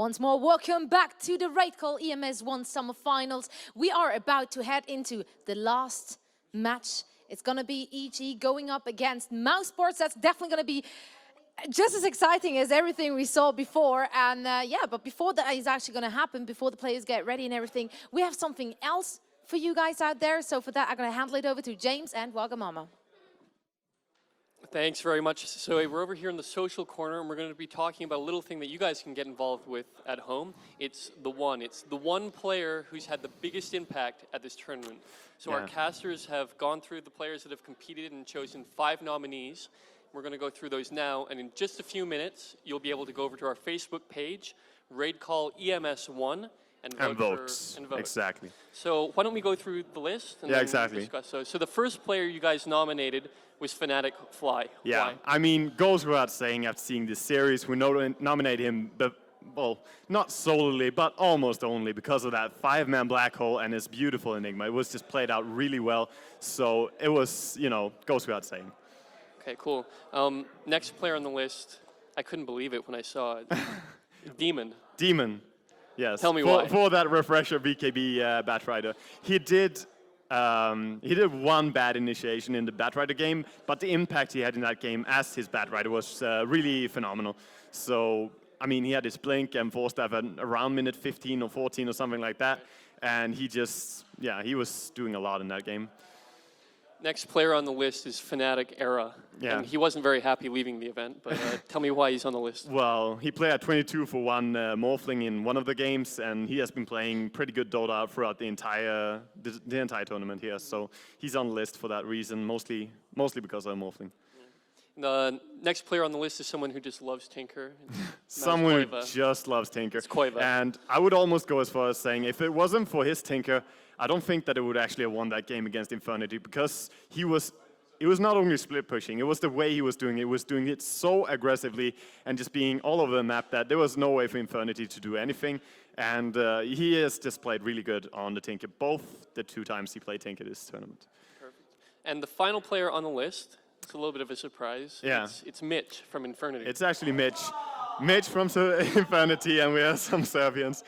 Once more, welcome back to the RaidCall EMS 1 Summer Finals. We are about to head into the last match. It's going to be EG going up against mousesports. That's definitely going to be just as exciting as everything we saw before. And yeah, but before that is actually going to happen, before the players get ready and everything, we have something else for you guys out there. So for that, I'm going to handle it over to James and Wagamama. Thanks very much. So we're over here in the social corner, and we're going to be talking about a little thing that you guys can get involved with at home. It's the one player who's had the biggest impact at this tournament. So our casters have gone through the players that have competed and chosen 5 nominees. We're going to go through those now, and in just a few minutes, you'll be able to go over to our Facebook page, RaidCall EMS 1, and vote. And vote. Exactly. So why don't we go through the list? And then exactly. Discuss those. So the first player you guys nominated was Fnatic Fly. Yeah, Why? I mean, goes without saying after seeing this series, we nominate him, but, well, not solely, but almost only because of that 5-man black hole and his beautiful Enigma. It was just played out really well, so it was, you know, goes without saying. Okay, cool. Next player on the list, I couldn't believe it when I saw it. Demon. Demon, yes. Tell me why. For that refresher BKB Batrider. He did one bad initiation in the Batrider game, but the impact he had in that game as his Batrider was really phenomenal. So, I mean, he had his Blink and Force Staff at around minute 15 or 14 or something like that, and he just, yeah, he was doing a lot in that game. Next player on the list is Fnatic Era. Yeah. And he wasn't very happy leaving the event, but tell me why he's on the list. Well, he played at 22 for 1 Morphling in one of the games, and he has been playing pretty good Dota throughout the entire tournament here. So he's on the list for that reason, mostly because of Morphling. The next player on the list is someone who just loves Tinker. Someone who just loves Tinker. It's Koiva. And I would almost go as far as saying, if it wasn't for his Tinker, I don't think that it would actually have won that game against Infernity, because it was not only split pushing, it was the way he was doing it. He was doing it so aggressively and just being all over the map that there was no way for Infernity to do anything. And he has just played really good on the Tinker, both the 2 times he played Tinker this tournament. Perfect. And the final player on the list, it's a little bit of a surprise. Yeah. It's Mitch from Infernity. It's actually Mitch. Mitch from Infernity, and we have some Serbians.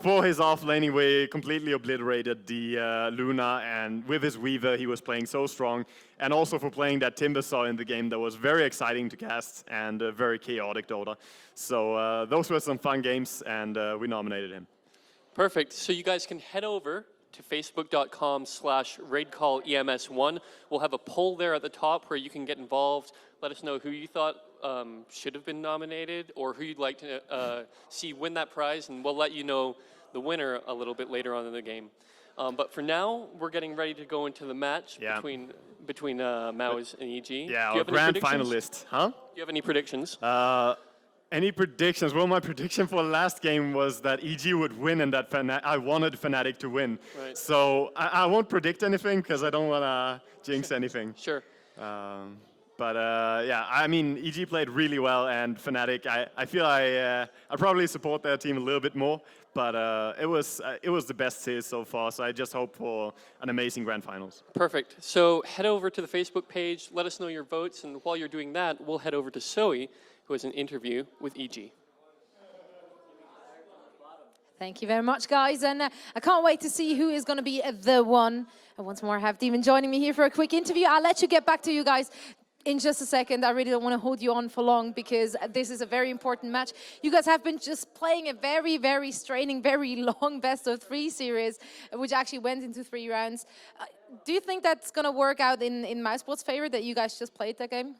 For his off-laning, we completely obliterated the Luna, and with his Weaver, he was playing so strong. And also for playing that Timbersaw in the game that was very exciting to cast and very chaotic Dota. So those were some fun games, and we nominated him. Perfect. So you guys can head over to facebook.com/RaidCallEMS1. We'll have a poll there at the top where you can get involved. Let us know who you thought should have been nominated or who you'd like to see win that prize, and we'll let you know the winner a little bit later on in the game. But for now, we're getting ready to go into the match between Mouse and EG. Yeah, our grand finalist. Huh? Do you have any predictions? Any predictions? Well, my prediction for the last game was that EG would win and that I wanted Fnatic to win. Right. So I won't predict anything because I don't want to jinx anything. Sure. But yeah, I mean, EG played really well, and Fnatic, I feel I probably support their team a little bit more, but it was the best series so far, so I just hope for an amazing grand finals. Perfect. So head over to the Facebook page, let us know your votes, and while you're doing that, we'll head over to Zoe, who has an interview with EG. Thank you very much, guys. And I can't wait to see who is going to be the one. And once more, I have Demon joining me here for a quick interview. I'll let you get back to you guys in just a second. I really don't want to hold you on for long because this is a very important match. You guys have been just playing a very, very straining, very long best-of-3 series, which actually went into 3 rounds. Do you think that's going to work out in mousesports' favor, that you guys just played that game?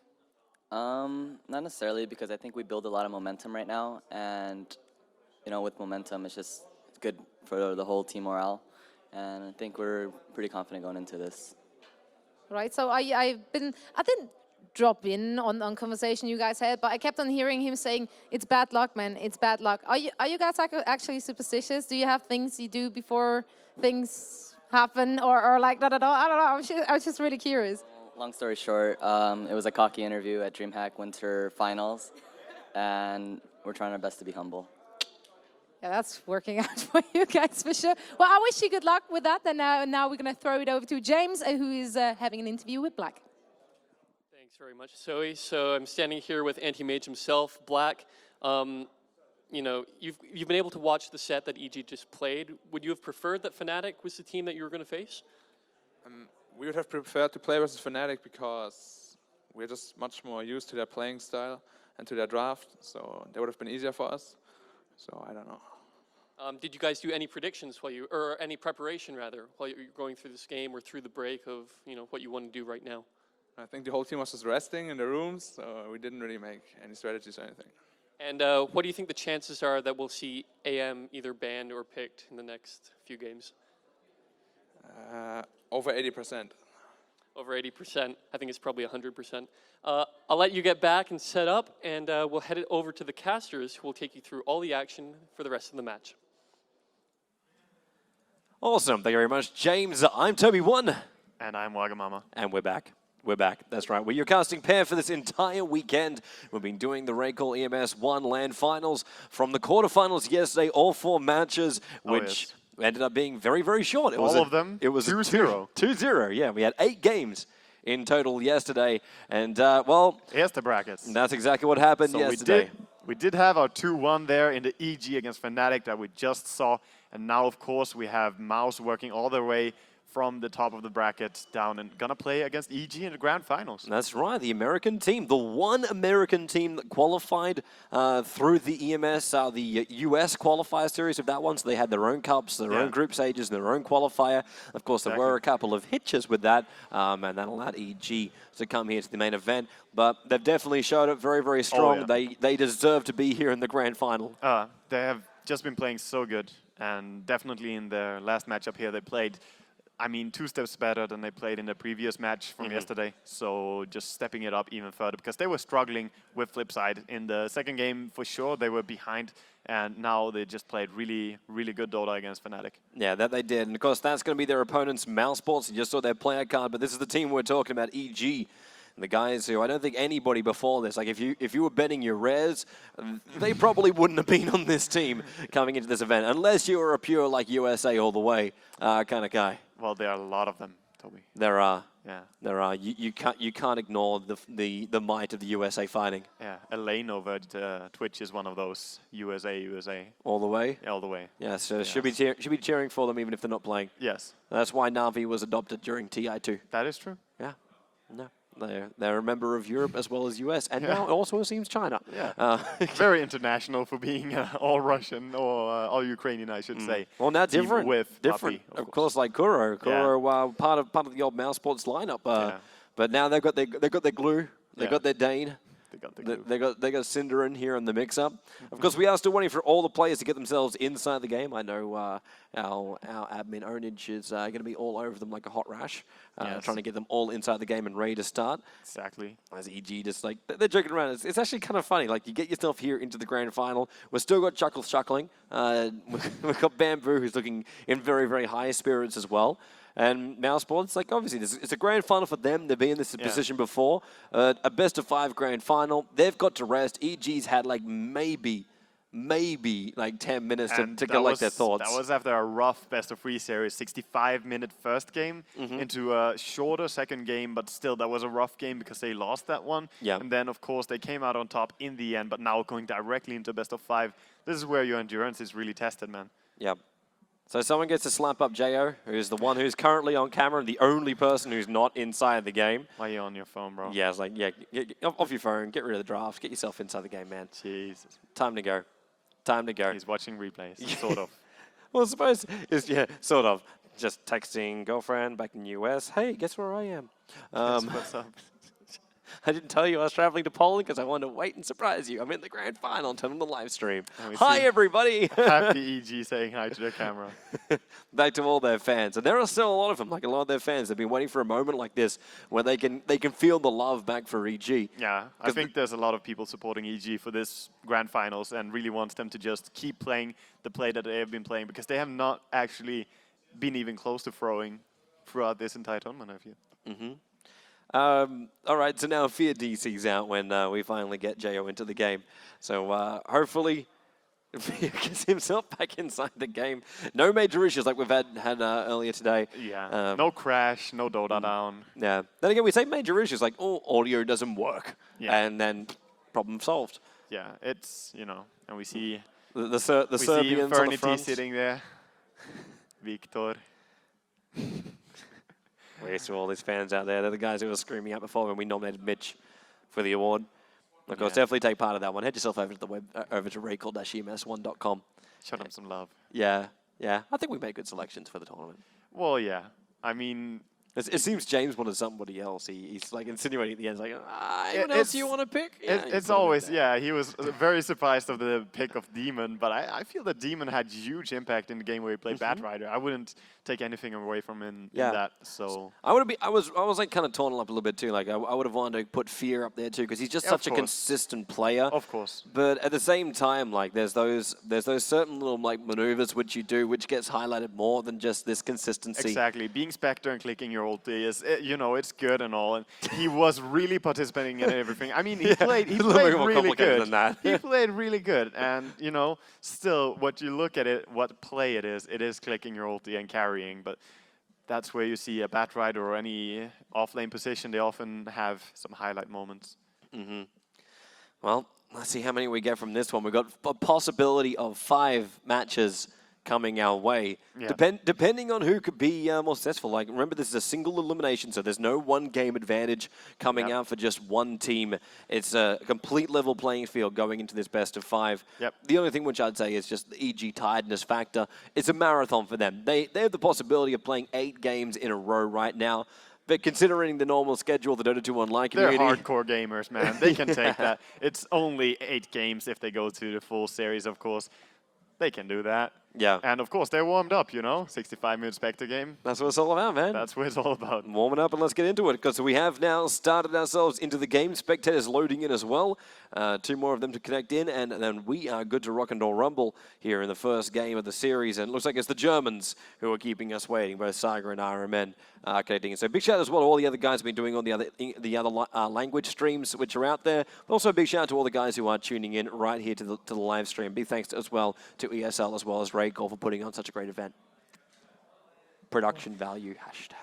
Not necessarily, because I think we build a lot of momentum right now, and you know, with momentum, it's just good for the whole team morale, and I think we're pretty confident going into this. Right. So I didn't drop in on conversation you guys had, but I kept on hearing him saying, "It's bad luck, man. It's bad luck." Are you guys actually superstitious? Do you have things you do before things happen, or like da da da? I don't know. I was just really curious. Long story short, it was a cocky interview at DreamHack Winter Finals, and we're trying our best to be humble. Yeah, that's working out for you guys for sure. Well, I wish you good luck with that. And now we're going to throw it over to James, who is having an interview with Black. Thanks very much, Zoe. So I'm standing here with Anti-Mage himself, Black. you know, you've been able to watch the set that EG just played. Would you have preferred that Fnatic was the team that you were going to face? We would have preferred to play versus Fnatic because we're just much more used to their playing style and to their draft, so that would have been easier for us. So I don't know. Did you guys do any predictions or any preparation rather, while you're going through this game or through the break of, you know, what you want to do right now? I think the whole team was just resting in the rooms, so we didn't really make any strategies or anything. And what do you think the chances are that we'll see AM either banned or picked in the next few games? Over 80%. Over 80%. I think it's probably 100%. I'll let you get back and set up, and we'll head it over to the casters, who will take you through all the action for the rest of the match. Awesome. Thank you very much, James. I'm Toby1. And I'm Wagamama. And we're back. We're back. That's right. We're your casting pair for this entire weekend. We've been doing the RaidCall EMS 1 LAN finals from the quarterfinals yesterday, all 4 matches, which ended up being very, very short. It was all of them? It was 2-0. 2-0, yeah. We had 8 games in total yesterday. And, well... Here's the brackets. That's exactly what happened yesterday. We did have our 2-1 there in the EG against Fnatic that we just saw. And now, of course, we have Mouse working all the way from the top of the bracket down and gonna play against EG in the grand finals. That's right, the American team, the one American team that qualified through the EMS, the US qualifier series of that one, so they had their own cups, their own group stages, their own qualifier. Of course, there were a couple of hitches with that, and that allowed EG to come here to the main event, but they've definitely showed it very, very strong. They deserve to be here in the grand final. They have just been playing so good, and definitely in their last matchup here, they played, I mean, 2 steps better than they played in the previous match from yesterday. So just stepping it up even further because they were struggling with Flipside. In the second game, for sure, they were behind. And now they just played really, really good Dota against Fnatic. Yeah, that they did. And of course, that's going to be their opponent's mousesports. You just saw their player card, but this is the team we're talking about, EG. And the guys who I don't think anybody before this, like if you were betting your rares, they probably wouldn't have been on this team coming into this event, unless you were a pure like USA all the way kind of guy. Well, there are a lot of them, Toby. There are. Yeah. There are. You can't ignore the might of the USA fighting. Yeah, Elaine over at Twitch is one of those USA. All the way. All the way. Yeah, so should be cheering for them even if they're not playing. Yes. That's why Na'Vi was adopted during TI2. That is true. Yeah. No. They're a member of Europe as well as US, and now also it seems China. Yeah. Very international for being all Russian or all Ukrainian, I should say. Well, now different. Even with different. Puppy, of course, like Kuro, part of the old mousesports lineup. But now they've got their glue. They've got their Dane. They got Cinder in here in the mix-up. Of course, we are still waiting for all the players to get themselves inside the game. I know our admin Ownage is going to be all over them like a hot rash, trying to get them all inside the game and ready to start. Exactly. As EG just like, they're joking around. It's actually kind of funny. Like, you get yourself here into the grand final. We've still got Chuckles chuckling. We've got Bamboo, who's looking in very, very high spirits as well. And mousesports, like obviously, it's a grand final for them. They've been in this position before. A best-of-5 grand final. They've got to rest. EG's had like maybe like 10 minutes to collect their thoughts. That was after a rough best-of-3 series, 65-minute first game into a shorter second game, but still that was a rough game because they lost that one. Yeah. And then, of course, they came out on top in the end, but now going directly into best-of-5. This is where your endurance is really tested, man. Yeah. So someone gets to slap up Jo, who's the one who's currently on camera, the only person who's not inside the game. Why are you on your phone, bro? Yeah, it's like, get off your phone, get rid of the draft, get yourself inside the game, man. Jesus. Time to go. Time to go. He's watching replays, sort of. Well, I suppose it's, sort of. Just texting girlfriend back in the US, hey, guess where I am? What's up? I didn't tell you I was traveling to Poland because I wanted to wait and surprise you. I'm in the grand final and turn on the live stream. Hi, everybody. Happy EG saying hi to the camera. Back to all their fans. And there are still a lot of them, like a lot of their fans. They've been waiting for a moment like this where they can feel the love back for EG. Yeah, I think there's a lot of people supporting EG for this grand finals and really wants them to just keep playing the play that they have been playing because they have not actually been even close to throwing throughout this entire tournament, have you? All right, so now Fear DC's out when we finally get Jo into the game. So hopefully Fear gets himself back inside the game. No major issues like we've had earlier today. Yeah, no crash, no Dota down. Yeah. Then again, we say major issues like, audio doesn't work. Yeah. And then problem solved. Yeah, it's, and we see The We see Serbians on the Infernity front. sitting there. Victor. We saw all these fans out there. They're the guys who were screaming out before when we nominated Mitch for the award. Of course, definitely take part of that one. Head yourself over to the web, over to RaidCall-EMS1.com. Show them some love. Yeah, yeah. I think we made good selections for the tournament. Well, yeah. I mean, It seems James wanted somebody else. He's like insinuating at the end, like, anyone else you want to pick? Yeah, it's always, yeah, he was very surprised of the pick of Demon, but I feel that Demon had huge impact in the game where he played Batrider. I wouldn't take anything away from him in that, so. I was like kind of torn up a little bit too. Like I would have wanted to put Fear up there too, because he's just such a consistent player. Of course. But at the same time, like there's those certain little like maneuvers which you do, which gets highlighted more than just this consistency. Exactly. Being Spectre and clicking your ulti is, you know, it's good and all. And he was really participating in everything. I mean, he played more really complicated good. than that. He played really good. And, you know, still, what you look at it, what play it is clicking your ulti and carrying. But that's where you see a Batrider or any off-lane position, they often have some highlight moments. Well, let's see how many we get from this one. We've got a possibility of 5 matches coming our way, depending on who could be more successful. Like, remember, this is a single elimination, so there's no one game advantage coming out for just one team. It's a complete level playing field going into this best of 5. The only thing which I'd say is just the EG tiredness factor. It's a marathon for them. They have the possibility of playing 8 games in a row right now. But considering the normal schedule, the Dota 2 Online community... They're hardcore gamers, man. They can take that. It's only 8 games if they go to the full series, of course. They can do that. Yeah. And of course, they're warmed up, you know? 65-minute Spectre game. That's what it's all about, man. That's what it's all about. Warming up and let's get into it, because we have now started ourselves into the game. Spectators loading in as well. 2 more of them to connect in, and then we are good to rock and roll rumble here in the first game of the series. And it looks like it's the Germans who are keeping us waiting, both Saga and RMN connecting in. So big shout out as well to all the other guys who've been doing on the other language streams which are out there. But also a big shout out to all the guys who are tuning in right here to the live stream. Big thanks as well to ESL as well as RaidCall for putting on such a great event. Production value, hashtag.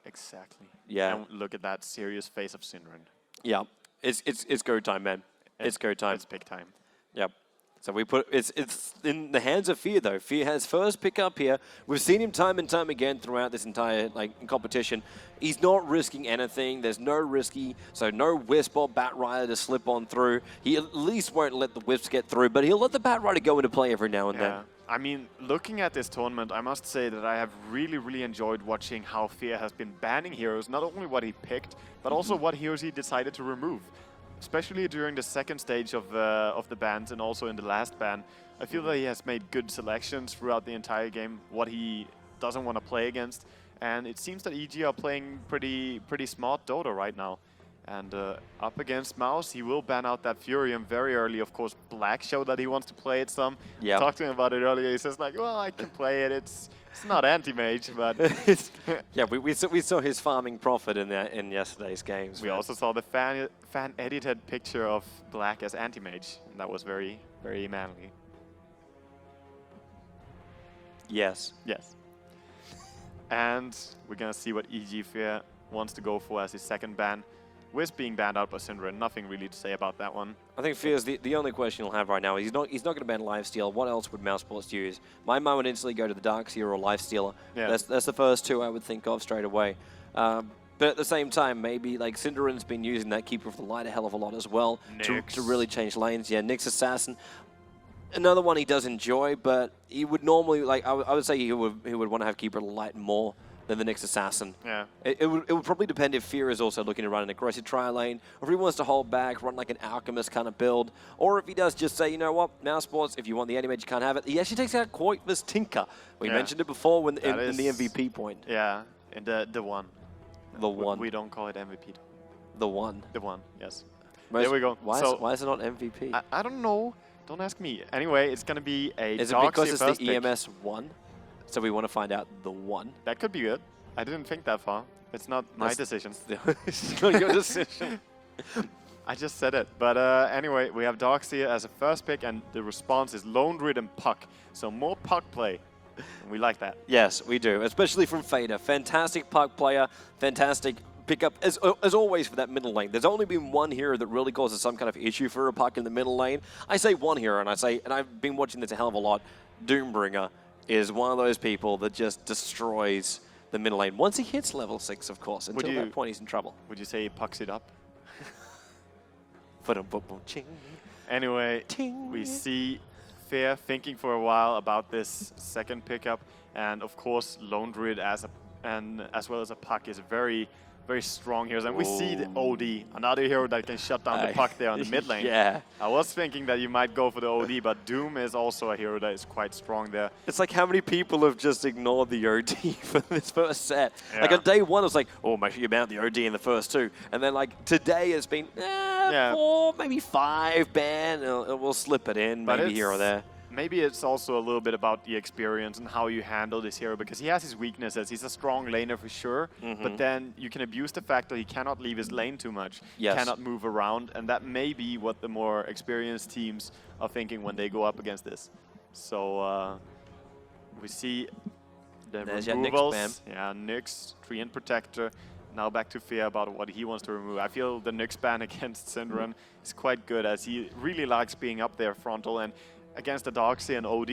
Exactly. Yeah. And look at that serious face of Synderen. Yeah. It's go time, man. It's go time. It's big time. Yep. So we put it's in the hands of Fear though. Fear has first pick up here. We've seen him time and time again throughout this entire competition. He's not risking anything. There's no no Wisp or Batrider to slip on through. He at least won't let the Wisps get through, but he'll let the Batrider go into play every now and then. I mean, looking at this tournament, I must say that I have really enjoyed watching how Fear has been banning heroes, not only what he picked, but also what heroes he decided to remove. Especially during the second stage of the bans and also in the last ban. I feel that he has made good selections throughout the entire game, what he doesn't want to play against. And it seems that EG are playing pretty smart Dota right now. And up against Mouse, he will ban out that Furium very early. Of course, Black showed that he wants to play it some. Yeah. Talked to him about it earlier. He says like, well, I can play it. It's not anti-mage, but... Yeah, we saw his farming profit in yesterday's games. We also saw the fan-edited picture of Black as anti-mage. And that was very manly. Yes. Yes. And we're going to see what EG Fear wants to go for as his second ban. Wisp being banned out by Syndra, nothing really to say about that one. I think Fear's the only question he'll have right now. He's not going to ban Lifesteal. What else would mousesports use? My mind would instantly go to the Darkseer or Lifestealer. Yeah. That's the first 2 I would think of straight away. But at the same time, maybe like Syndaren's been using that Keeper of the Light a hell of a lot as well to really change lanes. Yeah, Nyx Assassin, another one he does enjoy, but he would normally I would say he would want to have Keeper of the Light more than the next Assassin. Yeah. It would probably depend if Fear is also looking to run an aggressive tri lane, or if he wants to hold back, run like an Alchemist kind of build, or if he does just say, you know what, mousesports, if you want the anti-mage, you can't have it. He actually takes out Koitva's Tinker. We mentioned it before in the MVP point. Yeah, in the one. The one. We don't call it MVP. The one. The one, yes. There we go. Why is it not MVP? I don't know. Don't ask me. Anyway, it's going to be a Is it Darkseer because it's first the pick. EMS 1? So we want to find out the 1? That could be good. I didn't think that far. It's not my decision. It's not your decision. I just said it. But anyway, we have Darkseer as a first pick, and the response is Lone Druid and Puck. So more Puck play. And we like that. Yes, we do, especially from Fader. Fantastic Puck player, fantastic pickup, as always, for that middle lane. There's only been one hero that really causes some kind of issue for a puck in the middle lane. I say one hero, and I've been watching this a hell of a lot. Doombringer is one of those people that just destroys the middle lane. Once he hits level 6, of course. Until that point, he's in trouble. Would you say he pucks it up? Ching. Anyway, Ting. we see Fair thinking for a while about this second pickup, and of course, Lone Druid as well as a puck is very, very strong heroes. And we see the OD, another hero that can shut down the puck there on the mid lane. Yeah. I was thinking that you might go for the OD, but Doom is also a hero that is quite strong there. It's like how many people have just ignored the OD for this first set. Yeah. Like on day one, it was like, oh, make sure you mount the OD in the first 2. And then like today it's been 4, maybe 5 ban. We'll slip it in, But maybe here or there. Maybe it's also a little bit about the experience and how you handle this hero, because he has his weaknesses. He's a strong laner for sure, but then you can abuse the fact that he cannot leave his lane too much. Yes. He cannot move around, and that may be what the more experienced teams are thinking when they go up against this. So we see the There's your removals. Nyx ban. Yeah, Nyx, Treant Protector. Now back to Fear about what he wants to remove. I feel the Nyx ban against Syndron is quite good, as he really likes being up there frontal, and against the Doxy and OD,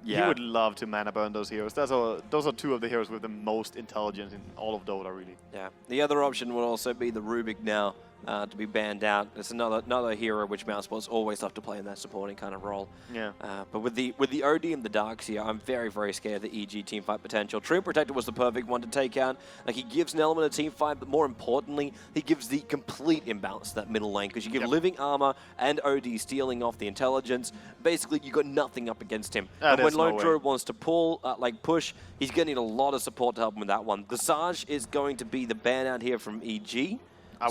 he would love to mana burn those heroes. Those are 2 of the heroes with the most intelligence in all of Dota, really. Yeah. The other option would also be the Rubik now to be banned out. It's another hero which mousesports always love to play in that supporting kind of role. Yeah. But with the OD and the Darkseer, I'm very, very scared of the EG teamfight potential. Treant Protector was the perfect one to take out. Like, he gives an element of teamfight, but more importantly, he gives the complete imbalance to that middle lane, because you give living armor and OD stealing off the intelligence. Basically, you got nothing up against him. And when Lone Druid wants to pull, push, he's going to need a lot of support to help him with that one. The Visage is going to be the ban out here from EG. I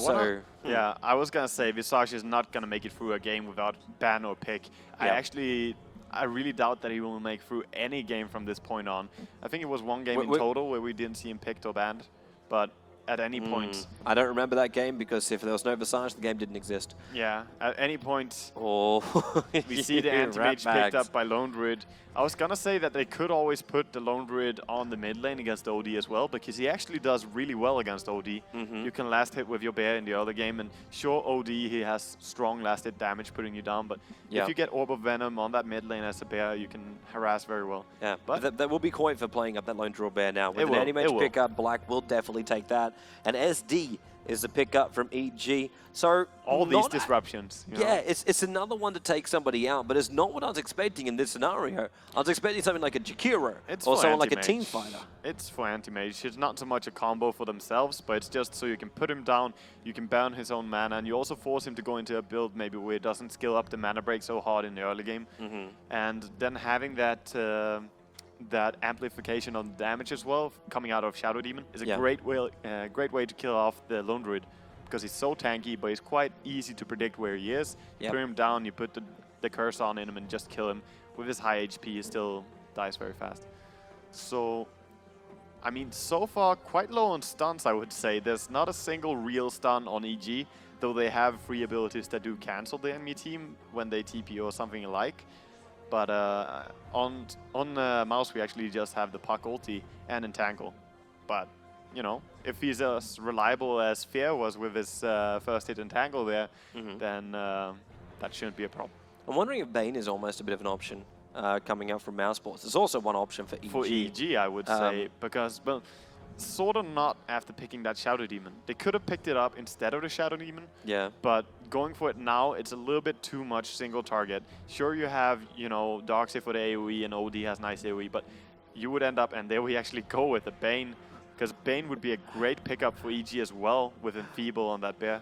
was going to say Visage is not going to make it through a game without ban or pick. I really doubt that he will make through any game from this point on. I think it was one game in total where we didn't see him picked or banned, but at any point... I don't remember that game, because if there was no Visage, the game didn't exist. Yeah, at any point we see the Rat anti-mage bags. picked up by Lone Druid. I was going to say that they could always put the Lone Druid on the mid lane against OD as well, because he actually does really well against OD. You can last hit with your bear in the other game, and sure, OD, he has strong last hit damage putting you down, but if you get Orb of Venom on that mid lane as a bear, you can harass very well. Yeah, but that will be coin for playing up that Lone Druid bear now. With It an will, anti-mage it will. pickup, Black will definitely take that. And SD is the pickup from EG. So All these disruptions. You know? Yeah, it's another one to take somebody out, but it's not what I was expecting in this scenario. I was expecting something like a Jakiro or someone like a team fighter. It's for anti-mage. It's not so much a combo for themselves, but it's just so you can put him down, you can burn his own mana, and you also force him to go into a build maybe where it doesn't skill up the mana break so hard in the early game. And then having that that amplification on damage as well coming out of Shadow Demon is a great way to kill off the Lone Druid, because he's so tanky, but he's quite easy to predict where he is. You put him down, you put the curse on him and just kill him. With his high HP, he still dies very fast. So, I mean, so far quite low on stuns, I would say. There's not a single real stun on EG, though they have free abilities that do cancel the enemy team when they TP or something alike. But on Mouse, we actually just have the puck ulti and entangle. But, you know, if he's as reliable as Fear was with his first hit entangle there, then that shouldn't be a problem. I'm wondering if Bane is almost a bit of an option coming out from mousesports. There's also one option for EG. For EG, I would say, because, well, sort of not after picking that Shadow Demon. They could have picked it up instead of the Shadow Demon. Yeah. But going for it now, it's a little bit too much single target. Sure, you have, you know, Darkseid for the AoE and OD has nice AoE, but you would end up, and there we actually go with the Bane, because Bane would be a great pickup for EG as well with Enfeeble on that bear.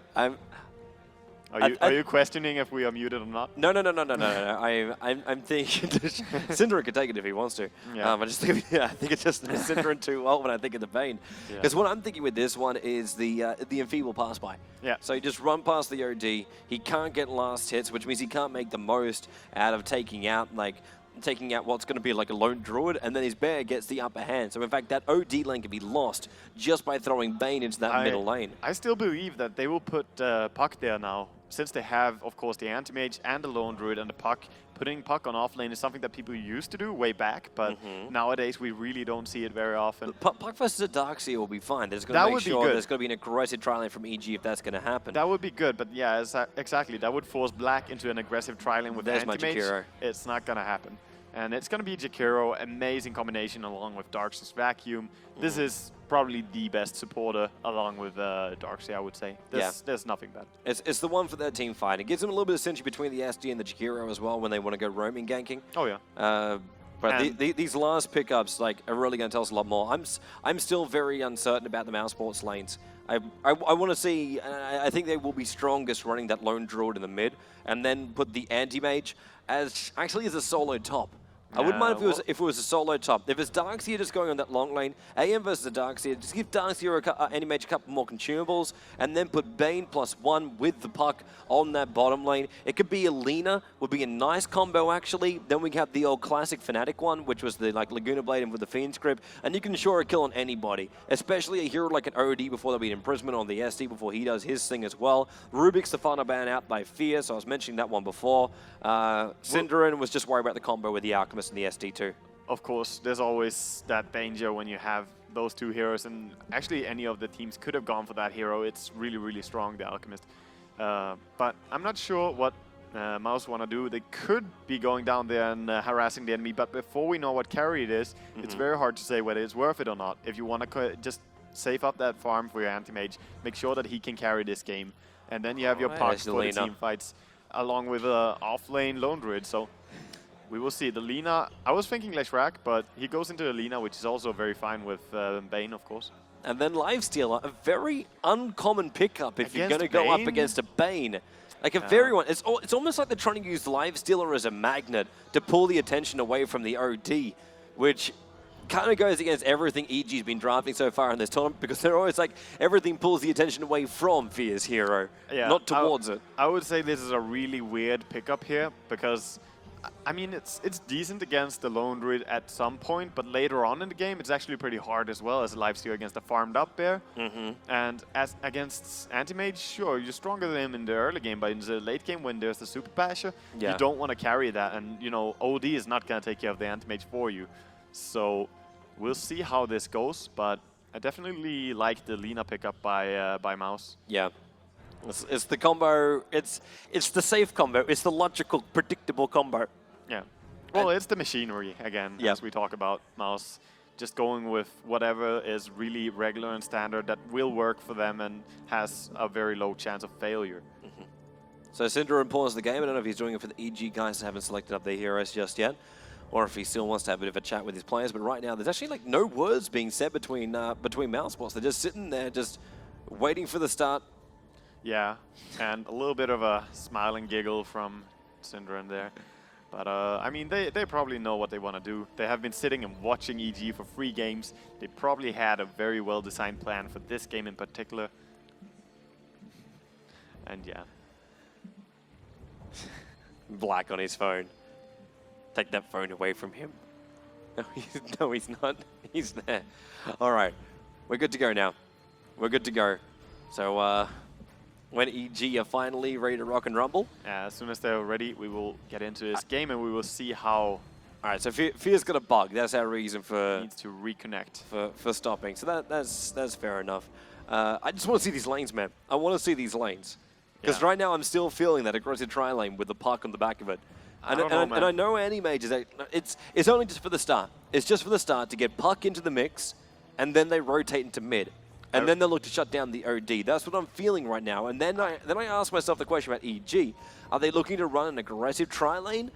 Are you questioning if we are muted or not? No. I'm thinking Syndra could take it if he wants to. Yeah. I just think, I think it's just Syndra too well when I think of the Bane. Because what I'm thinking with this one is the Enfeeble pass by. Yeah. So you just run past the OD. He can't get last hits, which means he can't make the most out of taking out what's going to be like a lone druid, and then his bear gets the upper hand. So in fact, that OD lane can be lost just by throwing Bane into that middle lane. I still believe that they will put Puck there now, since they have, of course, the anti-mage and the lone druid and the puck, putting puck on offlane is something that people used to do way back, but nowadays we really don't see it very often. Puck versus a Darkseer will be fine. There's going to make sure there's going to be an aggressive tri-lane from EG if that's going to happen. That would be good, but yeah, exactly. That would force Black into an aggressive tri-lane with anti-mage. It's not going to happen. And it's going to be Jakiro, amazing combination along with Darkseer's Vacuum. This is probably the best supporter along with Darkseer, I would say. There's nothing bad. It's the one for their team fight. It gives them a little bit of synergy between the SD and the Jakiro as well when they want to go roaming ganking. Oh, yeah. But these last pickups are really going to tell us a lot more. I'm still very uncertain about the mousesports lanes. I want to see, I think they will be strongest running that lone druid in the mid and then put the anti-mage as a solo top. I wouldn't mind if it was a solo top. If it's Darkseer just going on that long lane, AM versus the Darkseer, just give Darkseer anti-mage a couple more consumables, and then put Bane +1 with the puck on that bottom lane. It could be a Lina, would be a nice combo actually. Then we have the old classic Fnatic one, which was the Laguna Blade and with the Fiend's Grip, and you can ensure a kill on anybody, especially a hero like an OD before they'll be in imprisonment on the SD before he does his thing as well. Rubik's the final ban out by Fear, so I was mentioning that one before. Synderen was just worried about the combo with the Alchemist and the SD too. Of course, there's always that danger when you have those two heroes, and actually any of the teams could have gone for that hero. It's really, really strong, the Alchemist. But I'm not sure what Mouse want to do. They could be going down there and harassing the enemy, but before we know what carry it is, it's very hard to say whether it's worth it or not. If you want to just save up that farm for your anti-mage, make sure that he can carry this game, and then you have your pucks for the team fights, along with off-lane lone druid. So we will see. The Lina, I was thinking Leshrac, but he goes into the Lina, which is also very fine with Bane, of course. And then Lifestealer, a very uncommon pickup if you're going to go up against a Bane. Like a very one. It's almost like they're trying to use Lifestealer as a magnet to pull the attention away from the OD, which kind of goes against everything EG's been drafting so far in this tournament, because they're always like, everything pulls the attention away from Fear's hero, not towards it. I would say this is a really weird pickup here, because I mean, it's decent against the lone druid at some point, but later on in the game, it's actually pretty hard as well as a lifesteal against a farmed up bear. And as against anti-mage, sure, you're stronger than him in the early game, but in the late game when there's the super pasher, you don't want to carry that, and you know, OD is not going to take care of the anti-mage for you. So we'll see how this goes, but I definitely like the Lina pickup by Mouse. Yeah. It's the combo, it's the safe combo, it's the logical, predictable combo. Yeah. Well, it's the machinery, again, as we talk about. Mouse just going with whatever is really regular and standard that will work for them and has a very low chance of failure. So Synderen pauses the game. I don't know if he's doing it for the EG guys that haven't selected up their heroes just yet, or if he still wants to have a bit of a chat with his players. But right now, there's actually like no words being said between mousesports. They're just sitting there, just waiting for the start. Yeah, and a little bit of a smile and giggle from Synderen there. But, I mean, they probably know what they want to do. They have been sitting and watching EG for 3 games. They probably had a very well-designed plan for this game in particular. And, yeah. Black on his phone. Take that phone away from him. No, he's not. He's there. All right. We're good to go now. We're good to go. So, when EG are finally ready to rock and rumble. As soon as they're ready, we will get into this game and we will see how... All right, so Fear's got a bug. That's our reason for... Needs to reconnect. For stopping. So that's fair enough. I just want to see these lanes, man. I want to see these lanes. Because right now I'm still feeling that aggressive tri-lane with the puck on the back of it. And I know anti-mage is... It's only just for the start. It's just for the start to get puck into the mix, and then they rotate into mid. And then they'll look to shut down the OD. That's what I'm feeling right now. And then I ask myself the question about EG. Are they looking to run an aggressive tri-lane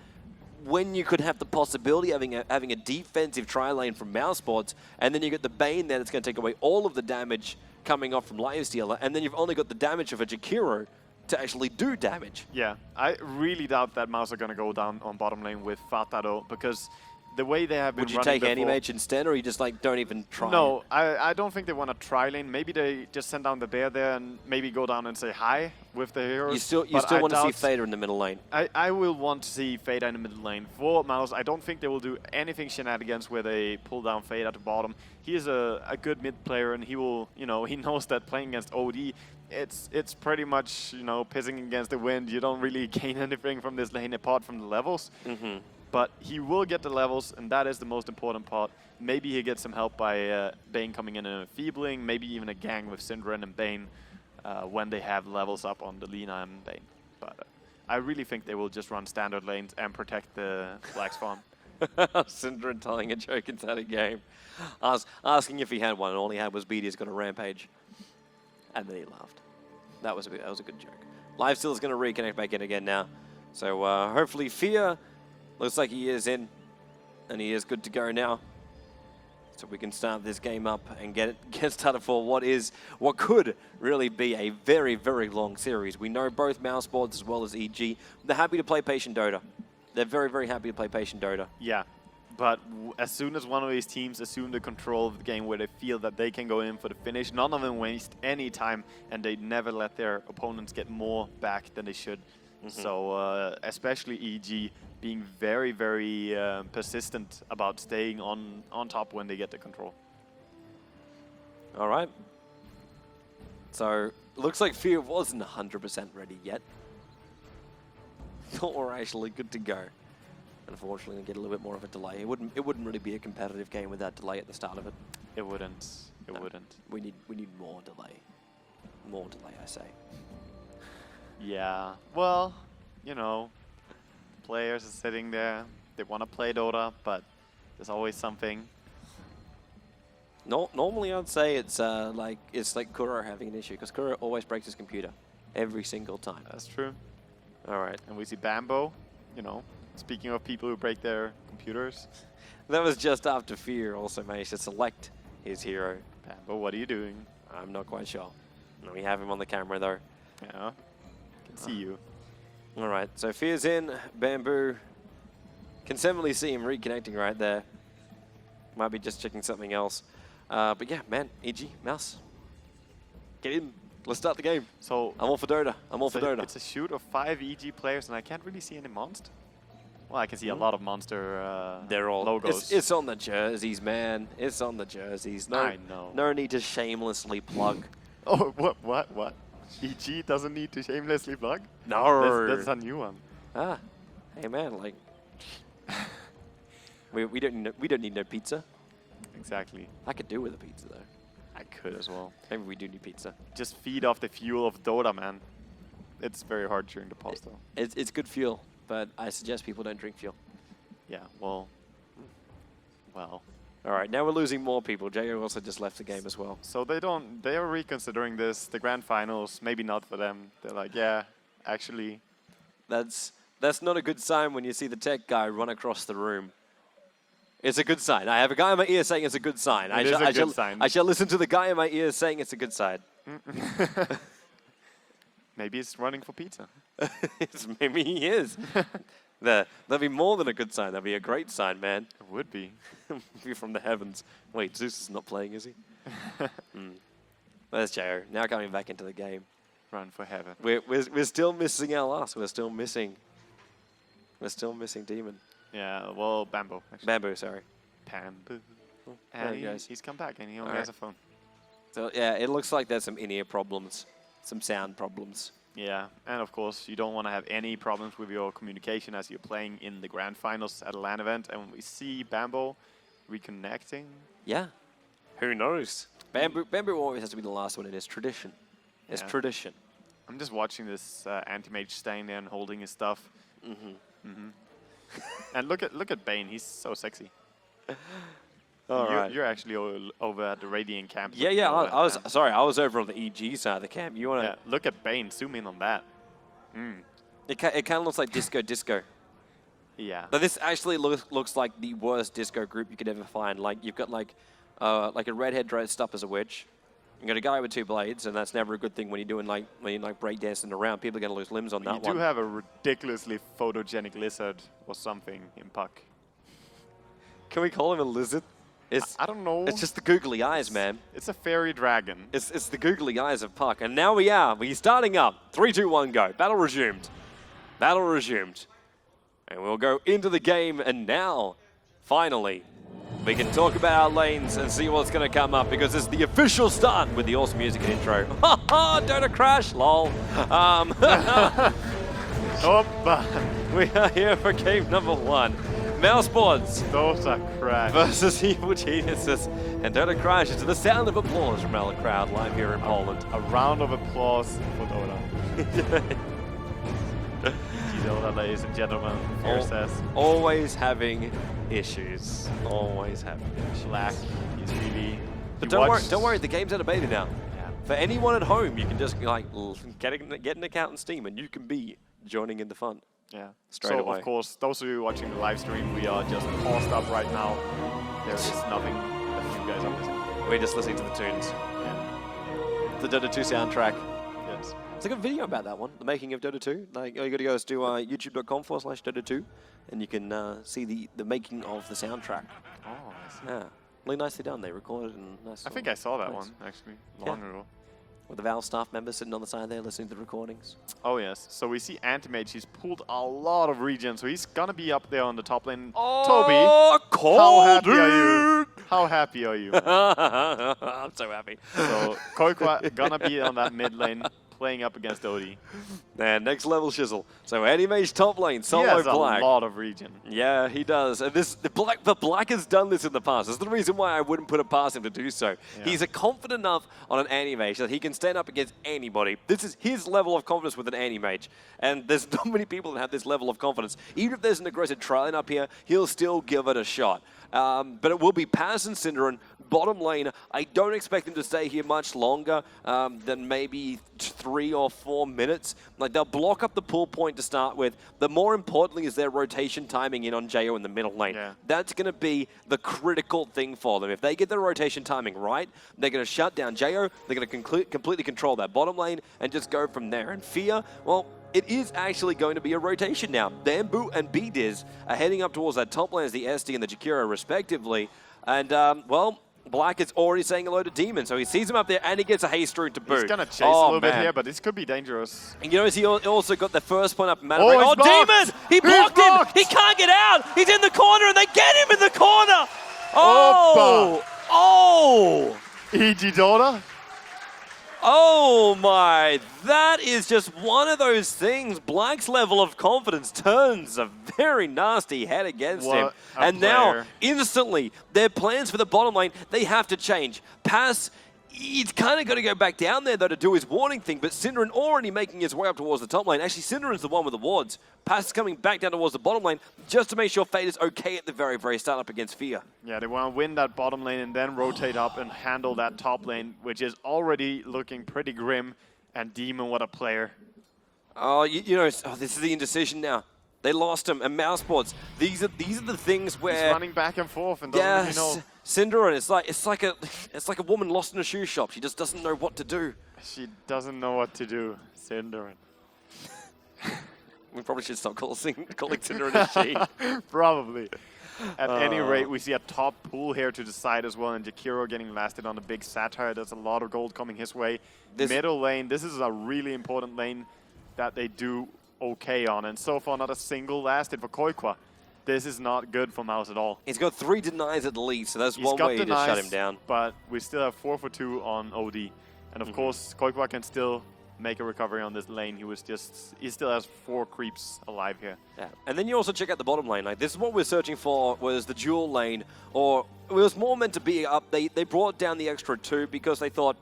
when you could have the possibility of having a defensive tri-lane from mousesports, and then you get the Bane there that's going to take away all of the damage coming off from Lifestealer, and then you've only got the damage of a Jakiro to actually do damage. Yeah, I really doubt that Mouse are going to go down on bottom lane with Fatado, because the way they have been running. Would you take anti-mage instead, or you just like don't even try? No, I don't think they want to try lane. Maybe they just send down the bear there and maybe go down and say hi with the heroes. You still want to see Fader in the middle lane. I will want to see Fader in the middle lane. For Mouse, I don't think they will do anything shenanigans where they pull down Fader at the bottom. He is a good mid player, and he will, you know, he knows that playing against OD, it's pretty much, you know, pissing against the wind. You don't really gain anything from this lane apart from the levels. But he will get the levels, and that is the most important part. Maybe he gets some help by Bane coming in and enfeebling, maybe even a gang with Synderen and Bane when they have levels up on the Lina and Bane. But I really think they will just run standard lanes and protect the Black Swan. Synderen telling a joke inside a game. Asking if he had one, and all he had was BD's got a rampage. And then he laughed. That was a good joke. Lifesteal is going to reconnect back in again now. So hopefully Fear looks like he is in, and he is good to go now. So we can start this game up and get started for what could really be a very, very long series. We know both mousesports as well as EG. They're happy to play patient Dota. They're very, very happy to play patient Dota. Yeah, but as soon as one of these teams assume the control of the game where they feel that they can go in for the finish, none of them waste any time, and they never let their opponents get more back than they should. So especially EG being very, very persistent about staying on top when they get the control. All right. So looks like Fear wasn't 100% ready yet. Thought we're actually good to go. Unfortunately, we get a little bit more of a delay. It wouldn't really be a competitive game without delay at the start of it. It wouldn't. It wouldn't. We need more delay. More delay, I say. Yeah. Well, you know, players are sitting there. They want to play Dota, but there's always something. No, normally I'd say it's like Kuro having an issue, because Kuro always breaks his computer every single time. That's true. All right. And we see Bambo, you know, speaking of people who break their computers. That was just after Fear also managed to select his hero. Bambo, what are you doing? I'm not quite sure. We have him on the camera though. Yeah, can see you. All right, so Fear's in. Bamboo. Can definitely see him reconnecting right there. Might be just checking something else. But yeah, man, EG, Mouse. Get in. Let's start the game. So I'm all for Dota. I'm all for Dota. It's a shoot of 5 EG players, and I can't really see any monster. Well, I can see a lot of monster They're all logos. It's on the jerseys, man. It's on the jerseys. No, I know. No need to shamelessly plug. Oh, what? EG doesn't need to shamelessly plug? No. That's a new one. Ah, hey man, like we don't need no pizza. Exactly. I could do with a pizza though. I could as well. Maybe we do need pizza. Just feed off the fuel of Dota, man. It's very hard during the pause, though. It's good fuel, but I suggest people don't drink fuel. Yeah, well. All right, now we're losing more people. Jago also just left the game as well. So they are reconsidering this. The grand finals, maybe not for them. They're like, yeah, actually. That's not a good sign when you see the tech guy run across the room. It's a good sign. I have a guy in my ear saying it's a good sign. It is a good sign. I shall listen to the guy in my ear saying it's a good sign. Maybe he's running for pizza. Maybe he is. That'd be more than a good sign. That'd be a great sign, man. It would be. Be from the heavens. Wait, Zeus is not playing, is he? There's J.O. Now coming back into the game. Run for heaven. We're still missing our last. We're still missing Demon. Yeah, well, Bambo. Actually. Bamboo, sorry. Bamboo. There And he goes. he's come back, and he only All has right. a phone. So yeah, it looks like there's some in-ear problems, some sound problems. Yeah, and of course, you don't want to have any problems with your communication as you're playing in the grand finals at a LAN event. And we see Bambo reconnecting. Yeah. Who knows? Bamboo always has to be the last one in his tradition. It's Yeah. tradition. I'm just watching this anti-mage staying there and holding his stuff. And look at Bane. He's so sexy. All right. You're actually over at the Radiant camp. Yeah, yeah. I was sorry. I was over on the EG side of the camp. You want to? Yeah, look at Bane. Zoom in on that. It kind of looks like disco. Yeah. But this actually looks like the worst disco group you could ever find. Like you've got like a redhead dressed up as a witch. You got a guy with 2 blades, and that's never a good thing when you're doing like breakdancing around. People are gonna lose limbs on that one. You do have a ridiculously photogenic lizard or something in Puck. Can we call him a lizard? I don't know. It's just the googly eyes, man. It's a fairy dragon. It's the googly eyes of Puck. And now we're starting up. 3, 2, 1, go. Battle resumed. And we'll go into the game, and now, finally, we can talk about our lanes and see what's going to come up because it's the official start with the awesome music and intro. Ha ha! Dota Crash, lol. We are here for game number 1. mousesports Dota Crash versus Evil Geniuses. And Dota Crash is to the sound of applause from our crowd live here in Poland. A round of applause for Dota. Dota, ladies and gentlemen, here says. Always having issues. Always having issues. Black, he's really... But don't worry, the game's out of beta now. Yeah. For anyone at home, you can just like get an account in Steam and you can be joining in the fun. Yeah. Straight away. So, of course, those of you watching the live stream, we are just paused up right now. There is nothing that you guys are missing. We're just listening to the tunes. Yeah. The Dota 2 soundtrack. Yes. There's like a video about that one, the making of Dota 2. Like, all you got to go is to youtube.com/Dota2, and you can see the making of the soundtrack. Oh, I see. Yeah. Really nicely done. They recorded and nice. I think I saw that one, actually, long ago. With the Valve staff members sitting on the side there listening to the recordings. Oh, yes. So we see Antimage. He's pulled a lot of regen, so he's going to be up there on the top lane. Oh, Toby, how happy are you? How happy are you? I'm so happy. So Koikwa going to be on that mid lane, playing up against Odie. Man, next level shizzle. So Antimage top lane, solo he has Black. A lot of regen. Yeah, he does. And Black has done this in the past. That's the reason why I wouldn't put it past him to do so. Yeah. He's confident enough on an Anti-Mage that he can stand up against anybody. This is his level of confidence with an Anti-Mage. And there's not many people that have this level of confidence. Even if there's an aggressive Trillion up here, he'll still give it a shot. But it will be Paz and Synderen, bottom lane. I don't expect them to stay here much longer than maybe 3 or 4 minutes. Like, they'll block up the pull point to start with. But more importantly is their rotation timing in on Jo in the middle lane. Yeah. That's going to be the critical thing for them. If they get their rotation timing right, they're going to shut down Jo. They're going to completely control that bottom lane and just go from there. And Fear, well, it is actually going to be a rotation now. Bamboo and B-Diz are heading up towards that top lane as the SD and the Jakiro respectively. And, well, Black is already saying hello to Demon, so he sees him up there and he gets a haste rune to boot. He's going to chase a little bit here, but this could be dangerous. And you notice he also got the first point up in mana break. Oh, Demon! He blocked him! He can't get out! He's in the corner and they get him in the corner! Oh! Opa. Oh! EG Dota? Oh my, that is just one of those things. Black's level of confidence turns a very nasty head against him. And now, instantly, their plans for the bottom lane, they have to change. Pass, he's kind of got to go back down there, though, to do his warding thing, but Synderen already making his way up towards the top lane. Actually, Synderen's the one with the wards. Pass is coming back down towards the bottom lane just to make sure Fate is okay at the very, very start up against Fear. Yeah, they want to win that bottom lane and then rotate up and handle that top lane, which is already looking pretty grim. And Demon, what a player. Oh, you know, this is the indecision now. They lost him. And mousesports, these are the things where he's running back and forth and doesn't really know. Synderen, it's like a woman lost in a shoe shop. She just doesn't know what to do. She doesn't know what to do. Synderen. We probably should stop calling Synderen a she. Probably. At any rate, we see a top pool here to the side as well, and Jakiro getting lasted on a big Satire. There's a lot of gold coming his way. Middle lane, this is a really important lane that they do okay on, and so far not a single lasted for Koikwa. This is not good for Mouse at all. He's got 3 denies at least, so that's one way to shut him down. But we still have 4 for 2 on OD. And of course, Koikwa can still make a recovery on this lane. He still has 4 creeps alive here. Yeah. And then you also check out the bottom lane. Like, this is what we're searching for, was the dual lane, or it was more meant to be up. They brought down the extra 2 because they thought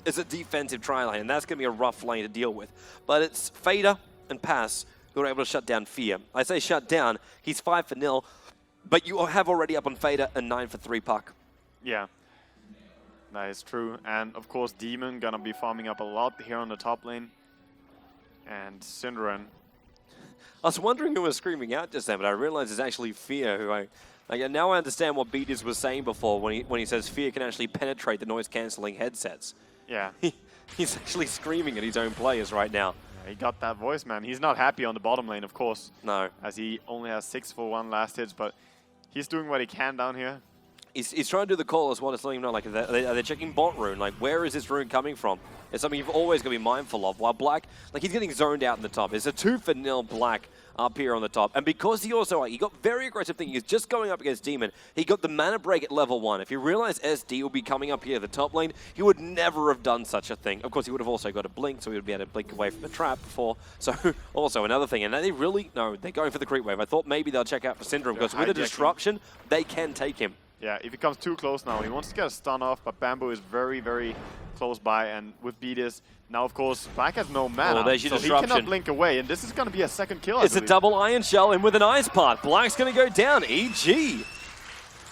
it's a defensive tri-lane, and that's going to be a rough lane to deal with. But it's Fader and Pass who are able to shut down Fear. I say shut down, he's 5 for 0, but you have already up on Fader and 9 for 3 puck. Yeah. That is true. And of course, Demon gonna be farming up a lot here on the top lane. And Synderen. I was wondering who was screaming out just then, but I realized it's actually Fear who now I understand what Beaters was saying before when he says Fear can actually penetrate the noise-cancelling headsets. Yeah. He's actually screaming at his own players right now. Yeah, he got that voice, man. He's not happy on the bottom lane, of course. No. As he only has 6 for 1 last hits, but he's doing what he can down here. He's trying to do the call as well as letting him know, like, are they checking bot rune? Like, where is this rune coming from? It's something you've always got to be mindful of. While Black, like, he's getting zoned out in the top. It's a 2 for 0 Black up here on the top. And because he also, he got very aggressive thinking, he's just going up against Demon. He got the mana break at level 1. If he realized SD will be coming up here the top lane, he would never have done such a thing. Of course, he would have also got a blink, so he would be able to blink away from the trap before. So also another thing. And they really, no, they're going for the creep wave. I thought maybe they'll check out for Syndrome, because with a disruption, they can take him. Yeah, if he comes too close now, he wants to get a stun off, but Bamboo is very, very close by, and with Beatus, now of course, Black has no mana, there's so your he disruption. cannot blink away, and this is going to be a second kill, It's a double Iron Shell in with an Ice Path. Black's going to go down. EG.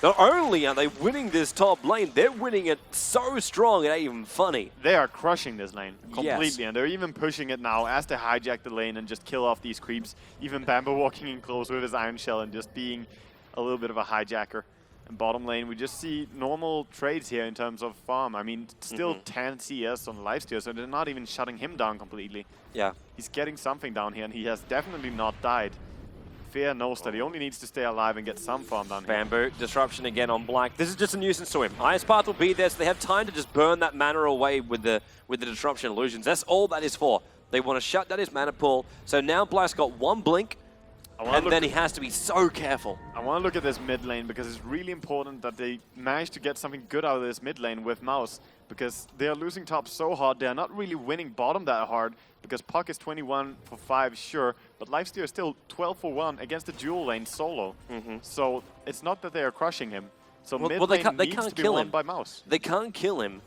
Not only are they winning this top lane, they're winning it so strong it ain't even funny. They are crushing this lane completely, Yes. and they're even pushing it now as they hijack the lane and just kill off these creeps. Even Bamboo walking in close with his Iron Shell and just being a little bit of a hijacker. And bottom lane, we just see normal trades here in terms of farm. I mean, still 10 CS on lifesteal, so they're not even shutting him down completely. Yeah. He's getting something down here, and he has definitely not died. Fear knows that he only needs to stay alive and get some farm down here. Bamboo, disruption again on Black. This is just a nuisance to him. Ice Path will be there, so they have time to just burn that mana away with the disruption illusions. That's all that is for. They want to shut down his mana pool. So now Black's got one blink, and then he has to be so careful. I want to look at this mid lane because it's really important that they manage to get something good out of this mid lane with Mouse, because they are losing top so hard. They are not really winning bottom that hard, because Puck is 21 for 5, sure, but Lifesteal is still 12 for 1 against the dual lane solo. So it's not that they are crushing him. So mid lane needs to be won by Mouse. They can't kill him,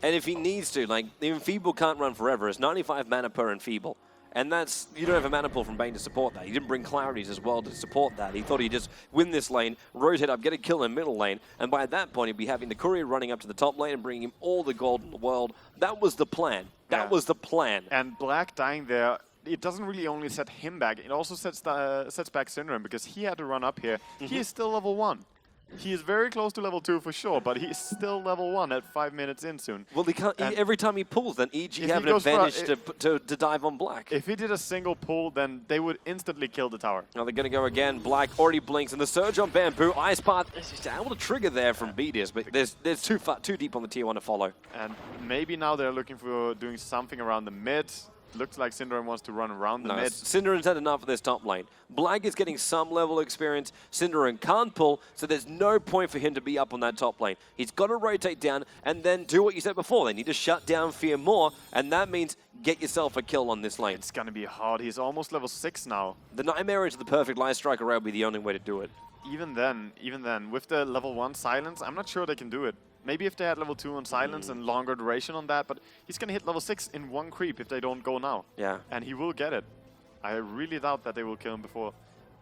and if he needs to, like, the Enfeeble can't run forever. It's 95 mana per Enfeeble. And that's, you don't have a mana pool from Bane to support that. He didn't bring Clarities as well to support that. He thought he'd just win this lane, rotate up, get a kill in middle lane, and by that point he'd be having the courier running up to the top lane and bringing him all the gold in the world. That was the plan. That was the plan. And Black dying there, it doesn't really only set him back, it also sets back Syndrome, because he had to run up here. He is still level 1. He is very close to level 2 for sure, but he's still level 1 at 5 minutes in soon. Well, he can't, every time he pulls, then EG have an advantage to dive on Black. If he did a single pull, then they would instantly kill the tower. Now they're going to go again. Black already blinks, and the surge on Bamboo. Ice Path is just able to trigger there from Beatus, but there's too deep on the tier 1 to follow. And maybe now they're looking for doing something around the mid. Looks like Syndrome wants to run around the mid. Syndaren's had enough of this top lane. Black is getting some level experience. Synderen can't pull, so there's no point for him to be up on that top lane. He's got to rotate down and then do what you said before. They need to shut down Fear more, and that means get yourself a kill on this lane. It's going to be hard. He's almost level 6 now. The Nightmare into the perfect Light Striker rail would be the only way to do it. Even then, with the level 1 silence, I'm not sure they can do it. Maybe if they had level 2 on silence and longer duration on that, but he's going to hit level 6 in one creep if they don't go now. Yeah. And he will get it. I really doubt that they will kill him before.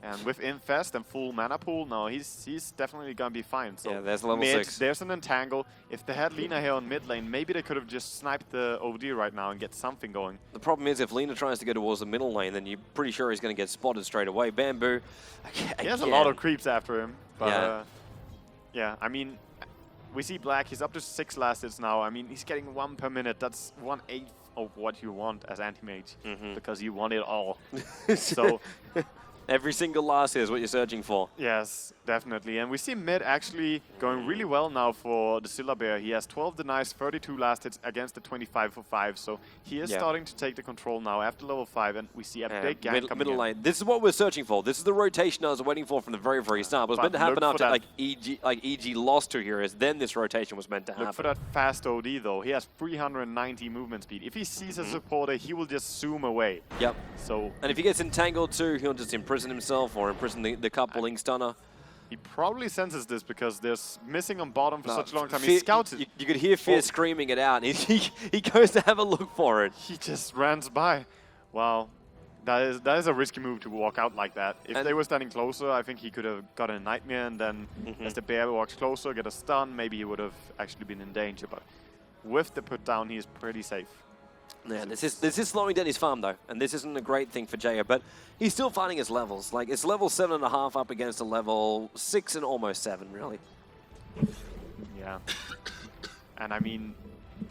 And with Infest and full mana pool, no, he's definitely going to be fine. So yeah, there's level mid, 6. There's an entangle. If they had Lina here on mid lane, maybe they could have just sniped the OD right now and get something going. The problem is if Lina tries to go towards the middle lane, then you're pretty sure he's going to get spotted straight away. Bamboo, he has a lot of creeps after him. But yeah, I mean, we see Black, he's up to 6 last hits now. I mean, he's getting 1 per minute. That's 1/8 of what you want as anti-mage, because you want it all. So every single last hit is what you're searching for. yes, definitely. And we see mid actually going really well now for the Scylla Bear. He has 12 denies, 32 last hits against the 25 for 5. So he is starting to take the control now after level 5, and we see a big gank coming middle in. lane. This is what we're searching for. This is the rotation I was waiting for from the very, very start. It was meant to happen after EG lost 2 heroes. Then this rotation was meant to happen. Look for that fast OD though. He has 390 movement speed. If he sees a supporter, he will just zoom away. Yep. So and if he gets entangled too, he'll just imprison himself or imprison the coupling stunner. he probably senses this because there's missing on bottom for such a long time. He scouts it. You could hear Fear screaming it out. And he goes to have a look for it. He just runs by. Wow. That is a risky move to walk out like that. If they were standing closer, I think he could have gotten a Nightmare, and then as the bear walks closer, get a stun, maybe he would have actually been in danger. But with the put down, he is pretty safe. Yeah, this is slowing down his farm though, and this isn't a great thing for Jaya, but he's still finding his levels. Like, it's level 7.5 up against a level 6 and almost 7, really. Yeah. And I mean,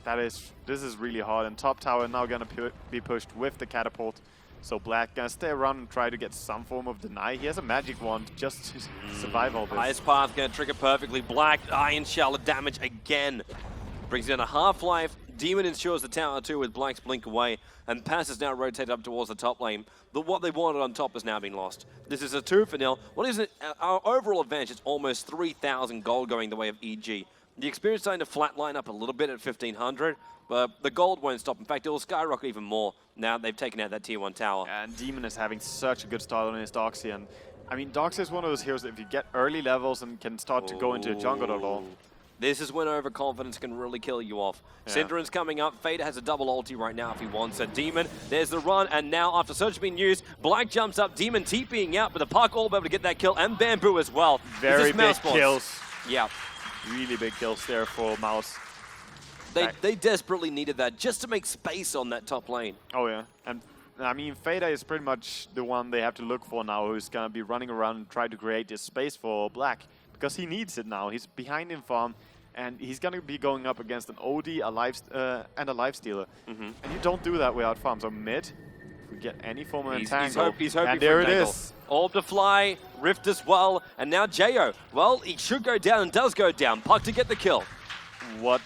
this is really hard. And top tower now gonna be pushed with the catapult. So Black gonna stay around and try to get some form of deny. He has a magic wand just to survive all this. Ice Path gonna trigger perfectly. Black Iron Shell damage again. Brings in a half-life, Demon ensures the tower 2 with Black's blink away, and Pass is now rotated up towards the top lane. But what they wanted on top has now been lost. This is a 2-0. What is it? Our overall advantage is almost 3,000 gold going the way of EG. The experience starting to flatline up a little bit at 1,500, but the gold won't stop. In fact, it will skyrocket even more now they've taken out that tier 1 tower. And Demon is having such a good start on his Doxy. And I mean, Doxy is one of those heroes that if you get early levels and can start to go into the jungle at all. This is when overconfidence can really kill you off. Yeah. Synderen's coming up. Fader has a double ulti right now if he wants a Demon. There's the run, and now after Surge being used, Black jumps up, Demon TPing out, but the Puck all able to get that kill, and Bamboo as well. Very big kills. Yeah. Really big kills there for Mouse. They desperately needed that just to make space on that top lane. Oh yeah, and I mean Fader is pretty much the one they have to look for now, who's gonna be running around and try to create this space for Black, because he needs it now. He's behind in farm, and he's gonna be going up against an OD, and a lifestealer. And you don't do that without farm. So mid, if we get any form of entangle, he's hoping and there it entangle. is. Orb to fly, Rift as well, and now Jo. Well, he should go down and does go down. Puck to get the kill. What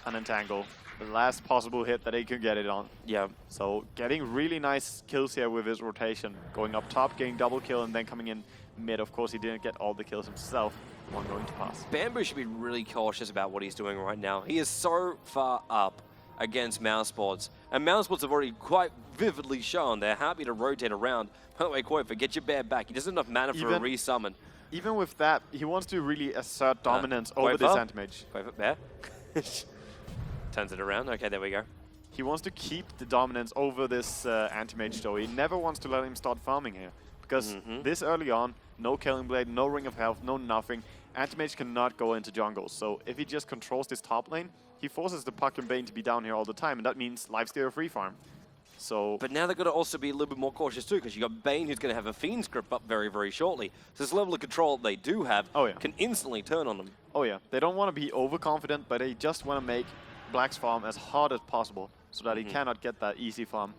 an entangle. The last possible hit that he could get it on. Yeah. So getting really nice kills here with his rotation. Going up top, getting double kill, and then coming in mid. Of course, he didn't get all the kills himself. One going to pass. Bamboo should be really cautious about what he's doing right now. He is so far up against mousesports. And mousesports have already quite vividly shown they're happy to rotate around. By the way, Koifa, get your bear back. He doesn't have enough mana for a resummon. Even with that, he wants to really assert dominance over this anti-mage. Koifa, bear. Turns it around. Okay, there we go. He wants to keep the dominance over this anti-mage though. He never wants to let him start farming here. Because this early on, no Killing Blade, no Ring of Health, no nothing. Anti-mage cannot go into jungle. So if he just controls this top lane, he forces the Puck and Bane to be down here all the time. And that means lifesteal free farm. So, but now they've got to also be a little bit more cautious too, because you got Bane who's going to have a Fiend's Grip up very, very shortly. So this level of control they do have can instantly turn on them. Oh yeah, they don't want to be overconfident, but they just want to make Black's farm as hard as possible so that he cannot get that easy farm.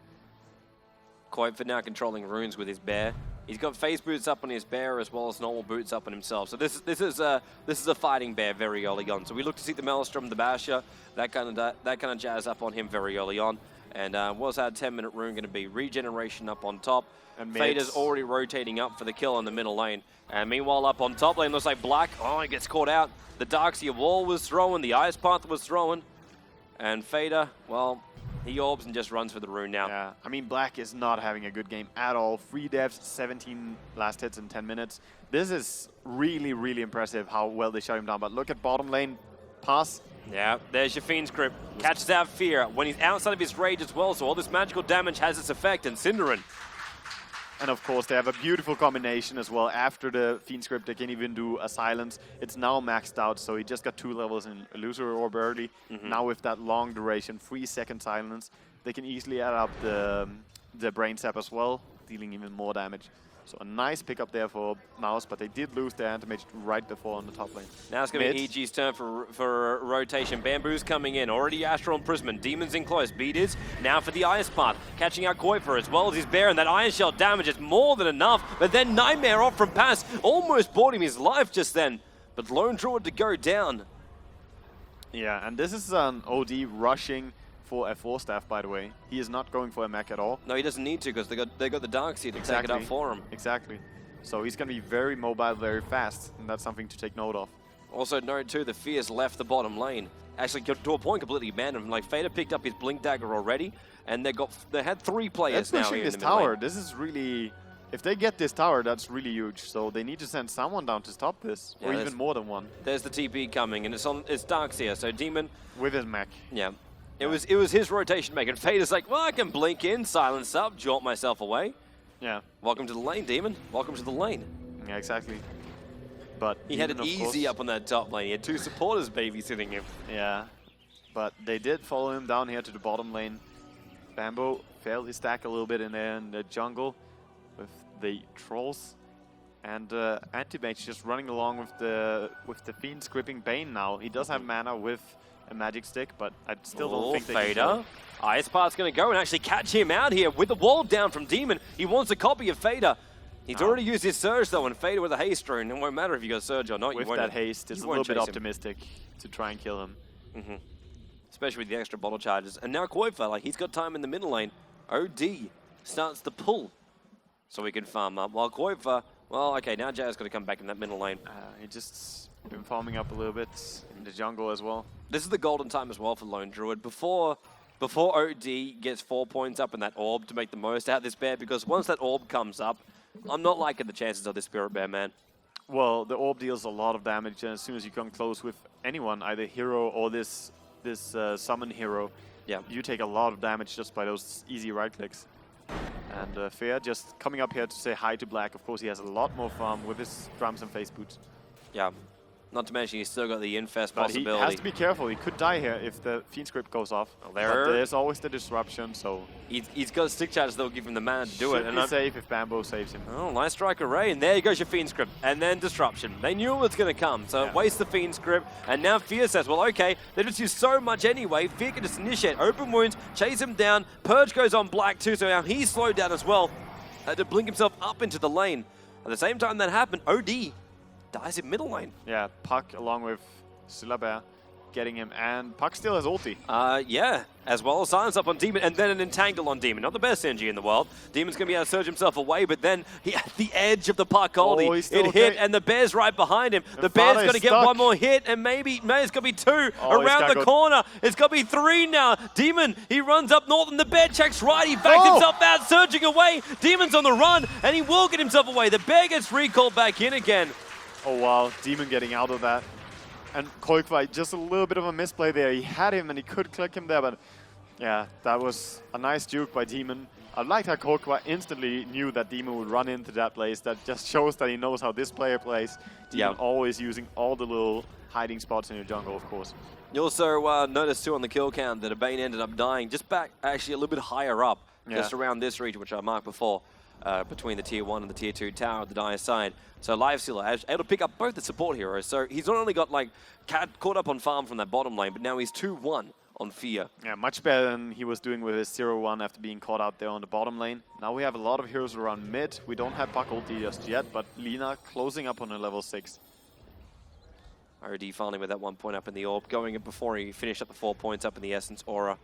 Quite for now controlling runes with his bear. He's got phase boots up on his bear as well as normal boots up on himself. So this is a fighting bear very early on. So we look to see the Maelstrom, the Basher, that kind of jazz up on him very early on. And what's that 10-minute rune going to be? Regeneration up on top. And Fader's already rotating up for the kill in the middle lane. And meanwhile, up on top lane, looks like Black. Oh, he gets caught out. The Darkseer wall was thrown. The Ice Path was thrown. And Fader, well, he orbs and just runs for the rune now. Yeah, I mean, Black is not having a good game at all. 3 deaths, 17 last hits in 10 minutes. This is really, really impressive how well they shut him down. But look at bottom lane. Pass. Yeah, there's your Fiend's Grip. Catches out Fear when he's outside of his rage as well, so all this magical damage has its effect, and Synderen. And of course, they have a beautiful combination as well. After the Fiend's Grip, they can even do a Silence. It's now maxed out, so he just got 2 levels in Illusory Orb early. Now with that long duration, 3-second Silence, they can easily add up the Brain Sap as well, dealing even more damage. So a nice pickup there for Mouse, but they did lose their anti-mage right before on the top lane. Now it's going to be EG's turn for rotation. Bamboo's coming in. Already Astral and Prism. Demons in close. Beat is now for the Ice Path. Catching out Koifer as well as his bear, and that Iron Shell damage is more than enough. But then Nightmare off from Pass almost bought him his life just then. But Lone Druid to go down. Yeah, and this is an OD rushing for a 4-staff, by the way. He is not going for a mech at all. No, he doesn't need to, because they got the Darkseer to take it up for him. Exactly. So he's going to be very mobile, very fast, and that's something to take note of. Also note too, the Fear's left the bottom lane. Actually, to a point, completely abandoned him. Like, Fader picked up his Blink Dagger already, and they had 3 players now here in the middle tower. lane. This is really... If they get this tower, that's really huge. So they need to send someone down to stop this, or even more than one. There's the TP coming, and it's Darkseer. So Demon with his mech. Yeah. It was his rotation make, and Fader's like, well, I can blink in, silence up, jaunt myself away. Yeah. Welcome to the lane, Demon. Welcome to the lane. Yeah, exactly. But he had it easy up on that top lane. He had 2 supporters babysitting him. Yeah. But they did follow him down here to the bottom lane. Bamboo failed his stack a little bit in there in the jungle with the trolls. And Anti-Mage just running along with the Fiend scripting Bane now. He does have mana with a magic stick, but I still don't think they can kill him. Ice Path's going to go and actually catch him out here with the wall down from Demon. He wants a copy of Fader. He's already used his Surge though, and Fader with a haste rune. It won't matter if you got Surge or not. With that haste, it's a little bit optimistic to try and kill him. especially with the extra bottle charges. And now Koifa, like, he's got time in the middle lane. OD starts the pull so he can farm up. While Koifa, well, okay, now Jay's got to come back in that middle lane. He just been farming up a little bit in the jungle as well. This is the golden time as well for Lone Druid. Before OD gets 4 points up in that orb to make the most out of this bear, because once that orb comes up, I'm not liking the chances of this Spirit Bear, man. Well, the orb deals a lot of damage, and as soon as you come close with anyone, either hero or this summon hero, yeah, you take a lot of damage just by those easy right clicks. And Fair just coming up here to say hi to Black. Of course, he has a lot more farm with his drums and face boots. Yeah. Not to mention, he's still got the infest but possibility. He has to be careful. He could die here if the Fiend Script goes off. Well, there's always the disruption, so... He's got stick charges that will give him the mana to do it. And he's safe if Bambo saves him. Oh, nice strike array, and there goes your Fiend Script. And then disruption. They knew it was going to come, so waste the Fiend Script. And now Fear says, well, okay, they just use so much anyway. Fear can just initiate open wounds, chase him down. Purge goes on Black too, so now he's slowed down as well. Had to blink himself up into the lane. At the same time that happened, OD dies in middle lane. Yeah, Puck along with Syllabear getting him, and Puck still has ulti. Yeah, as well as silence up on Demon, and then an entangle on Demon. Not the best synergy in the world. Demon's going to be able to surge himself away, but then he at the edge of the Puck ulti, it hit, and the Bear's right behind him. The Bear's going to get one more hit, and maybe it's going to be two around the corner. It's going to be three now. Demon, he runs up north, and the Bear checks right. He backs himself out, surging away. Demon's on the run, and he will get himself away. The Bear gets recalled back in again. Oh wow, Demon getting out of that. And Koikvai, just a little bit of a misplay there. He had him and he could click him there, but yeah, that was a nice juke by Demon. I liked how Koikvai instantly knew that Demon would run into that place. That just shows that he knows how this player plays. Demon always using all the little hiding spots in your jungle, of course. You also noticed too on the kill count that a Bane ended up dying just back actually a little bit higher up, just around this region, which I marked before. Between the Tier 1 and the Tier 2 tower at the Dire side. So Lifestealer able to pick up both the support heroes. So he's not only got like caught up on farm from that bottom lane, but now he's 2-1 on Fear. Yeah, much better than he was doing with his 0-1 after being caught out there on the bottom lane. Now we have a lot of heroes around mid. We don't have Puck ulti just yet, but Lina closing up on a level 6. RD finally with that 1 point up in the orb, going in before he finished up the 4 points up in the Essence Aura.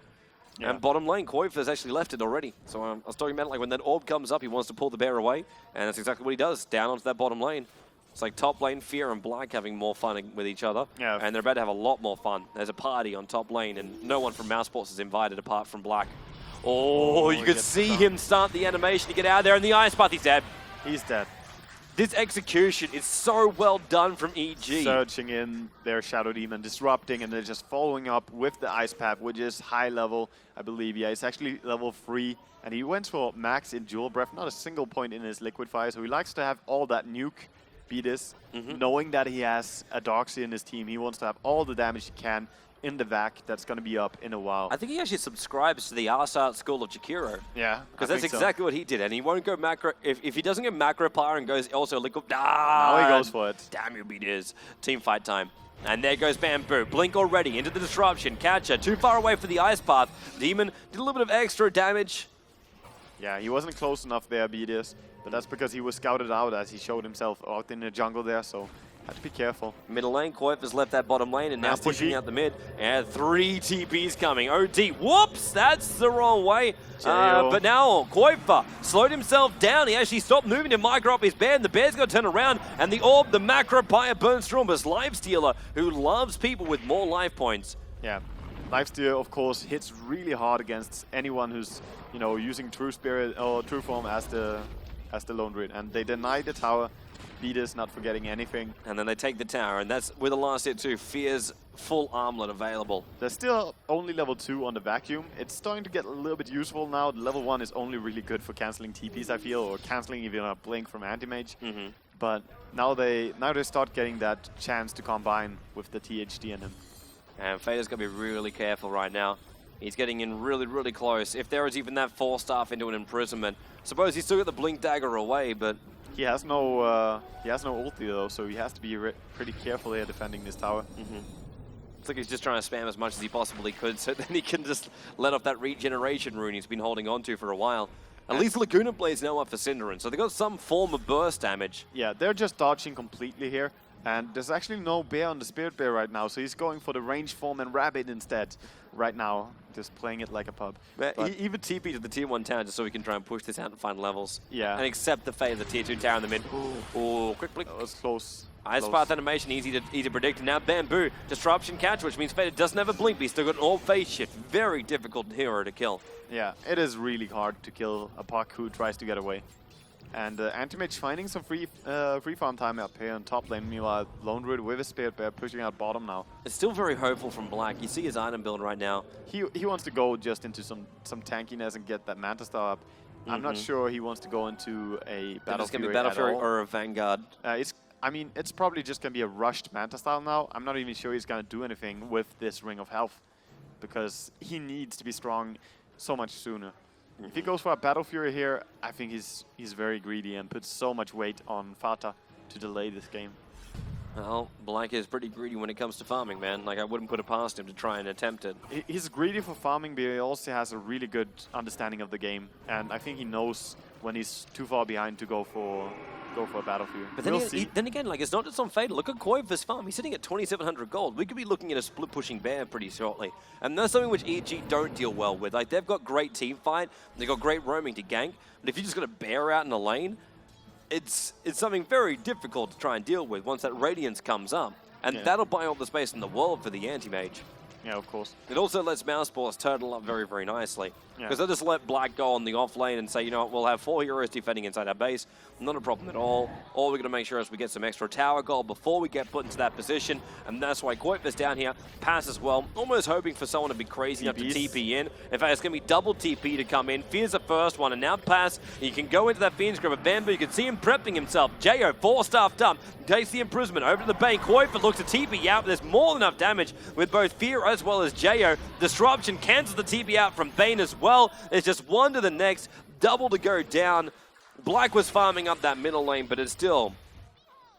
Yeah. And bottom lane, Koiv has actually left it already. So I was talking about like when that orb comes up, he wants to pull the Bear away. And that's exactly what he does, down onto that bottom lane. It's like top lane, Fear and Black having more fun with each other. Yeah. And they're about to have a lot more fun. There's a party on top lane, and no one from mousesports is invited apart from Black. Oh, you could see him start the animation to get out there, and the Ice Path, he's dead. He's dead. This execution is so well done from EG. Searching in their Shadow Demon, disrupting, and they're just following up with the Ice Path, which is high level, I believe. Yeah, it's actually level 3, and he went for max in Jewel Breath, not a single point in his Liquid Fire, so he likes to have all that nuke beat this, knowing that he has a Doxy in his team. He wants to have all the damage he can in the vac that's going to be up in a while. I think he actually subscribes to the Arsart school of Jakiro. Yeah, because that's exactly what he did, and he won't go macro. If he doesn't get macro power and goes also liquid, now he goes for it. Damn you, beaters. Team fight time. And there goes Bamboo. Blink already into the disruption. Catcher too far away for the Ice Path. Demon did a little bit of extra damage. Yeah, he wasn't close enough there, Beaters, but that's because he was scouted out as he showed himself out in the jungle there, so have to be careful. Middle lane, Koif has left that bottom lane and now pushing out the mid. And 3 TPs coming. OD, whoops, that's the wrong way. But now Koifa slowed himself down. He actually stopped moving to micro up his bear, and the Bear's going to turn around. And the orb, the macro pyre burns through him as Lifestealer, who loves people with more life points. Yeah, Lifestealer, of course, hits really hard against anyone who's, you know, using True Spirit or True Form as the Lone Druid. And they deny the tower. Beaters not forgetting anything. And then they take the tower, and that's with the last hit too. Fear's full armlet available. They're still only level 2 on the vacuum. It's starting to get a little bit useful now. Level 1 is only really good for cancelling TPs, I feel, or cancelling even a blink from Anti-Mage. But now they start getting that chance to combine with the THD in him. And Fader's going to be really careful right now. He's getting in really, really close. If there is even that 4-staff into an imprisonment, suppose he's still got the blink dagger away, but he has no ulti though, so he has to be pretty careful here defending this tower. It's like he's just trying to spam as much as he possibly could, so then he can just let off that regeneration rune he's been holding on to for a while. At least Laguna Blade's now up for Cinderin, so they got some form of burst damage. Yeah, they're just dodging completely here, And there's actually no bear on the Spirit Bear right now, so he's going for the range form and rabbit instead right now, just playing it like a pub. But he even TP to the tier 1 tower just so we can try and push this out and find levels. Yeah. And accept the fate of the tier 2 tower in the mid. Ooh, quick blink. That was close. Ice Path animation, easy to predict. Now Bamboo, Disruption catch, which means Fader doesn't have a blink, but he's still got an all phase shift. Very difficult hero to kill. Yeah, it is really hard to kill a Puck who tries to get away. And Anti-Mage finding some free farm time up here on top lane. Meanwhile, Lone Druid with his Spirit Bear pushing out bottom now. It's still very hopeful from Black. You see his item build right now. He wants to go just into some tankiness and get that Manta Star up. I'm not sure he wants to go into a Battle Fury. It's going to be Battle Fury or a Vanguard. I mean, it's probably just going to be a rushed Manta style now. I'm not even sure he's going to do anything with this Ring of Health because he needs to be strong so much sooner. If he goes for a Battle Fury here, I think he's very greedy and puts so much weight on Fata to delay this game. Well, Black is pretty greedy when it comes to farming, man. Like, I wouldn't put it past him to try and attempt it. He's greedy for farming, but he also has a really good understanding of the game. And I think he knows when he's too far behind to go for a Battle Fury. But then again, like, it's not just on Fader. Look at Koiva's farm. He's sitting at 2,700 gold. We could be looking at a split-pushing bear pretty shortly. And that's something which EG don't deal well with. Like, they've got great team fight. They've got great roaming to gank. But if you just got a bear out in the lane, it's something very difficult to try and deal with once that Radiance comes up. And that'll buy all the space in the world for the anti-mage. Yeah, of course. It also lets mousesports turtle up very, very nicely. Because they'll just let Black go on the off lane and say, you know what, we'll have 4 heroes defending inside our base. Not a problem at all. All we're going to make sure is we get some extra tower gold before we get put into that position. And that's why Koiva's down here. Pass as well. Almost hoping for someone to be crazy enough to TP in. In fact, it's going to be double TP to come in. Fear's the first one. And now Pass. You can go into that Fiend's Grip of Bamboo. You can see him prepping himself. Jo, 4-staffed up. Takes the imprisonment over to the bank. Koiva looks to TP out, but there's more than enough damage with both Fear as well as Jo. Disruption cancels the TP out from Bane as well. It's just one to the next. Double to go down. Black was farming up that middle lane, but it's still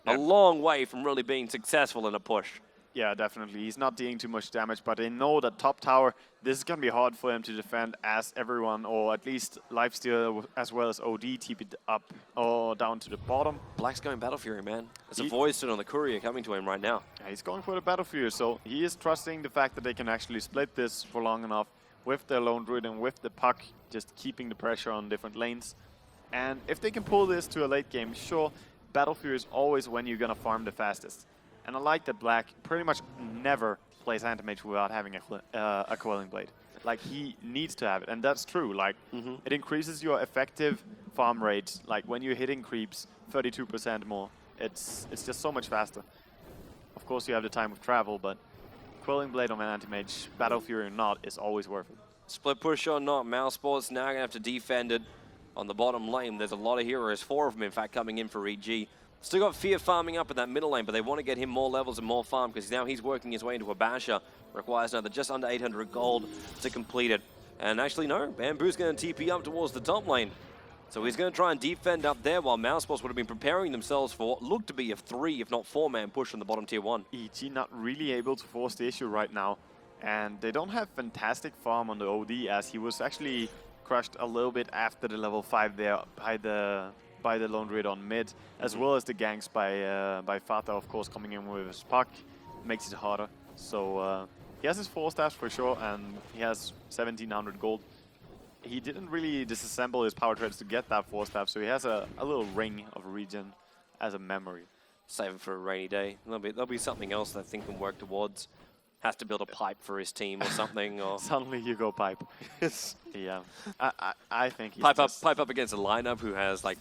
a long way from really being successful in a push. Yeah, definitely. He's not dealing too much damage, but they know that top tower, this is going to be hard for him to defend as everyone, or at least Lifesteal as well as OD TP'd up or down to the bottom. Black's going Battle Fury, man. There's a voice on the courier coming to him right now. Yeah, he's going for the Battle Fury, so he is trusting the fact that they can actually split this for long enough with their Lone Druid and with the Puck, just keeping the pressure on different lanes. And if they can pull this to a late game, sure, Battle Fury is always when you're going to farm the fastest. And I like that Black pretty much never plays Anti-Mage without having a Quelling Blade. Like, he needs to have it, and that's true. Like, it increases your effective farm rate. Like, when you're hitting creeps 32% more, it's just so much faster. Of course, you have the time of travel, but Quelling Blade on an Anti-Mage, Battle Fury or not, is always worth it. Split push or not, mousesports now going to have to defend it on the bottom lane. There's a lot of heroes, 4 of them, in fact, coming in for EG. Still got Fear farming up in that middle lane, but they want to get him more levels and more farm because now he's working his way into a basher. Requires another just under 800 gold to complete it. And actually, no, Bamboo's going to TP up towards the top lane. So he's going to try and defend up there while mousesports would have been preparing themselves for what looked to be a 3, if not 4-man push on the bottom tier 1. EG not really able to force the issue right now. And they don't have fantastic farm on the OD, as he was actually crushed a little bit after the level 5 there by the Lone Druid on mid, as well as the ganks by Fata, of course, coming in with his Puck, makes it harder. So he has his 4 staffs for sure, and he has 1,700 gold. He didn't really disassemble his power treads to get that 4 staff, so he has a little ring of regen as a memory. Save it for a rainy day. There'll be something else that I think can work towards. Has to build a pipe for his team or something. Or Suddenly you go pipe. Yeah, I think he's pipe up against a lineup who has like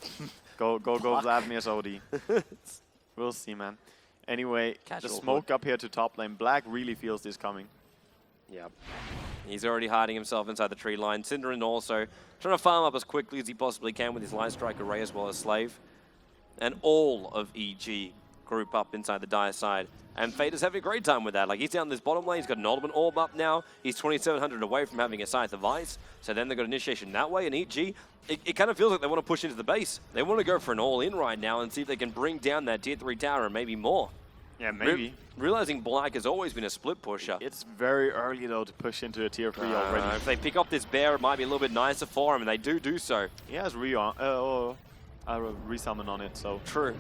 go Vladimir's OD. We'll see, man. Anyway, the smoke up here to top lane. Black really feels this coming. Yeah, he's already hiding himself inside the tree line. Cinderin also trying to farm up as quickly as he possibly can with his Light Strike Array as well as Slave. And all of EG group up inside the dire side. And Fader's having a great time with that. Like, he's down this bottom lane. He's got an Ultimate Orb up now. He's 2,700 away from having a Scythe of Ice. So then they've got Initiation that way. And EG, it kind of feels like they want to push into the base. They want to go for an all-in right now and see if they can bring down that tier 3 tower and maybe more. Yeah, maybe. Realizing Black has always been a split pusher. It's very early, though, to push into a tier 3 already. If they pick up this bear, it might be a little bit nicer for him, and they do so. He has resummon on it, so... True.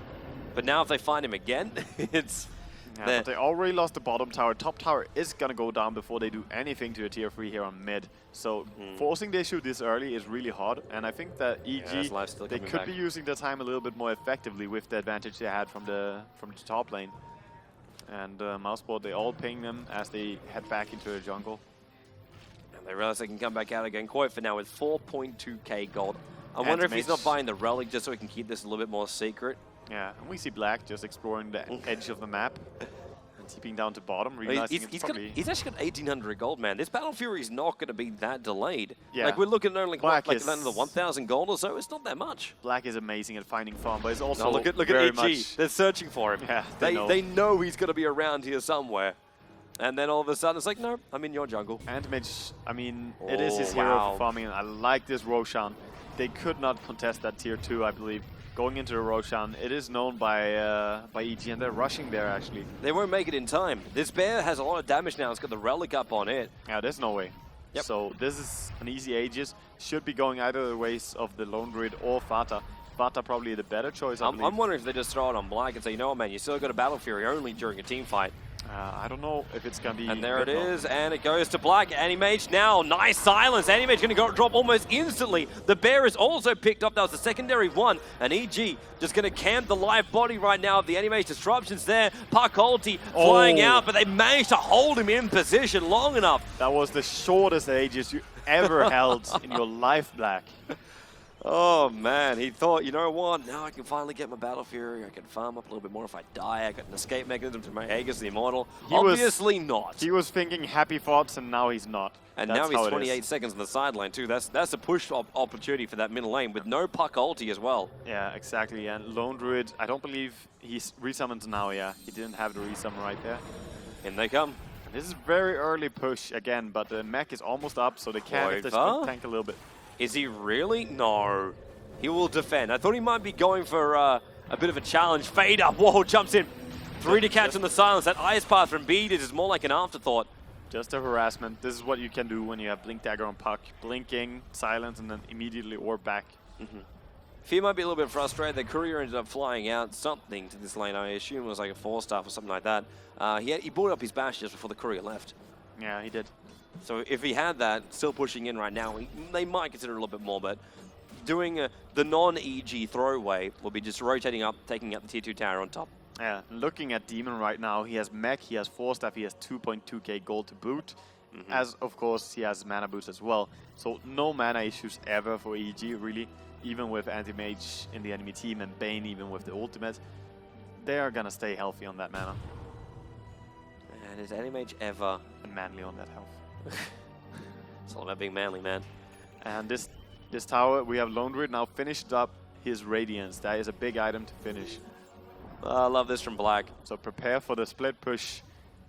But now if they find him again, it's... Yeah, but they already lost the bottom tower. Top tower is going to go down before they do anything to a tier 3 here on mid. So forcing the issue this early is really hard. And I think that EG, they could be using their time a little bit more effectively with the advantage they had from the top lane. And mousesports, they all ping them as they head back into the jungle. And they realize they can come back out again. Koi for now with 4.2k gold. I wonder if he's not buying the relic just so he can keep this a little bit more secret. Yeah, and we see Black just exploring the edge of the map and tipping down to bottom, realizing he's actually got 1,800 gold, man. This Battle Fury is not going to be that delayed. Yeah. Like, we're looking at only Black like another 1,000 gold or so. It's not that much. Black is amazing at finding farm, but it's also look at EG. They're searching for him. Yeah, they know he's going to be around here somewhere. And then all of a sudden, it's like, no, I'm in your jungle. Antimage, I mean, it is his hero for farming, and I like this Roshan. They could not contest that tier 2, I believe. Going into the Roshan, it is known by EG, and they're rushing there, actually. They won't make it in time. This bear has a lot of damage now. It's got the relic up on it. Yeah, there's no way. Yep. So this is an easy Aegis. Should be going either the ways of the Lone Druid or Fata. Fata probably the better choice, I believe. I'm wondering if they just throw it on Black and say, you know what, man, you still got a Battle Fury only during a team fight. I don't know if it's going to be... And there it is, and it goes to Black. Animage now, nice silence. Animage going to drop almost instantly. The bear is also picked up. That was the secondary one. And EG just going to camp the live body right now. The Animage disruptions there. Puck ulti flying out, but they managed to hold him in position long enough. That was the shortest Aegis you ever held in your life, Black. Oh, man, he thought, you know what, now I can finally get my Battle Fury, I can farm up a little bit more if I die, I got an escape mechanism to make Aegis the Immortal. Obviously not. He was thinking happy thoughts, and now he's not. And now he's 28 seconds on the sideline too. That's a push opportunity for that middle lane with no puck ulti as well. Yeah, exactly, and Lone Druid, I don't believe he's resummoned now, yeah. He didn't have the resummon right there. In they come. This is very early push again, but the mech is almost up, so they can tank a little bit. Is he really? No. He will defend. I thought he might be going for a bit of a challenge. Fade up. Whoa, jumps in. 3 to catch on the silence. That ice path from Beat is more like an afterthought. Just a harassment. This is what you can do when you have Blink Dagger on puck. Blinking, silence, and then immediately orb back. Fear might be a little bit frustrated. The courier ended up flying out something to this lane. I assume it was like a 4-star or something like that. He brought up his bash just before the courier left. Yeah, he did. So if he had that, still pushing in right now, they might consider a little bit more, but doing the non-EG throwaway will be just rotating up, taking out the tier 2 tower on top. Yeah, looking at Demon right now, he has mech, he has 4-staff, he has 2.2k gold to boot. As, of course, he has mana boost as well. So no mana issues ever for EG, really. Even with Anti-Mage in the enemy team and Bane even with the ultimate. They are gonna stay healthy on that mana. And is Anti-Mage ever... And manly on that health. It's all about being manly, man. And this tower, we have Lone Druid now finished up his Radiance. That is a big item to finish. I love this from Black. So prepare for the split push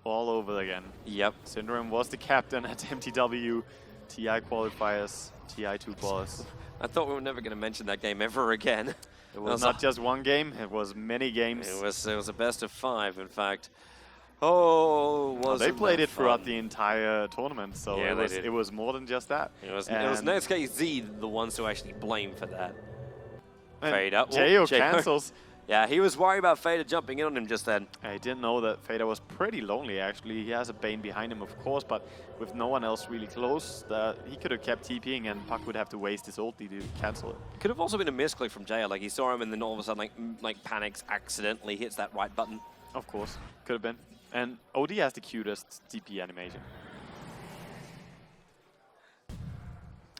all over again. Yep. Syndrome was the captain at MTW, TI qualifiers, TI2 qualifiers. I thought we were never going to mention that game ever again. It was not just one game, it was many games. It was a best of 5, in fact. Oh, was they played it throughout the entire tournament, so yeah, it was more than just that. It was NextKZ the ones who actually blamed for that. Fader. Jayo cancels. Yeah, he was worried about Fader jumping in on him just then. I didn't know that Fader was pretty lonely, actually. He has a Bane behind him, of course, but with no one else really close, he could have kept TPing and Puck would have to waste his ulti to cancel it. Could have also been a misclick from Jayo. Like, he saw him and then all of a sudden, like panics, accidentally hits that right button. Of course, could have been. And OD has the cutest TP animation.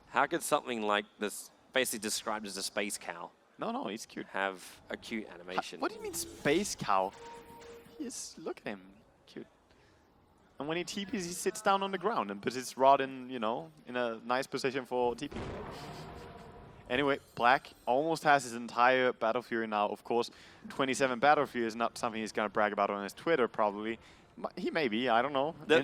How could something like this, basically described as a space cow, No, he's cute. have a cute animation? What do you mean space cow? Look at him, cute. And when he TPs, he sits down on the ground and puts his rod in, in a nice position for TP. Anyway, Black almost has his entire Battle Fury now. Of course, 27 Battle Fury is not something he's going to brag about on his Twitter, probably. He may be, I don't know. The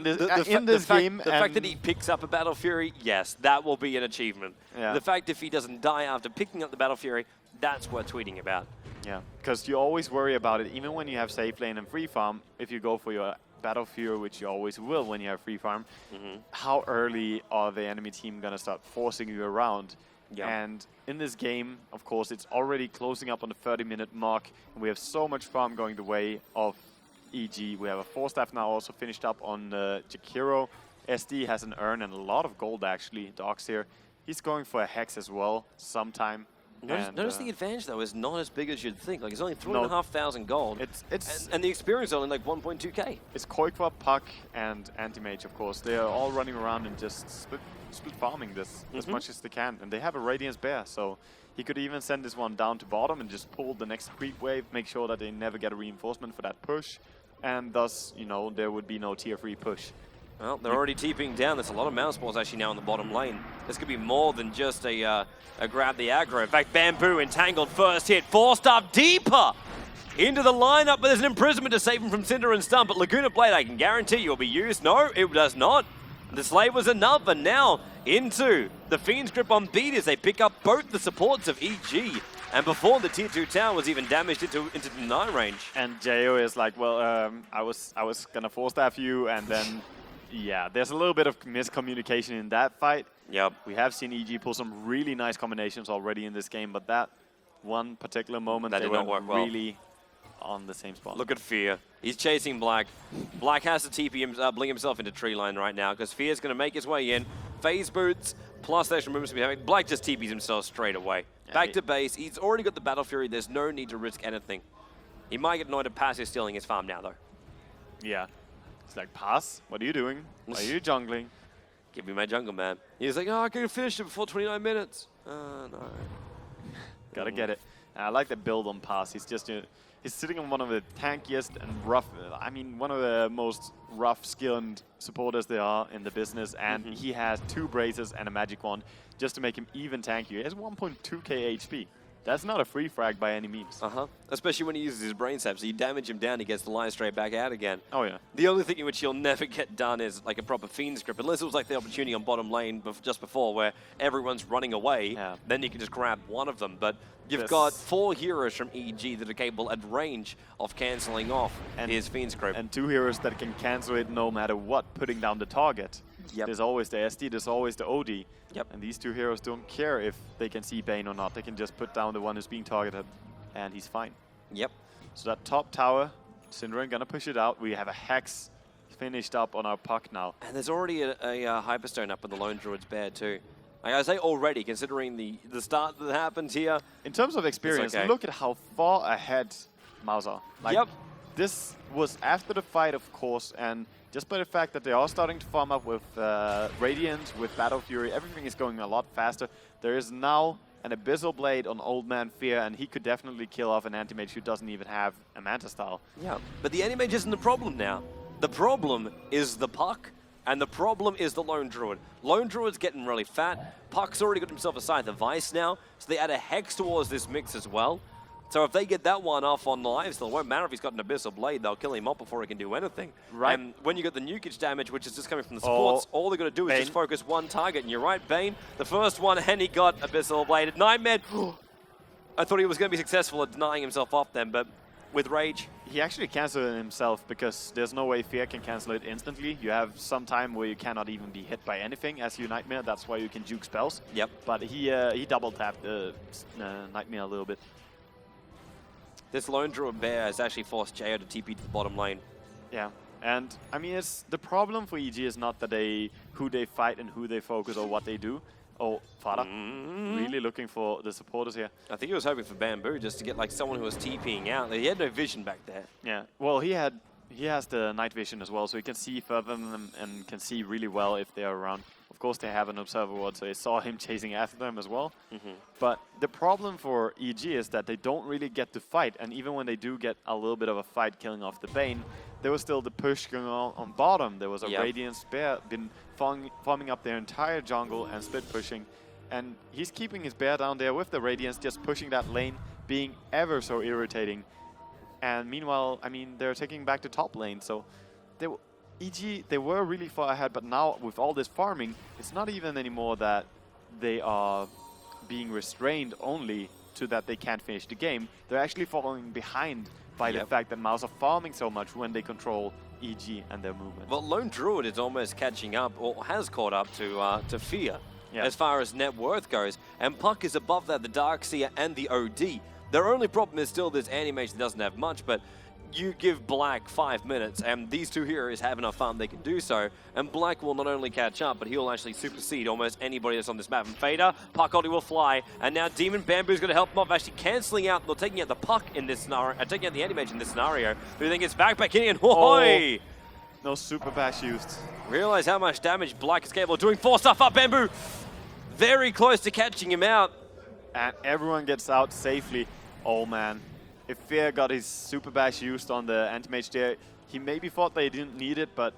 fact that he picks up a Battle Fury, yes, that will be an achievement. Yeah. The fact if he doesn't die after picking up the Battle Fury, that's worth tweeting about. Yeah, because you always worry about it, even when you have safe lane and free farm, if you go for your Battle Fury, which you always will when you have free farm, how early are the enemy team going to start forcing you around? Yeah. And in this game, of course, it's already closing up on the 30-minute mark. And we have so much farm going the way of EG. We have a 4-staff now also finished up on Jakiro. SD has an urn and a lot of gold, actually. Dogs here. He's going for a hex as well sometime. Notice the advantage, though, is not as big as you'd think. Like, it's only 3,500 gold. And the experience is only like 1.2k. It's Koikwa, Puck, and Anti-Mage, of course. They are all running around and just split farming this as much as they can. And they have a Radiance Bear, so he could even send this one down to bottom and just pull the next creep wave, make sure that they never get a reinforcement for that push. And thus, you know, there would be no tier 3 push. Well, they're already TPing down. There's a lot of mousesports actually now in the bottom lane. This could be more than just a grab the aggro. In fact, Bamboo entangled first hit, forced up deeper into the lineup, but there's an imprisonment to save him from Cinder and Stun. But Laguna Blade, I can guarantee you will be used. No, it does not. The slave was enough, and now into the Fiend's grip on beat as they pick up both the supports of EG. And before the tier 2 tower was even damaged into deny range. And Jo is like, well, I was gonna 4-staff you, and then yeah, there's a little bit of miscommunication in that fight. Yep. We have seen EG pull some really nice combinations already in this game, but that one particular moment, that they did not were work well. really on the same spot. Look at Fear. He's chasing Black. Black has to TP bling himself into tree line right now because Fear's going to make his way in. Phase boots plus the extra movements to be having. Black just TPs himself straight away. Yeah, Back to base. He's already got the Battle Fury. There's no need to risk anything. He might get annoyed at passive stealing his farm now, though. Yeah. It's like, pass, what are you doing? Why are you jungling? Give me my jungle, man. He's like, oh, I can finish it before 29 minutes. No. Gotta get it. I like the build on pass. He's just, he's sitting on one of the tankiest and rough, I mean, one of the most rough skilled supporters there are in the business. And he has 2 braces and a magic wand just to make him even tankier. He has 1.2k HP. That's not a free frag by any means. Especially when he uses his brain sap. So you damage him down, he gets the line straight back out again. Oh, yeah. The only thing in which he'll never get done is like a proper Fiend's grip. Unless it was like the opportunity on bottom lane just before where everyone's running away. Yeah. Then you can just grab one of them. But you've got 4 heroes from EG that are capable at range of cancelling off his Fiend's grip. And 2 heroes that can cancel it no matter what, putting down the target. Yep. There's always the SD, there's always the OD. Yep. And these 2 heroes don't care if they can see Bane or not. They can just put down the one who's being targeted, and he's fine. Yep. So that top tower, Syndrome gonna push it out. We have a Hex finished up on our Puck now. And there's already a Hyperstone up in the Lone Druid's bed too. Like I say already, considering the start that happened here. In terms of experience, okay. look at how far ahead Mouse are. Like, this was after the fight, of course, and just by the fact that they are starting to farm up with Radiant, with Battle Fury, everything is going a lot faster. There is now an Abyssal Blade on Old Man Fear, and he could definitely kill off an Anti-Mage who doesn't even have a Manta Style. Yeah, but the Anti-Mage isn't the problem now. The problem is the Puck, and the problem is the Lone Druid. Lone Druid's getting really fat. Puck's already got himself a Scythe of Vice now, so they add a Hex towards this mix as well. So if they get that one off on Lifesteal, it won't matter if he's got an Abyssal Blade, they'll kill him up before he can do anything. Right. And when you get the nukage damage, which is just coming from the supports, all they're going to do is just focus one target. And you're right, Bane, the first one, and he got Abyssal Blade. Nightmare, I thought he was going to be successful at denying himself off them, but with Rage. He actually canceled it himself because there's no way Fear can cancel it instantly. You have some time where you cannot even be hit by anything as you Nightmare. That's why you can juke spells. Yep. But he double tapped Nightmare a little bit. This Lone Druid Bear has actually forced JO to TP to the bottom lane. Yeah, and I mean, it's the problem for EG is not that who they fight and who they focus or what they do. Oh, Fada, really looking for the supporters here. I think he was hoping for Bamboo just to get like someone who was TPing out. He had no vision back there. Yeah, well, he has the night vision as well, so he can see further than them and can see really well if they're around. Of course, they have an observer ward, so they saw him chasing after them as well. But the problem for EG is that they don't really get to fight, and even when they do get a little bit of a fight killing off the Bane, there was still the push going on bottom. There was a Radiant Bear been farming up their entire jungle and split pushing, and he's keeping his Bear down there with the Radiance, just pushing that lane, being ever so irritating. And meanwhile, I mean, they're taking back the top lane, so EG, they were really far ahead, but now with all this farming, it's not even anymore that they are being restrained only to that they can't finish the game. They're actually falling behind by the fact that Mouse are farming so much when they control EG and their movement. Well, Lone Druid is almost catching up, or has caught up to Fear. as far as net worth goes. And Puck is above that, the Darkseer and the OD. Their only problem is still this animation that doesn't have much, but you give Black 5 minutes, and these two heroes have enough fun they can do so, and Black will not only catch up, but he'll actually supersede almost anybody that's on this map. And Fader, Puck ulti will fly, and now Demon Bamboo's going to help him off, actually cancelling out, or taking out the Puck in this scenario, taking out the animation in this scenario, who then gets back in, and Oh, no super bash used. Realize how much damage Black is capable of doing. 4 stuff up, Bamboo! Very close to catching him out. And everyone gets out safely. Oh man. If Fear got his super bash used on the anti-mage there, he maybe thought they didn't need it, but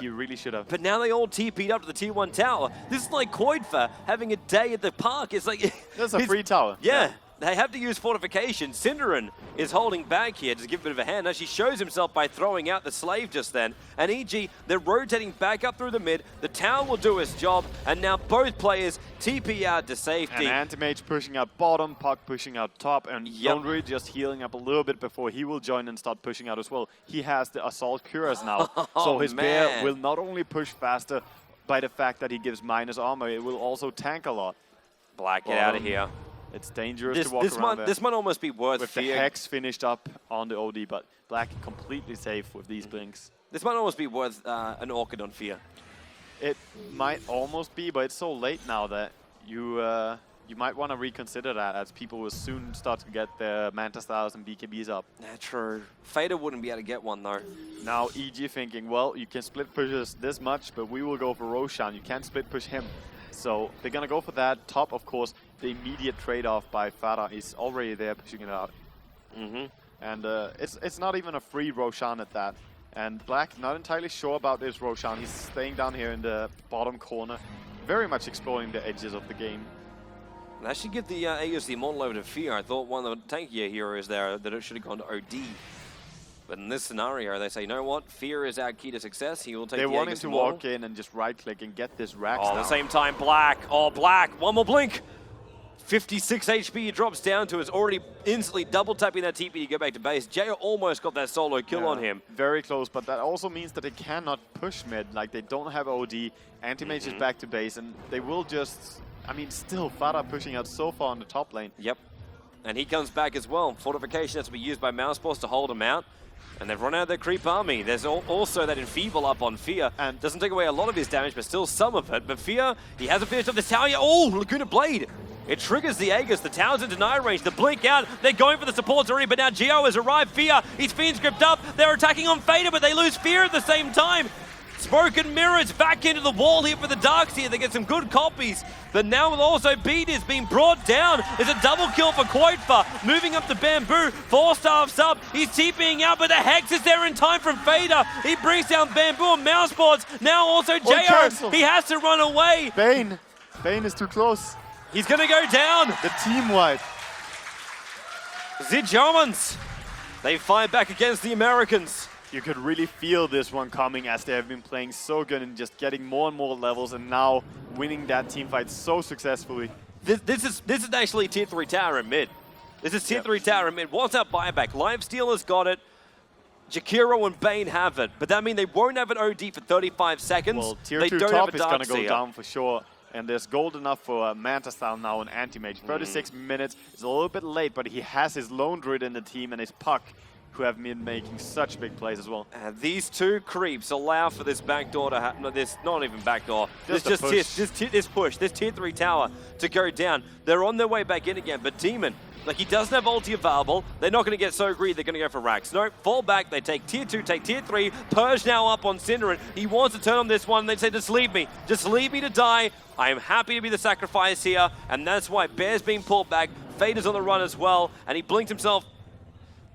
he really should have. But now they all TP'd up to the Tier 1 tower. This is like Koidfa having a day at the park. It's like... That's a free tower. Yeah. They have to use fortification. Cinderin is holding back here to give a bit of a hand. As she shows himself by throwing out the slave just then. And EG, they're rotating back up through the mid. The tower will do its job. And now both players TP out to safety. And Anti-Mage pushing out bottom, Puck pushing out top, and Laundry just healing up a little bit before he will join and start pushing out as well. He has the Assault Cuirass now. So his bear will not only push faster by the fact that he gives minus armor, it will also tank a lot. Black, get out of here. It's dangerous to walk around there. This might almost be worth with Fear. the Hex finished up on the OD, but Black completely safe with these blinks. This might almost be worth an Orchid on Fear. It might almost be, but it's so late now that you might want to reconsider that, as people will soon start to get their Manta Styles and BKBs up. Yeah, true. Fader wouldn't be able to get one though. Now EG thinking, well, you can split push us this much, but we will go for Roshan. You can't split push him. So they're going to go for that. Top, of course, the immediate trade-off by Farah is already there pushing it out. And it's not even a free Roshan at that. And Black, not entirely sure about this Roshan. He's staying down here in the bottom corner, very much exploring the edges of the game. That should give the AUS the Immortal over to Fear. I thought one of the tankier heroes there that it should have gone to OD. But in this scenario, they say, you know what? Fear is our key to success. He will take the They want him Aegis to Immortal. walk in and just right-click and get this Rax Oh, down. at the same time, Black. Oh, Black. One more blink. 56 HP he drops down to. Is already instantly double-tapping that TP to go back to base. Jayo almost got that solo kill on him. Very close, but that also means that they cannot push mid. Like, they don't have OD. Anti-Mage is back to base, and they will just... I mean, still, Farah pushing out so far on the top lane. Yep. And he comes back as well. Fortification has to be used by mousesports to hold him out. And they've run out of their creep army. There's also that Enfeeble up on Fear. And doesn't take away a lot of his damage, but still some of it. But Fear, he hasn't finished off this tower yet. Oh, Laguna Blade. It triggers the Aegis. The tower's in deny range. The blink out. They're going for the supports already, but now Geo has arrived. Fear, he's Fiend's gripped up. They're attacking on Fader, but they lose Fear at the same time. Smoke and Mirrors back into the wall here for the Darkseer. They get some good copies, but now will also Beat is being brought down. There's a double kill for Koidfa. Moving up to Bamboo. 4 staffs up. He's TPing out, but the Hex is there in time from Fader. He brings down Bamboo and mousesports. Now also Jayo. He has to run away. Bane. Bane is too close. He's going to go down. The team wipe. The Germans. They fight back against the Americans. You could really feel this one coming, as they have been playing so good and just getting more and more levels, and now winning that team fight so successfully. This is actually Tier 3 tower in mid. This is Tier 3 tower in mid. What's that buyback? Lifestealer's got it. Jakiro and Bane have it, but that means they won't have an OD for 35 seconds. Well, Tier they 2 don't top have a is going to go Darkseer. down for sure. And there's gold enough for Manta Style now on Anti-Mage. 36 minutes. It's a little bit late, but he has his Lone Druid in the team and his Puck, who have been making such big plays as well. And these two creeps allow for this backdoor to happen. No, this not even backdoor. Just this a push. This Tier 3 tower to go down. They're on their way back in again, but Demon, like, he doesn't have ulti available. They're not going to get so greedy. They're going to go for Rax. No, fall back. They take Tier 2, take Tier 3. Purge now up on Cinderin. He wants to turn on this one. They say, just leave me. Just leave me to die. I am happy to be the sacrifice here. And that's why Bear's being pulled back. Fader's on the run as well. And he blinked himself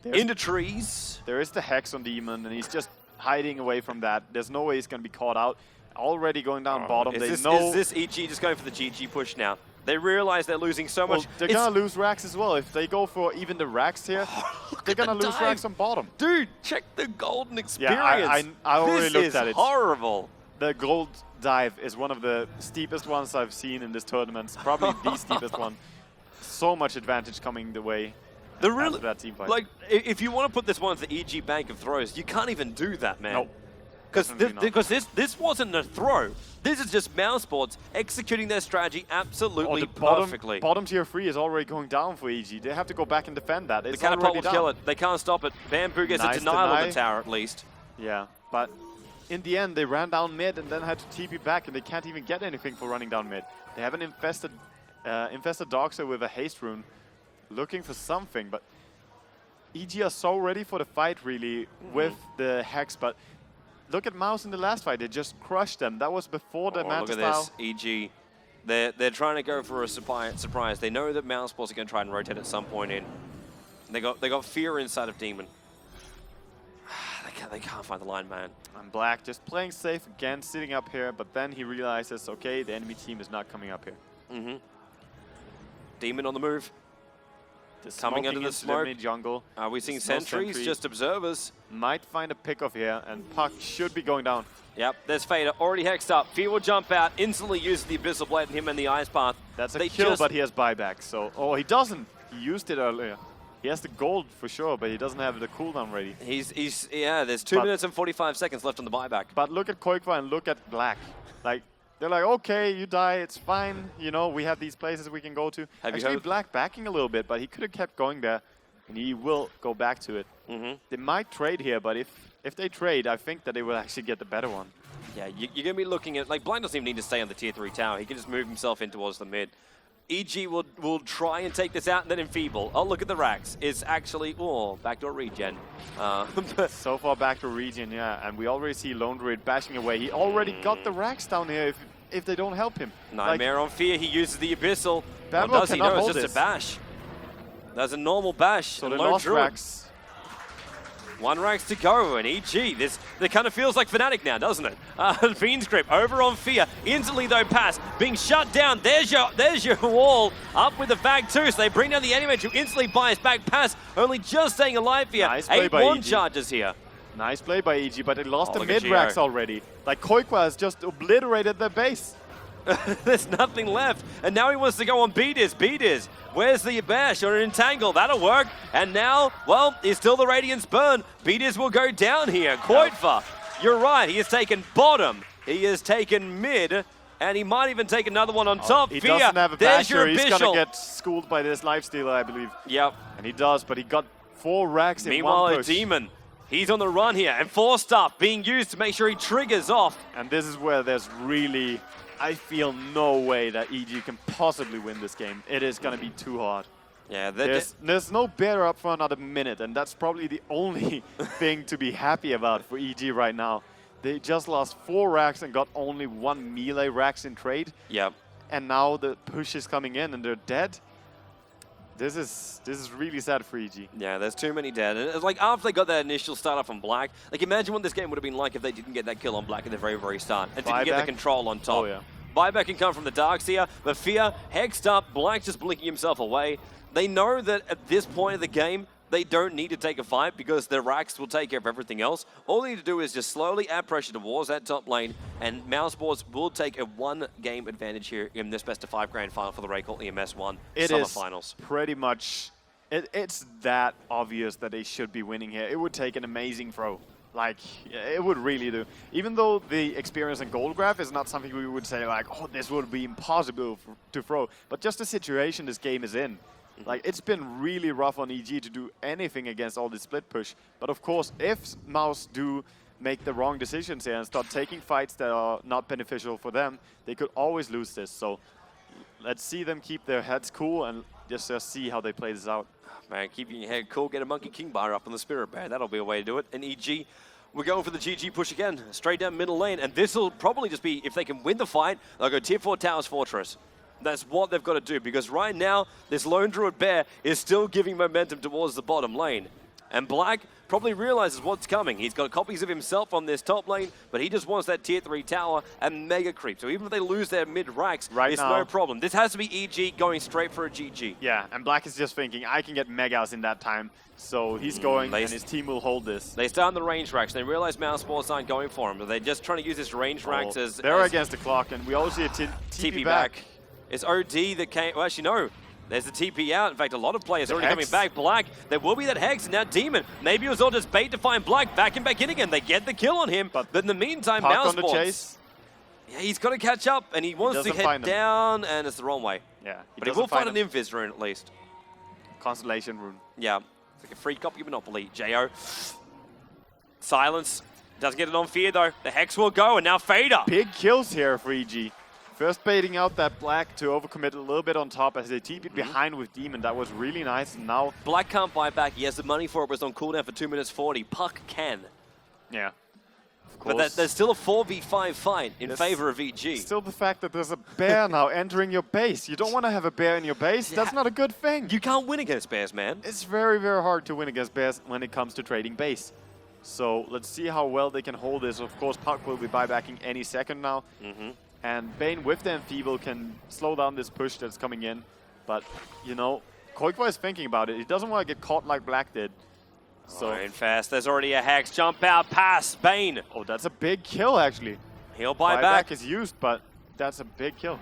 into trees. There is the Hex on Demon, and he's just hiding away from that. There's no way he's going to be caught out. Already going down bottom. Is this EG just going for the GG push now? They realize they're losing so much. They're going to lose Rax as well. If they go for even the Rax here, they're going to lose Rax on bottom. Dude, check the golden experience. Yeah, I already looked at it. This is horrible. The gold dive is one of the steepest ones I've seen in this tournament. Probably the steepest one. So much advantage coming the way. That team fight. Like, if you want to put this one to the EG bank of throws, you can't even do that, man. Nope. Because this wasn't a throw. This is just mousesports executing their strategy absolutely perfectly. Bottom tier 3 is already going down for EG. They have to go back and defend that. The catapult will kill it. They can't stop it. Bamboo gets a denial on the tower at least. Yeah, but in the end, they ran down mid and then had to TP back, and they can't even get anything for running down mid. They have an infested Doxer with a haste rune, looking for something, but EG are so ready for the fight, really, with the Hex, but look at Mouse in the last fight. They just crushed them. That was before the Manta Look at this, EG. They're trying to go for a surprise. They know that mousesports are going to try and rotate at some point in. They got fear inside of Demon. They can't find the line, man. And Black just playing safe again, sitting up here, but then he realizes, okay, the enemy team is not coming up here. Demon on the move. Coming under the smoke. Jungle. Are we seeing sentries? Just observers. Might find a pickoff here, and Puck should be going down. Yep, there's Fader already hexed up. Fear will jump out, instantly uses the Abyssal Blade on him and the Ice Path. That's a kill, but he has buyback. So, oh, he doesn't. He used it earlier. He has the gold for sure, but he doesn't have the cooldown ready. Yeah, there's 2 minutes and 45 seconds left on the buyback. But look at Koikva and look at Black. Like, they're like, okay, you die, it's fine. You know, we have these places we can go to. Actually, Black backing a little bit, but he could have kept going there, and he will go back to it. They might trade here, but if they trade, I think that they will actually get the better one. Yeah, you're going to be looking at, like, Blind doesn't even need to stay on the tier 3 tower. He can just move himself in towards the mid. EG will try and take this out and then enfeeble. Oh, look at the racks. It's actually, backdoor regen. So far backdoor regen, yeah. And we already see Lone Druid bashing away. He already got the racks down here if they don't help him. Nightmare on Fear. He uses the Abyssal. What does he know? It's just a bash. There's a normal bash. So they lost racks. 1 racks to go, and EG, that kind of feels like Fnatic now, doesn't it? Fiend's Grip over on Fear, instantly though pass, being shut down. There's your wall, up with the Fag too, so they bring down the Animage who instantly buys back pass, only just staying alive here. Nice play 8 by one EG. charges here. Nice play by EG, but they lost the mid racks already. Like Koikwa has just obliterated their base. There's nothing left, and now he wants to go on Beatiz. Where's the bash or an entangle? That'll work. And now, well, it's still the Radiance burn. Beatiz will go down here. Koitva, you're right. He has taken bottom. He has taken mid, and he might even take another one on top. He Fear. doesn't have a There's basher. your He's Abyssal. gonna get schooled by this lifestealer, I believe. Yep. And he does, but he got 4 racks in Meanwhile, one a push. Demon. He's on the run here, and 4 stuff being used to make sure he triggers off. And this is where there's really, I feel no way that EG can possibly win this game. It is going to be too hard. Yeah, there's no better up for another minute, and that's probably the only thing to be happy about for EG right now. They just lost 4 racks and got only 1 melee racks in trade. Yep. And now the push is coming in and they're dead. This is really sad for EG. Yeah, there's too many dead. And it's like after they got that initial start off on Black, like imagine what this game would have been like if they didn't get that kill on Black at the very, very start and didn't get the control on top. Oh, yeah. Buyback can come from the Darkseer, but Fear hexed up, Black just blinking himself away. They know that at this point of the game, they don't need to take a fight because their racks will take care of everything else. All they need to do is just slowly add pressure towards that top lane, and mousesports will take a 1-game advantage here in this best-of-5 grand final for the RaidCall EMS 1 Summer Finals. Pretty much, it's that obvious that they should be winning here. It would take an amazing throw. Like, it would really do. Even though the experience in gold graph is not something we would say like, oh, this would be impossible to throw. But just the situation this game is in. Like, it's been really rough on EG to do anything against all this split push. But of course, if Mouse do make the wrong decisions here and start taking fights that are not beneficial for them, they could always lose this. So let's see them keep their heads cool and just see how they play this out. Man, keeping your head cool, get a Monkey King bar up on the Spirit Bear. That'll be a way to do it. And EG, we're going for the GG push again, straight down middle lane. And this will probably just be, if they can win the fight, they'll go tier 4 Towers Fortress. That's what they've got to do, because right now, this Lone Druid Bear is still giving momentum towards the bottom lane. And Black probably realizes what's coming. He's got copies of himself on this top lane, but he just wants that tier 3 tower and mega creep. So even if they lose their mid racks, it's no problem. This has to be EG going straight for a GG. Yeah, and Black is just thinking, I can get megas in that time. So he's going, and his team will hold this. They start on the range racks. They realize mousesports aren't going for him, but they're just trying to use this range racks as... They're against the clock, and we also see a TP back. It's OD that came... Well, actually, no. There's the TP out. In fact, a lot of players already coming back. Black, there will be that Hex, and now Demon. Maybe it was all just bait to find Black. Back in again. They get the kill on him. But in the meantime, mousesports. Yeah, he's got to catch up, and he wants to head down, and it's the wrong way. Yeah. But he will find an Invis rune at least. Constellation rune. Yeah. It's like a free copy of Monopoly. JO. Silence. Doesn't get it on Fear, though. The Hex will go, and now Fader. Big kills here for EG. First baiting out that Black to overcommit a little bit on top as they TP'd behind with Demon. That was really nice. And now Black can't buy back. He has the money for it, but it's on cooldown for 2 minutes 40. Puck can. Yeah. Of course. But there's still a 4v5 fight in favor of EG. Still the fact that there's a bear now entering your base. You don't want to have a bear in your base. That's not a good thing. You can't win against bears, man. It's very, very hard to win against bears when it comes to trading base. So let's see how well they can hold this. Of course, Puck will be buybacking any second now. And Bane with the Enfeeble can slow down this push that's coming in. But, you know, Koikwa is thinking about it. He doesn't want to get caught like Black did. So in fast, there's already a Hex. Jump out, pass, Bane. Oh, that's a big kill, actually. He'll buy back. Buyback is used, but that's a big kill.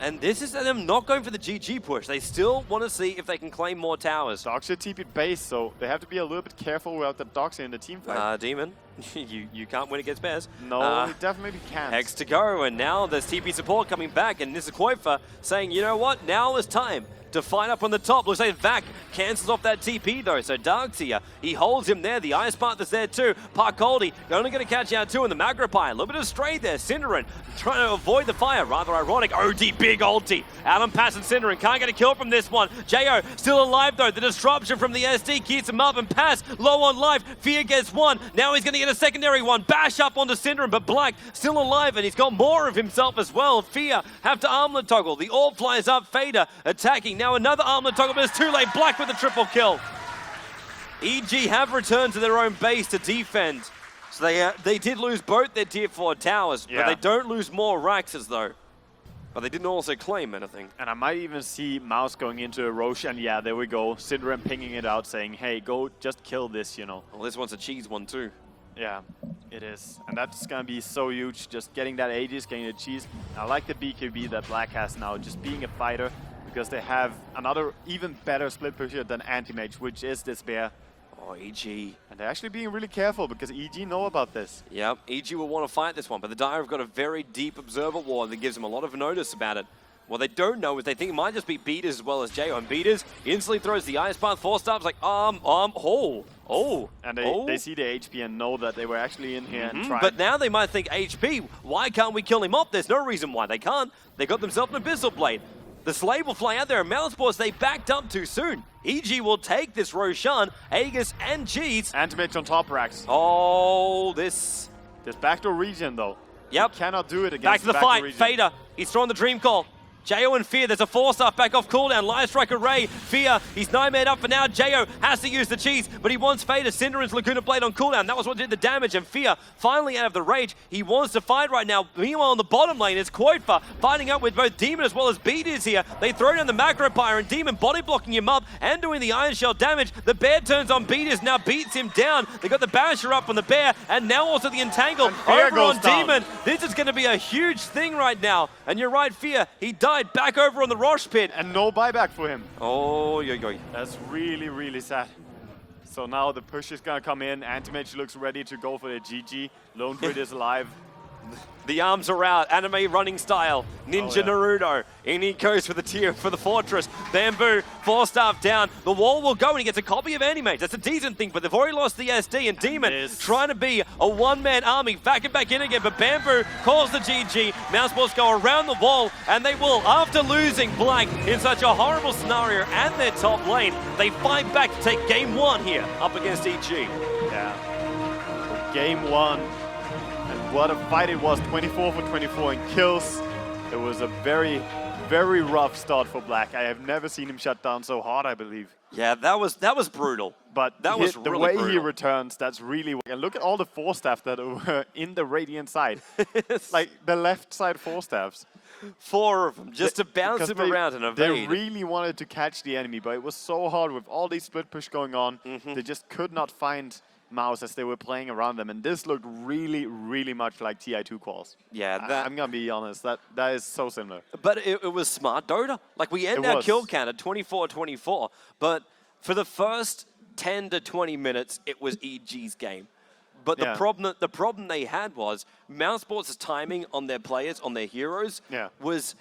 And this is them not going for the GG push. They still want to see if they can claim more towers. Doxia TP'd base, so they have to be a little bit careful without the Doxia in the team fight. Demon, you can't win against bears. No, he definitely can't. Hex to go, and now there's TP support coming back, and this is Koifa saying, you know what, now is time to fight up on the top. Looks like Vac cancels off that TP though, so Darkseer, he holds him there. The Ice Path there too. Parkoldi, only going to catch out two in the Magropie. A little bit of stray there. Cinderin trying to avoid the fire. Rather ironic. OD, big ulti. Alan Pass and Cinderin can't get a kill from this one. Jo still alive though. The disruption from the SD keeps him up, and Pass low on life. Fear gets one. Now he's going to get a secondary one. Bash up onto Cinderin, but Black still alive, and he's got more of himself as well. Fear have to armlet toggle. The orb flies up. Fader attacking. Now another armlet toggle, but it's too late. Black with a triple kill. EG have returned to their own base to defend. So they did lose both their tier 4 towers, but they don't lose more Raxes though. But they didn't also claim anything. And I might even see Mouse going into a Roche, and yeah, there we go. Cinderin pinging it out, saying, hey, go just kill this, you know. Well, this one's a cheese one too. Yeah, it is. And that's going to be so huge, just getting that Aegis, getting the cheese. I like the BKB that Black has now, just being a fighter, because they have another even better split pusher than Anti-Mage, which is this bear. Oh, EG. And they're actually being really careful because EG know about this. Yep, EG will want to fight this one, but the Dire have got a very deep Observer Ward that gives them a lot of notice about it. What they don't know is they think it might just be Beaters as well as Jo, and Beaters instantly throws the Ice Path 4-star, like, And they see the HP and know that they were actually in here and tried. But now they might think, HP, why can't we kill him off? There's no reason why they can't. They got themselves an Abyssal Blade. The Slave will fly out there, and mousesports, they backed up too soon. EG will take this Roshan, Aegis, and Cheese. Anti-Mage on top, Rax. Oh, this backdoor region, though. Yep. You cannot do it against back to the fight. Region. Fader, he's throwing the Dream Call. Jo and Fear, there's a 4-star back off cooldown. Live Strike Array, Fear, he's nightmared up for now. Jo has to use the cheese, but he wants Fader. Cinderin's Laguna Blade on cooldown. That was what did the damage, and Fear finally out of the rage. He wants to fight right now. Meanwhile, on the bottom lane, it's Koifa fighting up with both Demon as well as Beaters here. They throw down the Macropyre, and Demon body blocking him up and doing the Iron Shell damage. The Bear turns on Beaters, now beats him down. They got the Basher up on the Bear, and now also the Entangle over on Demon. This is going to be a huge thing right now. And you're right, Fear, he died back over on the Roche pit. And no buyback for him. Oh, yo. That's really, really sad. So now the push is going to come in. Anti-Mage looks ready to go for the GG. Lone Druid is alive. The arms are out, anime running style, Ninja Naruto. In he goes for the tier for the fortress. Bamboo, 4-staff down. The wall will go and he gets a copy of Anti-Mage. That's a decent thing, but they've already lost the SD, and Demon trying to be a one-man army, back and back in again, but Bamboo calls the GG. Mousesports go around the wall, and they will, after losing Black in such a horrible scenario and their top lane, they fight back to take game 1 here up against EG. Yeah. Game 1. And what a fight it was, 24 for 24 in kills. It was a very, very rough start for Black. I have never seen him shut down so hard, I believe. Yeah, that was brutal. But that was the really way brutal. he returns, that's really... And look at all the 4-staff that were in the Radiant side. Like the left side 4-staffs. 4 of them, just to bounce him around and evade. They really wanted to catch the enemy, but it was so hard with all these split push going on. They just could not find Mouse as they were playing around them, and this looked really, really much like TI2 calls. Yeah, I'm gonna be honest, that is so similar. But it was smart Dota. Like, we end our kill count at 24-24, but for the first 10 to 20 minutes, it was EG's game. But the problem they had was mousesports' timing on their players, on their heroes, was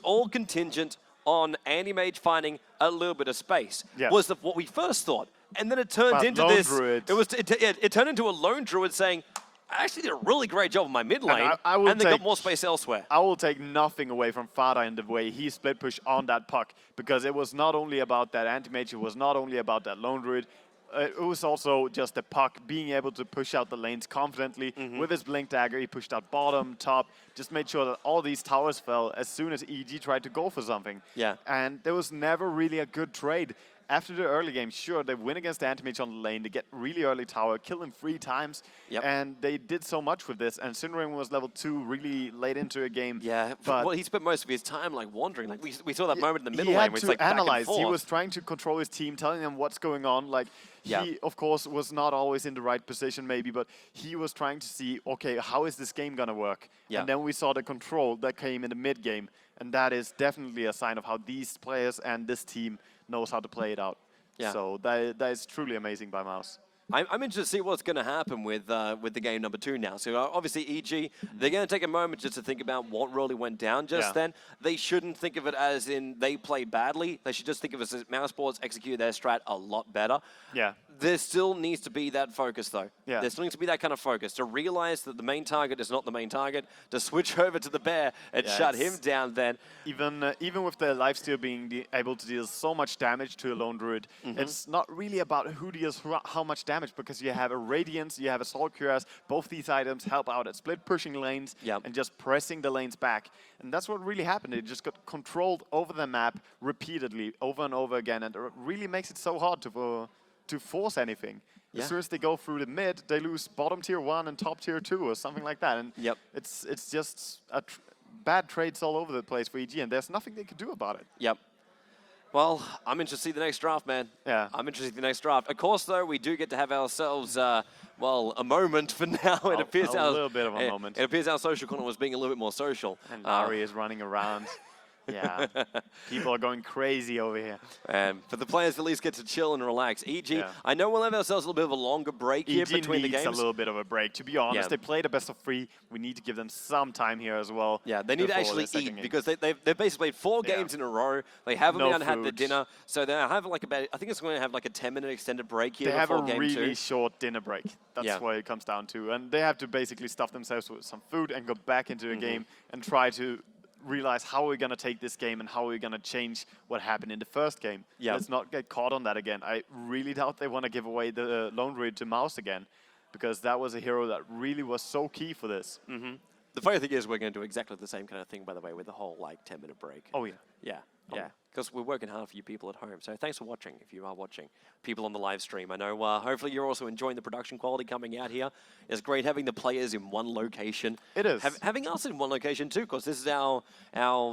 all contingent on Anti-Mage finding a little bit of space. Was what we first thought, and then it turned into this. Druid. It turned into a lone druid saying, "I actually did a really great job in my mid lane, and they got more space elsewhere." I will take nothing away from Fada in the way he split push on that puck, because it was not only about that anti-mage, it was not only about that lone druid. It was also just the puck being able to push out the lanes confidently. With his blink dagger, he pushed out bottom, top, just made sure that all these towers fell as soon as EG tried to go for something. And there was never really a good trade. After the early game, sure, they win against the anti-mage on the lane, they get really early tower, kill him 3 times, and they did so much with this. And Syndrome was level 2 really late into a game. But well, he spent most of his time like wandering. Like we saw that moment in the middle lane where he's like analyze. back and forth. He was trying to control his team, telling them what's going on. Like he, of course, was not always in the right position, maybe, but he was trying to see, okay, how is this game gonna work? And then we saw the control that came in the mid game, and that is definitely a sign of how these players and this team knows how to play it out. So that is truly amazing by Mouse. I'm interested to see what's going to happen with the game number 2 now. So obviously EG, they're going to take a moment just to think about what really went down just then. They shouldn't think of it as in they played badly. They should just think of it as mousesports executed their strat a lot better. There still needs to be that focus, though. There still needs to be that kind of focus to realize that the main target is not the main target, to switch over to the bear and shut him down then. Even with the lifesteal being able to deal so much damage to a lone druid, it's not really about who deals how much damage, because you have a Radiance, you have a Soul Cuirass. Both these items help out at split pushing lanes and just pressing the lanes back. And that's what really happened. It just got controlled over the map repeatedly, over and over again, and it really makes it so hard to force anything. As soon as they go through the mid, they lose bottom tier 1 and top tier 2 or something like that. And it's just bad trades all over the place for EG, and there's nothing they could do about it. Well, I'm interested to see the next draft, man. I'm interested to see the next draft. Of course, though, we do get to have ourselves, well, a moment for now. It appears a little bit of a moment. It appears our social corner was being a little bit more social. And Ari is running around. People are going crazy over here. For the players at least get to chill and relax. EG, I know we'll have ourselves a little bit of a longer break here between the games. EG needs a little bit of a break. To be honest, they played a best of 3. We need to give them some time here as well. They need to actually eat because they've basically played 4 games in a row. They haven't even had their dinner. So they have like about, I think it's going to have like a 10-minute extended break here before game 2. They have a really short dinner break. That's what it comes down to. And they have to basically stuff themselves with some food and go back into the game and try to realize how we're going to take this game and how we're going to change what happened in the first game. Let's not get caught on that again. I really doubt they want to give away the Lone Druid to Mouse again, because that was a hero that really was so key for this. The funny thing is we're going to do exactly the same kind of thing, by the way, with the whole like 10-minute break. Yeah, because we're working hard for you people at home. So thanks for watching, if you are watching. People on the live stream, I know hopefully you're also enjoying the production quality coming out here. It's great having the players in one location. It is. Having us in one location too, because this is our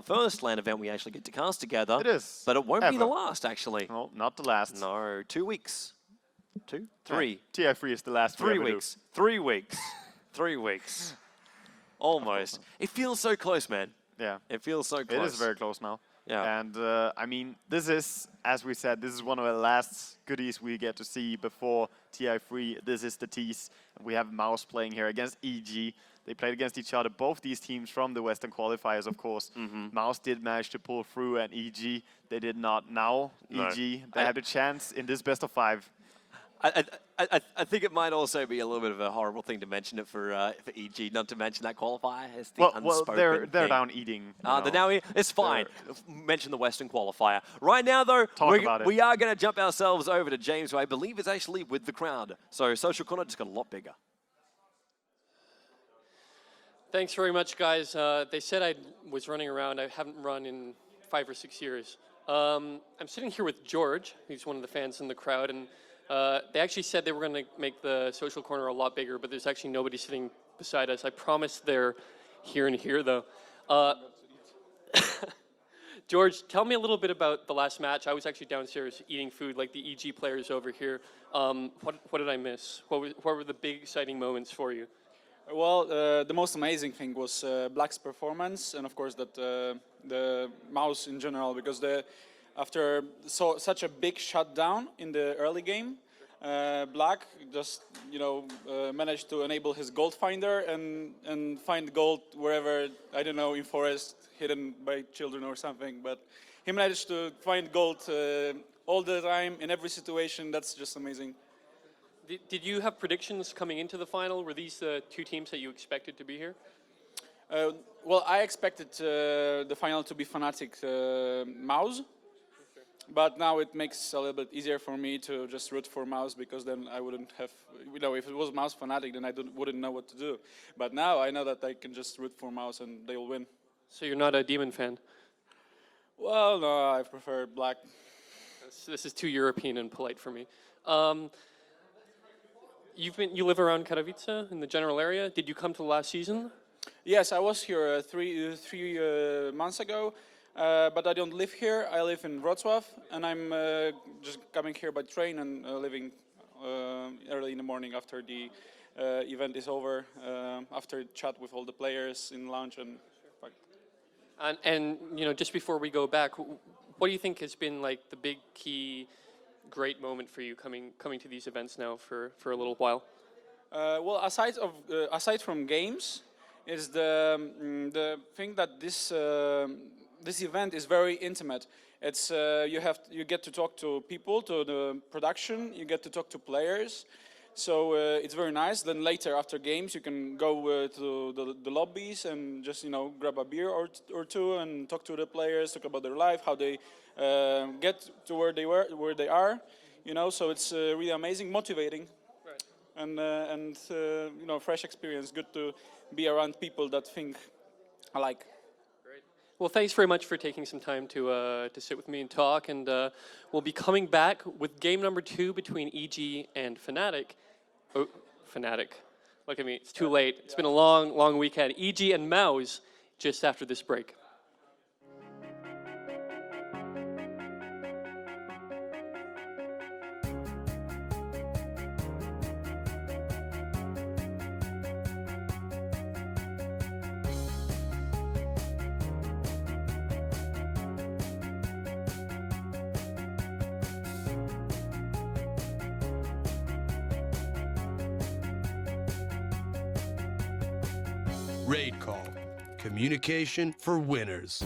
first LAN event we actually get to cast together. It is. But it won't be the last, actually. No, not the last. No, 2 weeks. 2? 3. TI3 is the last 3 weeks. 3 weeks. 3 weeks. Almost. It feels so close, man. It feels so close. It is very close now. And I mean, this is, as we said, this is one of the last goodies we get to see before TI3. This is the tease. We have Mouse playing here against EG. They played against each other, both these teams from the Western qualifiers, of course. Mouse did manage to pull through, and EG, they did not. Now, EG, they have a chance in this best of 5. I think it might also be a little bit of a horrible thing to mention it for EG, not to mention that qualifier. It's the unspoken they're thing. down eating. They're now eating. It's fine. Mention the Western qualifier. Right now, though, we are going to jump ourselves over to James, who I believe is actually with the crowd. So social corner just got a lot bigger. Thanks very much, guys. They said I was running around. I haven't run in 5 or 6 years. I'm sitting here with George, who's one of the fans in the crowd, and they actually said they were going to make the social corner a lot bigger, but there's actually nobody sitting beside us. I promise they're here and here, though. George, tell me a little bit about the last match. I was actually downstairs eating food like the EG players over here. What did I miss? What were the big exciting moments for you? Well, the most amazing thing was Black's performance, and of course that the mouse in general, because after such a big shutdown in the early game, Black just managed to enable his gold finder and find gold wherever, I don't know, in forest hidden by children or something. But he managed to find gold all the time in every situation. That's just amazing. Did you have predictions coming into the final? Were these the two teams that you expected to be here? Well, I expected the final to be Fnatic Mouse, but now it makes a little bit easier for me to just root for Mouse, because then I wouldn't have, if it was Mouse Fnatic, then I wouldn't know what to do. But now I know that I can just root for Mouse and they'll win. So you're not a Demon fan? Well, no, I prefer Black. This is too European and polite for me. You live around Katowice in the general area. Did you come to the last season? Yes, I was here three months ago, but I don't live here. I live in Wrocław, and I'm just coming here by train and leaving early in the morning after the event is over, after chat with all the players in lounge and. And just before we go back, what do you think has been like the big key? Great moment for you coming to these events now for a little while? Well, aside from games, is the thing that this event is very intimate. It's you get to talk to people, to the production, you get to talk to players. So it's very nice. Then later, after games, you can go to the lobbies and just grab a beer or two and talk to the players, talk about their life, how they get to where they are. So it's really amazing, motivating, right. and fresh experience. Good to be around people that think alike. Great. Well, thanks very much for taking some time to sit with me and talk. And we'll be coming back with game number 2 between EG and Fnatic. Oh, Fnatic. Look at me, it's too late. It's been a long weekend. EG and Mouse just after this break. RaidCall, communication for winners.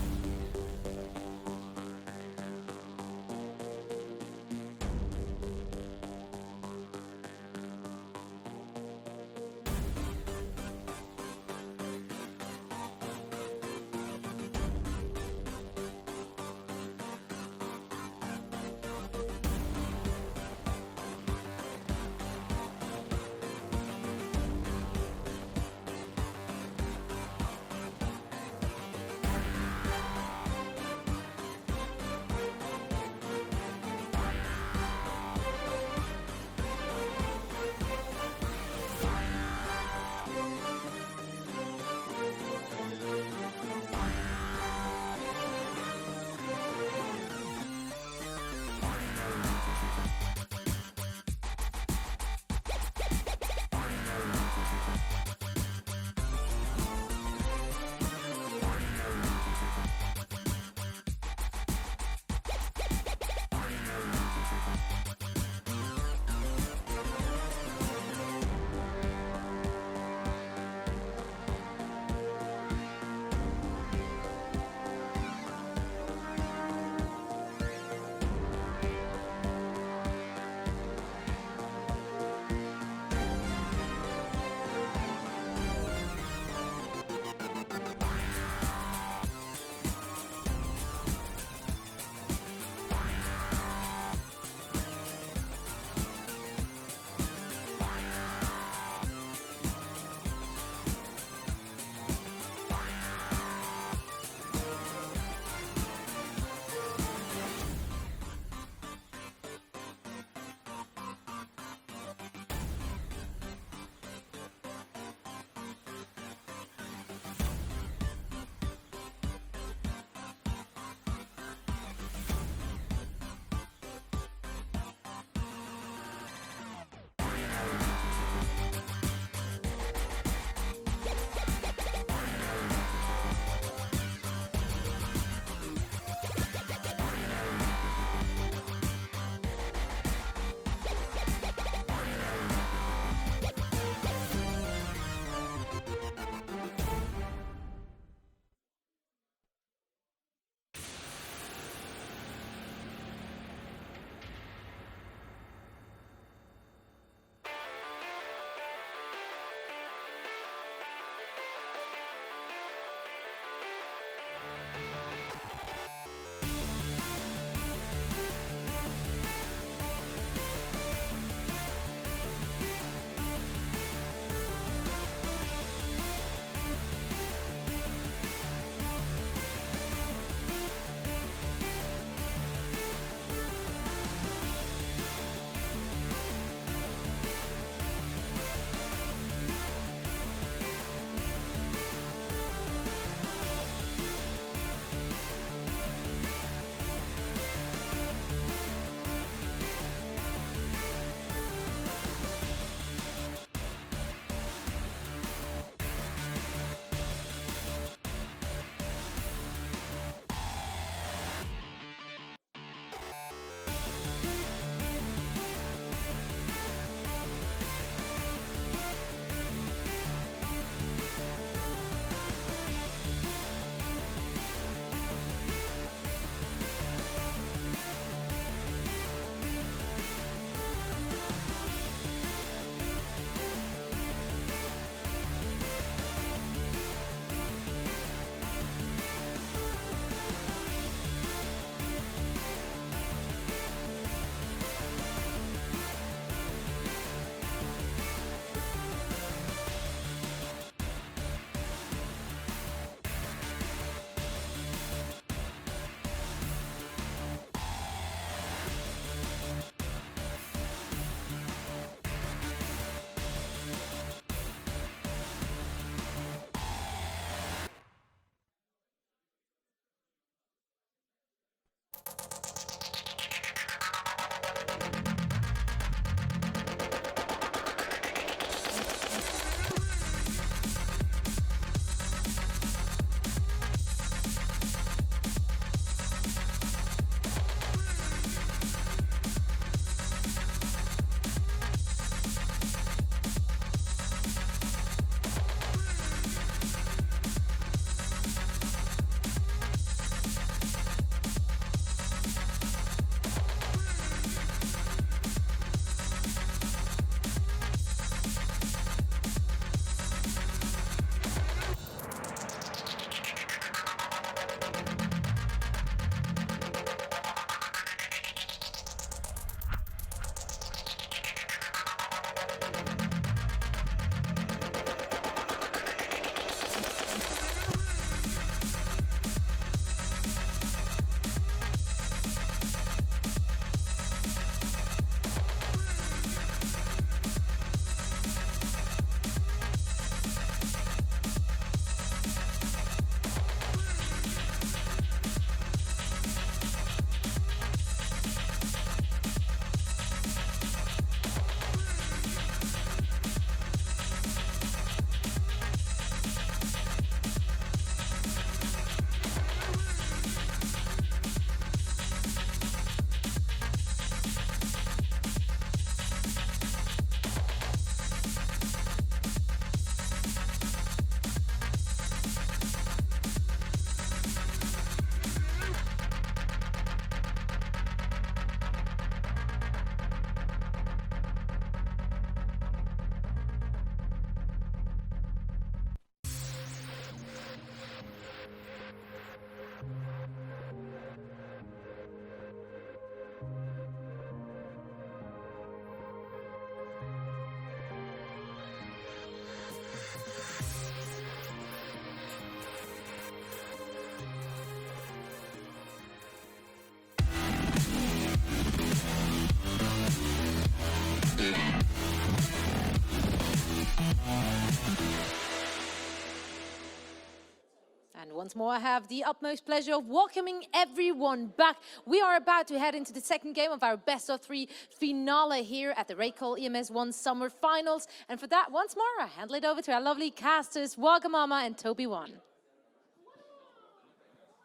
once more, I have the utmost pleasure of welcoming everyone back. We are about to head into the second game of our best-of-3 finale here at the RaidCall EMS 1 Summer Finals. And for that, once more, I handle it over to our lovely casters, Wagamama and Toby1.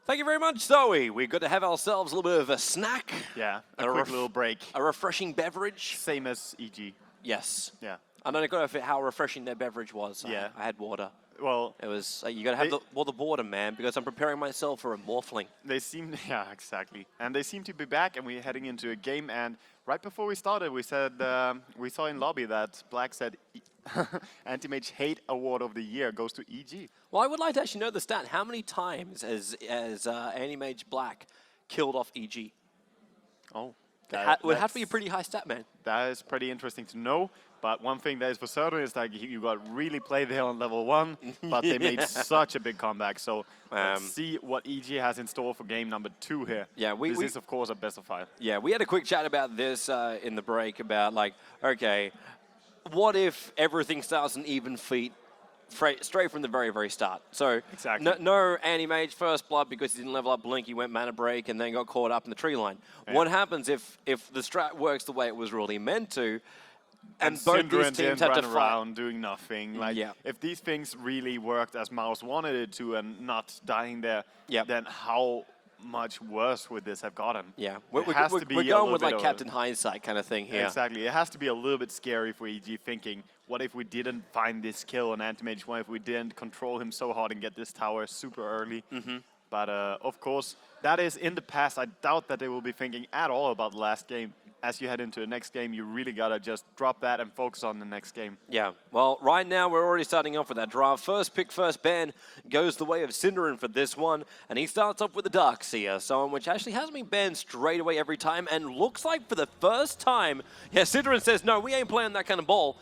Thank you very much, Zoe. We've got to have ourselves a little bit of a snack. Yeah, a quick little break. A refreshing beverage. Same as EG. Yes. Yeah. I don't know how refreshing their beverage was. Yeah. I had water. Well, it was you got to have the water, man, because I'm preparing myself for a morphling. They seem, yeah, exactly, and they seem to be back, and we're heading into a game. And right before we started, we said we saw in lobby that Black said Anti-Mage Hate Award of the Year goes to EG. Well, I would like to actually know the stat. How many times has Anti-Mage Black killed off EG? Oh, it would have to be a pretty high stat, man. That is pretty interesting to know. But one thing that is for certain is that you got really played there on level 1, but they made such a big comeback. So let's see what EG has in store for game number 2 here. Yeah, this is, of course, a best of 5. Yeah, we had a quick chat about this in the break about, like, okay, what if everything starts on even feet straight from the very, very start? So exactly. no Anti-Mage first blood because he didn't level up Blink, he went mana break and then got caught up in the tree line. Yeah. What happens if the strat works the way it was really meant to, and both these teams have to around doing nothing? Like, if these things really worked as Mouse wanted it to and not dying there, then how much worse would this have gotten? Yeah, we're going with like Captain Hindsight kind of thing here. Exactly. It has to be a little bit scary for EG thinking, what if we didn't find this kill on Anti-Mage? What if we didn't control him so hard and get this tower super early? But of course, that is in the past. I doubt that they will be thinking at all about the last game. As you head into the next game, you really got to just drop that and focus on the next game. Yeah, well, right now we're already starting off with that draft. First pick, first ban goes the way of Cinderin for this one, and he starts off with the Darkseer, someone which actually hasn't been banned straight away every time, and looks like for the first time, Cinderin says, no, we ain't playing that kind of ball.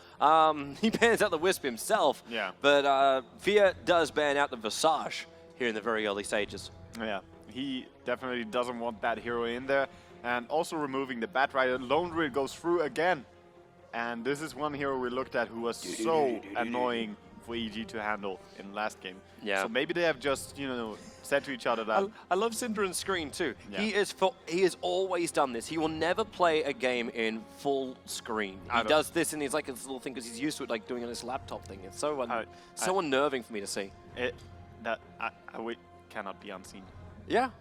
He bans out the Wisp himself, but Fear does ban out the Visage here in the very early stages. Yeah, he definitely doesn't want that hero in there. And also removing the Batrider. Lone Druid goes through again. And this is one hero we looked at who was so annoying for EG to handle in last game. Yeah. So maybe they have just, you know, said to each other that... I love Cinderin's screen too. Yeah. He has always done this. He will never play a game in full screen. He does this and he's like this little thing because he's used to it, like doing on his laptop thing. It's so unnerving for me to see. I cannot be unseen. Yeah,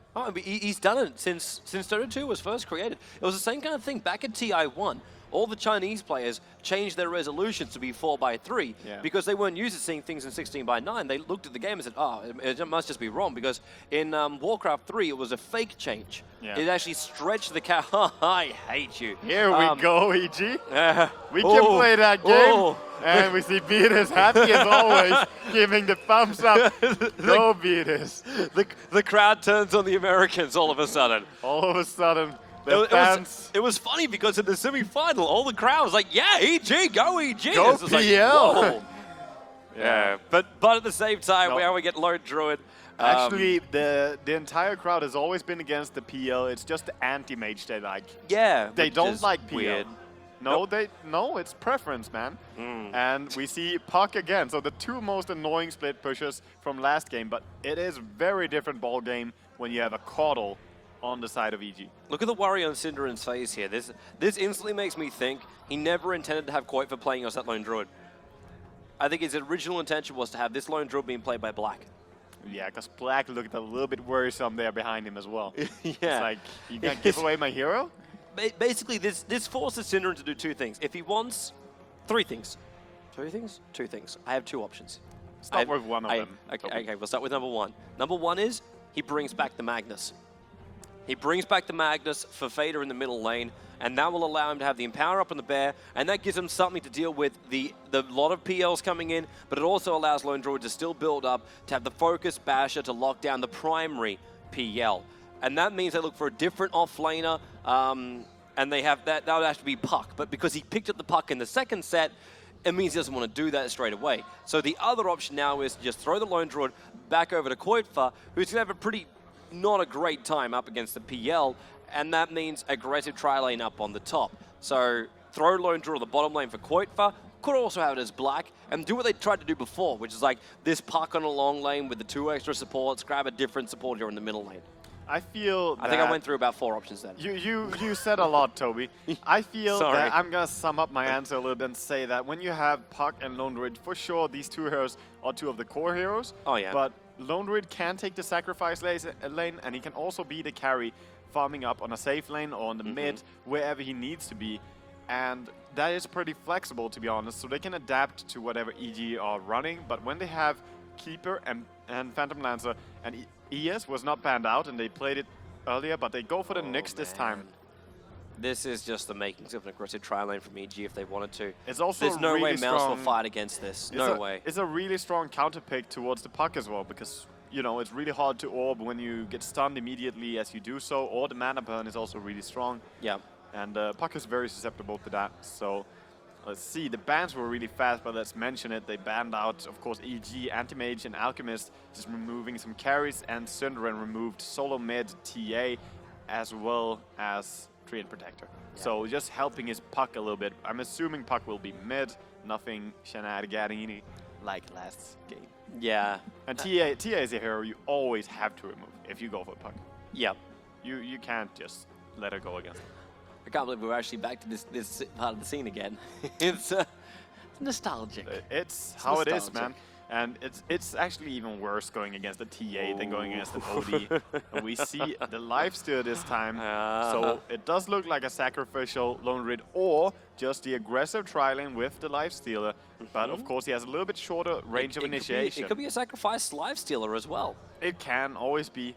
he's done it since Dota 2 was first created. It was the same kind of thing back at TI1. All the Chinese players changed their resolutions to be 4:3 because they weren't used to seeing things in 16:9. They looked at the game and said, oh, it must just be wrong because in Warcraft 3 it was a fake change. Yeah. It actually stretched the I hate you. Here we go, EG. We can play that game. And we see Beatus happy as always, giving the thumbs up. Go Beatus. The crowd turns on the Americans all of a sudden. All of a sudden. It was funny because in the semi-final, all the crowd was like, yeah, EG, go EG. Go PL. Like, yeah, but at the same time, we get Lone Druid. Actually, the entire crowd has always been against the PL. It's just the Anti-Mage they like. Yeah, they don't like PL. Weird. No, it's preference, man. And we see Puck again. So the two most annoying split pushers from last game, but it is a very different ball game when you have a Caudle on the side of EG. Look at the worry on Cinderin's face here. This instantly makes me think he never intended to have Koitva playing us that Lone Druid. I think his original intention was to have this Lone Druid being played by Black. Yeah, because Black looked a little bit worrisome there behind him as well. It's like, you gonna give away my hero? Basically, this forces Cinderin to do two things. If he wants 3 things. 2 things? 2 things. I have 2 options. Start with one of them. Okay, we'll start with number 1. Number 1 is he brings back the Magnus. He brings back the Magnus for Fader in the middle lane, and that will allow him to have the Empower up on the Bear, and that gives him something to deal with the lot of PLs coming in, but it also allows Lone Druid to still build up, to have the Focus Basher to lock down the primary PL. And that means they look for a different off-laner, and they have that would have to be Puck. But because he picked up the Puck in the second set, it means he doesn't want to do that straight away. So the other option now is to just throw the Lone Druid back over to Koitva, who's going to have a pretty not a great time up against the PL, and that means aggressive tri-lane up on the top. So throw Lone Druid on the bottom lane for Koitva, could also have it as black and do what they tried to do before, which is like this puck on a long lane with the 2 extra supports, grab a different support here in the middle lane. I feel I think I went through about 4 options then. You said a lot, Toby. I feel Sorry. that I'm going to sum up my answer a little bit and say that when you have Puck and Lone Druid, for sure these 2 heroes are 2 of the core heroes. Oh, yeah. But Lone Druid can take the sacrifice lane, and he can also be the carry, farming up on a safe lane or on the mid, wherever he needs to be. And that is pretty flexible, to be honest, so they can adapt to whatever EG are running. But when they have Keeper and Phantom Lancer, and ES was not banned out, and they played it earlier, but they go for the Nyx this time. This is just the makings of an aggressive tri lane from EG if they wanted to. It's also There's no way really Mouse will strong- fight against this. No way. It's a really strong counter pick towards the Puck as well, because, you know, it's really hard to orb when you get stunned immediately as you do so, or the mana burn is also really strong. Yeah. And Puck is very susceptible to that. So let's see, the bans were really fast, but let's mention it. They banned out, of course, EG, Anti-Mage, and Alchemist, just removing some carries, and Synderen removed solo mid, TA, as well as Treant Protector. Yeah. So just helping his Puck a little bit. I'm assuming Puck will be mid, nothing shenanigans like last game. Yeah. And TA is a hero you always have to remove if you go for Puck. Yep. You can't just let her go against him. I can't believe we're actually back to this part of the scene again. It's nostalgic. It's how it is, nostalgic. man. And it's actually even worse going against a TA than going against an OD. And we see the lifesteal this time. So it does look like a sacrificial Lone Druid or just the aggressive tri-lane with the lifestealer. But of course he has a little bit shorter range of initiation. It could be a sacrifice lifestealer as well. It can always be.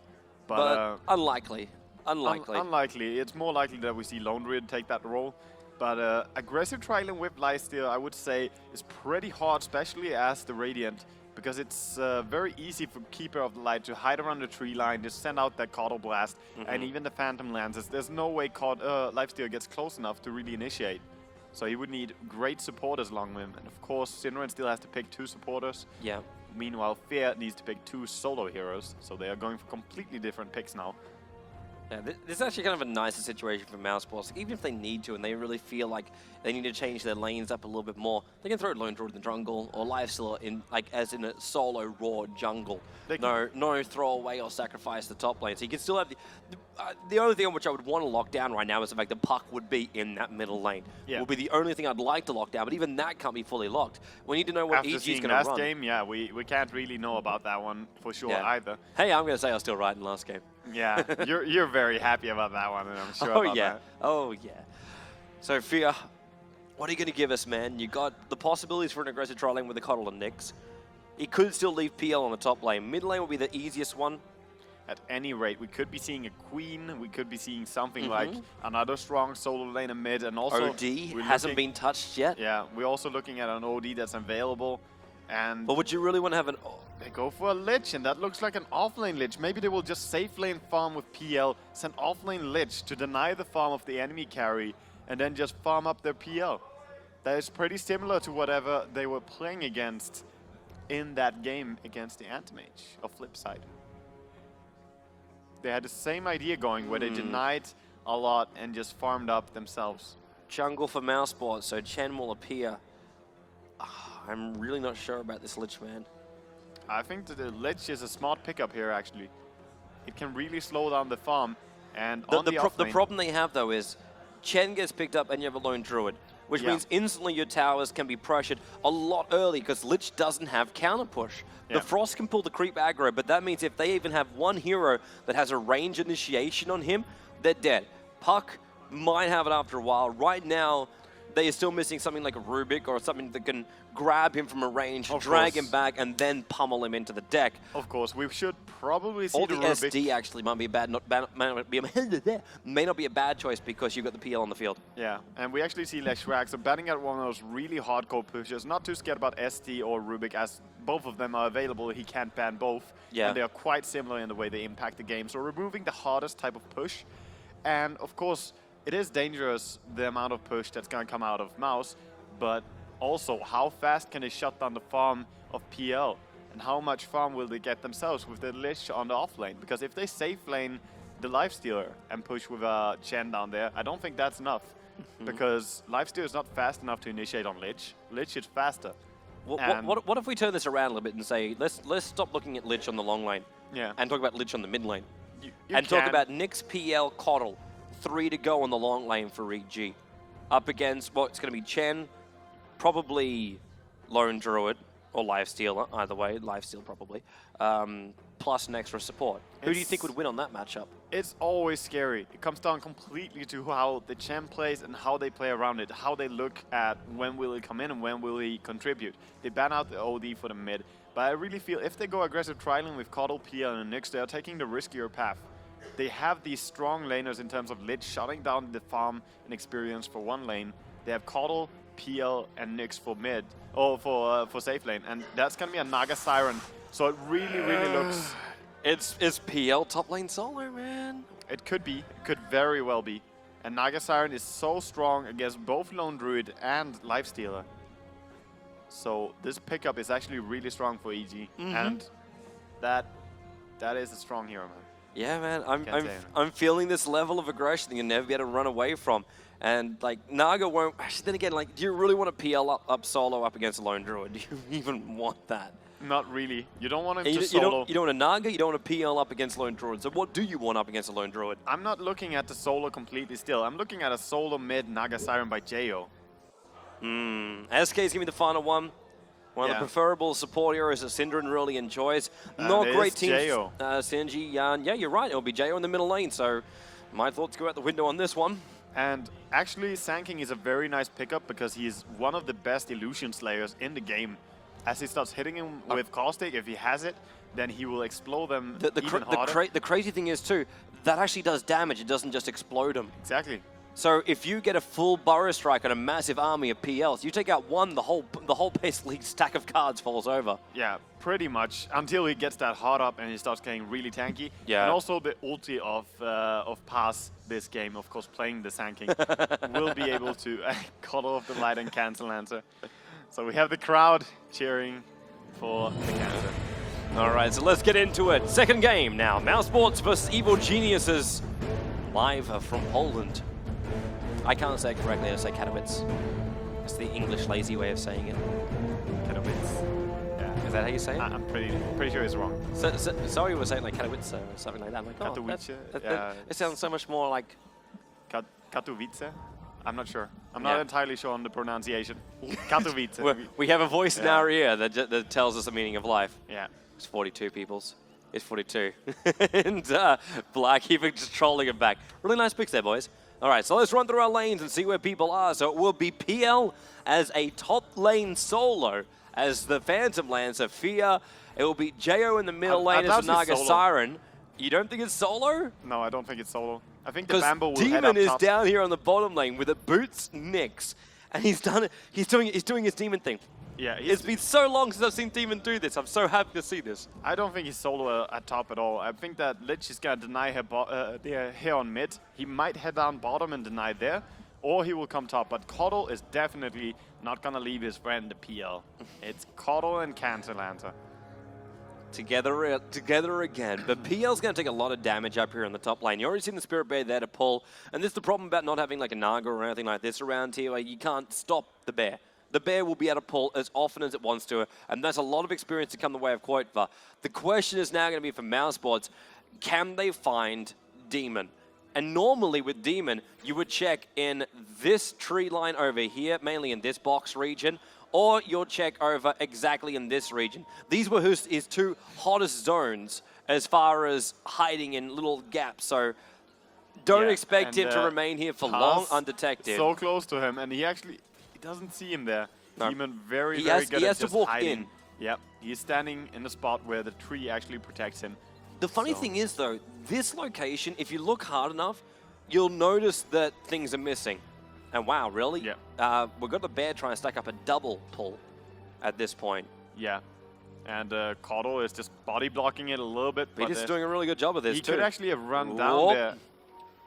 But unlikely. Unlikely. Unlikely. It's more likely that we see Lone Druid take that role. But aggressive tri-lane with lifesteal, I would say, is pretty hard, especially as the Radiant, because it's very easy for Keeper of the Light to hide around the tree line, just send out that Caudal Blast, and even the Phantom Lances. There's no way lifesteal gets close enough to really initiate. So he would need great supporters along with him. And of course, Synderen still has to pick 2 supporters. Yeah. Meanwhile, Fear needs to pick 2 solo heroes. So they are going for completely different picks now. Yeah, this is actually kind of a nicer situation for mousesports. Even if they need to and they really feel like they need to change their lanes up a little bit more, they can throw Lone Druid in the jungle or Lifestealer in, like, as in a solo raw jungle. No throwaway or sacrifice the top lane. So you can still have the only thing on which I would want to lock down right now is the fact that Puck would be in that middle lane. Yeah. Would be the only thing I'd like to lock down, but even that can't be fully locked. We need to know what After EG is seeing going to last run. game, yeah, we can't really know about that one for sure either. Hey, I'm going to say I was still right in last game. Yeah, you're very happy about that one, and I'm sure Oh about yeah, that. oh yeah. So Fear, what are you going to give us, man? You got the possibilities for an aggressive tri lane with the Coddle and Nyx. He could still leave PL on the top lane. Mid lane will be the easiest one. At any rate, we could be seeing a Queen, we could be seeing something like another strong solo lane in mid, and also OD hasn't been touched yet. Yeah, we're also looking at an OD that's available, and But would you really want to have an... they go for a Lich, and that looks like an offlane Lich. Maybe they will just safe lane farm with PL, send offlane Lich to deny the farm of the enemy carry, and then just farm up their PL. That is pretty similar to whatever they were playing against in that game against the Anti-Mage, or flip side. They had the same idea going, where they denied a lot and just farmed up themselves. Jungle for mousesports, so Chen will appear. I'm really not sure about this Lich, man. I think that the Lich is a smart pickup here, actually. It can really slow down the farm, and on the The problem they have, though, is Chen gets picked up and you have a Lone Druid, which means instantly your towers can be pressured a lot early because Lich doesn't have counter push. The Frost can pull the creep aggro, but that means if they even have one hero that has a range initiation on him, they're dead. Puck might have it after a while. Right now, they are still missing something like a Rubik or something that can grab him from a range, drag him back, and then pummel him into the deck. Of course, we should probably see Or the the Rubik. SD actually might be a bad, may not be a bad choice because you've got the PL on the field. Yeah, and we actually see Leshrac, so batting at one of those really hardcore pushers, not too scared about SD or Rubik, as both of them are available. He can't ban both, and they are quite similar in the way they impact the game. So removing the hardest type of push, and of course, it is dangerous, the amount of push that's going to come out of Mouse, but also how fast can they shut down the farm of PL? And how much farm will they get themselves with the Lich on the off lane? Because if they safe lane the Lifestealer and push with a Chen down there, I don't think that's enough. because Lifesteal is not fast enough to initiate on Lich. Lich is faster. What if we turn this around a little bit and say, let's stop looking at Lich on the long lane and talk about Lich on the mid lane. And talk about Nyx, PL, Coddle, 3 to go on the long lane for EG. Up against, well, it's going to be Chen, probably Lone Druid, or Lifesteal, either way, Lifesteal probably, plus an extra support. Who do you think would win on that matchup? It's always scary. It comes down completely to how the champ plays and how they play around it, how they look at when will he come in and when will he contribute. They ban out the OD for the mid, but I really feel if they go aggressive trialing with Coddle, PL, and Nyx, they are taking the riskier path. They have these strong laners in terms of Lich shutting down the farm and experience for one lane. They have Coddle, PL, and Nyx for mid, or for safe lane, and that's gonna be a Naga Siren. So it really looks. It's PL top lane solo, man. It could be. It could very well be. And Naga Siren is so strong against both Lone Druid and Lifestealer. So this pickup is actually really strong for EG, and that is a strong hero, man. Yeah, man. I'm feeling this level of aggression that you'll never be able to run away from. And like Naga won't. Actually, then again, like, do you really want to PL up solo up against a Lone Druid? Do you even want that? Not really. You don't want him to solo. You don't want a Naga, you don't want a PL up against Lone Druid. So what do you want up against a Lone Druid? I'm not looking at the solo completely still. I'm looking at a solo mid Naga Siren by Jo. SK is going to be the final one. One of the preferable support heroes that Synderen really enjoys. Not great teams. Sinji, yeah, you're right. It'll be Jo in the middle lane. So my thoughts go out the window on this one. And actually, Sanking is a very nice pickup because he's one of the best illusion slayers in the game. As he starts hitting him with caustic, if he has it, then he will explode them even harder. The crazy thing is too, that actually does damage. It doesn't just explode them. Exactly. So if you get a full burrow strike on a massive army of PLs, you take out one, the whole basically stack of cards falls over. Yeah, pretty much until he gets that hard up and he starts getting really tanky. Yeah. And also the ulti of Pass this game, of course, playing the Sanking, will be able to cut off the light and cancel answer. So we have the crowd cheering for the cancel. All right, so let's get into it. Second game now. mousesports versus Evil Geniuses, live from Poland. I can't say it correctly, I say Katowice. It's the English lazy way of saying it. Katowice. Yeah. Is that how you say it? I'm pretty sure it's wrong. So you were saying like Katowice or something like that. I'm like, Katowice. It sounds so much more like... Katowice? I'm not sure. I'm not entirely sure on the pronunciation. Katowice. We have a voice in our ear that tells us the meaning of life. Yeah. It's 42, peoples. It's 42. And Black even just trolling him back. Really nice picks there, boys. All right, so let's run through our lanes and see where people are. So it will be PL as a top lane solo as the Phantom lands Sophia. It will be Jo in the middle lane as the Naga Siren. You don't think it's solo? No, I don't think it's solo. I think the Bambo will Demon head up is top. down here on the bottom lane with it boots Nyx. And he's done it. He's doing his Demon thing. Yeah, it's been so long since I've seen Demon do this. I'm so happy to see this. I don't think he's solo at top at all. I think that Lich is going to deny here on mid. He might head down bottom and deny there, or he will come top. But Coddle is definitely not going to leave his friend the PL. It's Coddle and Cancel Answer. Together again. But PL's going to take a lot of damage up here on the top lane. You already seen the Spirit Bear there to pull. And this is the problem about not having like a Naga or anything like this around here. Like, you can't stop the bear. The bear will be able to pull as often as it wants to, and that's a lot of experience to come the way of Quotva. The question is now going to be for mousesports, can they find Demon? And normally with Demon, you would check in this tree line over here, mainly in this box region, or you'll check over exactly in this region. These were his two hottest zones as far as hiding in little gaps, so don't expect him to remain here for long undetected. So close to him, and he doesn't see him there. No. Demon very good He at has just to walk hiding. in. Yep, he's standing in the spot where the tree actually protects him. The funny thing is, though, this location, if you look hard enough, you'll notice that things are missing. And wow, really? Yeah. We've got the bear trying to stack up a double pull at this point. Yeah. And Coddle is just body blocking it a little bit. But he's doing a really good job of this, he too. Could actually have run down there.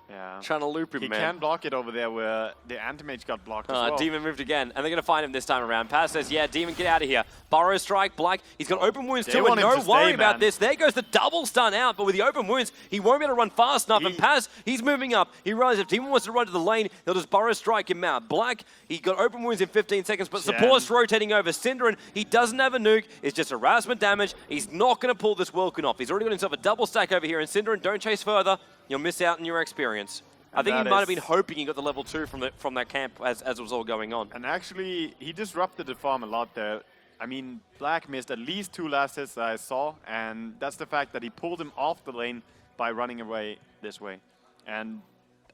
Yeah. Trying to loop him, he man. can block it over there where the anti-mage got blocked as well. Demon moved again, and they're going to find him this time around. Paz says, yeah, Demon, get out of here. Burrow strike, Black. He's got open wounds They too, and want him no to stay, worry about man. this. There goes the double stun out, but with the open wounds, he won't be able to run fast enough. And Paz, he's moving up. He realizes if Demon wants to run to the lane, he'll just Burrow strike him out. Black, he got open wounds in 15 seconds, but support's rotating over. Cinderin, he doesn't have a nuke. It's just harassment damage. He's not going to pull this Wilkin off. He's already got himself a double stack over here. And Cinderin, don't chase further. You'll miss out on your experience. I think he might have been hoping he got the level 2 from that camp as it was all going on. And actually, he disrupted the farm a lot there. I mean, Black missed at least 2 last hits that I saw, and that's the fact that he pulled him off the lane by running away this way. And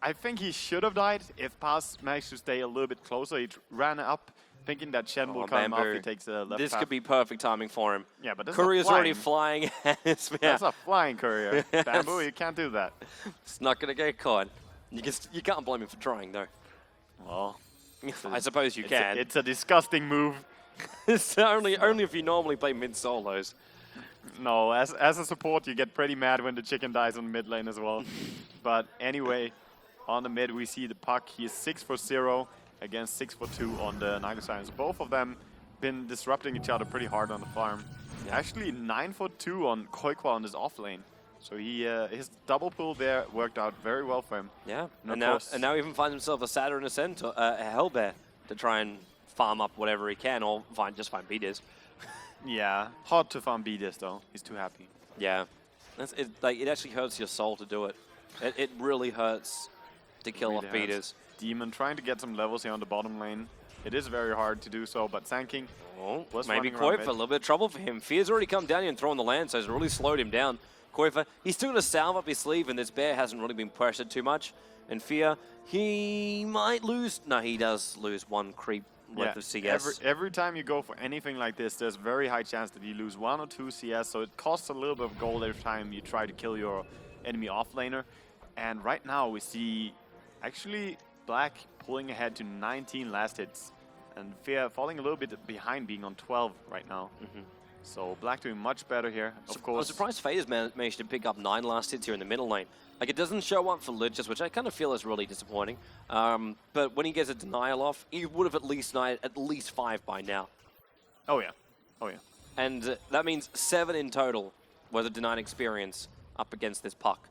I think he should have died if Paz managed to stay a little bit closer. He ran up thinking that Shen will cut him off. He takes a left This path. could be perfect timing for him. Yeah, but Courier's already flying. That's a flying courier. Bamboo, you can't do that. It's not going to get caught. You can't blame him for trying, though. Well, I suppose you can. It's a disgusting move. It's only if you normally play mid solos. No, as a support, you get pretty mad when the chicken dies on the mid lane as well. But anyway, on the mid, we see the Puck. He is 6 for 0 against 6 for 2 on the Night Science. Both of them been disrupting each other pretty hard on the farm. Yeah. Actually, 9 for 2 on Koikwa on his off lane. So he his double pull there worked out very well for him. Yeah, and now he even finds himself a Saturn Ascent, a Hellbear, to try and farm up whatever he can, or just find beaters. Yeah, hard to farm beaters though. He's too happy. Yeah, it actually hurts your soul to do it. It really hurts to kill off beaters. Demon trying to get some levels here on the bottom lane. It is very hard to do so, but Sand was maybe running around Koifa, a little bit of trouble for him. Fear's already come down here and thrown the land, so it's really slowed him down. Koifa, he's still got a salve up his sleeve, and this bear hasn't really been pressured too much. And Fear, he might lose. No, he does lose 1 creep worth of CS. Every time you go for anything like this, there's very high chance that you lose 1 or 2 CS, so it costs a little bit of gold every time you try to kill your enemy offlaner. And right now we see actually Black pulling ahead to 19 last hits, and Fear falling a little bit behind, being on 12 right now. So Black doing much better here, of course. I'm surprised Fader's managed to pick up 9 last hits here in the middle lane. Like, it doesn't show up for Lichess, which I kind of feel is really disappointing. But when he gets a denial off, he would have at least 5 by now. Oh yeah, oh yeah. And that means 7 in total was a denied experience up against this Puck.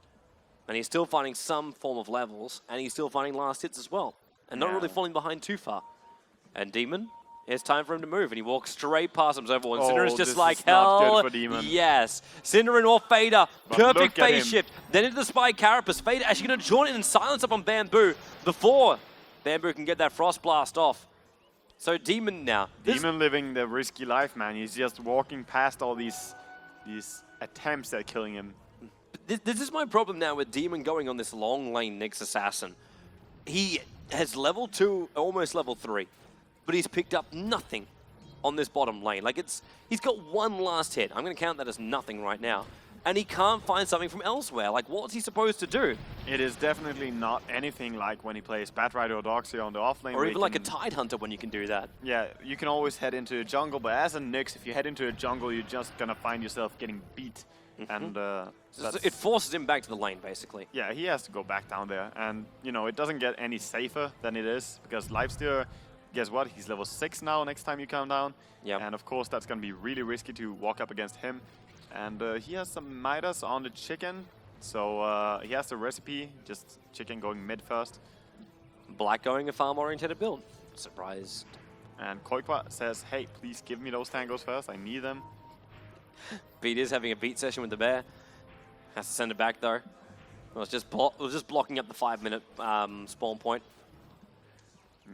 And he's still finding some form of levels, and he's still finding last hits as well. And not really falling behind too far. And Demon, it's time for him to move, and he walks straight past him. Everyone, Cinderin's just like, hell yes. Cinderin or Fader, perfect phase shift. Then into the Spy Carapace. Fader actually going to join in and silence up on Bamboo before Bamboo can get that Frost Blast off. So Demon now. Demon living the risky life, man. He's just walking past all these attempts at killing him. This is my problem now with Demon going on this long lane Nyx Assassin. He has level 2, almost level 3. But he's picked up nothing on this bottom lane. Like, he's got 1 last hit. I'm going to count that as nothing right now. And he can't find something from elsewhere. Like, what's he supposed to do? It is definitely not anything like when he plays Batrider or Doxia on the offlane. Or even like a Tide Hunter when you can do that. Yeah, you can always head into a jungle, but as a Nyx, if you head into a jungle, you're just going to find yourself getting beat. And so it forces him back to the lane, basically. Yeah, he has to go back down there. And, you know, it doesn't get any safer than it is, because Lifesteer, guess what? He's level 6 now next time you come down. Yeah. And of course, that's going to be really risky to walk up against him. And he has some Midas on the chicken. So he has the recipe, just chicken going mid first. Black going a farm-oriented build. Surprised. And Koikwa says, hey, please give me those tangos first. I need them. Beat is having a beat session with the bear. Has to send it back, though. It was just blocking up the 5-minute spawn point.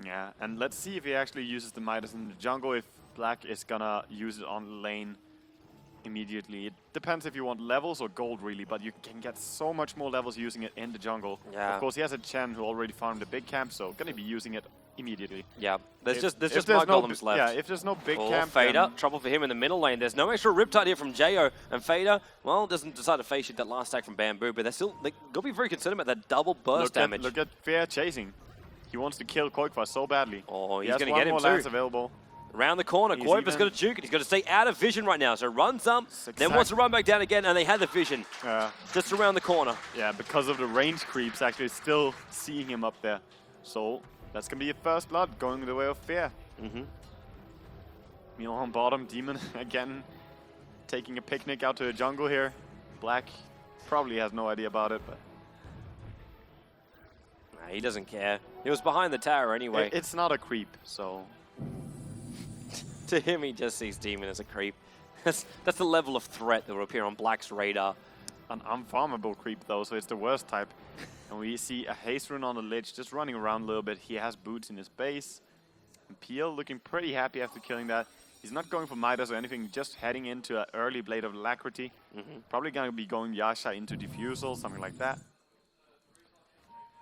Yeah, and let's see if he actually uses the Midas in the jungle, if Black is gonna use it on lane immediately. It depends if you want levels or gold, really, but you can get so much more levels using it in the jungle. Yeah. Of course, he has a Chen who already farmed the big camp, so gonna be using it immediately. Yeah, there's just my golems left. Yeah, if there's no big camp, Fader, trouble for him in the middle lane. There's no extra Riptide here from Jo, and Fader, well, doesn't decide to face shoot that last stack from Bamboo, but they gotta be very concerned about that double burst damage. Look at Fair chasing. He wants to kill Koikwa so badly. Oh, he's he going to get him too. too. Available. Around the corner, Koiva's got to juke it. He's got to stay out of vision right now. So runs up, then wants to run back down again, and they had the vision just around the corner. Yeah, because of the range creeps, actually still seeing him up there. So that's going to be a first blood going the way of Fear. Meal on bottom, Demon again taking a picnic out to the jungle here. Black probably has no idea about it, but Nah, he doesn't care. He was behind the tower anyway. it's not a creep, so To him, he just sees Demon as a creep. That's the level of threat that will appear on Black's radar. an unfarmable creep though, so it's the worst type. And we see a haste rune on the lich, just running around a little bit. He has boots in his base. And Peel looking pretty happy after killing that. He's not going for Midas or anything, just heading into an early Blade of Alacrity. Probably going to be going Yasha into Diffusal, something like that.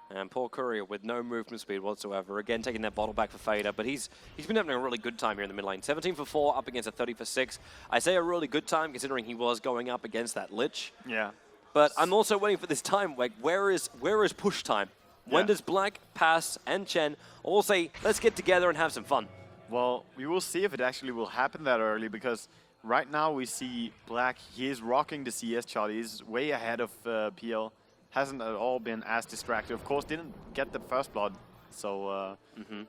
And poor Courier with no movement speed whatsoever. Again, taking that bottle back for Fader, but he's been having a really good time here in the mid lane. 17 for 4, up against a 30 for 6. I say a really good time considering he was going up against that Lich. Yeah. But I'm also waiting for this time. Like, where is push time? When Yeah. does Black, Pass, and Chen all say, let's get together and have some fun? Well, we will see if it actually will happen that early, because right now we see Black, he is rocking the CS shot. He's way ahead of PL. Hasn't at all been as distracted. Of course, didn't get the first blood, so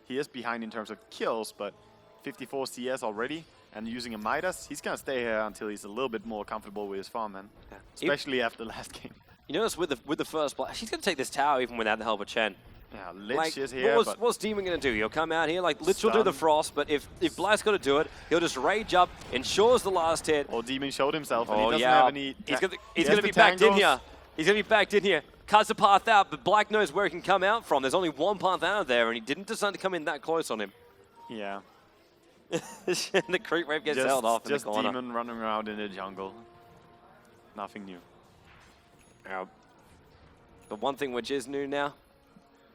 he is behind in terms of kills, but 54 CS already. And using a Midas, he's going to stay here until he's a little bit more comfortable with his farm, man. Yeah. Especially after the last game. You notice with the first blood, she's going to take this tower even without the help of Chen. Yeah, Lich Like, is here, but what's Demon going to do? He'll come out here, like, Lich will do the Stun. frost, but if Black's got to do it, he'll just rage up, ensures the last hit. or Demon showed himself, and he Oh, doesn't yeah. have any... He's going He to has be the backed in tangles. here. He's going to be backed in here. Cuts the path out, but Black knows where he can come out from. There's only one path out of there, and he didn't decide to come in that close on him. Yeah. The creep wave gets held off in the Just corner. Demon running around in the jungle. Nothing new. Yeah. But one thing which is new now,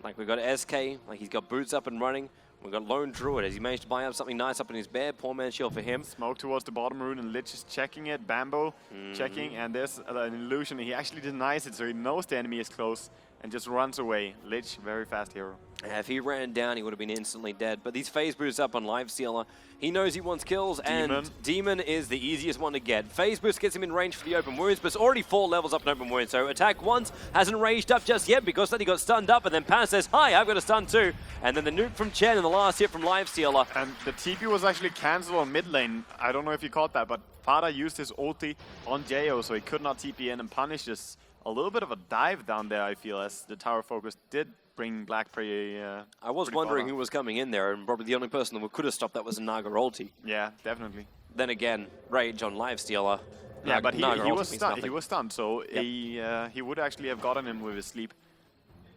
like we've got SK, like he's got boots up and running. We've got Lone Druid. Has he managed to buy up something nice up in his bear? Poor man's shield for him. Smoke towards the bottom rune, and Lich is checking it. Bambo checking, and there's an illusion. He actually denies it, so he knows the enemy is close and just runs away. Lich, very fast hero. Yeah, if he ran down, he would have been instantly dead. But these phase boosts up on Lifestealer. He knows he wants kills, and Demon is the easiest one to get. Phase boost gets him in range for the open wounds, but it's already 4 levels up in open wounds. So attack once, hasn't raged up just yet because then he got stunned up, and then Pan says, hi, I've got a stun too. And then the nuke from Chen and the last hit from Lifestealer. And the TP was actually cancelled on mid lane. I don't know if you caught that, but Fada used his ulti on Jo, so he could not TP in and punish this. A little bit of a dive down there, I feel, as the tower focus did bring Black pretty I was pretty wondering far who down. was coming in there, and probably the only person that could have stopped that was a Naga ulti. Yeah, definitely. Then again, Rage on Lifestealer. Yeah, but he Naga ulti was means stunned. nothing. He was stunned, so he would actually have gotten him with his sleep.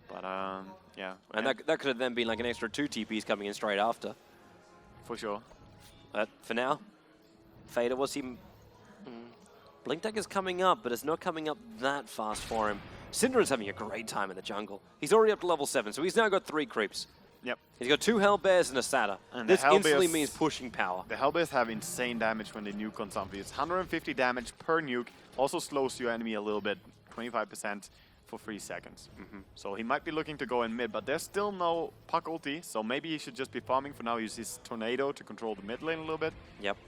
But yeah, And that could have then been like an extra 2 TPs coming in straight after. for sure. But for now, Fader was him. Blink Dagger's coming up, but it's not coming up that fast for him. Syndra's having a great time in the jungle. He's already up to level 7, so he's now got 3 creeps. Yep. He's got 2 Hellbears and a Satyr. And This the Hellbears- instantly means pushing power. The Hellbears have insane damage when they nuke on something. It's 150 damage per nuke. Also slows your enemy a little bit, 25% for 3 seconds. So he might be looking to go in mid, but there's still no Puck ulti, so maybe he should just be farming for now. Use his Tornado to control the mid lane a little bit. Yep.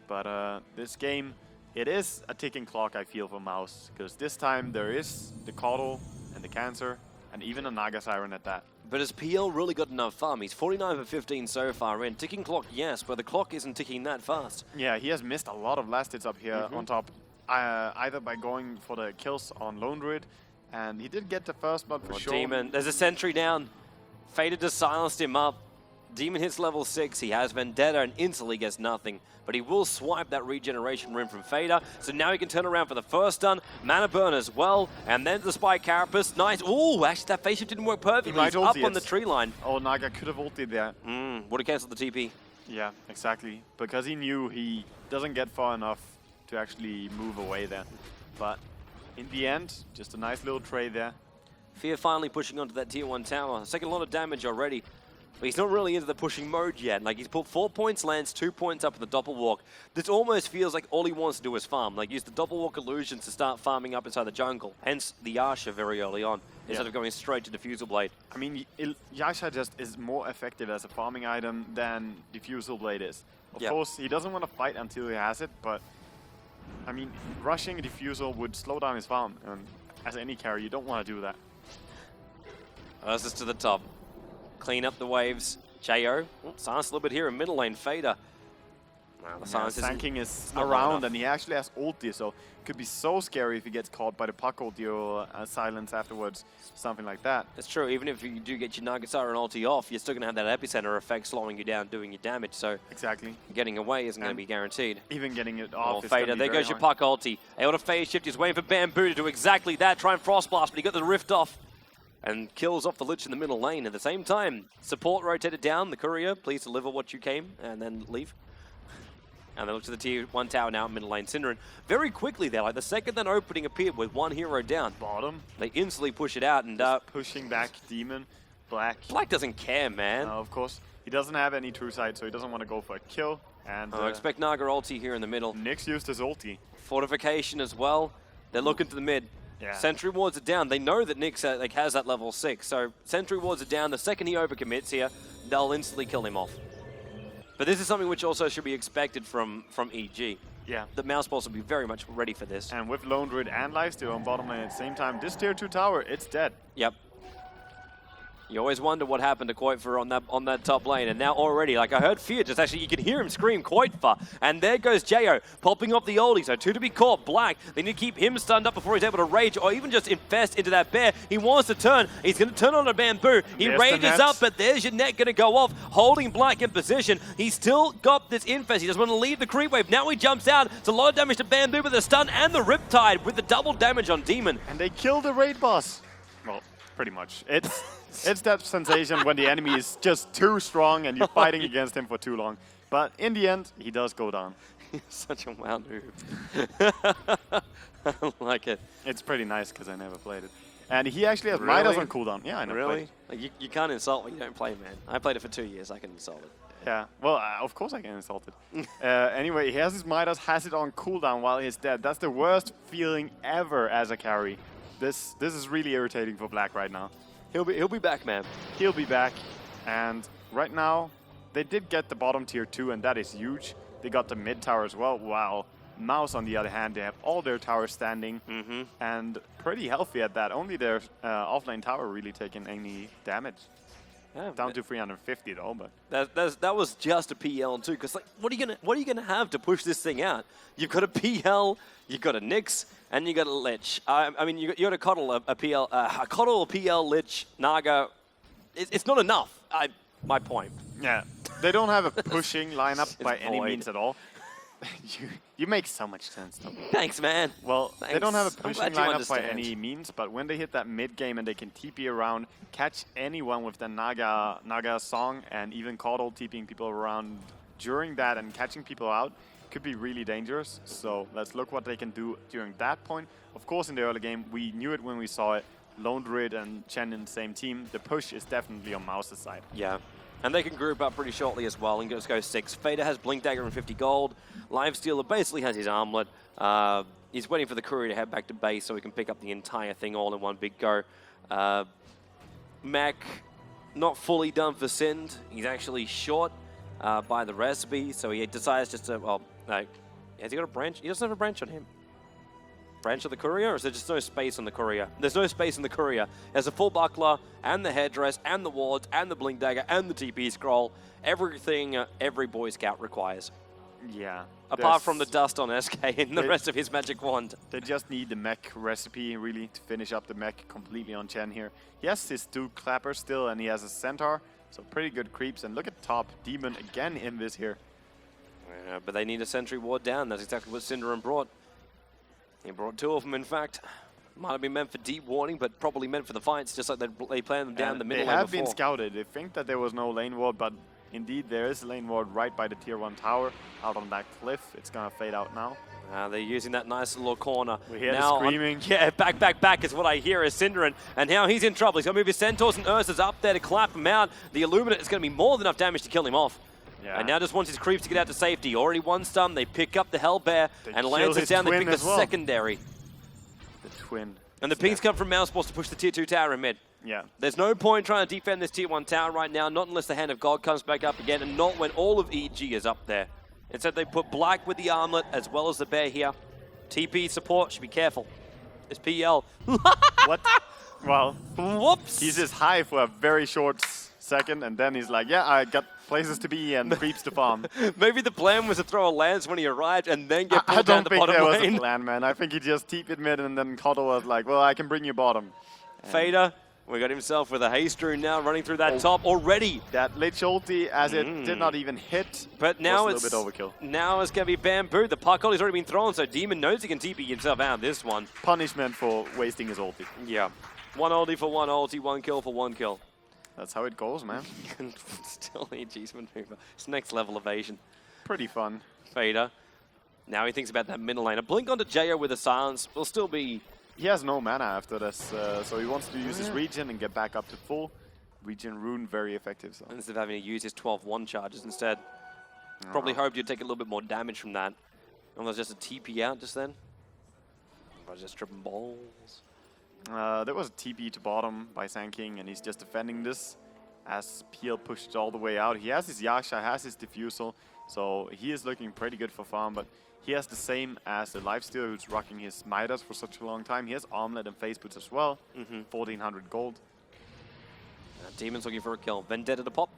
But this game, it is a ticking clock, I feel, for Mouse, because this time there is the Caudal and the Cancer, and even a Naga Siren at that. But has PL really got enough farm? He's 49 for 15 so far in. Ticking clock, yes, but the clock isn't ticking that fast. Yeah, he has missed a lot of last hits up here on top, either by going for the kills on Lone Druid, and he did get the first blood for Oh, sure. Demon, there's a sentry down. Fader just silenced him up. Demon hits level 6, he has Vendetta and instantly gets nothing. But he will swipe that regeneration rune from Fader, so now he can turn around for the first stun. Mana burn as well, and then the Spike Carapace. Nice. Ooh, actually that phase shift didn't work perfectly. might He's up ulti on the it. tree line. Oh, Naga could have ulted there. Would have cancelled the TP. Yeah, exactly. Because he knew he doesn't get far enough to actually move away there. But in the end, just a nice little trade there. Fear finally pushing onto that tier 1 tower. It's taking a lot of damage already. But he's not really into the pushing mode yet. Like, he's put 4 points lands, 2 points up in the doppel walk. This almost feels like all he wants to do is farm. Like, use the doppel walk illusions to start farming up inside the jungle. Hence, the Yasha very early on, instead of going straight to Diffusal Blade. I mean, Yasha just is more effective as a farming item than Diffusal Blade is. Of Yeah. course, he doesn't want to fight until he has it, but I mean, rushing Diffusal would slow down his farm. And as any carry, you don't want to do that. Ursus to the top. Clean up the waves. Jo, silence a little bit here in middle lane. Fader. Wow, the Yeah, silence Sand King is not long around, enough. and he actually has ulti, so it could be so scary if he gets caught by the puck ulti or silence afterwards, something like that. It's true, even if you do get your Nagasara and ulti off, you're still going to have that epicenter effect slowing you down, doing your damage, so Exactly. getting away isn't going to And be guaranteed. Even getting it Oh, off is gonna Fader, be there very goes your hard. puck ulti. Able to phase shift, he's waiting for Bamboo to do exactly that, try and Frost Blast, but he got the Rift off and kills off the Lich in the middle lane. At the same time, support rotated down, the Courier, please deliver what you came, and then leave. And they look to the tier 1 tower now, middle lane. Synderen, very quickly there, like the second that opening appeared with one hero down, Bottom, they instantly push it out, and pushing back Demon, Black. Black doesn't care, man. Of course, he doesn't have any true sight, so he doesn't want to go for a kill. And I expect Naga ulti here in the middle. Nyx used his ulti. Fortification as well. They're looking to the mid. Yeah. Sentry wards are down. They know that Nyx has that level 6, so Sentry wards are down. The second he overcommits here, they'll instantly kill him off. But this is something which also should be expected from EG. Yeah. The mousesports will be very much ready for this. And with Lone Druid and Lifesteal on bottom lane at the same time, this tier 2 tower, it's dead. Yep. You always wonder what happened to Koitfer on that top lane, and now already, like I heard Fear just actually, you can hear him scream Koitfer, and there goes Jo, popping up the oldie, so 2 to be caught, Black, they need to keep him stunned up before he's able to rage, or even just infest into that bear. He wants to turn, he's going to turn on a Bamboo, he There's the rages net. up, but there's your net going to go off, holding Black in position. He's still got this infest, he doesn't want to leave the creep wave, now he jumps out, it's a lot of damage to Bamboo with the stun and the Riptide with the double damage on Demon. And they kill the raid boss. Well, pretty much. It's that sensation when the enemy is just too strong and you're fighting against him for too long. But in the end, he does go down. He's such a wild noob. I like it. It's pretty nice because I never played it. And he actually has Really? Midas on cooldown. Yeah, I never played Really? it. Like you can't insult what you don't play, man. I played it for 2 years. I can insult it. Yeah, well, of course I can insult it. Anyway, he has his Midas, has it on cooldown while he's dead. That's the worst feeling ever as a carry. This is really irritating for Black right now. He'll be back, man. He'll be back, and right now, they did get the bottom tier 2, and that is huge. They got the mid tower as well. Wow. Mouse, on the other hand, they have all their towers standing, and pretty healthy at that. Only their offlane tower really taking any damage. Yeah, Down to 350 though, but that was just a PL too. Because like, what are you gonna have to push this thing out? You've got a PL, you've got a Nyx, and you got a Lich. I mean, you got to coddle a PL, a PL Lich Naga. It's not enough. My point. yeah, they don't have a pushing lineup by any void. means at all. You make so much sense, though. Thanks, man. Well, they don't have a Thanks. pushing I'm glad you lineup by understand. any means, but when they hit that mid game and they can TP around, catch anyone with the Naga song, and even Caudle TPing people around during that and catching people out, could be really dangerous. So let's look what they can do during that point. Of course, in the early game, we knew it when we saw it. Lone Druid and Chen in the same team. The push is definitely on Mouse's side. Yeah. And they can group up pretty shortly as well and just go 6. Fader has Blink Dagger and 50 gold. Lifestealer basically has his armlet. He's waiting for the Courier to head back to base so he can pick up the entire thing all in one big go. Mac, not fully done for Sind. He's actually short by the recipe, so he decides just to, well, no. Has he got a branch? He doesn't have a branch on him. Branch of the Courier, or is there just no space on the Courier? There's no space in the Courier. There's a full buckler, and the headdress, and the wards, and the Blink Dagger, and the TP scroll. Everything every Boy Scout requires. Yeah. Apart from the dust on SK and the rest of his magic wand. They just need the mech recipe, really, to finish up the mech completely on Chen here. He has his 2 clappers still, and he has a centaur, so pretty good creeps. And look at top, Demon again in this here. Yeah, but they need a sentry ward down. That's exactly what Synderen brought. He brought 2 of them, in fact. Might have been meant for deep warning, but probably meant for the fights, just like they planned them down And the middle they lane have before. been scouted. They think that there was no lane ward, but indeed there is a lane ward right by the tier 1 tower out on that cliff. It's gonna fade out now. They're using that nice little corner. We hear the now screaming. Yeah, back is what I hear is Synderen. And now he's in trouble. He's got to move his Centaurs and Ursas up there to clap him out. The Illuminate is going to be more than enough damage to kill him off. Yeah. And now just wants his creeps to get out to safety. Already 1 stun. They pick up the Hellbear They and kill Lancer's his down. They twin pick the as well. secondary. The twin. And the pings come from mousesports to push the tier 2 tower in mid. Yeah. There's no point trying to defend this tier 1 tower right now, not unless the Hand of God comes back up again, and not when all of EG is up there. Instead, they put Black with the armlet as well as the bear here. TP support, should be careful. It's PL. What? Well, Whoops! he's just high for a very short second, and then he's like, yeah, I got places to be and creeps to farm. Maybe the plan was to throw a lance when he arrived and then get I pulled down don't the think bottom there was lane. a plan, man. I think he just TP'd mid, and then Koddle was like, well, I can bring you bottom. Fader, we got himself with a haste rune now running through that top already. That Lich ulti, as it did not even hit, But now was a little bit overkill. Now it's going to be Bamboo. The puck has already been thrown, so Demon knows he can TP himself out of this one. Punishment for wasting his ulti. Yeah. One ulti for one ulti, one kill for one kill. That's how it goes, man. Still EG's maneuver. It's next level evasion. Pretty fun. Fader. Now he thinks about that middle lane. A blink onto Jo with a silence will still be... He has no mana after this, so he wants to use his regen and get back up to full. Regen rune, very effective. So. Instead of having to use his 12-1 charges instead. Probably hoped you'd take a little bit more damage from that. Almost just a TP out just then. Or just tripping balls. There was a TP to bottom by Sand King, and he's just defending this as PL pushed all the way out. He has his Yaksha, has his Diffusal, so he is looking pretty good for farm, but he has the same as the Lifestealer who's rocking his Midas for such a long time. He has Armlet and Face Boots as well, 1400 gold. Demon's looking for a kill. Vendetta to pop.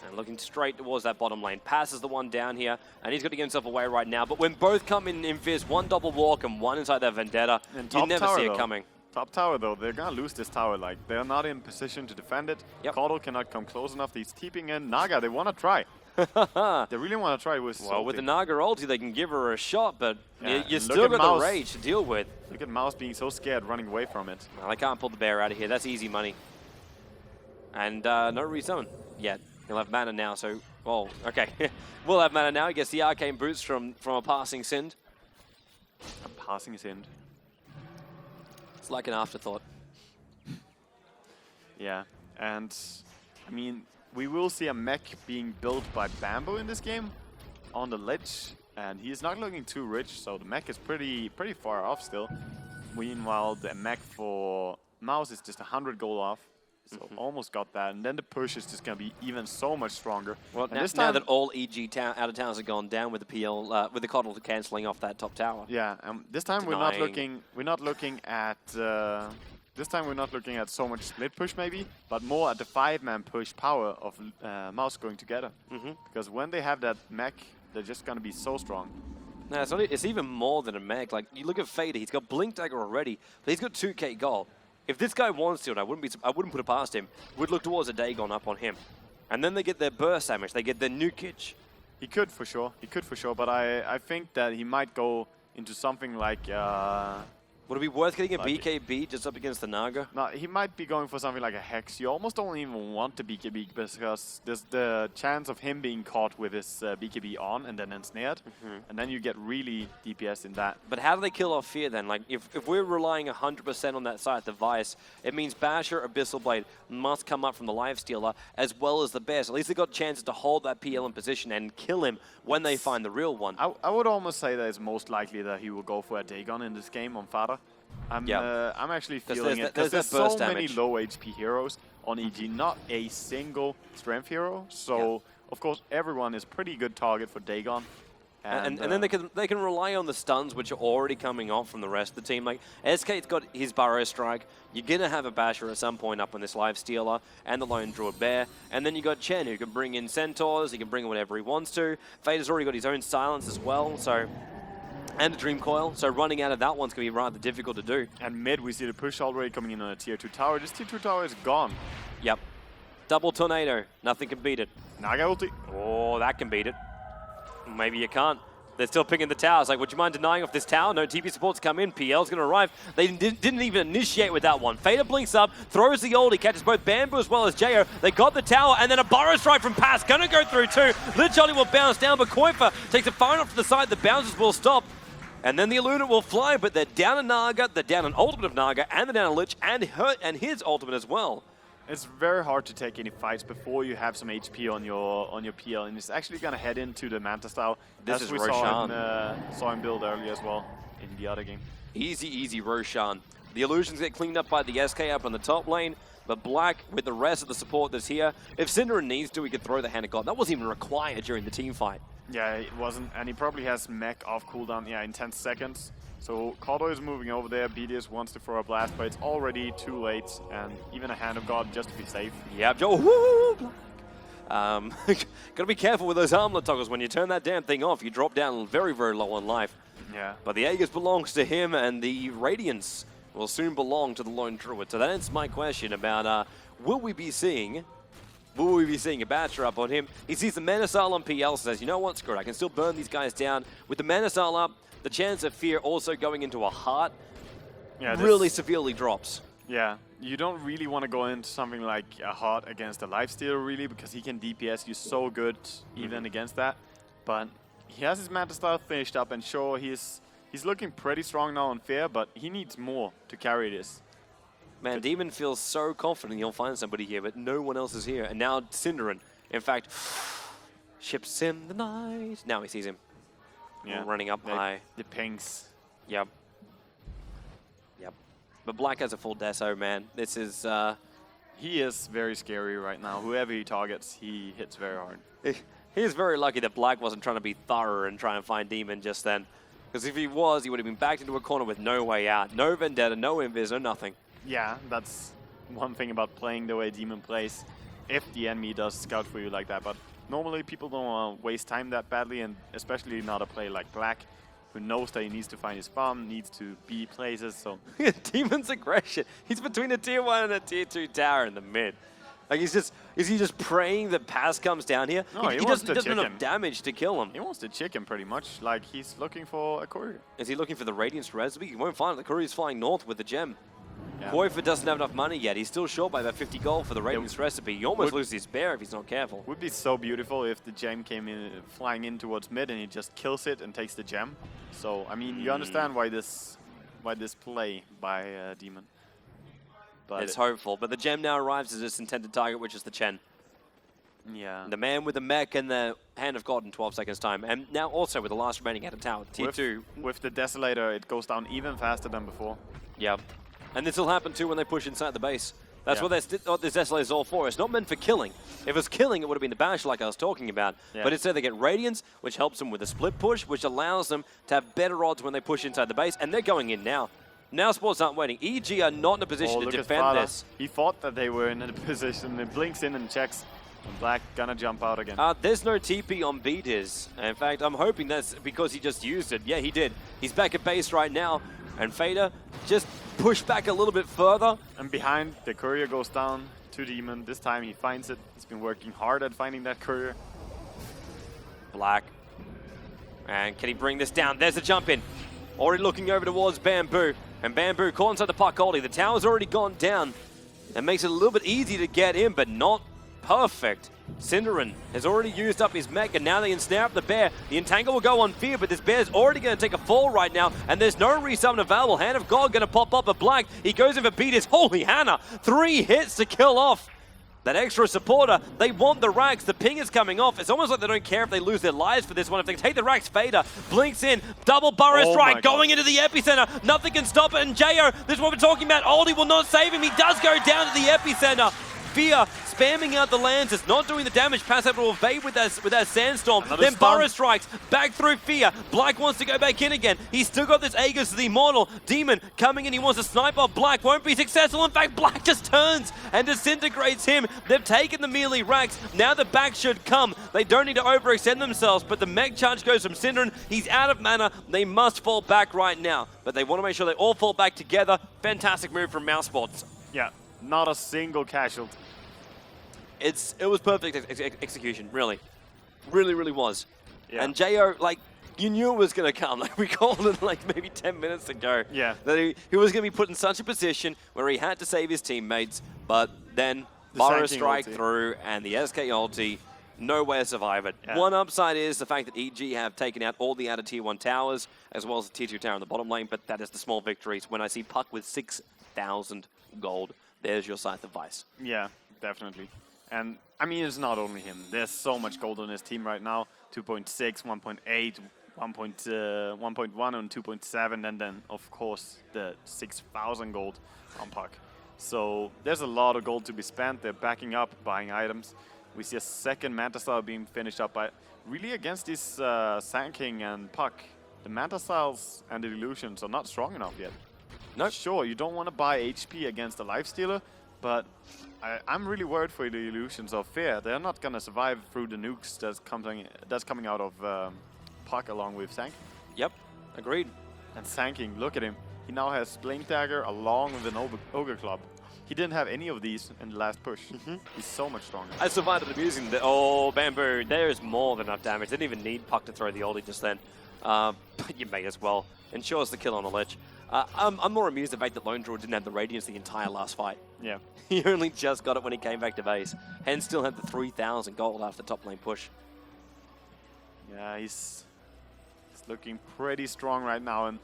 And looking straight towards that bottom lane. Passes the one down here, and he's got to get himself away right now. But when both come in Fizz, one double walk and one inside that Vendetta, you never see it coming. Top tower, though, they're going to lose this tower. Like, they're not in position to defend it. Yep. Koddle cannot come close enough. He's TPing in. Naga, they want to try. They really want to try with Well, with the Naga ulti, they can give her a shot, but Yeah, you and still look at got Mouse. the rage to deal with. Look at Mouse being so scared, running away from it. Well, I can't pull the bear out of here. That's easy money. And no resummon yet. He'll have mana now, so... Oh, okay. We'll have mana now. He gets the arcane boots from a passing Sind. A passing his end. It's like an afterthought. Yeah, and I mean, we will see a mech being built by Bamboo in this game on the ledge, and he is not looking too rich, so the mech is pretty far off still. Meanwhile, the mech for Mouse is just 100 gold off, so almost got that, and then the push is just going to be even so much stronger. Well, and now that all EG out of towns have gone down with the PL, with the Koddle cancelling off that top tower. Yeah, this time we're not looking at so much split push maybe, but more at the 5-man push power of Mouse going together. Because when they have that mech, they're just going to be so strong. No, it's even more than a mech. Like, you look at Fader, he's got Blink Dagger already, but he's got 2k gold. If this guy wants to, and I wouldn't put it past him, would look towards a Dagon up on him. And then they get their burst damage, they get their nukage. He could for sure, but I think that he might go into something like... Would it be worth getting a BKB just up against the Naga? No, he might be going for something like a Hex. You almost don't even want the BKB because there's the chance of him being caught with his BKB on and then ensnared. And then you get really DPS in that. But how do they kill off Fear then? Like, if we're relying 100% on that side device, it means Basher, Abyssal Blade must come up from the Lifestealer as well as the Bear. So at least they got chances to hold that PL in position and kill him when they find the real one. I would almost say that it's most likely that he will go for a Dagon in this game on Fada. I'm actually feeling it because there's so many low HP heroes on EG, not a single strength hero. So of course everyone is pretty good target for Dagon. And then they can rely on the stuns which are already coming off from the rest of the team. Like SK's got his Burrow Strike. You're gonna have a Basher at some point up on this Lifestealer and the Lone Druid Bear. And then you got Chen who can bring in Centaurs. He can bring in whatever he wants to. Fader's already got his own silence as well. So. And a Dream Coil, so running out of that one's going to be rather difficult to do. And mid, we see the push already coming in on a tier 2 tower. This tier 2 tower is gone. Yep. Double Tornado, nothing can beat it. Naga ulti. Oh, that can beat it. Maybe you can't. They're still picking the towers. Like, would you mind denying off this tower? No, TP supports come in. PL's going to arrive. They didn't even initiate with that one. Fader blinks up, throws the ulti, catches both Bamboo as well as Jo. They got the tower, and then a Burrow Strike from Pass. Going to go through too. Lich Ollie will bounce down, but Koifa takes it far enough to the side. The bounces will stop. And then the Illuna will fly, but they're down a Naga, they're down an ultimate of Naga, and they're down a Lich, and his ultimate as well. It's very hard to take any fights before you have some HP on your PL, and it's actually going to head into the Manta style. This as is we Roshan. saw him build earlier as well in the other game. Easy Roshan. The illusions get cleaned up by the SK up on the top lane. But Black, with the rest of the support that's here, if Synderen needs to, he could throw the Hand of God. That wasn't even required during the team fight. Yeah, it wasn't, and he probably has mech off cooldown, in 10 seconds. So Cordo is moving over there, BDS wants to throw a blast, but it's already too late, and even a Hand of God just to be safe. Yep, Joe, woo, Black. Gotta be careful with those armlet toggles. When you turn that damn thing off, you drop down very, very low on life. Yeah. But the Aegis belongs to him, and the Radiance will soon belong to the Lone Druid. So that ends my question about will we be seeing a Batcher up on him? He sees the Manasal on PL, says, you know what, screw it, I can still burn these guys down. With the Manasal up, the chance of Fear also going into a Heart really severely drops. Yeah, you don't really want to go into something like a Heart against a Lifestealer, really, because he can DPS you so good even against that. But he has his Manta Style finished up, and sure, he's looking pretty strong now on Fear, but he needs more to carry this. Man, Demon feels so confident he'll find somebody here, but no one else is here. And now Synderen, in fact, ships him the night. Now he sees him. Yeah, running up high. The pings. Yep. Yep. But Black has a full deso, man. This is... He is very scary right now. Whoever he targets, he hits very hard. He is very lucky that Black wasn't trying to be thorough and try and find Demon just then. Because if he was, he would have been backed into a corner with no way out. No Vendetta, no Invis, no nothing. Yeah, that's one thing about playing the way Demon plays. If the enemy does scout for you like that, but normally people don't want to waste time that badly, and especially not a player like Black, who knows that he needs to find his farm, needs to be places, so... Demon's aggression. He's between a tier 1 and a tier 2 tower in the mid. Like, is he just praying that Pass comes down here? No, he doesn't wants to enough damage to kill him. He wants to chicken pretty much, like he's looking for a courier. Is he looking for the Radiance Recipe? He won't find it. The courier's flying north with the gem. Yeah. Koifa doesn't have enough money yet. He's still short by about 50 gold for the Radiance Recipe. He almost loses his bear if he's not careful. Would be so beautiful if the gem came in, flying in towards mid, and he just kills it and takes the gem. So, I mean, you understand why this play by Demon. But it's hopeful, but the gem now arrives as its intended target, which is the Chen. Yeah. The man with the mech and the Hand of God in 12 seconds time. And now also with the last remaining out of tower, tier 2. With the Desolator, it goes down even faster than before. Yep. And this will happen too when they push inside the base. That's what this Desolator is all for. It's not meant for killing. If it was killing, it would have been the Bash like I was talking about. Yeah. But instead they get Radiance, which helps them with a split push, which allows them to have better odds when they push inside the base. And they're going in now. Now Sports aren't waiting. EG are not in a position to defend this. He thought that they were in a position. It blinks in and checks. And Black gonna jump out again. There's no TP on Beaters. In fact, I'm hoping that's because he just used it. Yeah, he did. He's back at base right now. And Fader just pushed back a little bit further. And behind, the courier goes down to Demon. This time he finds it. He's been working hard at finding that courier. Black. And can he bring this down? There's a jump in. Already looking over towards Bamboo. And Bamboo caught inside the puck goalie. The tower's already gone down. That makes it a little bit easy to get in, but not perfect. Synderen has already used up his mech, and now they can snare up the bear. The entangle will go on Fear, but this bear's already going to take a fall right now, and there's no resummon available. Hand of God going to pop up a Black. He goes in for Beaters. Holy Hannah! 3 hits to kill off that extra supporter. They want the racks. The ping is coming off. It's almost like they don't care if they lose their lives for this one. If they take the racks, Fader blinks in. Double burrow strike going into the epicenter. Nothing can stop it. And Jo, this is what we're talking about. Oldie will not save him. He does go down to the epicenter. Fear spamming out the lands. It's not doing the damage. Pass able to evade with that sandstorm. Then Burrow strikes back through Fear. Black wants to go back in again. He's still got this Aegis to the Immortal. Demon coming in. He wants to snipe off Black. Won't be successful. In fact, Black just turns and disintegrates him. They've taken the melee racks. Now the back should come. They don't need to overextend themselves, but the mech charge goes from Synderen. He's out of mana. They must fall back right now, but they want to make sure they all fall back together. Fantastic move from mousesports. Yeah, not a single casualty. It was perfect execution, really. Really was. Yeah. And Jo, like, you knew it was going to come. Like, we called it like maybe 10 minutes ago. Yeah. That he was going to be put in such a position where he had to save his teammates, but then Burrow strike through and the SK ulti, no way to survive it. Yeah. One upside is the fact that EG have taken out all the outer tier 1 towers, as well as the tier 2 tower in the bottom lane, but that is the small victories. When I see Puck with 6,000 gold, there's your Scythe of Vice. Yeah, definitely. And, I mean, it's not only him. There's so much gold on his team right now. 2.6, 1.8, 1.1 and 2.7, and then, of course, the 6,000 gold on Puck. So there's a lot of gold to be spent. They're backing up, buying items. We see a second Manta Style being finished up by really against this Sand King and Puck. The Manta Styles and the Illusions are not strong enough yet. Nope. Sure, you don't want to buy HP against a Lifestealer, but I'm really worried for the Illusions of Fear. They're not going to survive through the nukes that's coming out of Puck along with Sank. Yep, agreed. And Sanking, look at him. He now has Blink Dagger along with an Ogre Club. He didn't have any of these in the last push. He's so much stronger. I survived it amusing. Oh, Bamboo, there's more than enough damage. Didn't even need Puck to throw the oldie just then. But you may as well. Ensures the kill on the ledge. I'm more amused at the fact that Lone Draw didn't have the Radiance the entire last fight. Yeah. He only just got it when he came back to base. And still had the 3,000 gold after the top lane push. Yeah, he's looking pretty strong right now. And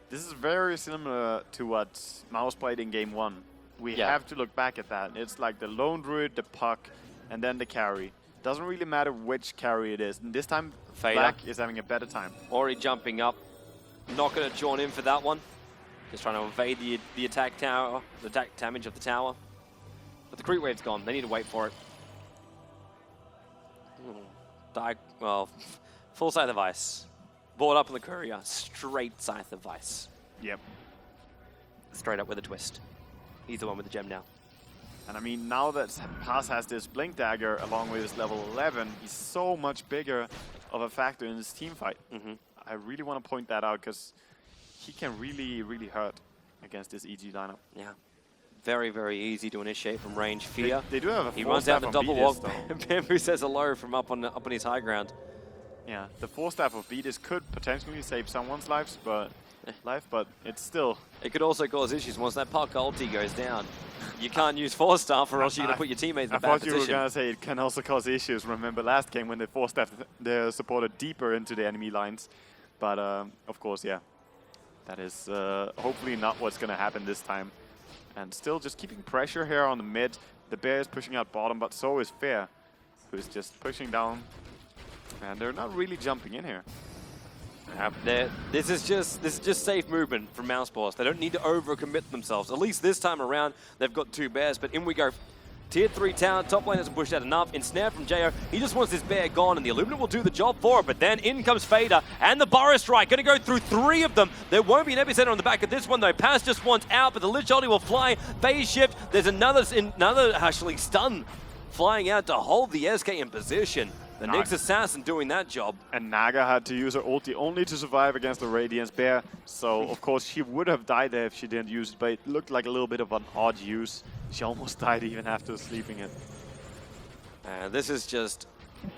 this is very similar to what Mouse played in game 1. We have to look back at that. It's like the Lone Druid, the Puck, and then the carry. Doesn't really matter which carry it is. And this time, Fader. Black is having a better time. Already jumping up. Not going to join in for that one. Just trying to evade the attack tower, the attack damage of the tower. But the creep wave's gone. They need to wait for it. Well, full Scythe of Ice. Board up on the courier. Straight Scythe of Ice. Yep. Straight up with a twist. He's the one with the gem now. And I mean, now that Haas has this Blink Dagger along with his level 11, he's so much bigger of a factor in this team fight. I really want to point that out because he can really, really hurt against this EG lineup. Yeah. Very, very easy to initiate from range. Fear. They do have a He Force runs out Staff the of double Beatus, walk. Bamboo says hello from up on his high ground. Yeah, the Force Staff of Beatus could potentially save someone's life, but it's still... It could also cause issues once that Puck ulti goes down. You can't use Force Staff or else you're going to put your teammates in a bad I position. thought you were going to say it can also cause issues. Remember last game when they Force Staff their supporter deeper into the enemy lines. But of course, yeah, that is hopefully not what's going to happen this time. And still just keeping pressure here on the mid. The Bear is pushing out bottom, but so is Fair, who's just pushing down. And they're not really jumping in here. This is just safe movement from mousesports. They don't need to overcommit themselves. At least this time around, they've got 2 bears. But in we go. Tier 3 tower, top lane hasn't pushed out enough. Ensnare from Jo. He just wants this bear gone, and the Illuminate will do the job for it. But then in comes Fader, and the Burrow Strike. Going to go through 3 of them. There won't be an epicenter on the back of this one, though. Pass just wants out, but the Lich Ulti will fly. Phase shift. There's another actually stun flying out to hold the SK in position. The Nyx Assassin doing that job. And Naga had to use her ulti only to survive against the Radiance Bear. So, of course, she would have died there if she didn't use it, but it looked like a little bit of an odd use. She almost died even after sleeping it. This is just...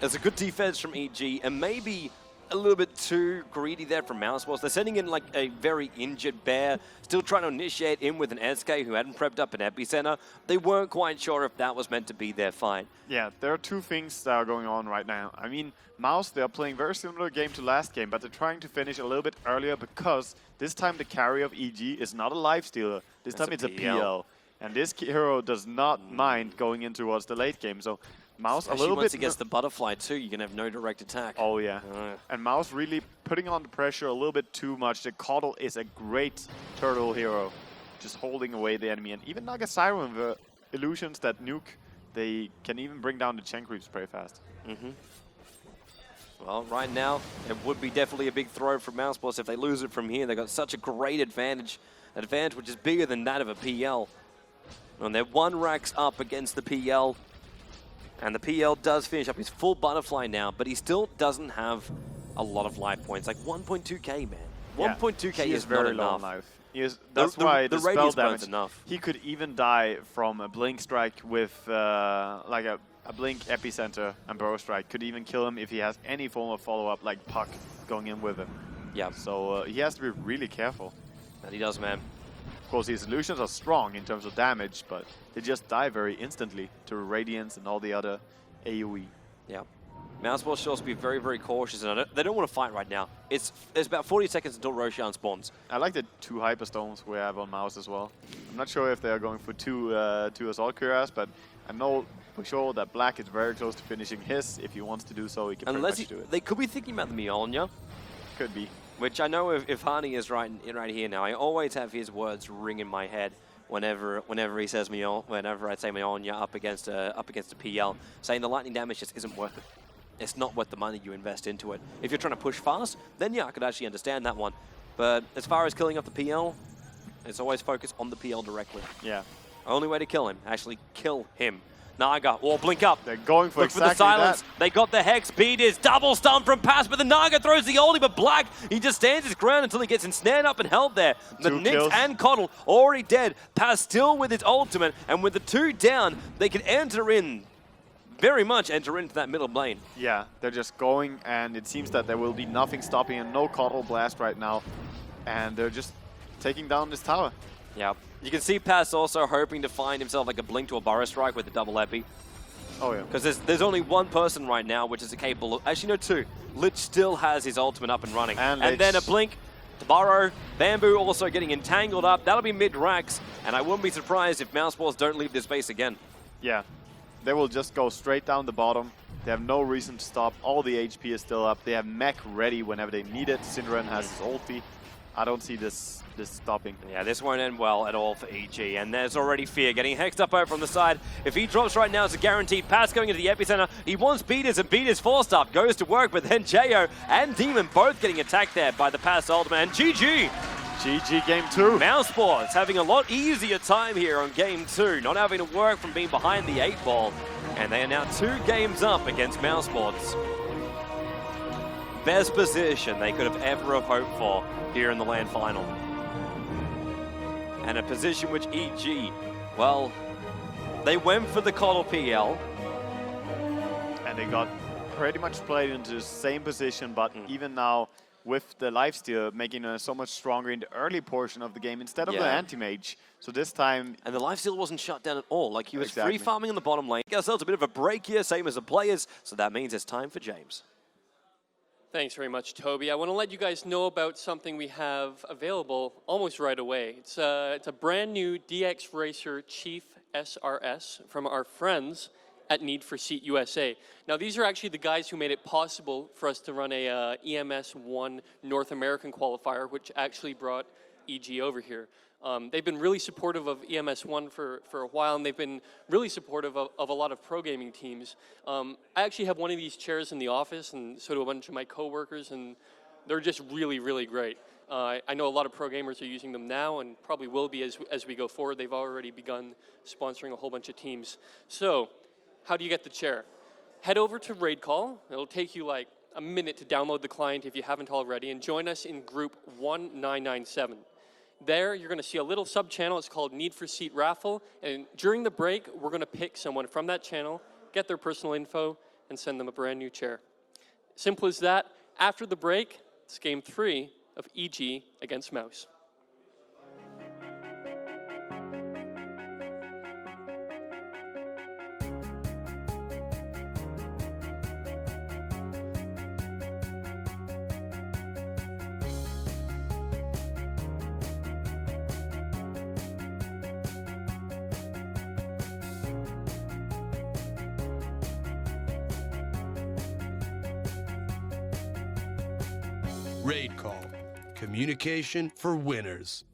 It's a good defense from EG, and maybe a little bit too greedy there from mousesports. They're sending in like a very injured bear, still trying to initiate in with an SK who hadn't prepped up an epicenter. They weren't quite sure if that was meant to be their fight. Yeah, there are 2 things that are going on right now. I mean, Mouse, they're playing very similar game to last game, but they're trying to finish a little bit earlier because this time the carry of EG is not a lifestealer. This time it's a PL. And this hero does not mind going in towards the late game. So Mouse Especially a little once bit... he gets the butterfly too, you can have no direct attack. Oh yeah. And Mouse really putting on the pressure a little bit too much. The Coddle is a great turtle hero, just holding away the enemy. And even Naga Siren, the illusions that nuke, they can even bring down the Chen creeps pretty fast. Well, right now, it would be definitely a big throw from mousesports if they lose it from here. They've got such a great advantage which is bigger than that of a PL. And they're 1 racks up against the PL. And the PL does finish up his full butterfly now, but he still doesn't have a lot of life points. Like 1.2k, man. 1.2k is is very not low enough. in life. That's why the spell radius damage, burn's enough. he could even die from a Blink Strike with like a Blink Epicenter and Burrow Strike. Could even kill him if he has any form of follow-up like Puck going in with him. Yeah. So he has to be really careful. And he does, man. Of course, his illusions are strong in terms of damage, but they just die very instantly to Radiance and all the other AoE. Yeah. mousesports should also be very, very cautious, and they don't want to fight right now. It's about 40 seconds until Roshan spawns. I like the 2 Hyperstones we have on Mouse as well. I'm not sure if they're going for two Assault Cuirass, but I know for sure that Black is very close to finishing his. If he wants to do so, he can pretty much do it. They could be thinking about the Mjolnir. Could be. Which I know if Hani is right here now, I always have his words ring in my head. whenever he says whenever I say Mionya up against a PL, saying the lightning damage just isn't worth it. It's not worth the money you invest into it. If you're trying to push fast, then yeah, I could actually understand that one. But as far as killing off the PL, it's always focus on the PL directly. Yeah. Only way to kill him, actually kill him. Naga, or blink up. They're going for Look exactly for the silence. that. They got the Hex. Beat is double stun from Pass, but the Naga throws the ulti, but Black, he just stands his ground until he gets ensnared up and held there. The Two Nyx kills. and Coddle already dead. Pass still with his ultimate, and with the 2 down, they can very much enter into that middle lane. Yeah, they're just going, and it seems that there will be nothing stopping and no Coddle Blast right now. And they're just taking down this tower. Yeah. You can see Pass also hoping to find himself like a Blink to a Burrow Strike with the double epi. Oh, yeah. Because there's only one person right now which is capable of... Actually, no, 2. Lich still has his ultimate up and running. And then a Blink to Burrow. Bamboo also getting entangled up. That'll be mid-racks. And I wouldn't be surprised if mousesports don't leave this base again. Yeah. They will just go straight down the bottom. They have no reason to stop. All the HP is still up. They have mech ready whenever they need it. Synderen has his ulti. I don't see this stopping. Yeah, this won't end well at all for EG. And there's already Fear getting hexed up over on the side. If he drops right now, it's a guaranteed pass going into the epicenter. He wants Beaters, and Beaters forced up. Goes to work, but then Jo and Demon both getting attacked there by the Pass ultimate. And GG! GG game 2. mousesports having a lot easier time here on game 2. Not having to work from being behind the 8 ball. And they are now 2 games up against mousesports. Best position they could have ever have hoped for here in the LAN final. And a position which EG, well, they went for the Coddle PL. And they got pretty much played into the same position, but even now with the lifesteal making us so much stronger in the early portion of the game instead of the anti-mage. So this time... And the lifesteal wasn't shut down at all. Like, he was Exactly. free farming in the bottom lane. Get ourselves a bit of a break here, same as the players. So that means it's time for James. Thanks very much, Toby. I want to let you guys know about something we have available almost right away. It's a brand new DX Racer Chief SRS from our friends at Need for Seat USA. Now, these are actually the guys who made it possible for us to run a EMS 1 North American qualifier, which actually brought EG over here. They've been really supportive of EMS 1 for a while, and they've been really supportive of a lot of pro gaming teams. I actually have one of these chairs in the office, and so do a bunch of my coworkers, and they're just really, really great. I know a lot of pro gamers are using them now, and probably will be as we go forward. They've already begun sponsoring a whole bunch of teams. So, how do you get the chair? Head over to RaidCall. It'll take you like a minute to download the client if you haven't already, and join us in group 1997. There, you're going to see a little sub-channel. It's called Need for Seat Raffle. And during the break, we're going to pick someone from that channel, get their personal info, and send them a brand new chair. Simple as that. After the break, it's game 3 of EG against Mouse. RaidCall, communication for winners.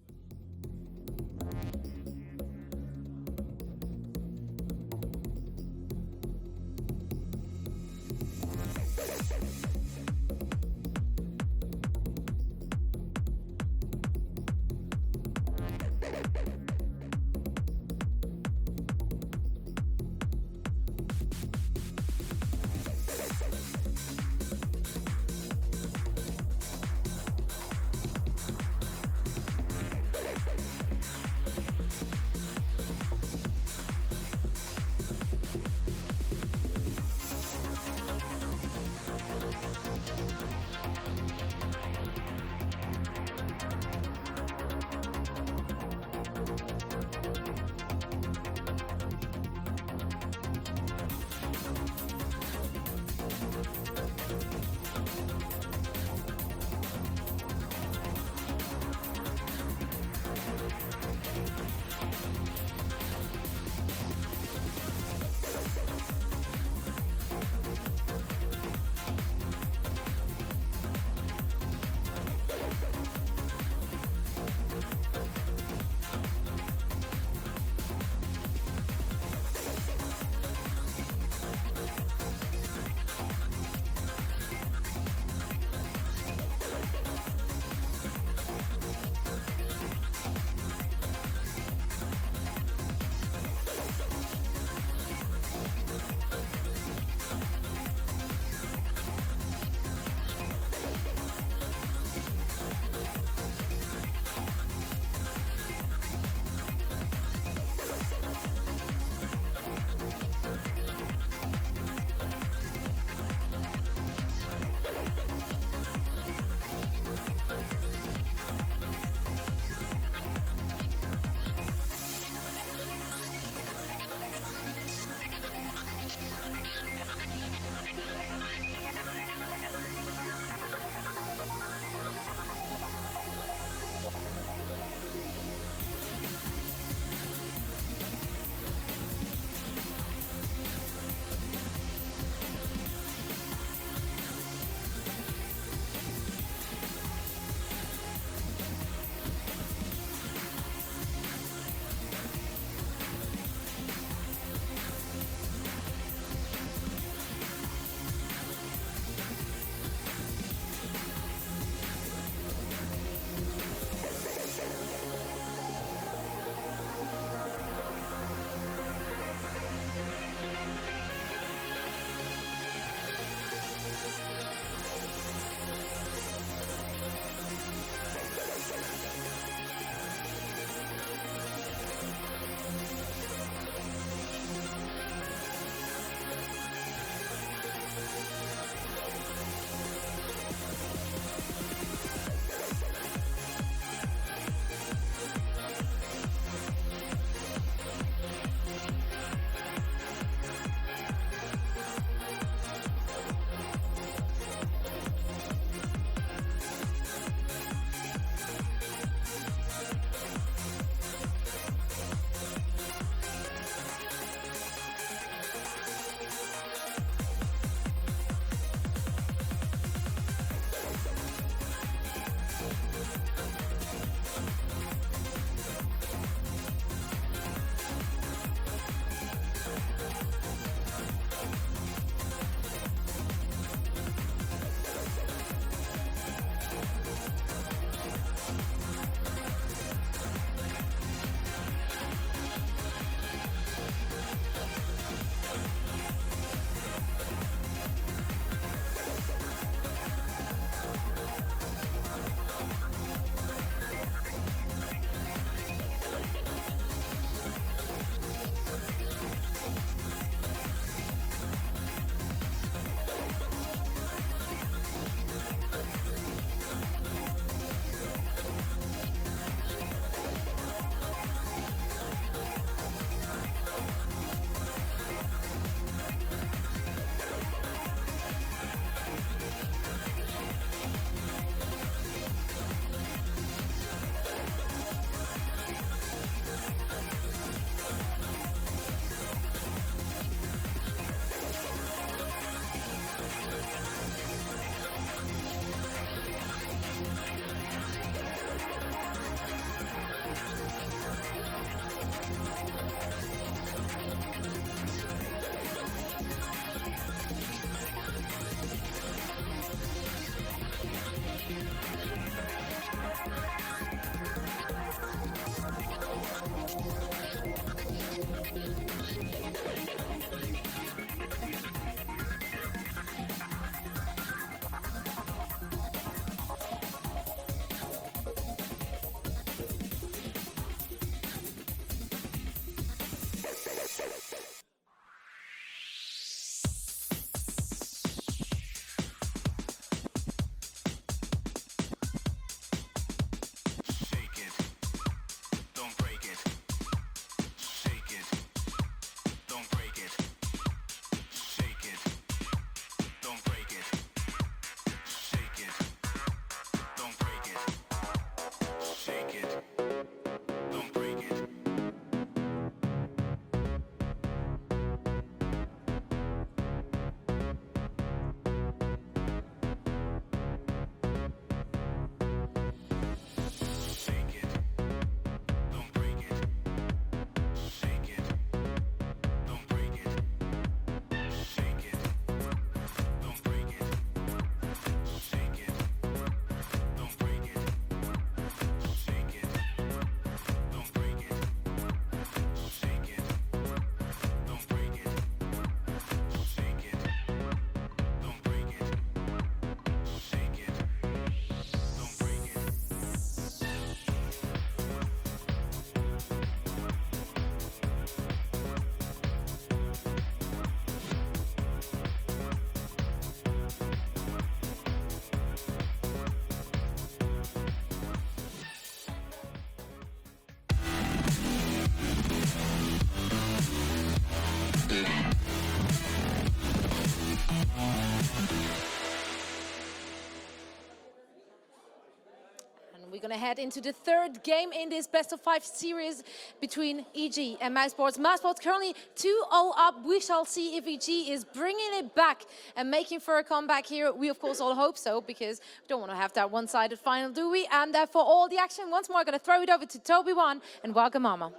to head into the third game in this best-of-5 series between EG and mousesports. mousesports currently 2-0 up. We shall see if EG is bringing it back and making for a comeback here. We, of course, all hope so, because we don't want to have that one-sided final, do we? And for all the action, once more, I'm going to throw it over to Toby1 and welcome Mama.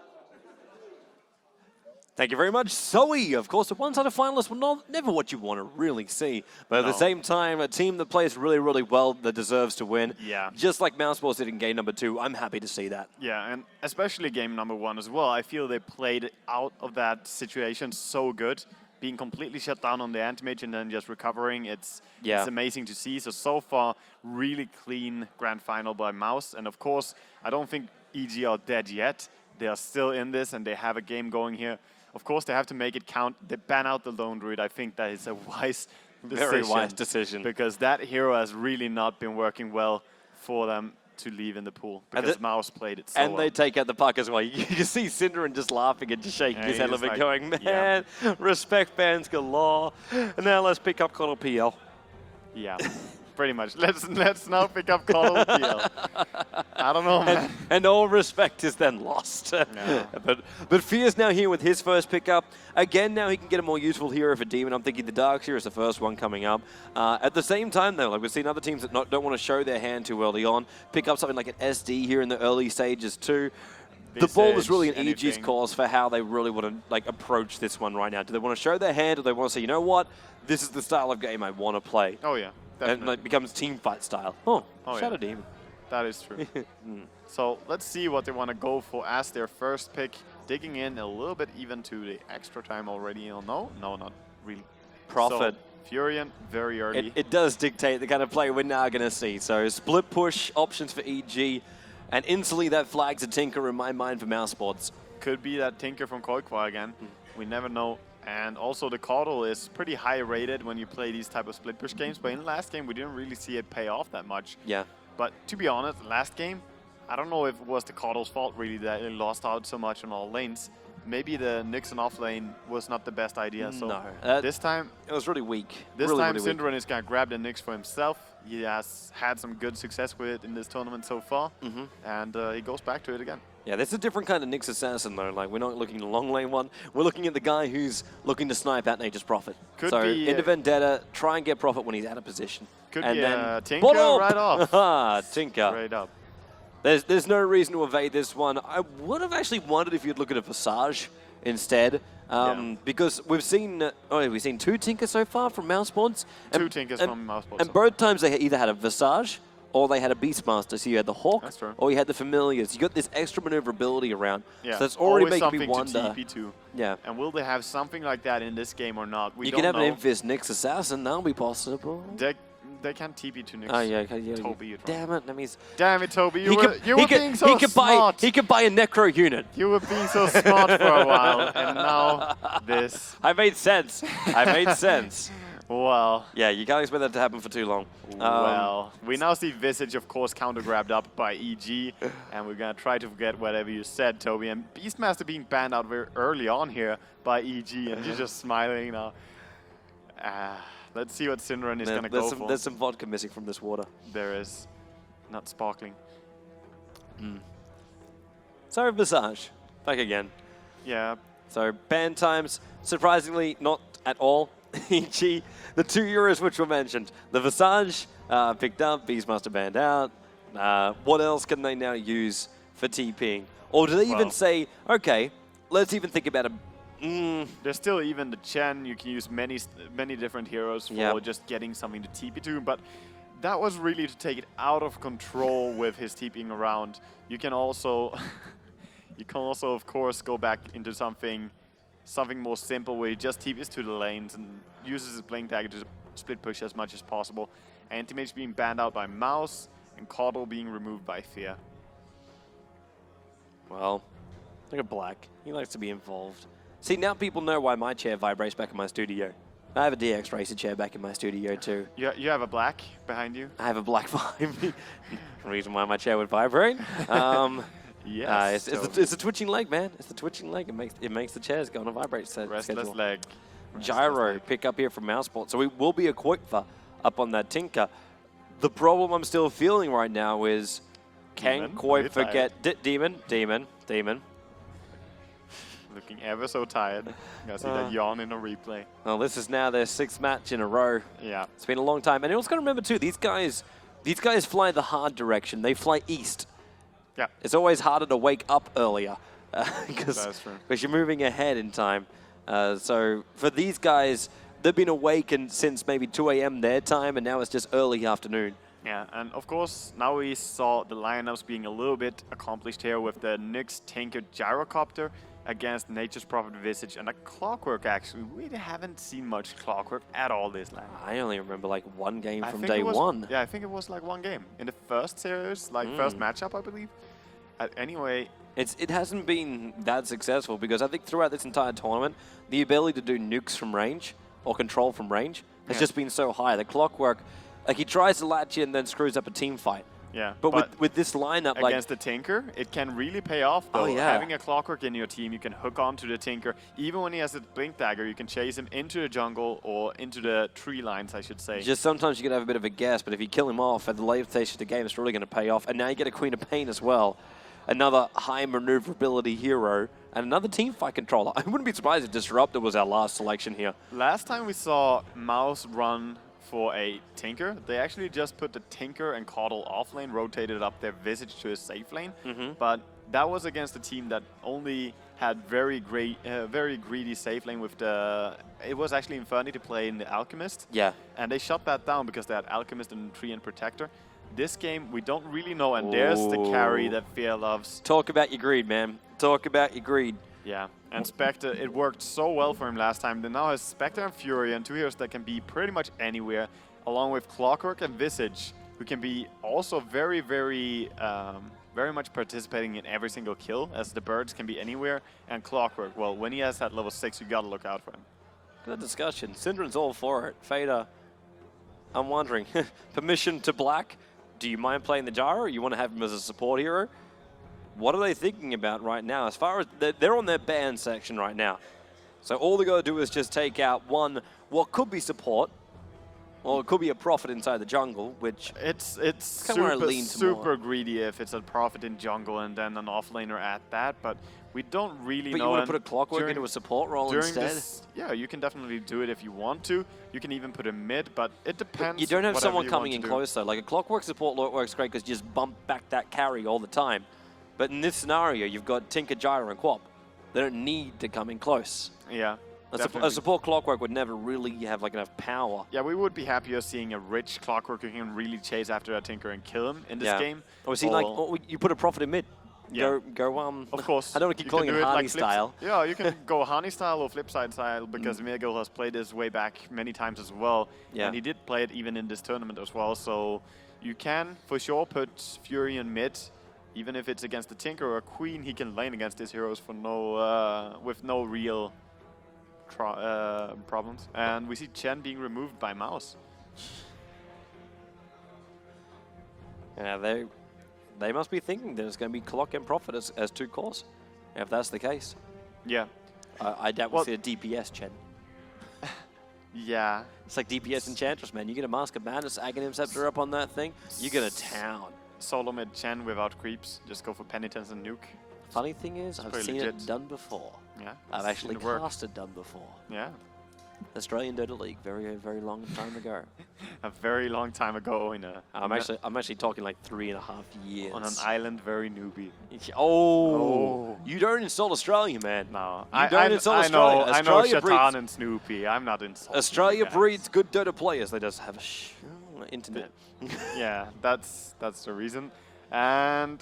Thank you very much, Zoe. Of course, the one-sided finalist will never what you want to really see. But at the same time, a team that plays really, really well that deserves to win. Yeah. Just like mousesports did in game number 2, I'm happy to see that. Yeah, and especially game number 1 as well. I feel they played out of that situation so good. Being completely shut down on the anti-mage and then just recovering, it's amazing to see. So far, really clean grand final by Mouse. And of course, I don't think EG are dead yet. They are still in this and they have a game going here. Of course, they have to make it count. They ban out the lone druid. I think that is a wise decision. Very wise decision. Because that hero has really not been working well for them to leave in the pool. Because Mouse played it so well. And they take out the puck as well. You can see Synderen just laughing and just shaking his head a little bit, going, man, respect bans galore. And now let's pick up Connell PL. Yeah. Pretty much. Let's now pick up Connell PL. I don't know, man. And all respect is then lost. No. But Fear's now here with his first pickup. Again, now he can get a more useful hero for Demon. I'm thinking the Darkseer is the first one coming up. At the same time, though, like we've seen other teams that don't want to show their hand too early on, pick up something like an SD here in the early stages too. The ball is really in EG's cause for how they really want to like approach this one right now. Do they want to show their hand, or do they want to say, you know what, this is the style of game I want to play? Oh, yeah. Definitely. And it becomes team fight style. Shadow Demon. That is true. So let's see what they want to go for as their first pick. Digging in a little bit even to the extra time already. Oh, no, not really. Profit. So, Furion, very early. It does dictate the kind of play we're now going to see. So split push options for EG. And instantly that flags a Tinker in my mind for mousesports. Could be that Tinker from Koikwa again. We never know. And also the Caudal is pretty high rated when you play these type of split push games. But in the last game, we didn't really see it pay off that much. Yeah. But to be honest, last game, I don't know if it was the Caudal's fault really that it lost out so much on all lanes. Maybe the Nixon off lane was not the best idea. So no. This time, it was really weak. This time, Synderen is going to grab the Nix for himself. He has had some good success with it in this tournament so far. And he goes back to it again. Yeah, that's a different kind of Nyx assassin, though. Like, we're not looking at the long lane one. We're looking at the guy who's looking to snipe out Nature's Prophet. Could so, be into Vendetta, try and get Prophet when he's out of position. Could and be then Tinker right off. Tinker. Straight up. There's no reason to evade this one. I would have actually wondered if you'd look at a Visage instead. Because we've seen 2 Tinkers so far from mousesports. 2 Tinkers from mousesports. And both times they either had a Visage or they had a Beastmaster. So you had the Hawk, or you had the Familiars. You got this extra maneuverability around. Yeah. So that's already Always making me something wonder. to TP to. Yeah. And will they have something like that in this game or not? We you don't can have know. an Invis Nyx Assassin. That'll be possible. They can't TP to Nyx. Oh, yeah. Toby, damn it. That means... Damn it, Toby. You were being so smart. He could buy a Necro unit. You were being so smart for a while. And now this. I made sense. Well. Yeah, you can't expect that to happen for too long. Well, we now see Visage, of course, counter-grabbed up by EG. And we're going to try to forget whatever you said, Toby. And Beastmaster being banned out very early on here by EG. And you're just smiling now. Let's see what Synderen is going to go for. There's some vodka missing from this water. There is. Not sparkling. So, Visage. Back again. Yeah. So, ban times, surprisingly, not at all. EG, the 2 euros which were mentioned. The Visage picked up, Beastmaster banned out. What else can they now use for TPing? Or do they even say, okay, let's even think about a... There's still even the Chen. You can use many different heroes for just getting something to TP to. But that was really to take it out of control with his TPing around. You can also, of course, go back into something more simple where he just TPs to the lanes and uses his Blink Dagger to split push as much as possible. Anti-Mage being banned out by Mouse and Caudal being removed by Fear. Well, look at Black. He likes to be involved. See, now people know why my chair vibrates back in my studio. I have a DX Racer chair back in my studio too. You have a black behind you? I have a black behind me. Reason why my chair would vibrate. Yes. It's the twitching leg, man. It's the twitching leg. It makes the chairs go on a vibrate Restless leg. Gyro pick up here from mousesports. So we will be a Koikva up on that Tinker. The problem I'm still feeling right now is Can't Demon, quite very forget Demon. Looking ever so tired. You gotta see that yawn in a replay. Well, this is now their 6th match in a row. Yeah. It's been a long time. And you also got to remember, too, these guys fly the hard direction. They fly east. Yeah. It's always harder to wake up earlier because That's true. you're moving ahead in time. So for these guys, they've been awakened since maybe 2 a.m. their time, and now it's just early afternoon. Yeah, and of course, now we saw the lineups being a little bit accomplished here with the Nyx Tinker Gyrocopter against Nature's Prophet Visage and a Clockwork, actually. We haven't seen much Clockwork at all this lane. I only remember like one game I from think day it was, one. Yeah, I think it was like one game. In the first series, like first matchup, I believe. Anyway, It hasn't been that successful because I think throughout this entire tournament, the ability to do nukes from range or control from range has just been so high. The Clockwork, like he tries to latch in, then screws up a team fight. yeah. But with this lineup, like against the Tinker, it can really pay off, though. Oh, yeah. Having a Clockwork in your team, you can hook onto the Tinker. Even when he has a Blink Dagger, you can chase him into the jungle or into the tree lines, I should say. just sometimes you can have a bit of a guess, but if you kill him off at the late stage of the game, it's really going to pay off. And now you get a Queen of Pain as well. Another high maneuverability hero, and another team fight controller. I wouldn't be surprised if Disruptor was our last selection here. Last time we saw Mouse run for a Tinker, they actually just put the Tinker and Caudle off lane, rotated up their Visage to a safe lane. But that was against a team that only had very greedy safe lane with the... It was actually Inferni to play in the Alchemist. Yeah. And they shut that down because they had Alchemist and Tree and Protector. This game, we don't really know, and there's the carry that Fear loves. Talk about your greed, man. Talk about your greed. Yeah, and Spectre, it worked so well for him last time. They now has Spectre and Fury, and two heroes that can be pretty much anywhere, along with Clockwork and Visage, who can be also very much participating in every single kill, as the birds can be anywhere, and Clockwork, well, when he has that level 6, you gotta look out for him. Good discussion. Syndron's all for it. Fader, I'm wondering, permission to black? Do you mind playing the Gyro, or you want to have him as a support hero? What are they thinking about right now? As far as they're on their ban section right now. So all they got to do is just take out one, what could be support, or it could be a Prophet inside the jungle, which It's kinda where I lean to super more. greedy if it's a Prophet in jungle and then an offlaner at that, but we don't really But know. you want to and put a Clockwork during- into a support role during instead? this, yeah, you can definitely do it if you want to. You can even put a mid, but it depends. You don't have whatever someone you coming want in to do. close, though. Like a Clockwork support works great because you just bump back that carry all the time. But in this scenario, you've got Tinker, Gyro, and Quap. They don't need to come in close. Yeah, A definitely. support Clockwork would never really have like enough power. Yeah, we would be happier seeing a rich Clockwork who can really chase after a Tinker and kill him in this game. Or see, like, you put a Prophet in mid. Yeah. Go, Of course. I don't want to keep you calling can it do Hardy like style. Yeah, you can go Honey style or Flipside style because Miguel has played this way back many times as well. Yeah. And he did play it even in this tournament as well. So you can for sure put Fury in mid. Even if it's against a Tinker or a Queen, he can lane against his heroes for with no real problems. And we see Chen being removed by Mouse. Yeah, they must be thinking there's going to be Clock and Prophet as two cores, if that's the case. Yeah. I doubt we'll see a DPS, Chen. Yeah. It's like DPS Enchantress, man. You get a Mask of Madness, Aghanim Scepter up on that thing, you get a town. Solo mid Chen without creeps. Just go for Penitence and Nuke. Funny thing is, I've pretty seen legit. it done before. Yeah. I've it's actually seen it work. casted done before. Yeah. Australian Dota League, very, very long time ago. A very long time ago in a I'm actually talking like 3.5 years. on an island, very newbie. Oh, you don't insult Australia, man. No, You don't insult I know, Australia. I know Australia breeds- Shatan and Snoopy. I'm not insulting. Australia you guys. breeds good Dota players. They just have a internet. Yeah, that's the reason. And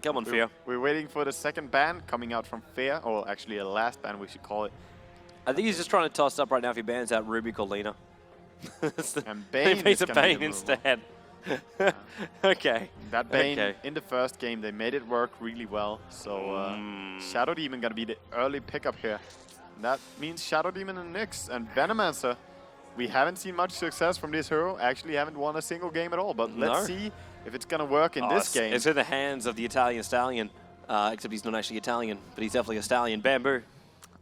Come on, Fear. we're waiting for the second ban coming out from Fear, or actually a last ban we should call it. I think he's just trying to toss up right now if he bans out Ruby or Lena. And Bane he makes is a gonna be Bane the instead. Okay. That Bane Okay. in the first game, they made it work really well. So Shadow Demon gonna be the early pickup here. And that means Shadow Demon and Nyx and Venomancer. We haven't seen much success from this hero. Actually, haven't won a single game at all. But let's see if it's gonna work in this game. It's in the hands of the Italian stallion. Except he's not actually Italian, but he's definitely a stallion. Bamboo.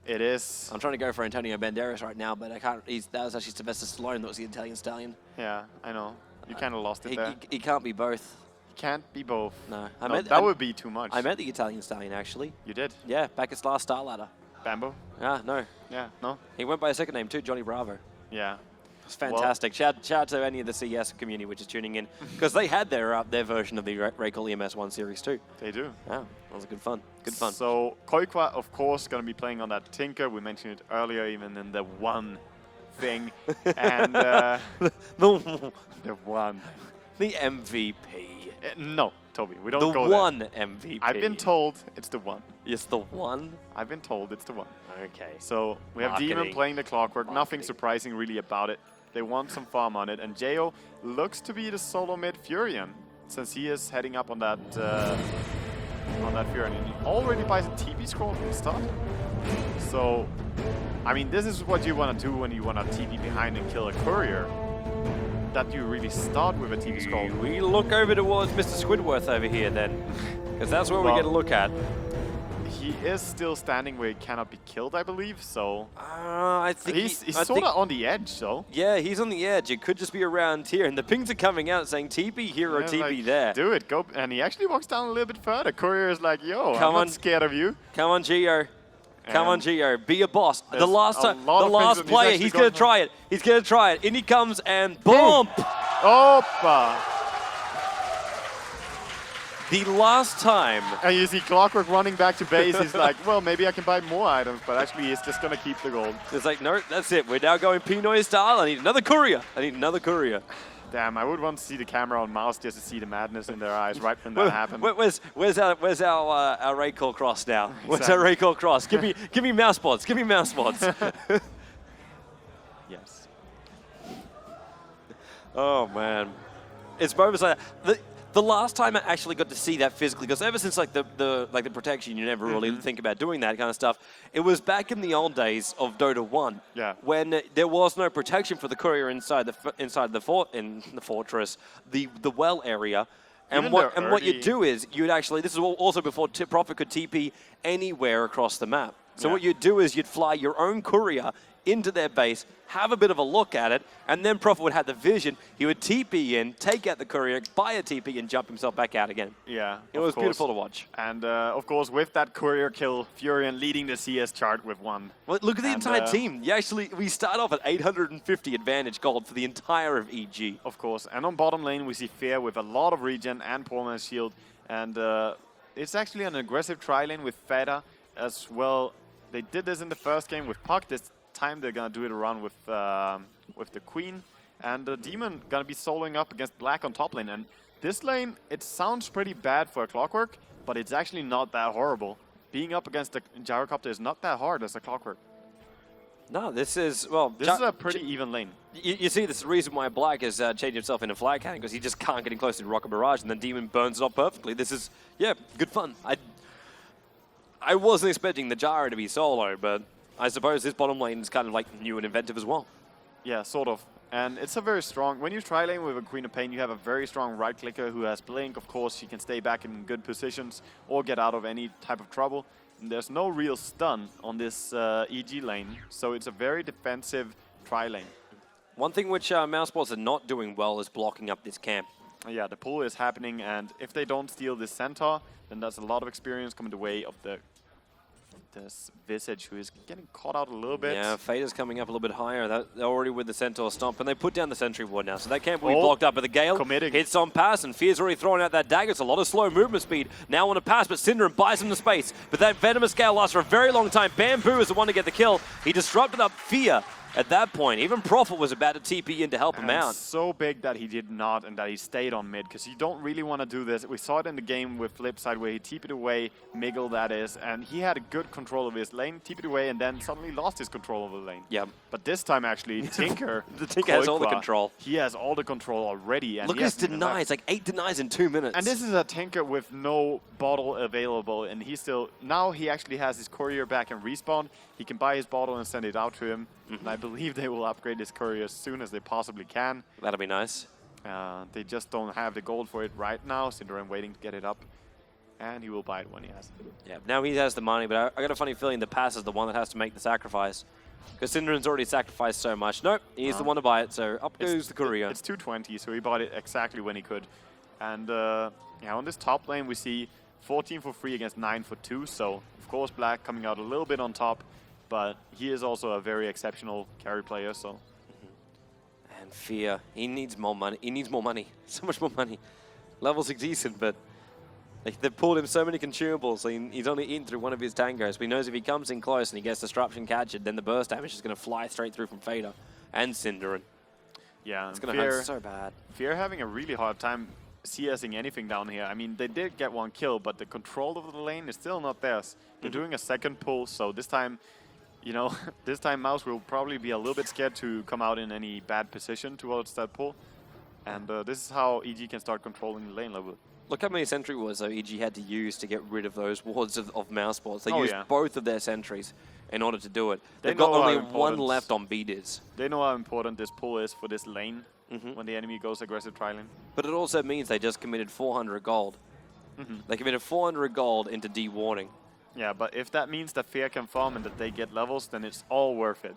It is. I'm trying to go for Antonio Banderas right now, but I can't. That was actually Sylvester Stallone that was the Italian stallion. Yeah, I know. You kind of lost it there. He can't be both. can't be both. No, that would be too much. I met the Italian stallion, actually. You did? Yeah, back at last Star Ladder. Bambo? Yeah, no. Yeah, no? He went by a second name too, Johnny Bravo. Yeah. It's fantastic. Shout out to any of the CS community which is tuning in, because they had their version of the RaidCall EMS 1 series too. They do. Yeah, that was good fun. Good fun. So Koikwa, of course, going to be playing on that Tinker. We mentioned it earlier, even in the one thing. And the one. The MVP. No, Toby, we don't go The one MVP. I've been told it's the one. It's the one? I've been told it's the one. Okay. So we have Demon playing the Clockwork. Nothing surprising really about it. They want some farm on it. And Jo looks to be the solo mid Furion, since he is heading up on that Furion. And he already buys a TP scroll from the start. So, I mean, this is what you want to do when you want to TP behind and kill a courier. That you really start with a TP scroll. We look over towards Mr. Squidworth over here then, because that's where we get a look at. He is still standing where he cannot be killed, I believe, so... I think he's sort of on the edge, so... Yeah, he's on the edge. It could just be around here, and the pings are coming out saying TP here or TP like, there. Do it, go... And he actually walks down a little bit further. Courier is like, yo, I'm not scared of you. Come on, Gio. Come on, Gio. Be a boss. The last player, he's going to try it. He's going to try it. In he comes, and boom! Opa! The last time. And you see Clockwork running back to base. He's like, well, maybe I can buy more items, but actually he's just going to keep the gold. It's like, no, that's it. We're now going Pinoy style. I need another courier. I need another courier. Damn, I would want to see the camera on mouse just to see the madness in their eyes right when that happened. Where's our RaidCall cross now? Where's our RaidCall cross? Give me mousesports. Give me mousesports. Yes. Oh man, it's moments like that. The last time I actually got to see that physically, because ever since like the protection, you never really think about doing that kind of stuff. It was back in the old days of Dota 1, when there was no protection for the courier inside the fortress, the well area. And what you do is you'd actually, this is also before Prophet could TP anywhere across the map. So what you'd do is you'd fly your own courier into their base, have a bit of a look at it, and then Prophet would have the vision. He would TP in, take out the courier, buy a TP, and jump himself back out again. Yeah, it was beautiful to watch. And of course, with that courier kill, Furion leading the CS chart with 1. Well, look at the entire team. We start off at 850 advantage gold for the entire of EG. Of course, and on bottom lane we see Fear with a lot of regen and poor man's shield, and it's actually an aggressive tri lane with Feta as well. They did this in the first game with Puck. This time they're gonna do it around with the Queen, and the Demon gonna be soloing up against Black on top lane. And this lane, it sounds pretty bad for a Clockwork, but it's actually not that horrible. Being up against the Gyrocopter is not that hard as a Clockwork. No, this is a pretty even lane. You see, this is the reason why Black has changed himself into flag cannon, because he just can't get in close to Rocket Barrage, and then Demon burns it off perfectly. This is, good fun. I wasn't expecting the Gyro to be solo, but I suppose this bottom lane is kind of like new and inventive as well. Yeah, sort of. And it's a very strong... When you tri lane with a Queen of Pain, you have a very strong right clicker who has Blink. Of course, she can stay back in good positions or get out of any type of trouble. And there's no real stun on this EG lane, so it's a very defensive tri lane. One thing which mousesports are not doing well is blocking up this camp. Yeah, the pull is happening, and if they don't steal this Centaur, then there's a lot of experience coming the way of this Visage, who is getting caught out a little bit. Yeah, Fader's coming up a little bit higher. They're already with the Centaur stomp, and they put down the Sentry Ward now, so that camp will be blocked up. But the Gale hits on pass, and Fear's already throwing out that dagger. It's a lot of slow movement speed. Now on a pass, but Syndrome buys him the space. But that Venomous Gale lasts for a very long time. Bamboo is the one to get the kill. He disrupted up Fear. At that point, even Prophet was about to TP in to help him out. So big that he did not, and that he stayed on mid, because you don't really want to do this. We saw it in the game with Flipside, where he TP'd away, Miggle that is, and he had a good control of his lane, TP'd away, and then suddenly lost his control of the lane. Yeah. But this time, actually, Tinker... the Tinker has all the control. He has all the control already. And look at his denies, like 8 denies in 2 minutes. And this is a Tinker with no bottle available, and he still... Now he actually has his courier back and respawn. He can buy his bottle and send it out to him. And I believe they will upgrade this courier as soon as they possibly can. That'll be nice. They just don't have the gold for it right now. Syndrome waiting to get it up. And he will buy it when he has it. Yeah, now he has the money, but I got a funny feeling the pass is the one that has to make the sacrifice. Because Syndrome's already sacrificed so much. Nope, he's the one to buy it, so up goes the courier. It's 220, so he bought it exactly when he could. And yeah, on this top lane, we see 14 for 3 against 9 for 2. So, of course, Black coming out a little bit on top. But he is also a very exceptional carry player, so... And Fear, he needs more money. He needs more money. So much more money. Levels are decent, but like, they've pulled him so many consumables. So he's only eaten through one of his tangos. But he knows if he comes in close and he gets Disruption captured, then the burst damage is going to fly straight through from Fader and Synderen. Yeah, It's going to hurt so bad. Fear having a really hard time CSing anything down here. I mean, they did get one kill, but the control of the lane is still not theirs. They're doing a second pull, so this time, you know, this time Mouse will probably be a little bit scared to come out in any bad position towards that pull. And this is how EG can start controlling the lane level. Look how many sentry wards though EG had to use to get rid of those wards of mousesports. They Oh, used yeah. both of their sentries in order to do it. They They've got know how only one important- left on B-Diz. They know how important this pull is for this lane when the enemy goes aggressive trialing. But it also means they just committed 400 gold. They committed 400 gold into D-warning. Yeah, but if that means that Fear can farm and that they get levels, then it's all worth it.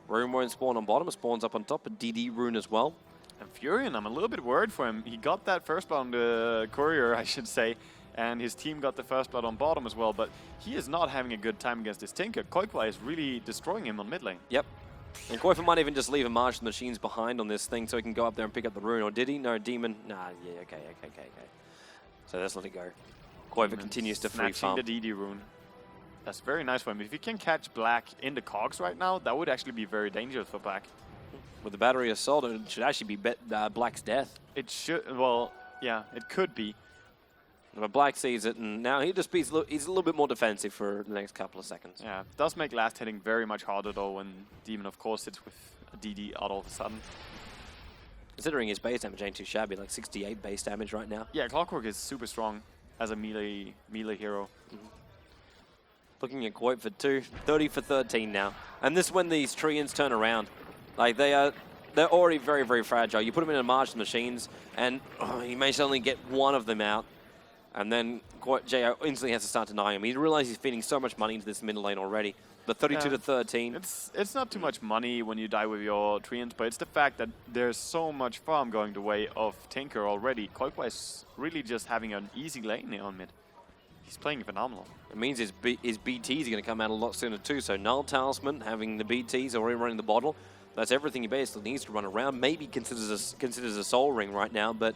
Rune won't spawn on bottom, spawns up on top, a DD rune as well. And Furion, I'm a little bit worried for him. He got that first blood on the courier, I should say, and his team got the first blood on bottom as well, but he is not having a good time against this Tinker. Koikwa is really destroying him on mid lane. Yep. And Koifa might even just leave a Martial Machines behind on this thing so he can go up there and pick up the rune. Or did he? No, Demon. Nah, yeah, okay. So let's let it go. Koifa continues to free farm. Snatching the DD rune. That's very nice for him. If he can catch Black in the cogs right now, that would actually be very dangerous for Black. With the Battery Assault, it should actually be Black's death. It should, well, yeah, it could be. But Black sees it, and now he's a little bit more defensive for the next couple of seconds. Yeah, it does make last hitting very much harder though when Demon, of course, sits with a DD all of a sudden. Considering his base damage ain't too shabby, like 68 base damage right now. Yeah, Clockwork is super strong as a melee hero. Looking at Quoit for 2, 30 for 13 now. And this is when these Treants turn around. Like, they're already very, very fragile. You put them in a Martial Machines, and he may only get one of them out. And then JO instantly has to start denying him. He realizes he's feeding so much money into this middle lane already. But 32 to 13. It's not too much money when you die with your Treants, but it's the fact that there's so much farm going the way of Tinker already. Koikwa is really just having an easy lane on mid. He's playing phenomenal. It means his BTs are going to come out a lot sooner too. So Null Talisman having the BTs already running the bottle. That's everything he basically needs to run around. Maybe considers a Soul Ring right now, but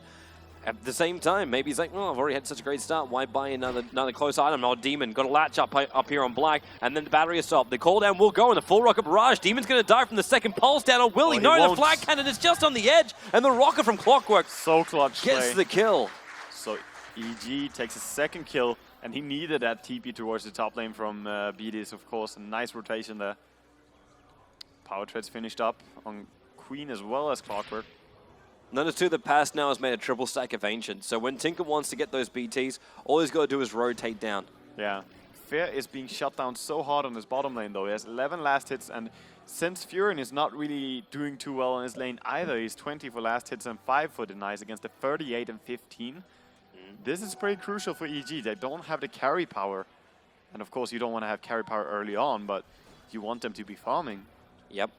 at the same time, maybe he's like, well, I've already had such a great start. Why buy another close item? Oh, Demon got a latch up here on Black, and then the Battery Assault. The cooldown will go in the full Rocket Barrage. Demon's going to die from the second pulse down on Willie. No, the Flag Cannon is just on the edge, and the Rocket from Clockwork so clutch gets the kill. So EG takes a second kill, and he needed that TP towards the top lane from BDs, of course. A nice rotation there. Power Tread's finished up on Queen as well as Clockwork. Notice too, the pass now has made a triple stack of Ancient. So when Tinker wants to get those BTs, all he's got to do is rotate down. Yeah. Fair is being shut down so hard on his bottom lane though. He has 11 last hits, and since Furion is not really doing too well on his lane either, he's 20 for last hits and 5 for denies against the 38 and 15. This is pretty crucial for EG. They don't have the carry power. And of course you don't want to have carry power early on, but you want them to be farming. Yep.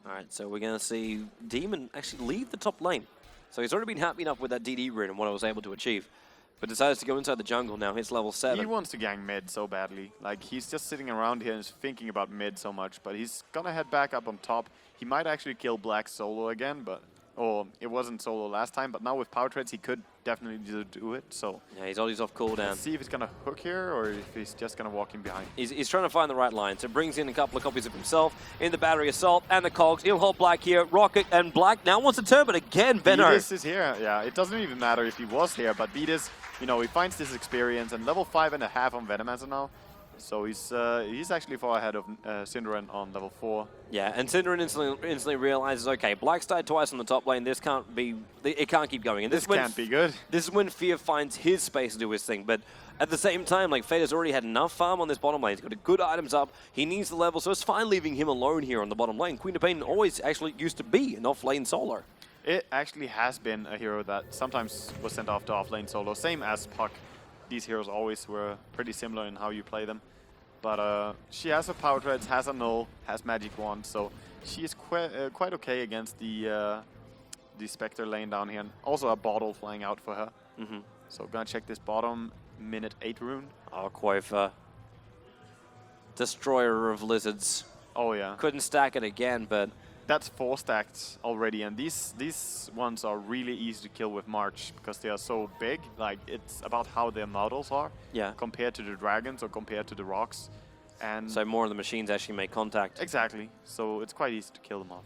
All right, so we're going to see Demon actually leave the top lane. So he's already been happy enough with that DD rune and what I was able to achieve. But decides to go inside the jungle now. He's level 7. He wants to gang mid so badly. Like, he's just sitting around here and is thinking about mid so much. But he's going to head back up on top. He might actually kill Black solo again, but... Or it wasn't solo last time, but now with Power Treads, he could definitely do it, so... Yeah, he's always off cooldown. Let's see if he's going to hook here, or if he's just going to walk in behind. He's trying to find the right line, so brings in a couple of copies of himself in the Battery Assault and the Cogs. He'll hold Black here. Rocket and Black now wants to turn, but again, Benno. Beatus is here, yeah. It doesn't even matter if he was here, but Beatus, you know, he finds this experience, and level 5.5 on Venomancer now. So he's actually far ahead of Synderen on level 4. Yeah, and Synderen instantly realizes, okay, Black's died twice on the top lane. This can't be, it can't keep going. And this can't be good. This is when Fear finds his space to do his thing. But at the same time, like, Fader's already had enough farm on this bottom lane. He's got good items up. He needs the level, so it's fine leaving him alone here on the bottom lane. Queen of Pain always actually used to be an off-lane solo. It actually has been a hero that sometimes was sent off to off-lane solo, same as Puck. These heroes always were pretty similar in how you play them. But she has a Power Treads, has a Null, has Magic Wand, so she is quite okay against the the Spectre lane down here, and also a bottle flying out for her. So gonna check this bottom minute 8 rune. Oh, Quaver. Destroyer of lizards. Oh yeah, Couldn't stack it again, but that's 4 stacked already, and these ones are really easy to kill with March because they are so big. Like, it's about how their models are compared to the dragons or compared to the rocks. And so more of the machines actually make contact. Exactly. So it's quite easy to kill them off.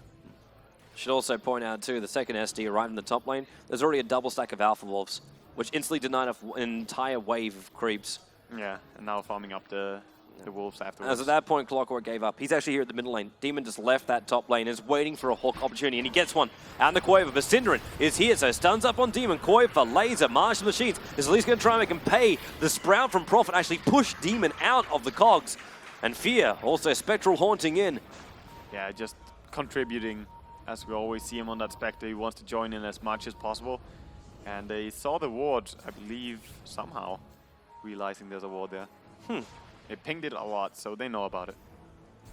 Should also point out too, the second SD right in the top lane, there's already a double stack of Alpha Wolves, which instantly denied an entire wave of creeps. Yeah, and now farming up the wolves afterwards. As at that point, Clockwork gave up. He's actually here at the middle lane. Demon just left that top lane, is waiting for a hook opportunity, and he gets one out in the Quaver. But Synderen is here, so stuns up on Demon. Quaver, Laser, Martial Machines is at least going to try and make him pay. The Sprout from Prophet actually pushed Demon out of the cogs. And Fear, also Spectral haunting in. Yeah, just contributing, as we always see him on that Spectre. He wants to join in as much as possible. And they saw the ward, I believe, somehow, realizing there's a ward there. They pinged it a lot, so they know about it.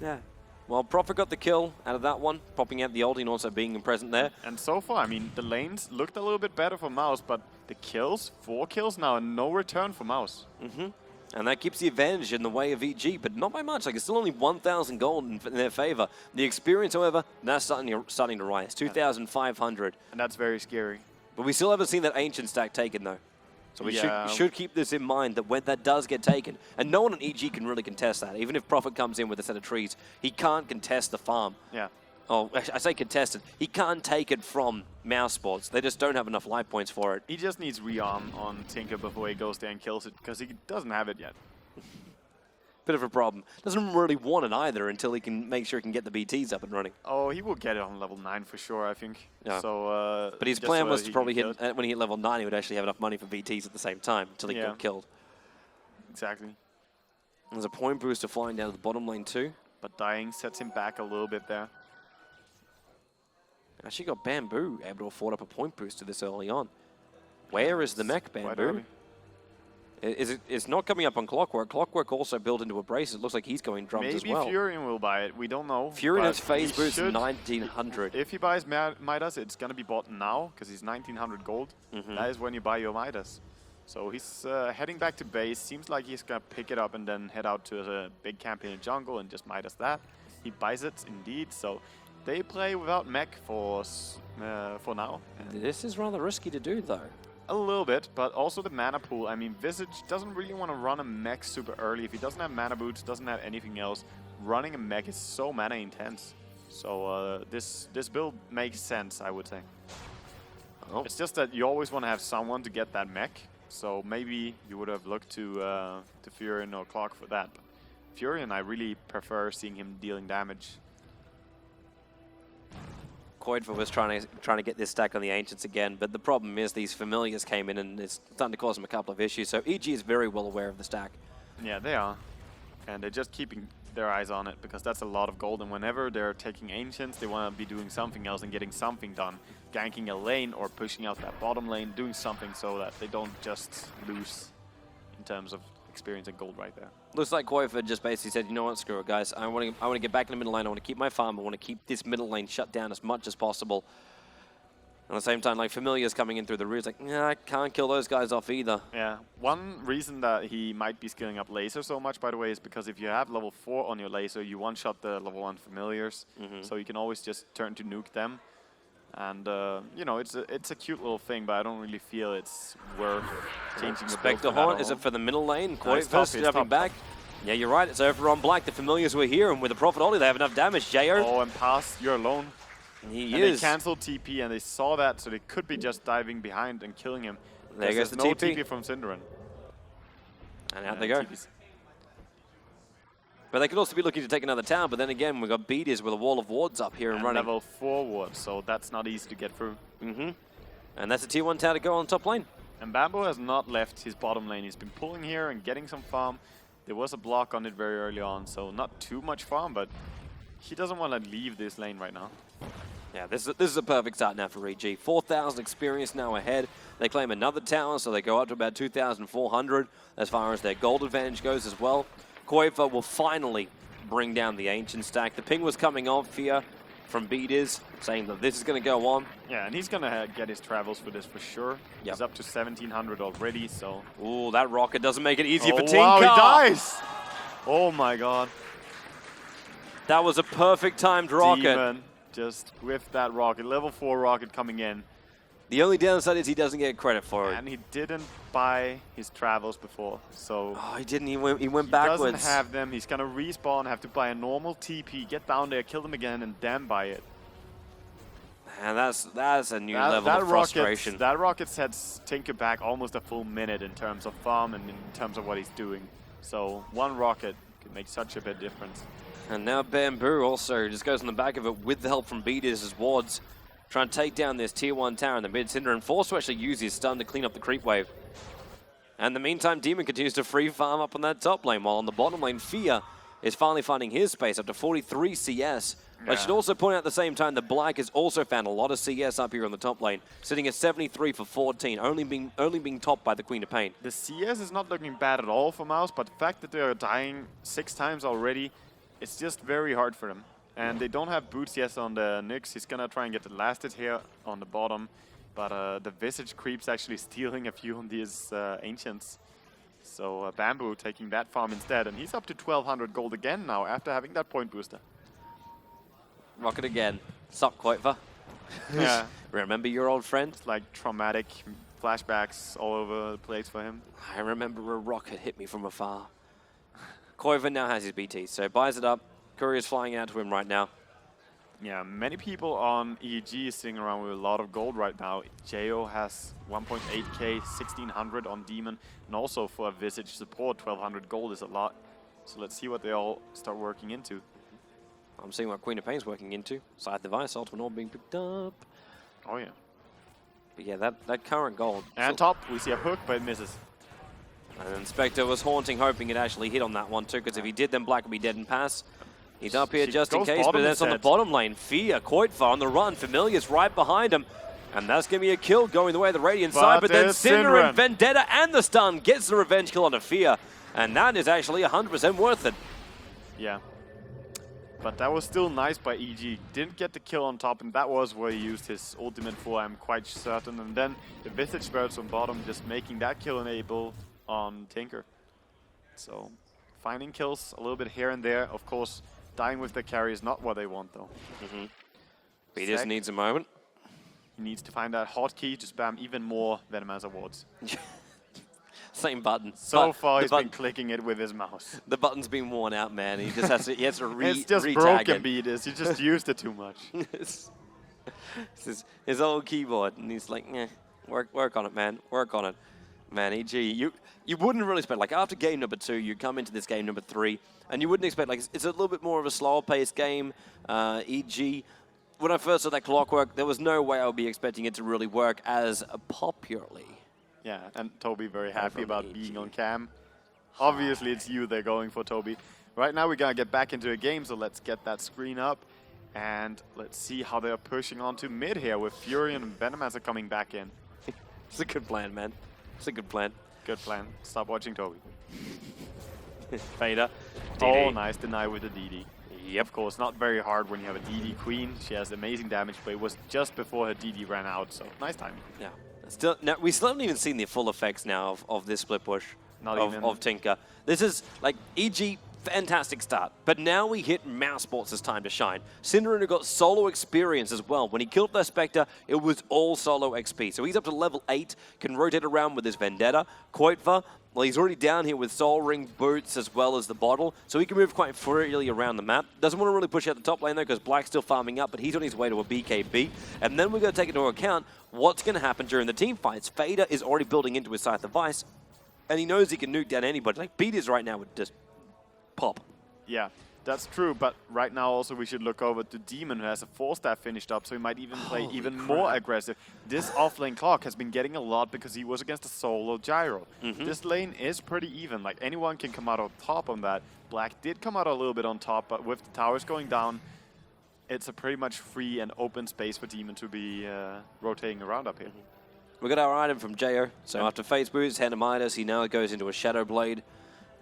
Yeah. Well, Prophet got the kill out of that one, popping out the ulti and also being present there. And so far, I mean, the lanes looked a little bit better for Mouse, but the kills, 4 kills now, and no return for Mouse. And that keeps the advantage in the way of EG, but not by much. Like, it's still only 1,000 gold in their favor. The experience, however, that's starting to rise. 2,500. And that's very scary. But we still haven't seen that ancient stack taken, though. So we should keep this in mind, that when that does get taken, and no one on EG can really contest that. Even if Prophet comes in with a set of trees, he can't contest the farm. Yeah. Oh, I say contested. He can't take it from mousesports. They just don't have enough life points for it. He just needs rearm on Tinker before he goes there and kills it, because he doesn't have it yet. Bit of a problem. Doesn't really want it either until he can make sure he can get the BTs up and running. Oh, he will get it on level 9 for sure, I think. Yeah. So, but his plan was to probably hit, when he hit level 9, he would actually have enough money for BTs at the same time until he got killed. Exactly. There's a point booster flying down to the bottom lane too. But dying sets him back a little bit there. Actually got Bamboo able to afford up a point booster this early on. Where is the mech, Bamboo? It's not coming up on Clockwork. Clockwork also built into a brace. It looks like he's going drums as well. Maybe Furion will buy it. We don't know. Furion has phase boots 1900. If he buys Midas, it's going to be bought now because he's 1900 gold. That is when you buy your Midas. So he's heading back to base. Seems like he's going to pick it up and then head out to a big camp in the jungle and just Midas that. He buys it indeed. So they play without mech for now. This is rather risky to do though. A little bit, but also the mana pool. I mean, Visage doesn't really want to run a mech super early. If he doesn't have mana boots, doesn't have anything else, running a mech is so mana intense. So this build makes sense, I would say. Oh. It's just that you always want to have someone to get that mech. So maybe you would have looked to Furion or Clock for that. But Furion, I really prefer seeing him dealing damage. Koidva was trying to get this stack on the Ancients again, but the problem is these Familiars came in and it's starting to cause him a couple of issues. So EG is very well aware of the stack. Yeah, they are. And they're just keeping their eyes on it because that's a lot of gold. And whenever they're taking Ancients, they want to be doing something else and getting something done. Ganking a lane or pushing out that bottom lane, doing something so that they don't just lose in terms of experience and gold right there. Looks like Koidva just basically said, you know what, screw it, guys. I want to get back in the middle lane. I want to keep my farm. I want to keep this middle lane shut down as much as possible. And at the same time, like, Familiar's coming in through the rear. It's like, yeah, I can't kill those guys off either. Yeah. One reason that he might be scaling up Laser so much, by the way, is because if you have level 4 on your Laser, you one-shot the level 1 Familiars. So you can always just turn to nuke them. And, you know, it's a cute little thing, but I don't really feel it's worth changing the build. Spectre Horn, is it for the middle lane? Koidva stepping back. Yeah, you're right. It's over on Black. The Familiars were here, and with the Prophet Ollie, they have enough damage. Jo. Oh, and pass, you're alone. He and is. They canceled TP, and they saw that, so they could be just diving behind and killing him. There goes the no TP. TP from Synderen. And out they go. TP's. But they could also be looking to take another town, but then again, we've got Beaters with a wall of wards up here and running. Level 4 ward, so that's not easy to get through. And that's a tier 1 tower to go on top lane. And Bamboo has not left his bottom lane. He's been pulling here and getting some farm. There was a block on it very early on, so not too much farm, but he doesn't want to leave this lane right now. Yeah, this is a perfect start now for EG. 4,000 experience now ahead. They claim another tower, so they go up to about 2,400 as far as their gold advantage goes as well. Koidva will finally bring down the Ancient stack. The ping was coming off here. from Beaters, saying that this is going to go on. Yeah, and he's going to get his travels for this for sure. Yep. He's up to 1,700 already, so... Ooh, that rocket doesn't make it easier for Tinker. Wow, he dies! Oh my god. That was a perfect timed rocket. Demon just with that rocket, level 4 rocket coming in. The only downside is he doesn't get credit for it. And he didn't buy his travels before, so... Oh, he didn't. He went backwards. He doesn't have them. He's going to respawn, have to buy a normal TP, get down there, kill them again, and then buy it. And that's a new level of frustration. That rocket sets Tinker back almost a full minute in terms of farm and in terms of what he's doing. So one rocket could make such a big difference. And now Bamboo also just goes on the back of it with the help from Beaters as Wads, trying to take down this tier 1 tower in the mid. Cinder and forced to actually use his stun to clean up the creep wave. And in the meantime, Demon continues to free farm up on that top lane, while on the bottom lane, Fear is finally finding his space up to 43 CS. But I should also point out at the same time that Black has also found a lot of CS up here on the top lane, sitting at 73 for 14, only being topped by the Queen of Pain. The CS is not looking bad at all for Mouse, but the fact that they are dying 6 times already, it's just very hard for them. And they don't have boots yet on the Nyx. He's gonna try and get the last hit here on the bottom, but the Visage creep's actually stealing a few on these Ancients. So Bamboo taking that farm instead, and he's up to 1,200 gold again now after having that point booster. Rocket again. Sup, Quoitva? Yeah. Remember your old friend? It's like traumatic flashbacks all over the place for him. I remember a rocket hit me from afar. Quoitva now has his BT, so buys it up. Courier's flying out to him right now. Yeah, many people on EG sitting around with a lot of gold right now. Jo has 1.8k, 1,600 on Demon, and also for a Visage support, 1,200 gold is a lot. So let's see what they all start working into. I'm seeing what Queen of Pain's working into. Side device, ultimate all being picked up. Oh yeah. But yeah, that current gold. And top, we see a hook, but it misses. And Spectre was haunting, hoping it actually hit on that one too, because if he did, then Black would be dead and pass. He's up here just in case, but that's on the bottom lane. Fear, Quoitva on the run. Familiar's right behind him. And that's going to be a kill going the way of the Radiant side. But then Cinder and Vendetta and the stun gets the revenge kill on Fear. And that is actually 100% worth it. Yeah. But that was still nice by EG. Didn't get the kill on top, and that was where he used his ultimate for, I'm quite certain. And then the Visage Spirits on bottom just making that kill enable on Tinker. So finding kills a little bit here and there. Of course, dying with the carry is not what they want, though. He just needs a moment. He needs to find that hotkey to spam even more Venomancer wards. Same button. So far, he's been clicking it with his mouse. The button's been worn out, man. He just has to. He has to It's just broken, Beaters. He just used it too much. It's his old keyboard, and he's like, "Yeah, work on it, man. Work on it, man." EG, you wouldn't really expect, like, after game number 2, you come into this game number 3, and you wouldn't expect, like, it's a little bit more of a slower paced game. EG, when I first saw that clockwork, there was no way I would be expecting it to really work as popularly. Yeah, and Toby very happy about being on cam. Obviously, it's you they're going for, Toby. Right now, we're going to get back into a game, so let's get that screen up. And let's see how they're pushing onto mid here with Fury and Venomancer coming back in. It's a good plan, man. It's a good plan. Good plan. Stop watching Toby. Vader. Oh, nice deny with the DD. Yep. Of course, not very hard when you have a DD Queen. She has amazing damage, but it was just before her DD ran out, so nice timing. Yeah. Still, now, we still haven't even seen the full effects now of this split push of Tinker. This is like EG, fantastic start, but now we hit mousesports' time to shine. Cinderina got solo experience as well. When he killed their Spectre, it was all solo XP. So he's up to level 8, can rotate around with his Vendetta. Quoitva, well, he's already down here with Soul Ring, Boots, as well as the Bottle, so he can move quite freely around the map. Doesn't want to really push out the top lane, though, because Black's still farming up, but he's on his way to a BKB. And then we're going to take into account what's going to happen during the team fights. Fader is already building into his Scythe of Vice, and he knows he can nuke down anybody. Like, Beaters right now would just pop. Yeah, that's true, but right now also we should look over to Demon, who has a 4-staff finished up, so he might even play even more aggressive. This off-lane clock has been getting a lot because he was against a solo Gyro. This lane is pretty even, like anyone can come out on top on that. Black did come out a little bit on top, but with the towers going down, it's a pretty much free and open space for Demon to be rotating around up here. We got our item from Jo, so after Phase Boost, Handamidas, he now goes into a Shadow Blade.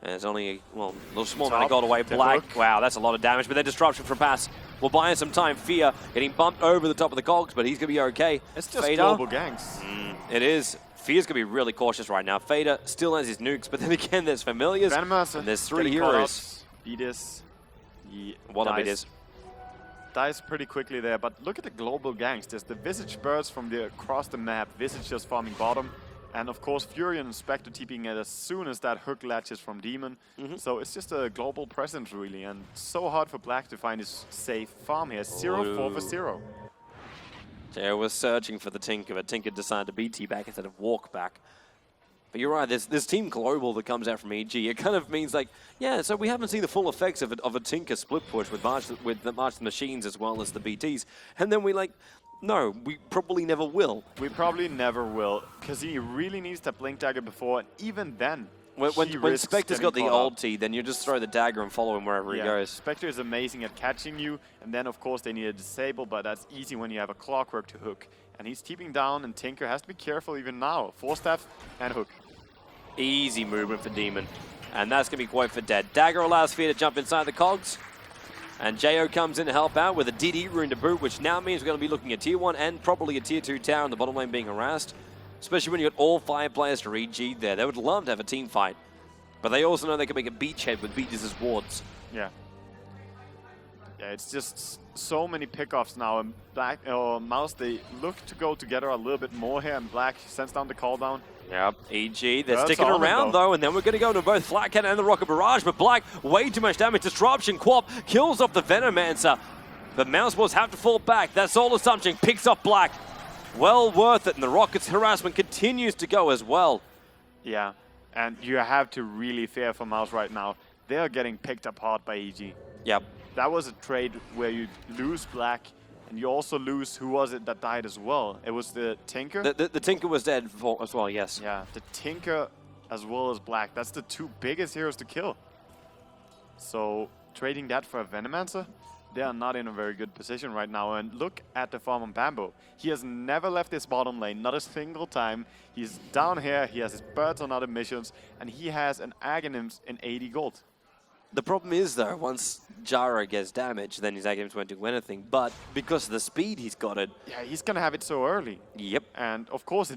And it's only, well, a little small amount of gold away. Black, wow, that's a lot of damage, but then Disruption from Pass. will buy him some time. Fear getting bumped over the top of the cogs, but he's going to be okay. It's just Fader, global ganks. it is. Fear's going to be really cautious right now. Fader still has his nukes, but then again, there's Familiars, Venomous and there's 3 getting caught heroes. out. Beatus. He One of it is. dies pretty quickly there, but look at the global ganks. There's the Visage birds from across the map. Visage just farming bottom. And of course, Fury and Spectre TPing it as soon as that hook latches from Demon. So it's just a global presence, really. And so hard for Black to find his safe farm here. 0-4 for 0. Jayo was searching for the Tinker, but Tinker decided to BT back instead of walk back. But you're right, there's Team Global that comes out from EG. It kind of means like, yeah, so we haven't seen the full effects of a Tinker split push with the March the Machines as well as the BTs. And then we like, no, we probably never will. We probably never will, because he really needs that Blink Dagger before, and even then, When Spectre's got the ulti, then you just throw the dagger and follow him wherever he goes. Spectre is amazing at catching you, and then of course they need a disable, but that's easy when you have a Clockwork to hook. And he's TPing down, and Tinker has to be careful even now. 4-staff and hook. Easy movement for Demon. And that's going to be quite for dead. Dagger allows Fear to jump inside the cogs. And Jayo comes in to help out with a DD rune to boot, which now means we're going to be looking at Tier 1 and probably a Tier 2 tower in the bottom lane being harassed. Especially when you got all 5 players to EG there. They would love to have a team fight. But they also know they can make a beachhead with Beaches as wards. Yeah. Yeah, it's just so many pickoffs now. And Black or Mouse, they look to go together a little bit more here. And Black sends down the call down. Yep, EG, they're That's sticking on around though. though, and then we're going to go to both Flat Cannon and the Rocket Barrage, but Black, way too much damage. Disruption, Quap kills off the Venomancer, but mousesports have to fall back. That Soul Assumption picks up Black. Well worth it, and the Rocket's harassment continues to go as well. Yeah, and you have to really fear for Mouse right now. They are getting picked apart by EG. Yep. That was a trade where you lose Black, and you also lose, who was it that died as well? It was the Tinker? The Tinker was dead as well, yes. Yeah, the Tinker as well as Black. That's the 2 biggest heroes to kill. So trading that for a Venomancer, they are not in a very good position right now. And look at the farm on Bamboo. He has never left his bottom lane, not a single time. He's down here, he has his birds on other missions, and he has an Aghanims in 80 gold. The problem is, though, once Jara gets damaged, then his Aghanims won't do anything. But because of the speed he's got it... Yeah, he's going to have it so early. Yep. And of course,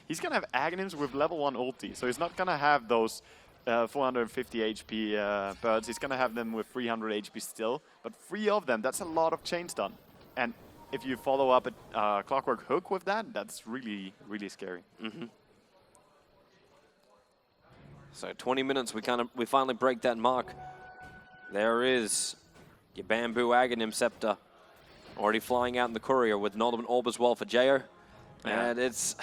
he's going to have Aghanims with level 1 ulti. So he's not going to have those 450 HP birds. He's going to have them with 300 HP still. But 3 of them, that's a lot of chain stun. And if you follow up a Clockwork Hook with that, that's really, really scary. So 20 minutes, we finally break that mark. There is your Bamboo Aghanim Scepter. Already flying out in the courier with an Ultimate Orb as well for Jayo. Yeah. And it's...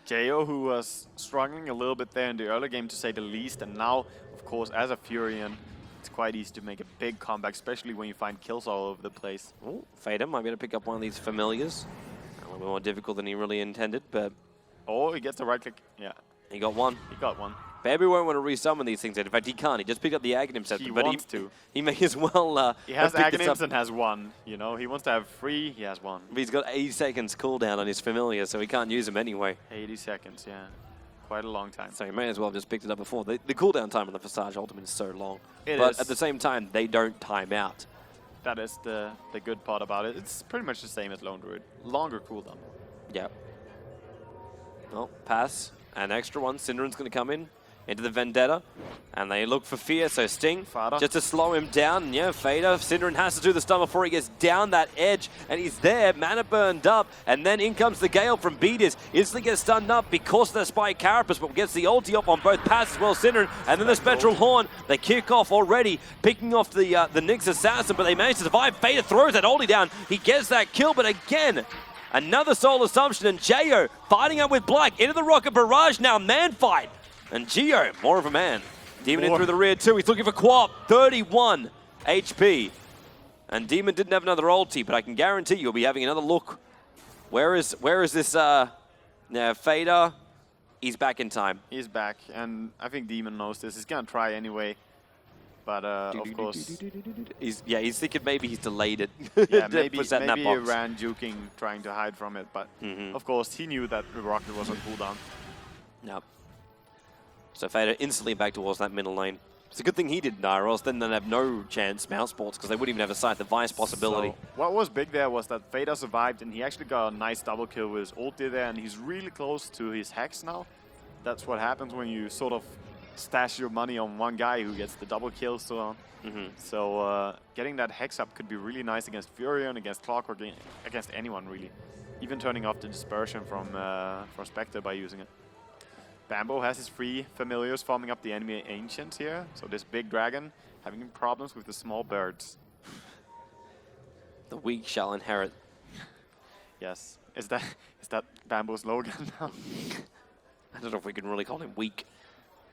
Jayo, who was struggling a little bit there in the early game, to say the least. And now, of course, as a Furion, it's quite easy to make a big comeback, especially when you find kills all over the place. Ooh, Fader might be able to pick up one of these Familiars. A little bit more difficult than he really intended, but... Oh, he gets the right click. Yeah, he got one. he got one. Bamboo won't want to resummon these things. In fact, he can't. He just picked up the Aghanim Scepter. He but wants to. He may as well He has have picked this Aghanims up. and has 1. You know, he wants to have 3, he has 1. But he's got 80 seconds cooldown on his Familiar, so he can't use them anyway. 80 seconds, yeah. Quite a long time. So he may as well have just picked it up before. The cooldown time on the Visage Ultimate is so long. It but is. at the same time, they don't time out. That is the good part about it. It's pretty much the same as Lone Druid. Longer cooldown. Yep. Well, pass. An extra one. Synderen's going to come in into the Vendetta. And they look for Fear, so Sting, Fader. just to slow him down. And yeah, Fader, Synderen has to do the stun before he gets down that edge. And he's there, mana burned up. And then in comes the Gale from Beaters. Instantly gets stunned up because of the Spike Carapace, but gets the ulti up on both paths as well, Synderen. And then the Spectral Horn, they kick off already, picking off the Nyx Assassin, but they manage to survive. Fader throws that ulti down. He gets that kill, but again, another Soul Assumption, and Jayo fighting up with Black into the Rocket Barrage now, man fight. And Geo, more of a man. Demon in through the rear too. He's looking for Quap, 31 HP. And Demon didn't have another ulti, but I can guarantee you'll be having another look. Where is this, Fader? He's back in time. He's back, and I think Demon knows this. He's gonna try anyway. But of course, He's thinking maybe he's delayed it. yeah, maybe Puts that in that he box. ran juking, trying to hide from it. But of course, he knew that the rocket was on cooldown. Yep. So Fader instantly back towards that middle lane. It's a good thing he didn't die, or else then they'd have no chance, mousesports, because they wouldn't even have a sight the Vice possibility. So what was big there was that Fader survived, and he actually got a nice double kill with his ulti there, and he's really close to his hex now. That's what happens when you sort of stash your money on one guy who gets the double kill so on. So getting that hex up could be really nice against Furion, against Clockwork, against anyone really. Even turning off the dispersion from Spectre by using it. Bambo has his 3 familiars farming up the enemy ancients here. So this big dragon having problems with the small birds. The weak shall inherit. Yes. Is that Bambo's slogan now? I don't know if we can really call him weak.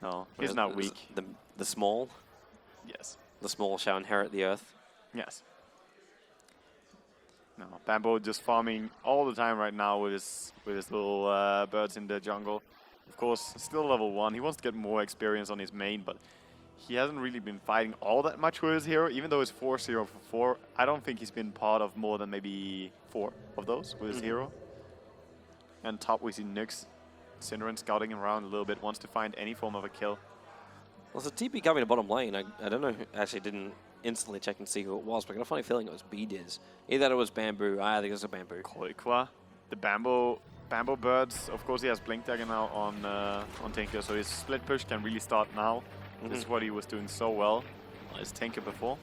No, he's not weak. The small? Yes. The small shall inherit the earth. Yes. No, Bambo just farming all the time right now with his little birds in the jungle. Of course, still level 1. He wants to get more experience on his main, but he hasn't really been fighting all that much with his hero. Even though it's 4-0 for 4, I don't think he's been part of more than maybe 4 of those with his hero. And top we see Nyx. Synderen scouting around a little bit, wants to find any form of a kill. Well, there's a TP coming to bottom lane. I don't know, actually didn't instantly check and see who it was, but I got a funny feeling it was B-Diz. Either it was Bamboo, I think it was a Bamboo. Koikwa, the Bambo birds. Of course, he has Blink Dagger now on Tinker, so his split push can really start now. This is what he was doing so well on his Tinker before.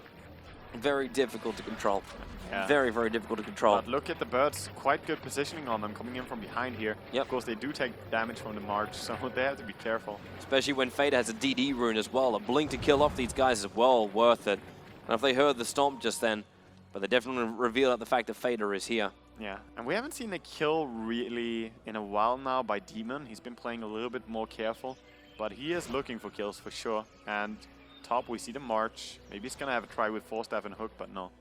Very difficult to control. Yeah. Very, very difficult to control. But look at the birds, quite good positioning on them, coming in from behind here. Yep. Of course, they do take damage from the march, so they have to be careful. Especially when Fader has a DD rune as well. A blink to kill off these guys is well worth it. And if they heard the stomp just then, but they definitely reveal the fact that Fader is here. Yeah, and we haven't seen a kill really in a while now by Demon. He's been playing a little bit more careful, but he is looking for kills for sure. And top, we see the march. Maybe he's gonna have a try with Force Staff and Hook, but no,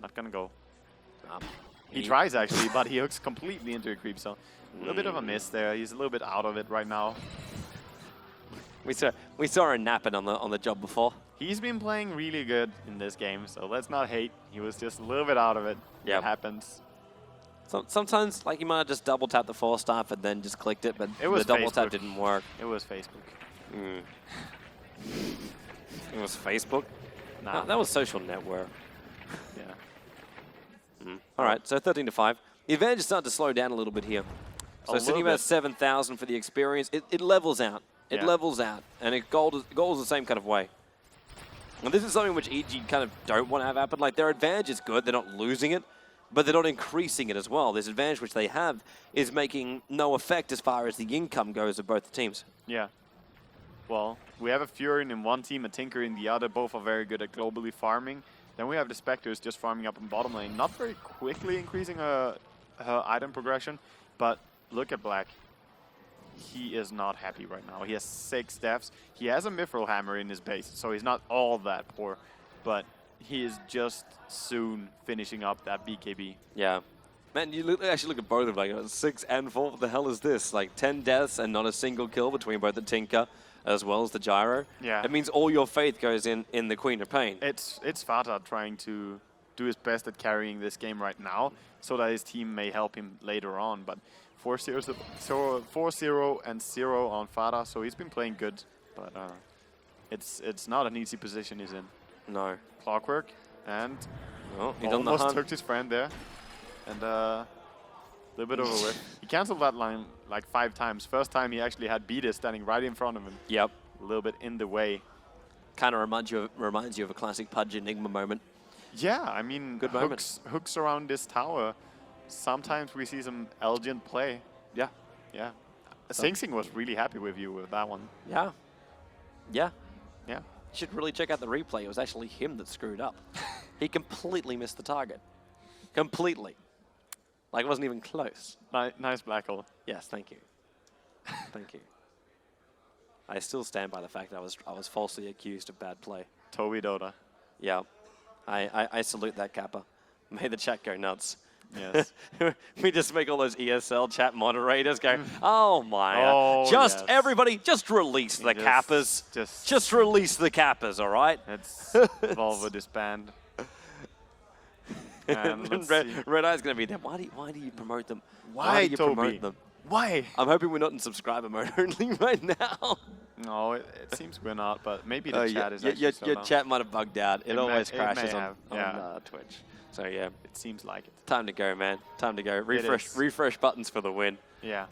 not gonna go. He tries actually, but he hooks completely into a creep zone. A little bit of a miss there. He's a little bit out of it right now. We saw him napping on the job before. He's been playing really good in this game, so let's not hate. He was just a little bit out of it. Yeah, it happens. So, sometimes, like, you might have just double tapped the Force Staff and then just clicked it, but the double tap didn't work. It was Facebook. It was Facebook? Nah. No, that was social network. Yeah. All right, so 13-5. The advantage is starting to slow down a little bit here. So sitting about 7,000 for the experience, it levels out. It levels out, and gold is the same kind of way. And this is something which EG kind of don't want to have happen. Like, their advantage is good, they're not losing it, but they're not increasing it as well. This advantage which they have is making no effect as far as the income goes of both the teams. Yeah. Well, we have a Furion in one team, a Tinker in the other. Both are very good at globally farming. Then we have the Spectres just farming up in bottom lane. Not very quickly increasing her item progression, but look at Black. He is not happy right now. He has 6 deaths. He has a Mithril Hammer in his base, so he's not all that poor. But he is just soon finishing up that BKB. Yeah. Man, you actually look at both of them, like 6 and 4. What the hell is this? Like 10 deaths and not a single kill between both the Tinker as well as the Gyro. Yeah. It means all your faith goes in the Queen of Pain. It's Fata trying to do his best at carrying this game right now so that his team may help him later on. But 4-0 and 0 on Fata, so he's been playing good. But it's not an easy position he's in. No. Clockwork, and he done the almost hunt. took his friend there. And a little bit of a whiff. He cancelled that line like 5 times. First time he actually had Beatus standing right in front of him. Yep. A little bit in the way. Kind of reminds you of a classic Pudge Enigma moment. Yeah, I mean, Good moment. hooks around this tower. Sometimes we see some Elgin play. Yeah. Yeah. Sing Sing was really happy with you with that one. Yeah. Yeah. Yeah. You should really check out the replay. It was actually him that screwed up. He completely missed the target. Completely. Like, it wasn't even close. Nice black hole. Yes, thank you. Thank you. I still stand by the fact that I was falsely accused of bad play. Toby Dota. Yeah. I salute that Kappa. May the chat go nuts. Yes. We just make all those ESL chat moderators go, oh my. Everybody, just release the Kappas. Just release the Kappas, all right? Let's Volvo disband. Red Eye's going to be there. Why do you promote them? Why do you Toby? promote them? Why? I'm hoping we're not in subscriber mode only right now. No, it seems we're not, but maybe the chat is actually so your low. chat might have bugged out. It always may crashes on, have, yeah. Twitch. So yeah, It seems like it. time to go, man. Time to go. is. Refresh buttons for the win. Yeah.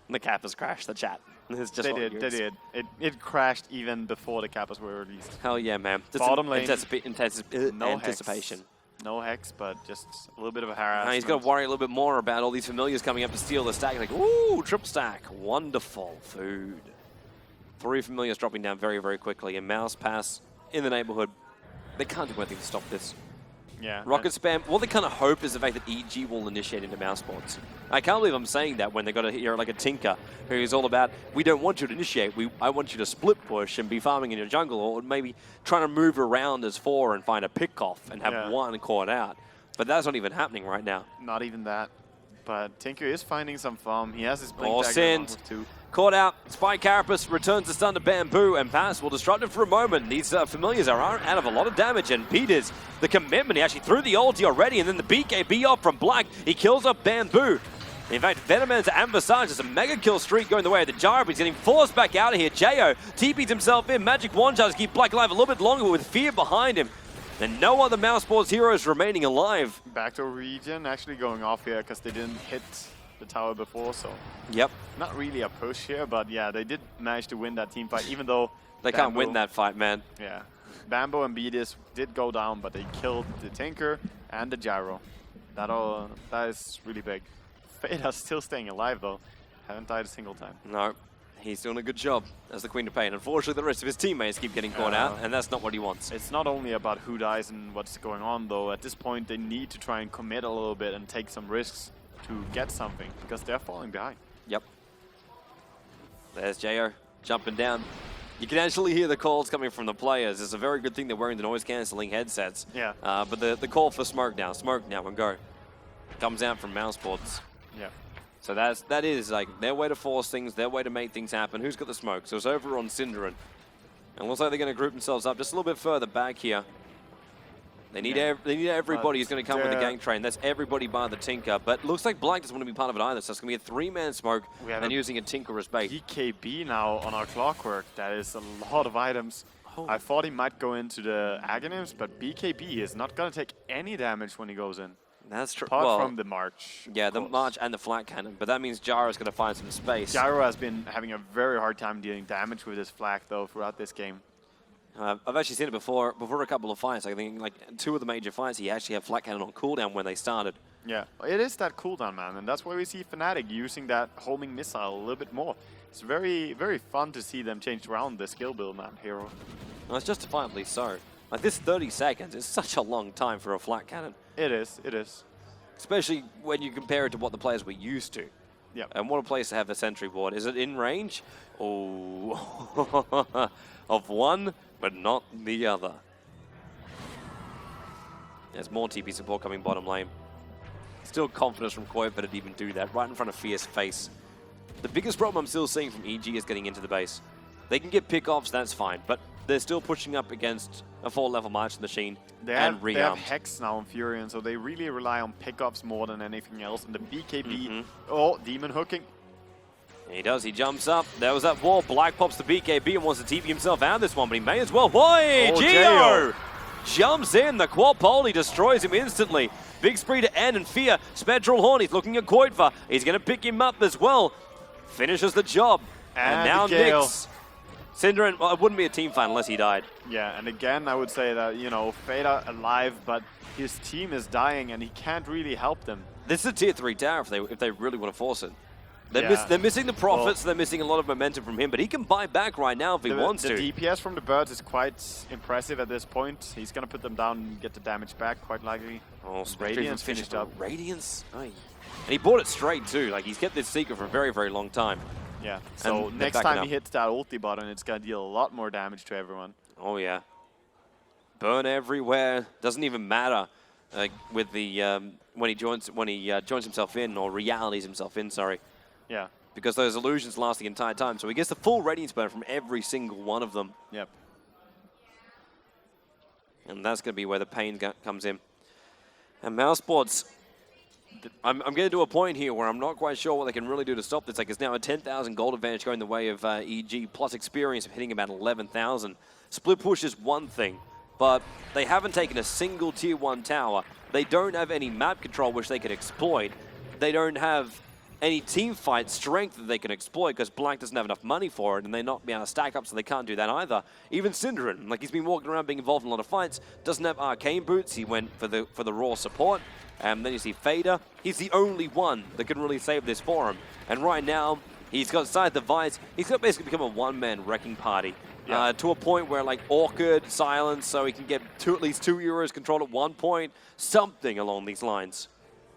The cap has crashed. The chat. It's just They what it did. They is. did. It crashed even before the kappas were released. Hell yeah, man. Just Bottom lane. anticipation. Hex. No hex, but just a little bit of a harassment. Now he's got to worry a little bit more about all these familiars coming up to steal the stack. Like, ooh, triple stack. Wonderful food. 3 familiars dropping down very, very quickly. And mouse pass in the neighborhood. They can't do anything to stop this. Yeah. Rocket spam. What they kind of hope is the fact that EG will initiate into mousesports. I can't believe I'm saying that when they got a hero like a Tinker, who's all about, we don't want you to initiate. I want you to split push and be farming in your jungle, or maybe trying to move around as 4 and find a pick off and have one caught out. But that's not even happening right now. Not even that. But Tinker is finding some farm. He has his blink Oh, dagger Sind. along with 2. Caught out. Spy Carapace returns the stun to Bamboo, and Pass will disrupt it for a moment. These familiars are out of a lot of damage, and Peters, the commitment, he actually threw the ulti already, and then the BKB off from Black. He kills up Bamboo. In fact, Venomman's Ambassage is a mega kill streak going the way of the Gyro, but he's getting forced back out of here. Jo TP's himself in. Magic Wand Charge to keep Black alive a little bit longer with Fear behind him. And no other mousesports heroes remaining alive. Backdoor region actually going off here because they didn't hit the tower before, so Yep. not really a push here, but yeah, they did manage to win that team fight, even though They can't win that fight, man. Yeah, Bambo and Beatis did go down, but they killed the Tinker and the Gyro. That is really big. Fada's still staying alive though, haven't died a single time. No, he's doing a good job as the Queen of Pain. Unfortunately, the rest of his teammates keep getting caught out, and that's not what he wants. It's not only about who dies and what's going on though. At this point, they need to try and commit a little bit and take some risks to get something, because they're falling behind. Yep. There's Jo jumping down. You can actually hear the calls coming from the players. It's a very good thing they're wearing the noise-canceling headsets. Yeah. But the call for smoke now and go. Comes out from mousesports. Yeah. So that is like their way to force things, their way to make things happen. Who's got the smoke? So it's over on Synderen. And looks like they're going to group themselves up just a little bit further back here. They need everybody who's going to come with the gang train. That's everybody bar the Tinker. But looks like Black doesn't want to be part of it either. So it's going to be a 3-man smoke and using a Tinker as bait. BKB now on our Clockwork. That is a lot of items. Oh. I thought he might go into the Aghanim's, but BKB is not going to take any damage when he goes in. That's true. Apart from the March. Yeah, the March and the flat cannon. But that means Gyro's going to find some space. Gyro has been having a very hard time dealing damage with his flak, though, throughout this game. I've actually seen it before a couple of fights. I think like 2 of the major fights, he actually had flat cannon on cooldown when they started. Yeah, it is that cooldown, man, and that's why we see Fnatic using that homing missile a little bit more. It's very, very fun to see them change around the skill build, man, hero. Well, it's justifiably so. Like this 30 seconds is such a long time for a flat cannon. It is, it is. Especially when you compare it to what the players were used to. Yeah. And what a place to have a sentry board. Is it in range? Oh, of one, but not the other. There's more TP support coming bottom lane. Still confidence from Koi, but it'd even do that right in front of Fierce face. The biggest problem I'm still seeing from EG is getting into the base. They can get pick-offs, that's fine, but they're still pushing up against a 4-level March machine They and have rearmed. Hex now on Furion, so they really rely on pickups more than anything else. And the BKB, oh, Demon hooking. He does, he jumps up. There was that wall. Black pops the BKB and wants to TP himself out of this one, but he may as well. Boy, Oh, Geo jumps in. The quad pole, destroys him instantly. Big spree to end and Fear. Spectral Horn, he's looking at Koitva. He's going to pick him up as well. Finishes the job. And now Gale. Nyx. Synderen, well, it wouldn't be a team fight unless he died. Yeah, and again, I would say that, you know, Fada alive, but his team is dying and he can't really help them. This is a tier 3 tower if they really want to force it. They're missing the profits, they're missing a lot of momentum from him, but he can buy back right now if he wants to. The DPS from the birds is quite impressive at this point. He's going to put them down and get the damage back, quite likely. Oh, Radiance finished up. Radiance? Aye. And he bought it straight too. Like, he's kept this secret for a very, very long time. Yeah, so And next they're backing time up. he hits that ulti button, it's going to deal a lot more damage to everyone. Oh, yeah. Burn everywhere. Doesn't even matter with the when he joins himself in, or realities himself in, sorry. Yeah. Because those illusions last the entire time. So he gets the full radiance burn from every single one of them. Yep. And that's going to be where the pain comes in. And mousesports, I'm getting to a point here where I'm not quite sure what they can really do to stop this. Like, it's now a 10,000 gold advantage going the way of EG, plus experience of hitting about 11,000. Split push is one thing, but they haven't taken a single tier 1 tower. They don't have any map control which they can exploit. They don't have any team fight strength that they can exploit because Black doesn't have enough money for it, and they're not being able to stack up, so they can't do that either. Even Synderen, like, he's been walking around being involved in a lot of fights, doesn't have arcane boots. He went for the raw support. And then you see Fader. He's the only one that can really save this for him. And right now, he's got Scythe Device. He's got to basically become a one-man wrecking party. Yeah. To a point where, like, Orchid, Silence, so he can get at least 2 heroes controlled at one point. Something along these lines.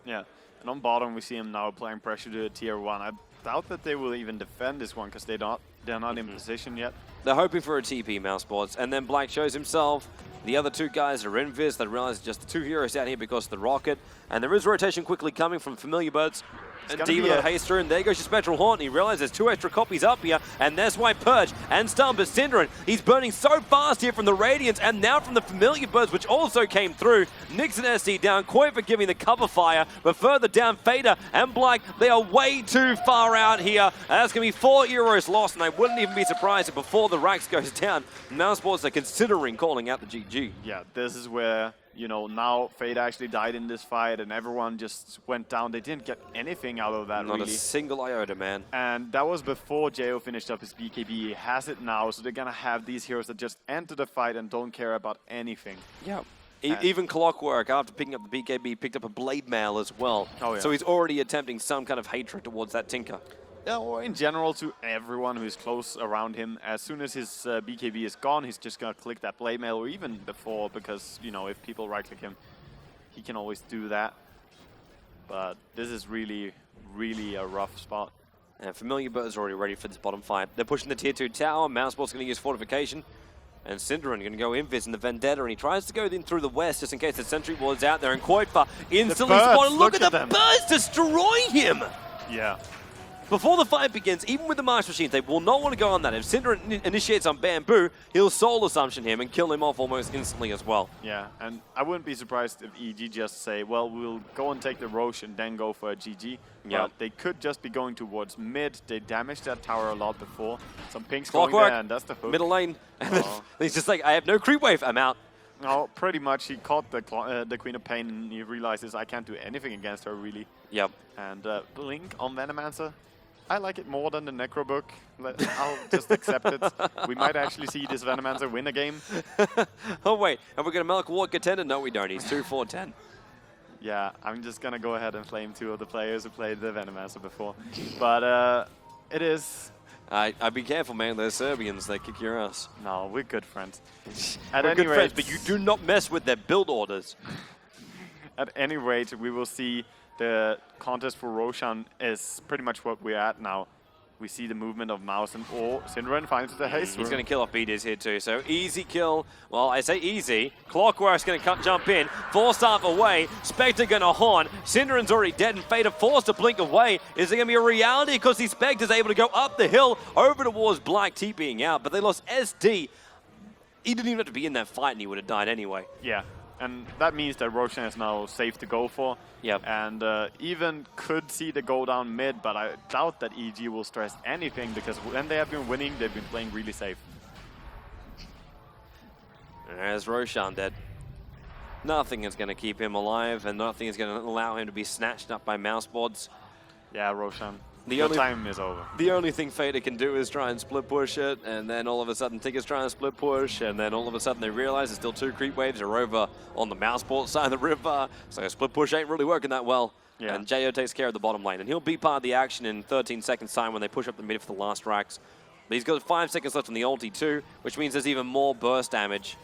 Yeah. And on bottom, we see him now applying pressure to a tier 1. I doubt that they will even defend this one because they're not in position yet. They're hoping for a TP, mousesports. And then Black shows himself. The other two guys are invis. They realize just the 2 heroes out here because of the rocket. And there is rotation quickly coming from Familiar Birds. And Demon on Haster, and there goes your Spectral Haunt. And he realizes there's 2 extra copies up here, and that's why Purge and Stump is Synderen. He's burning so fast here from the Radiance, and now from the Familiar Birds, which also came through. Nixon SD down, Koi for giving the cover fire, but further down, Fader and Black, they are way too far out here. And that's going to be 4 heroes lost, and I wouldn't even be surprised if before the Rax goes down, mousesports are considering calling out the GG. Yeah, this is where, you know, now Fade actually died in this fight and everyone just went down. They didn't get anything out of that, Not really. a single iota, man. And that was before Jo finished up his BKB. He has it now, so they're going to have these heroes that just enter the fight and don't care about anything. Yeah. Even Clockwork, after picking up the BKB, picked up a Blade Mail as well. Oh, yeah. So he's already attempting some kind of hatred towards that Tinker. Yeah, or in general to everyone who's close around him. As soon as his BKB is gone, he's just going to click that Blade Mail, or even before, because, you know, if people right-click him, he can always do that. But this is really, really a rough spot. And Familiar Birds are already ready for this bottom fight. They're pushing the tier 2 tower. Mousesport's going to use Fortification. And Synderen going to go invis in the Vendetta, and he tries to go in through the west just in case the Sentry Ward's out there. And Koifa instantly spotted. Look at the birds destroying him! Yeah. Before the fight begins, even with the March Machines, they will not want to go on that. If Synderen initiates on Bamboo, he'll Soul Assumption him and kill him off almost instantly as well. Yeah, and I wouldn't be surprised if EG just say, well, we'll go and take the Roche and then go for a GG. Yeah. But they could just be going towards mid. They damaged that tower a lot before. Some pinks Clockwork, going there, and that's the hook. middle lane. And he's just like, I have no creep wave, I'm out. No, pretty much. He caught the Queen of Pain, and he realizes I can't do anything against her, really. Yep. And Blink on Venomancer. I like it more than the Necro book. I'll just accept it. We might actually see this Venomancer win a game. Oh, wait. Have we got a Melk Ward contender? No, we don't. He's 2-4-10. Yeah, I'm just going to go ahead and flame 2 of the players who played the Venomancer before. But it is... I'd be careful, man. They're Serbians. They kick your ass. No, we're good friends. We're good friends, but you do not mess with their build orders. At any rate, we will see the contest for Roshan is pretty much what we're at now. We see the movement of Mouse, and Synderen finds the haste. He's going to kill off Beaters here too, so easy kill. Well, I say easy. Clockwork's going to jump in, force off away. Spectre going to haunt. Synderen's already dead, and Fader forced to blink away. Is it going to be a reality? Because the Spectre's able to go up the hill, over towards Black TPing out, but they lost SD. He didn't even have to be in that fight, and he would have died anyway. Yeah. And that means that Roshan is now safe to go for. Yep. And even could see the go down mid, but I doubt that EG will stress anything because when they have been winning, they've been playing really safe. There's Roshan dead. Nothing is going to keep him alive, and nothing is going to allow him to be snatched up by mouseboards. Yeah, Roshan. Your time is over. The only thing Fader can do is try and split push it, and then all of a sudden Tinker's trying to split push, and then all of a sudden they realize there's still 2 creep waves are over on the mouseport side of the river, so split push ain't really working that well. Yeah. And Jo takes care of the bottom lane, and he'll be part of the action in 13 seconds time when they push up the mid for the last racks. But he's got 5 seconds left on the ulti too, which means there's even more burst damage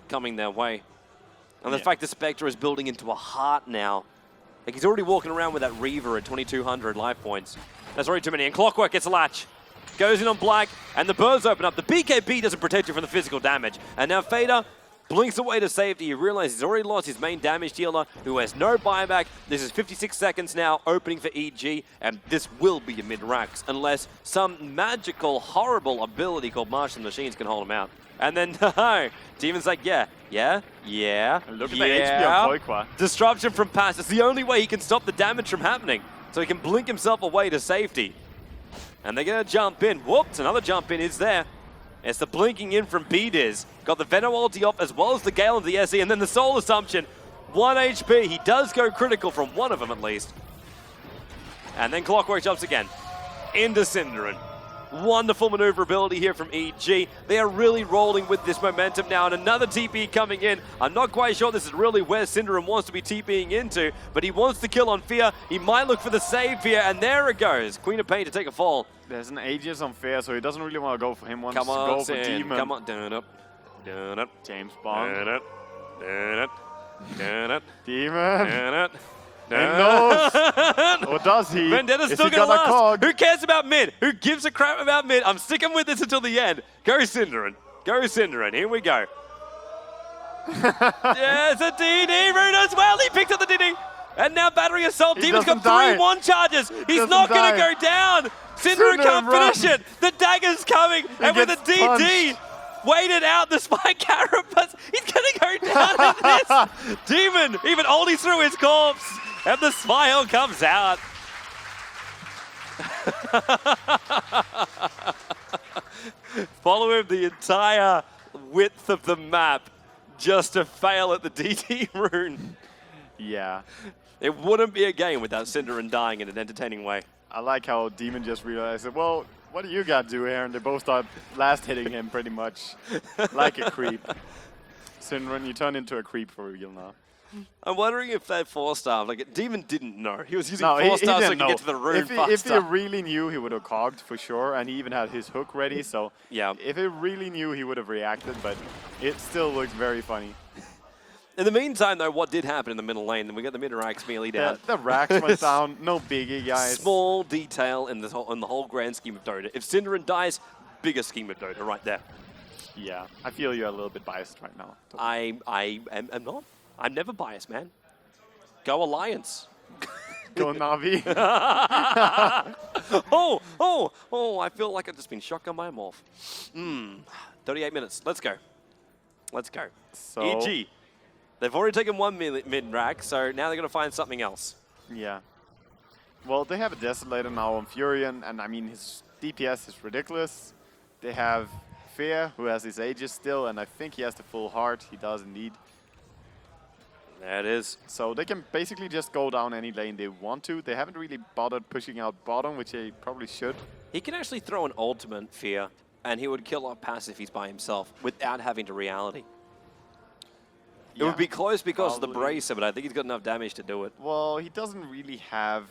coming their way. And the fact that Spectre is building into a heart now, like he's already walking around with that Reaver at 2,200 life points. That's already too many, and Clockwork gets a latch. Goes in on Black, and the birds open up. The BKB doesn't protect you from the physical damage. And now Fader, Blinks away to safety. You realize he's already lost his main damage dealer, who has no buyback. This is 56 seconds now, opening for EG, and this will be a mid-racks, unless some magical, horrible ability called Martial Machines can hold him out. And then, no, Demon's like, yeah. Look at the HP on Voikwa. Disruption from pass. It's the only way he can stop the damage from happening. So he can blink himself away to safety. And they're going to jump in. Whoops, another jump in is there. It's the blinking in from B-Diz. Got the Venom ulti off as well as the Gale of the SE. And then the Soul Assumption. 1 HP. He does go critical from one of them at least. And then Clockwork jumps again. Into Synderen. Wonderful maneuverability here from EG. They are really rolling with this momentum now, and another TP coming in. I'm not quite sure this is really where Synderen wants to be TPing into, but he wants to kill on Fear. He might look for the save Fear, and there it goes. Queen of Pain to take a fall. There's an Aegis on Fear, so he doesn't really want to go for him. Wants Come on, to go for Sin. Demon. Come on, dun up, dun up, James Bond. dun up, dun up, dun up, Demon. dun up. He knows. Or does he? Vendetta's Is still he gonna last. cog? Who cares about mid? Who gives a crap about mid? I'm sticking with this until the end. Go Synderen. Go Synderen. Here we go. Yes, a DD route as well. He picked up the DD. And now Battery Assault. He Demon's got doesn't die. 3-1 charges. He's doesn't not going to die. go down. Synderen can't runs. finish it. The dagger's coming. And with a gets DD, waited out the Spike Carapace. He's going to go down in this. Demon even oldie through his corpse. And the smile comes out. Follow him the entire width of the map just to fail at the DD rune. Yeah. It wouldn't be a game without Synderen dying in an entertaining way. I like how Demon just realized that, well, what do you got to do here? And they both start last hitting him pretty much like a creep. Synderen, you turn into a creep for real now. I'm wondering if that 4-star, like, Demon didn't know. He was using No, 4 he stars so he didn't could know. get to the rune If faster. he really knew, he would have cogged for sure, and he even had his hook ready, so Yeah. if he really knew, he would have reacted, but it still looks very funny. In the meantime, though, what did happen in the middle lane? Then we got the mid-racks melee down. The racks went down, no biggie, guys. Small detail in the whole grand scheme of Dota. If Synderen dies, bigger scheme of Dota right there. Yeah, I feel you're a little bit biased right now. I am not. I'm never biased, man. Go Alliance. Go Navi. Oh, I feel like I've just been shotgun by a morph. 38 minutes. Let's go. Let's go. So, EG. They've already taken one mid-rack, so now they're going to find something else. yeah. Well, they have a Desolator now on Furion, and I mean, his DPS is ridiculous. They have Fear, who has his Aegis still, and I think he has the full heart. He does indeed. There it is. So they can basically just go down any lane they want to. They haven't really bothered pushing out bottom, which they probably should. He can actually throw an ultimate Fear, and he would kill off passive if he's by himself without having to reality. It would be close because of the probably. Bracer, but I think he's got enough damage to do it. Well, he doesn't really have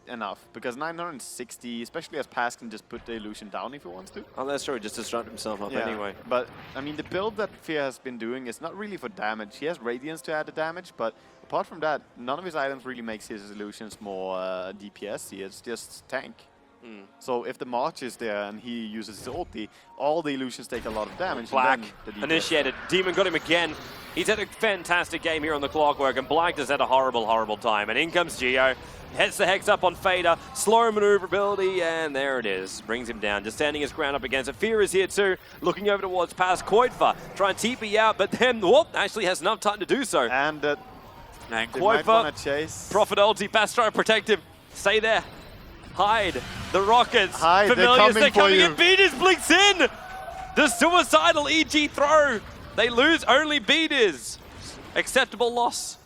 enough, because 960, especially as Pass can just put the illusion down if he wants to. Oh, that's true. Just disrupt himself up anyway. But, I mean, the build that Fear has been doing is not really for damage. He has Radiance to add the damage, but apart from that, none of his items really makes his illusions more DPS. It's just tank. So if the March is there and he uses his ulti, all the illusions take a lot of damage. Black and then the DPS. initiated. Demon got him again. He's had a fantastic game here on the Clockwork, and Black has had a horrible, horrible time. And in comes Geo. Heads the Hex up on Fader. Slow maneuverability, and there it is. Brings him down. Just standing his ground up against it. Fear is here too. Looking over towards Pass. Koitva trying to TP out, but then, whoop, actually has enough time to do so. And they might Koitva, want to chase. Prophet ulti. Pass trying to protect him. Stay there. Hide. The Rockets. Hide, they're Familiars, coming for coming you. in. Beaters blinks in. The suicidal EG throw. They lose only Beaters. Acceptable loss.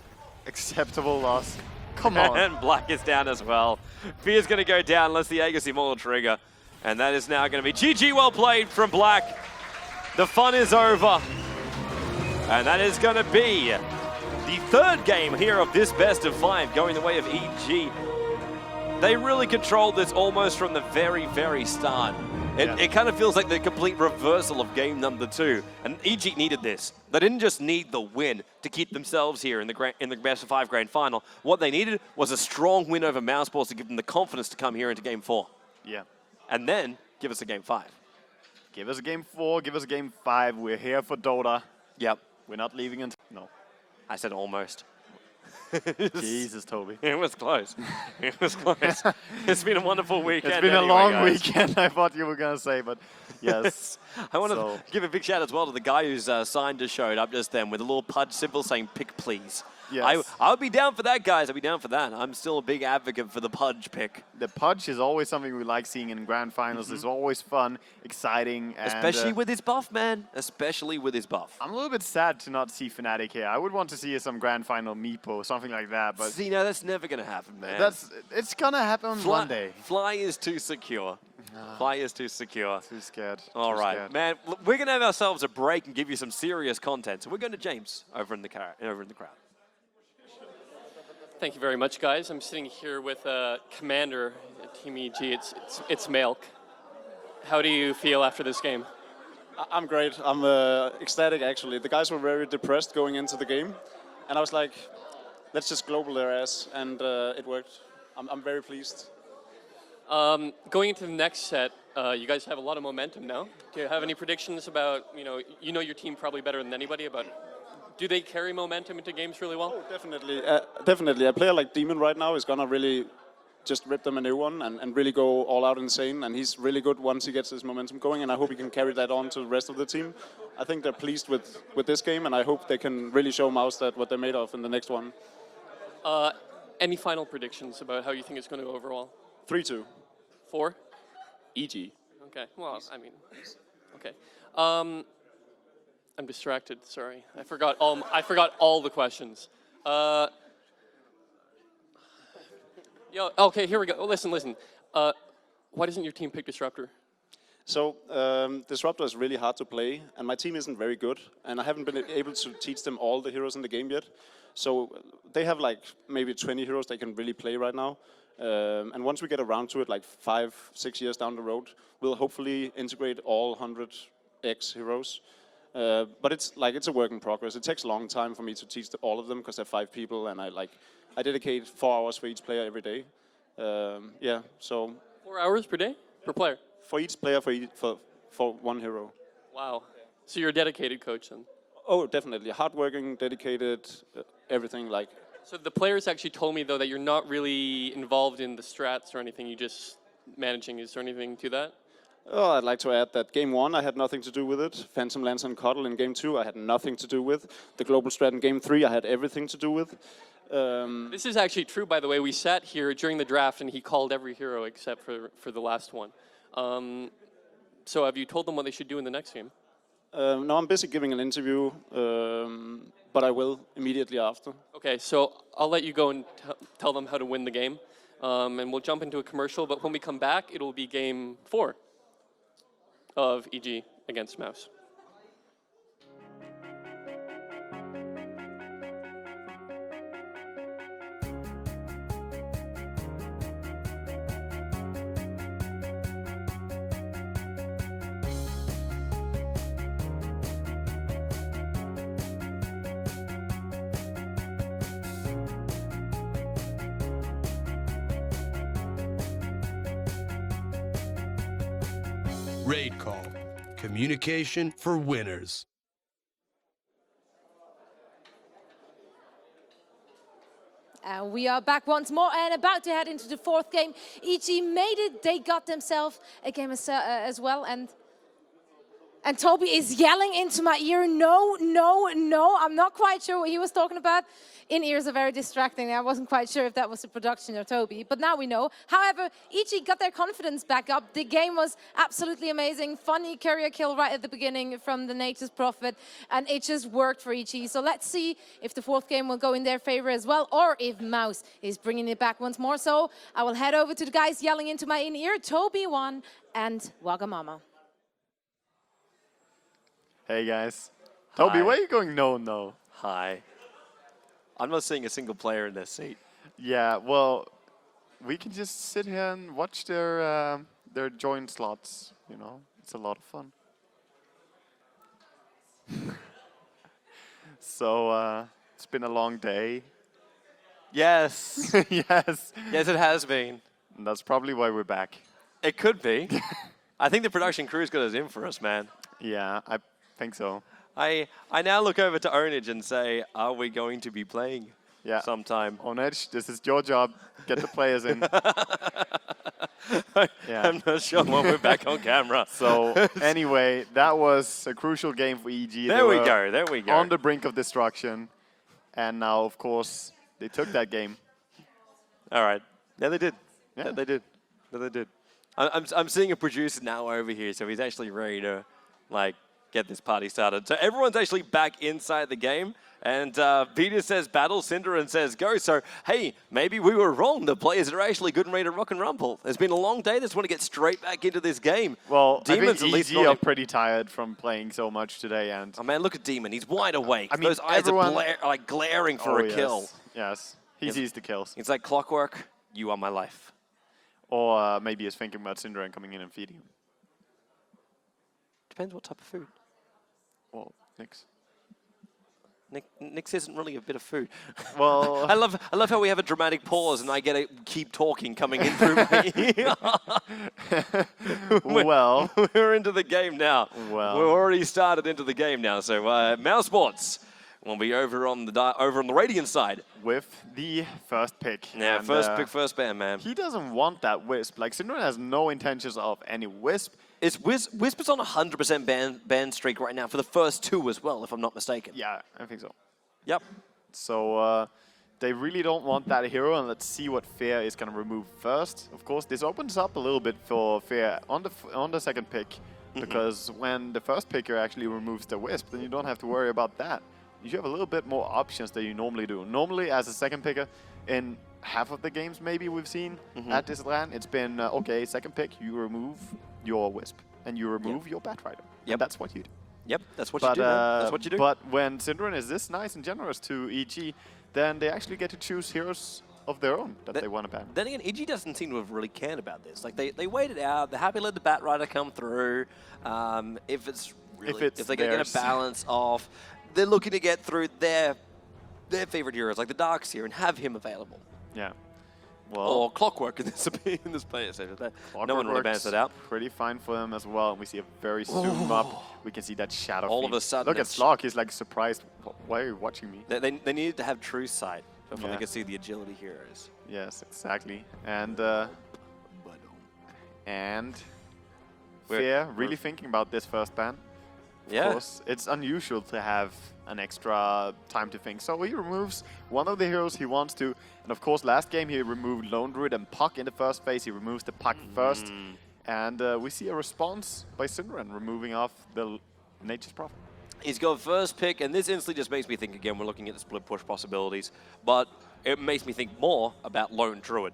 Acceptable loss. Come on. And Black is down as well. Fear's going to go down unless the Aegis Immortal trigger. And that is now going to be GG well played from Black. The fun is over. And that is going to be the third game here of this best of 5 going the way of EG. They really controlled this almost from the very, very start. It kind of feels like the complete reversal of game number 2. And EG needed this. They didn't just need the win to keep themselves here in the best of 5 grand final. What they needed was a strong win over mousesports to give them the confidence to come here into game 4. Yeah. And then give us a game 5. Give us a game 4, give us a game 5. We're here for Dota. Yep. We're not leaving until... No. I said almost. Jesus, Toby. It was close. It was close. It's been a wonderful weekend. It's been a anyway, long guys. weekend, I thought you were going to say, but yes. I want So- to give a big shout as well to the guy whose sign just showed up just then with a little pudge symbol saying pick please. Yes. I'll be down for that, guys. I'll be down for that. I'm still a big advocate for the pudge pick. The pudge is always something we like seeing in grand finals. It's always fun, exciting. And, Especially with his buff, man. Especially with his buff. I'm a little bit sad to not see Fnatic here. I would want to see some grand final Meepo, something like that. But See, no, that's never going to happen, man. it's going to happen one day. Fly is too secure. Fly is too secure. Too scared. All too right, scared. man. We're going to have ourselves a break and give you some serious content. So we're going to James over in the crowd. Thank you very much, guys. I'm sitting here with Commander at Team EG. It's Malk. How do you feel after this game? I'm great. I'm ecstatic, actually. The guys were very depressed going into the game. And I was like, let's just global their ass. And it worked. I'm very pleased. Going into the next set, you guys have a lot of momentum now. Do you have any predictions about, you know your team probably better than anybody, about do they carry momentum into games really well? Oh, definitely. Definitely. A player like Demon right now is going to really just rip them a new one and really go all out insane. And he's really good once he gets his momentum going. And I hope he can carry that on to the rest of the team. I think they're pleased with this game. And I hope they can really show Mouse that what they're made of in the next one. Any final predictions about how you think it's going to go overall? 3-2. 4? EG. Okay. Well, I mean, okay. I'm distracted. Sorry, I forgot all the questions. Okay, here we go. Listen. Why doesn't your team pick Disruptor? So Disruptor is really hard to play, and my team isn't very good, and I haven't been able to teach them all the heroes in the game yet. So they have like maybe 20 heroes they can really play right now. And once we get around to it, like 5-6 years down the road, we'll hopefully integrate all 100x heroes. But it's a work in progress. It takes a long time for me to teach all of them because there are 5 people, and I dedicate 4 hours for each player every day. Yeah, so 4 hours per day per player. For each player for one hero. Wow. So you're a dedicated coach then? Oh, definitely. Hardworking, dedicated, everything like. So the players actually told me though that you're not really involved in the strats or anything. You're just managing. Is there anything to that? Oh, I'd like to add that Game 1 I had nothing to do with it. Phantom Lancer and Cuddle in Game 2 I had nothing to do with. The global strat in Game 3 I had everything to do with. This is actually true, by the way. We sat here during the draft and he called every hero except for the last one. So have you told them what they should do in the next game? No, I'm busy giving an interview, but I will immediately after. Okay, so I'll let you go and tell them how to win the game. And we'll jump into a commercial, but when we come back, it'll be Game 4 of EG against Mouse. RaidCall. Communication for winners. We are back once more and about to head into the 4th game. EG made it. They got themselves a game as well. And Toby is yelling into my ear, no, no, no. I'm not quite sure what he was talking about. In-ears are very distracting. I wasn't quite sure if that was the production or Toby, but now we know. However, EG got their confidence back up. The game was absolutely amazing. Funny carrier kill right at the beginning from the Nature's Prophet, and it just worked for EG. So let's see if the 4th game will go in their favor as well, or if Mouse is bringing it back once more. So I will head over to the guys yelling into my in-ear, Toby 1 and Wagamama. Hey guys. Toby, Hi. where are you going? No. Hi. I'm not seeing a single player in their seat. Yeah, well, we can just sit here and watch their join slots, you know. It's a lot of fun. So, it's been a long day. Yes. Yes. Yes, it has been. And that's probably why we're back. It could be. I think the production crew's got us in for us, man. Yeah, I think so. I now look over to Onage and say, are we going to be playing sometime? Onage, this is your job. Get the players in. I'm not sure when we're back on camera. So anyway, that was a crucial game for EG. There we go. On the brink of destruction. And now, of course, they took that game. All right. Yeah, they did. Yeah, they did. No, they did. I'm seeing a producer now over here, so he's actually ready to, like, get this party started. So everyone's actually back inside the game. And Peter says battle, Cinderin says go. So, hey, maybe we were wrong. The players are actually good and ready to rock and rumble. It's been a long day. They just want to get straight back into this game. Well, Demon's I think EG are pretty tired from playing so much today. And oh, man, look at Demon. He's wide awake. I mean, those eyes are like glaring for a kill. Yes, he sees the kills. It's like clockwork. You are my life. Or maybe he's thinking about Cinderin coming in and feeding him. Depends what type of food. Well, Nix. Nix isn't really a bit of food. Well, I love how we have a dramatic pause and I get to keep talking coming in through me. Well, we're into the game now. Well, we're already started into the game now. So mousesports will be over on the Radiant side with the first pick. Yeah, and, first pick, first ban, man. He doesn't want that Wisp. Like, Cinderin has no intentions of any Wisp. Wisp is on a 100% ban streak right now for the first 2 as well, if I'm not mistaken. Yeah, I think so. Yep. So they really don't want that hero, and let's see what Fear is going to remove first. Of course, this opens up a little bit for Fear on the second pick, because when the first picker actually removes the Wisp, then you don't have to worry about that. You have a little bit more options than you normally do. Normally, as a second picker, in half of the games maybe we've seen at this LAN, it's been, okay, second pick, you remove your Wisp, and you remove your Batrider. Yep. That's what you do. Yep, that's what you do. That's what you do. But when Cinderin is this nice and generous to EG, then they actually get to choose heroes of their own that they want to ban. Then again, EG doesn't seem to have really cared about this. Like, they waited out. They're happy to let the Batrider come through. If they're going to balance off, they're looking to get through their favorite heroes, like the Darkseer, and have him available. Yeah. Well, or Clockwork in this player stage. No one really bans that out. Pretty fine for them as well. We see a very zoom up. We can see that shadow. All of a sudden, look at Slog. He's like surprised. Why are you watching me? They needed to have true sight before they could see the agility heroes. Yes, exactly. And Fear really thinking about this first ban. Of course, it's unusual to have an extra time to think. So he removes one of the heroes he wants to. And of course, last game he removed Lone Druid and Puck in the first phase. He removes the Puck first. And we see a response by Cinderin removing off the Nature's Prophet. He's got first pick, and this instantly just makes me think again, we're looking at the split push possibilities. But it makes me think more about Lone Druid.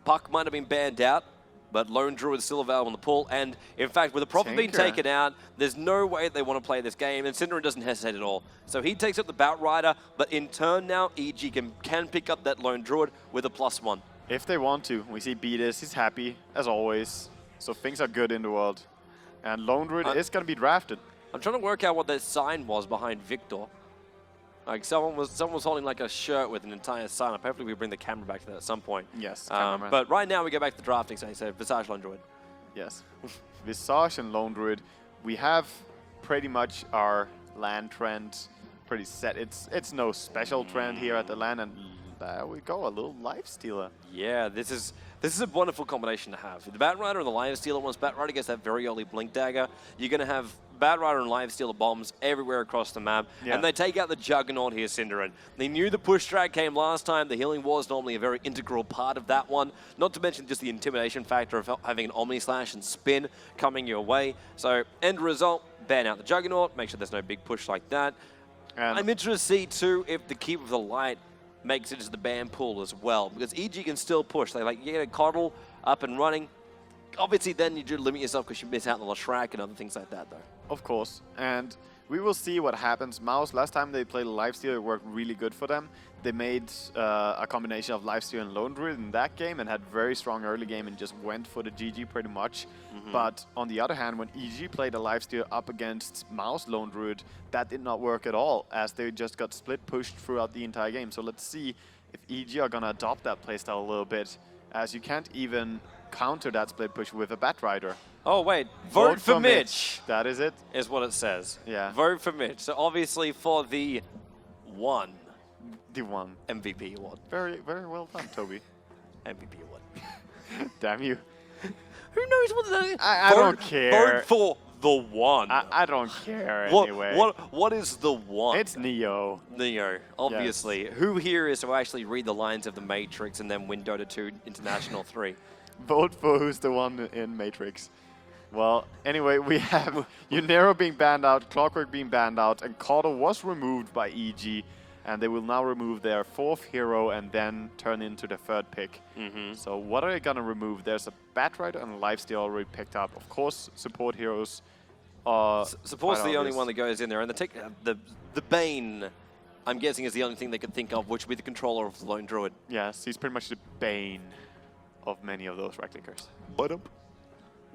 Puck might have been banned out, but Lone Druid is still available in the pool. And in fact, with the Prophet being taken out, there's no way they want to play this game. And Cinderin doesn't hesitate at all. So he takes up the Batrider, but in turn now, EG can pick up that Lone Druid with a +1. If they want to. We see Beatus, he's happy, as always. So things are good in the world. And Lone Druid is going to be drafted. I'm trying to work out what that sign was behind Victor. Like someone was holding like a shirt with an entire sign up. Hopefully we bring the camera back to that at some point. Yes, but right now we go back to the drafting, so Visage Lone Druid. Yes. Visage and Lone Druid, we have pretty much our LAN trend pretty set. It's no special trend here at the LAN, and there we go, a little Lifestealer. Yeah, this is a wonderful combination to have. The Batrider and the Lifestealer, once Batrider gets that very early Blink Dagger, you're going to have Batrider and Lifestealer bombs everywhere across the map, and they take out the Juggernaut here, Cinderin. They knew the push track came last time. The healing war is normally a very integral part of that one, not to mention just the intimidation factor of having an Omni Slash and Spin coming your way. So, end result, ban out the Juggernaut, make sure there's no big push like that. And I'm interested to see, too, if the Keep of the Light makes it into the ban pool as well, because EG can still push. They you get a Coddle up and running. Obviously, then you do limit yourself because you miss out on the Lashrak and other things like that, though. Of course, and we will see what happens. Mouse, last time they played Lifesteal, it worked really good for them. They made a combination of Lifesteal and Lone Druid in that game and had very strong early game and just went for the GG pretty much. But on the other hand, when EG played a Lifesteal up against Mouse Lone Druid, that did not work at all, as they just got split pushed throughout the entire game. So let's see if EG are going to adopt that playstyle a little bit, as you can't even counter that split push with a Batrider. Oh, wait. Vote for Mitch. That is it. Is what it says. Yeah. Vote for Mitch. So obviously for the one The one. MVP award. Very, very well done, Toby. MVP award. Damn you. Who knows what the... I don't care. Vote for the one. I don't care What, anyway. what is the one? It's Neo. Neo, obviously. Yes. Who here is to actually read the lines of the Matrix and then win Dota 2 International 3? Vote for who's the one in Matrix. Well, anyway, we have Unero being banned out, Clockwork being banned out, and Carter was removed by EG, and they will now remove their 4th hero and then turn into the 3rd pick. So what are they going to remove? There's a Batrider and a Lifesteal already picked up. Of course, support heroes are Support's quite the only obvious. one that goes in there, and the Bane, I'm guessing, is the only thing they could think of, which would be the controller of the Lone Druid. Yes, he's pretty much the bane of many of those right-clickers.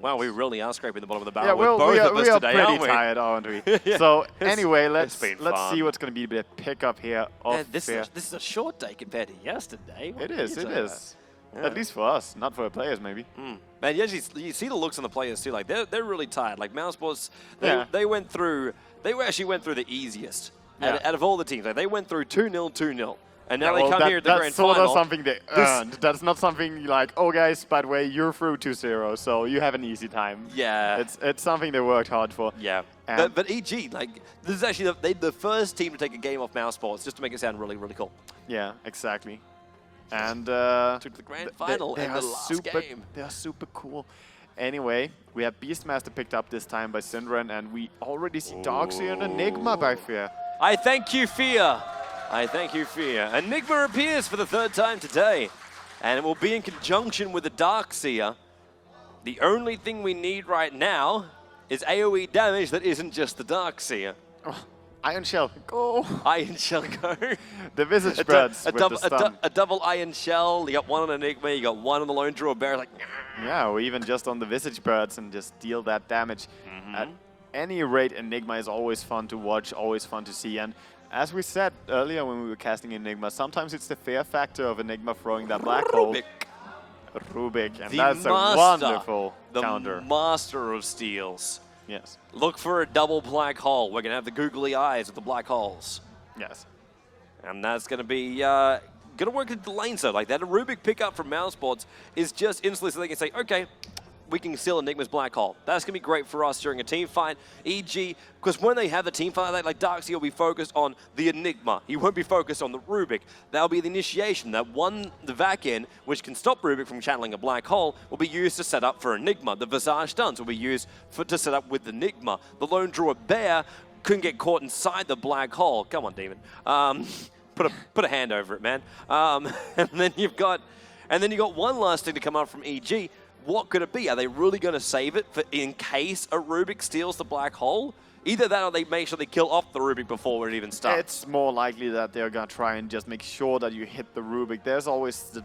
Wow, we really are scraping the bottom of the Yeah, barrel well, with both of us we are today, pretty aren't we? tired, aren't we? Yeah, So it's- anyway, it's been let's fun. see what's going to be the pickup here of Man, this Fear. is a short day compared to yesterday. What It can is, you it say? is. At least for us, not for the players, maybe. Man, you see the looks on the players too. Like they're really tired. Like mousesports, Yeah. they actually went through the easiest Yeah. out of all the teams. Like they went through 2-0, 2-0, and now Yeah, they well, come here at the grand that's sort final. of something they earned. That's not something like, oh guys, by the way, you're through 2-0, so you have an easy time. Yeah. It's something they worked hard for. Yeah, And- but EG, like this is actually the first team to take a game off mousesports, just to make it sound really, really cool. Yeah, exactly. And Took the grand final they and are the last super, game. They are super cool. Anyway, we have Beastmaster picked up this time by Syndran, and we already see Darkseer and Enigma by Fear. I thank you, Fear. I thank you, Fear. Enigma appears for the 3rd time today, and it will be in conjunction with the Darkseer. The only thing we need right now is AoE damage that isn't just the Darkseer. Oh, Iron Shell, go! Iron Shell go. The Visage Birds with the stun. A double Iron Shell. You got one on Enigma, you got one on the Lone Druid Bear. Like, Yeah, or even just on the Visage Birds and just deal that damage. At any rate, Enigma is always fun to watch, always fun to see. And as we said earlier when we were casting Enigma, sometimes it's the fear factor of Enigma throwing that black hole. Rubik, and the that's master, a wonderful the counter. master of steals. Yes, Look for a double black hole. We're going to have the googly eyes of the black holes. yes. And that's going to be going to work in the lane, so like that. A Rubik pickup from mousesports is just instantly so they can say, okay, we can seal Enigma's black hole. That's going to be great for us during a team fight. EG, because when they have a team fight, like Darkseer will be focused on the Enigma. He won't be focused on the Rubik. That'll be the initiation. That one, the vac in, which can stop Rubik from channeling a black hole, will be used to set up for Enigma. The Visage stuns will be used to set up with Enigma. The Lone Druid Bear couldn't get caught inside the black hole. Come on, Demon. Put a hand over it, man. And then you've got one last thing to come up from EG. What could it be? Are they really going to save it for in case a Rubik steals the black hole? Either that or they make sure they kill off the Rubik before it even starts. It's more likely that they're gonna try and just make sure that you hit the Rubik. There's always the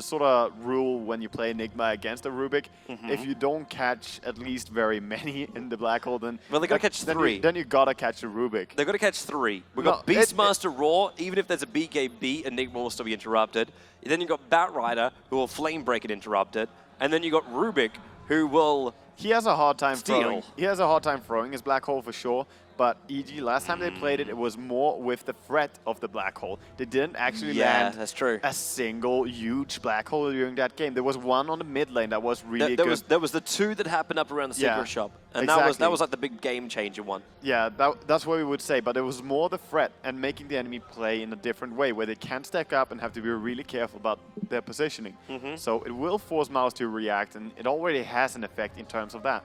sort of rule when you play Enigma against a Rubik. If you don't catch at least very many in the black hole, then Well, they gotta catch three. Then you gotta catch a Rubik. They've got to catch 3. We've No, got Beastmaster Raw. Even if there's a BKB, Enigma will still be interrupted. Then you've got Batrider, who will Flame Break it interrupted. And then you've got Rubik, who will... He has a hard time Steal. throwing. He has a hard time throwing his black hole for sure. But EG, last time they played it, it was more with the threat of the black hole. They didn't actually land that's true. a single huge black hole during that game. There was one on the mid lane that was really good. There was the 2 that happened up around the Secret Yeah, Shop. And exactly. that was like the big game changer one. Yeah, that's what we would say, but it was more the threat and making the enemy play in a different way, where they can't stack up and have to be really careful about their positioning. So it will force Mouse to react, and it already has an effect in terms of that.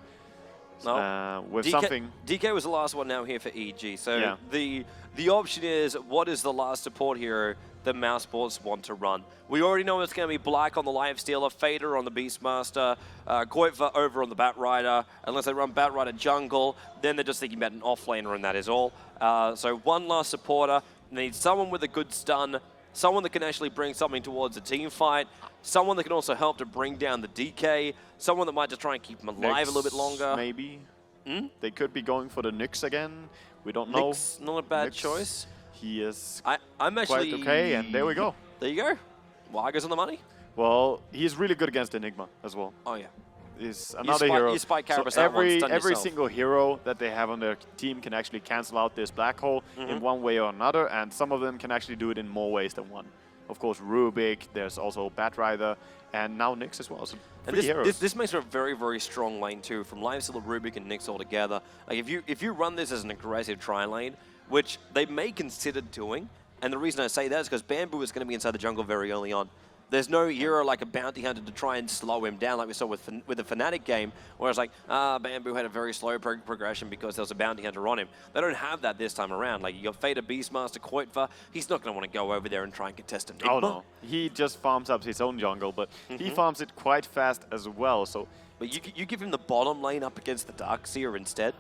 With something... DK was the last one now here for EG. So Yeah. the option is, what is the last support hero that mousesports want to run? We already know it's going to be Black on the Lifestealer, Fader on the Beastmaster, Goitva over on the Batrider. Unless they run Batrider jungle, then they're just thinking about an offlaner, and that is all. So one last supporter. They need someone with a good stun, someone that can actually bring something towards a team fight, someone that can also help to bring down the DK, someone that might just try and keep him alive a little bit longer. Maybe. They could be going for the Nyx again. We don't know. Nyx, not a bad Nyx, choice. He is I'm actually... quite okay, and there we go. There you go. Wagers on the money? Well, he's really good against Enigma as well. Oh, yeah. is another hero. You spike So Carapace out once, done every yourself. single hero that they have on their team can actually cancel out this black hole in one way or another, and some of them can actually do it in more ways than one. Of course, Rubik, there's also Batrider, and now Nyx as well. So and this makes it a very, very strong lane too, from Lifesteal, Rubik, and Nyx all together. Like if you run this as an aggressive tri lane, which they may consider doing, and the reason I say that is because Bamboo is going to be inside the jungle very early on. There's no hero like a bounty hunter to try and slow him down like we saw with the Fnatic game, where it's like, Bamboo had a very slow progression because there was a bounty hunter on him. They don't have that this time around. Like, you got Fader, Beastmaster, Koitva, he's not going to want to go over there and try and contest him. Oh no, he just farms up his own jungle, but he farms it quite fast as well, so... But you give him the bottom lane up against the Darkseer instead?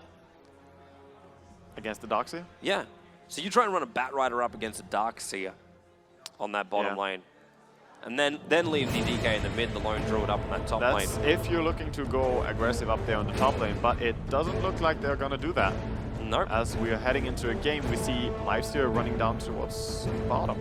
Against the Darkseer? Yeah. So you try and run a Batrider up against the Darkseer on that bottom lane. And then leave the DK in the mid, the lone druid up on that top lane. That's if you're looking to go aggressive up there on the top lane, but it doesn't look like they're going to do that. Nope. As we are heading into a game, we see Lifesteal running down towards bottom.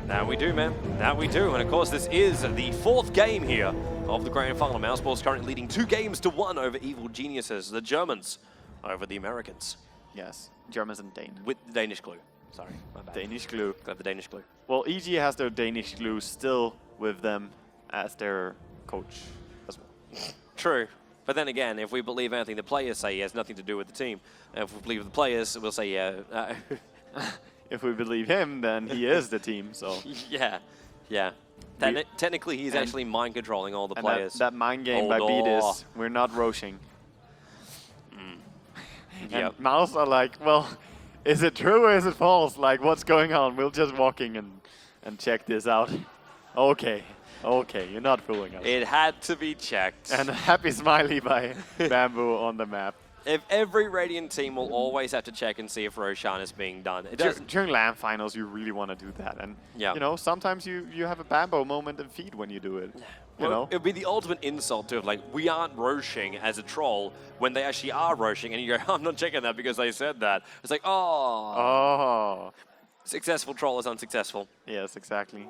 Now we do, man. Now we do. And of course, this is the 4th game here of the Grand Final. mousesports currently leading 2-1 over Evil Geniuses, the Germans over the Americans. Yes, Germans and Danes. With the Danish glue. Sorry, my bad. Danish glue. Got the Danish glue. Well, EG has their Danish glue still with them as their coach as well. True. But then again, if we believe anything the players say, he has nothing to do with the team. And if we believe the players, we'll say, yeah. If we believe him, then he is the team, so... Yeah. Technically, he's actually mind controlling all the and players. That mind game by Beat is, we're not roshing. And Mouse are like, well, is it true or is it false? Like, what's going on? We're just walking and check this out. Okay, you're not fooling us. It had to be checked. And a happy smiley by Bamboo on the map. If every Radiant team will always have to check and see if Roshan is being done. During LAN finals, you really want to do that. And, you know, sometimes you have a Bamboo moment in feed when you do it. You know? It would be the ultimate insult to it. Like, we aren't roshing as a troll when they actually are roshing. And you go, I'm not checking that because they said that. It's like, oh. Successful troll is unsuccessful. Yes, exactly.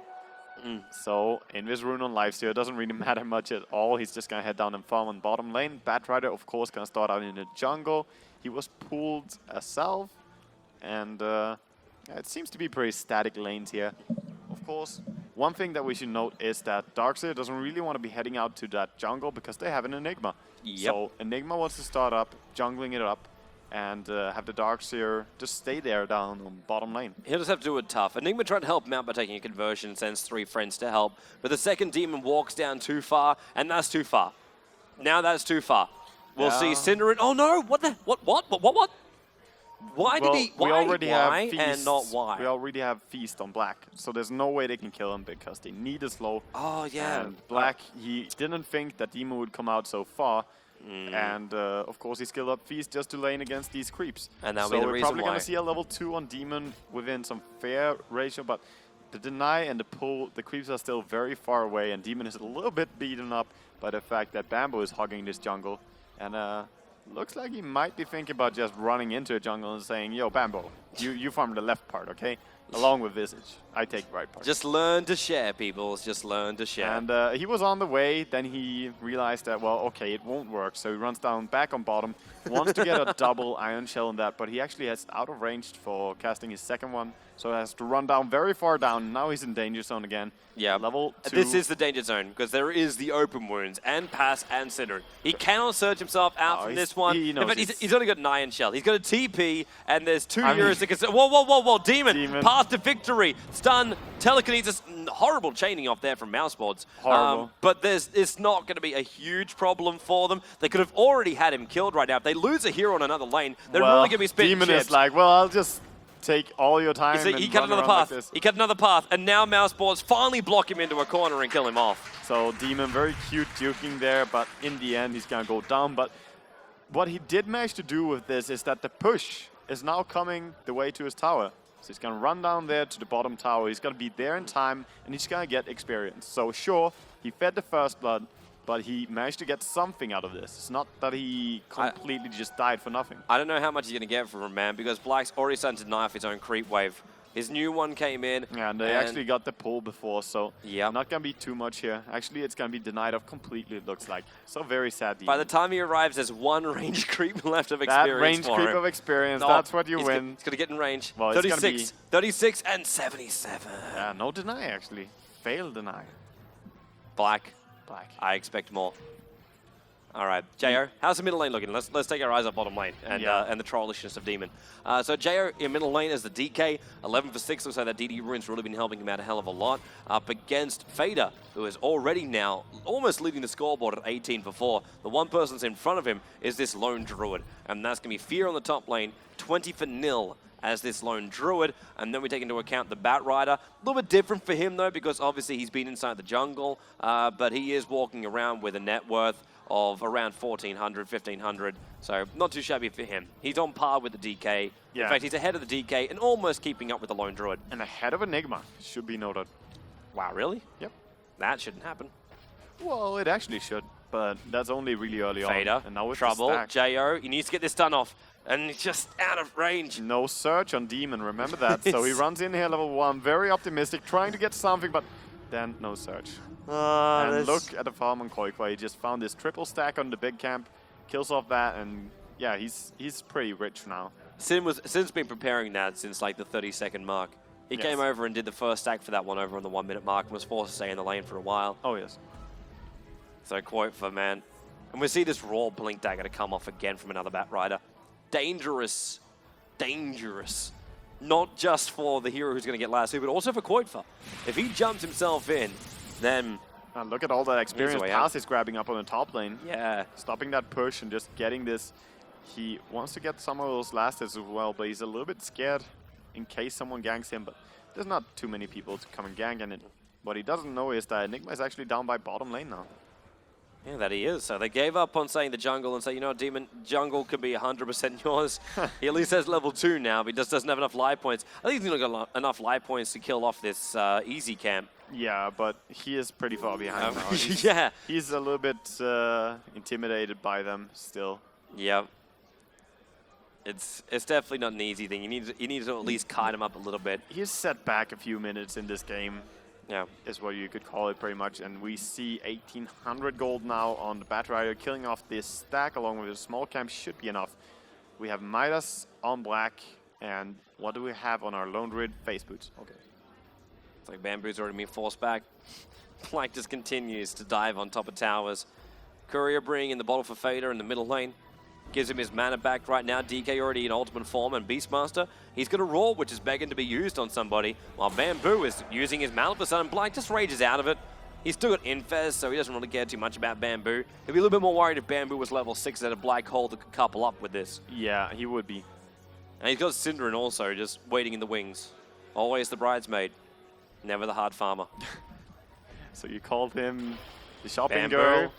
So, Invis Rune on Lifesteal doesn't really matter much at all. He's just going to head down and farm on bottom lane. Batrider, of course, going to start out in the jungle. He was pulled a self. And it seems to be pretty static lanes here. Of course, one thing that we should note is that Darkseer doesn't really want to be heading out to that jungle because they have an Enigma. Yep. So, Enigma wants to start up, jungling it up, and have the Darkseer just stay there down on bottom lane. He'll just have to do it tough. Enigma tried to help him out by taking a conversion, sends 3 friends to help, but the second demon walks down too far, and that's too far. Now that's too far. We'll see Cinderin. Oh no! What? Why did he? Why and not why? We already have Feast on Black, so there's no way they can kill him because they need a slow. Oh yeah. And Black, he didn't think that Demon would come out so far. And of course, he skilled up Feast just to lane against these creeps. And that'll so be the we're reason probably why. going to see a level 2 on Demon within some fair ratio, but the deny and the pull, the creeps are still very far away, and Demon is a little bit beaten up by the fact that Bamboo is hogging this jungle. And looks like he might be thinking about just running into a jungle and saying, yo, Bamboo, you farm the left part, okay? Along with Visage. I take the right part. Just learn to share, people. Just learn to share. And he was on the way. Then he realized that, well, okay, it won't work. So he runs down back on bottom. Wants to get a double Iron Shell in that, but he actually has out of range for casting his second one. So he has to run down very far down. Now he's in danger zone again. Yeah. Level 2. This is the danger zone because there is the open wounds and pass and Cinder. He cannot surge himself out from this one. He knows he's only got an Iron Shell. He's got a TP and there's 2 heroes that can... Whoa. Demon. Path to victory. Stun. Telekinesis. Horrible chaining off there from mousesports. Horrible. But it's not going to be a huge problem for them. They could have already had him killed right now. If they lose a hero on another lane, they're really going to be spitting Demon chips. is like, well, I'll just take all your time and he cut run another around path. like this. He cut another path, and now mousesports finally block him into a corner and kill him off. So Demon very cute duking there, but in the end he's going to go down. But what he did manage to do with this is that the push is now coming the way to his tower. So he's going to run down there to the bottom tower. He's going to be there in time, and he's going to get experience. So sure, he fed the first blood, but he managed to get something out of this. It's not that he completely just died for nothing. I don't know how much he's going to get from him, man, because Black's already starting to knife his own creep wave. His new one came in. Yeah, and they actually got the pull before, so yeah, not going to be too much here. Actually, it's going to be denied off completely, it looks like. So very sad. By the time he arrives, there's one range creep left of experience. That range creep of experience, that's what you win. He's going to get in range. Well, 36, 36, and 77. Yeah, no deny, actually. Fail deny. Black. Black. I expect more. All right, JO, how's the middle lane looking? Let's take our eyes off bottom lane and the trollishness of Demon. So JO in middle lane is the DK, 11 for 6. Looks like that DD rune's really been helping him out a hell of a lot. Up against Fader, who is already now almost leading the scoreboard at 18 for 4. The one person's in front of him is this lone druid, and that's going to be Fear on the top lane, 20 for 0 as this lone druid. And then we take into account the Bat Rider. A little bit different for him though, because obviously he's been inside the jungle, but he is walking around with a net worth of around 1,400, 1,500, so not too shabby for him. He's on par with the DK. Yeah. In fact, he's ahead of the DK and almost keeping up with the lone druid. And ahead of Enigma, should be noted. Wow, really? Yep. That shouldn't happen. Well, it actually should, but that's only really early Fader, on. And now it's trouble, JO, he needs to get this stun off, and he's just out of range. No search on Demon, remember that. So he runs in here level 1, very optimistic, trying to get something, but then no search. And look at the farm on Koikwa. He just found this triple stack on the big camp, kills off that, and yeah, he's pretty rich now. Sin's been preparing that since like the 30-second mark. He came over and did the first stack for that one over on the 1 minute mark and was forced to stay in the lane for a while. Oh, yes. So Koikwa, man. And we see this raw blink dagger to come off again from another Bat Rider. Dangerous. Dangerous. Not just for the hero who's going to get last hit, but also for Koikwa. If he jumps himself in, then... And look at all that experience Pass is grabbing up on the top lane. Yeah. Stopping that push and just getting this. He wants to get some of those last hits as well, but he's a little bit scared in case someone ganks him. But there's not too many people to come and gank. And what he doesn't know is that Enigma is actually down by bottom lane now. Yeah, that he is. So they gave up on saying the jungle and say, you know what, Demon, jungle can be 100% yours. He at least has level 2 now, but he just doesn't have enough life points. I think he's not got enough life points to kill off this easy camp. Yeah, but he is pretty far behind now. Yeah. He's a little bit intimidated by them still. Yeah. It's definitely not an easy thing. You need to at least kite him up a little bit. He's set back a few minutes in this game. Yeah, is what you could call it pretty much. And we see 1,800 gold now on the Bat Rider, killing off this stack along with a small camp should be enough. We have Midas on black, and what do we have on our lone druid? Face boots. Okay. It's like Bamboo's already been forced back. Black just continues to dive on top of towers. Courier bringing in the bottle for Fader in the middle lane. Gives him his mana back right now. DK already in ultimate form, and Beastmaster, he's got a roar, which is begging to be used on somebody, while Bamboo is using his Maleficent, and Black just rages out of it. He's still got Infest, so he doesn't really care too much about Bamboo. He'd be a little bit more worried if Bamboo was level 6 at a Black Hole that could couple up with this. Yeah, he would be. And he's got Synderen also, just waiting in the wings. Always the bridesmaid, never the hard farmer. So you called him the shopping Bamboo, girl,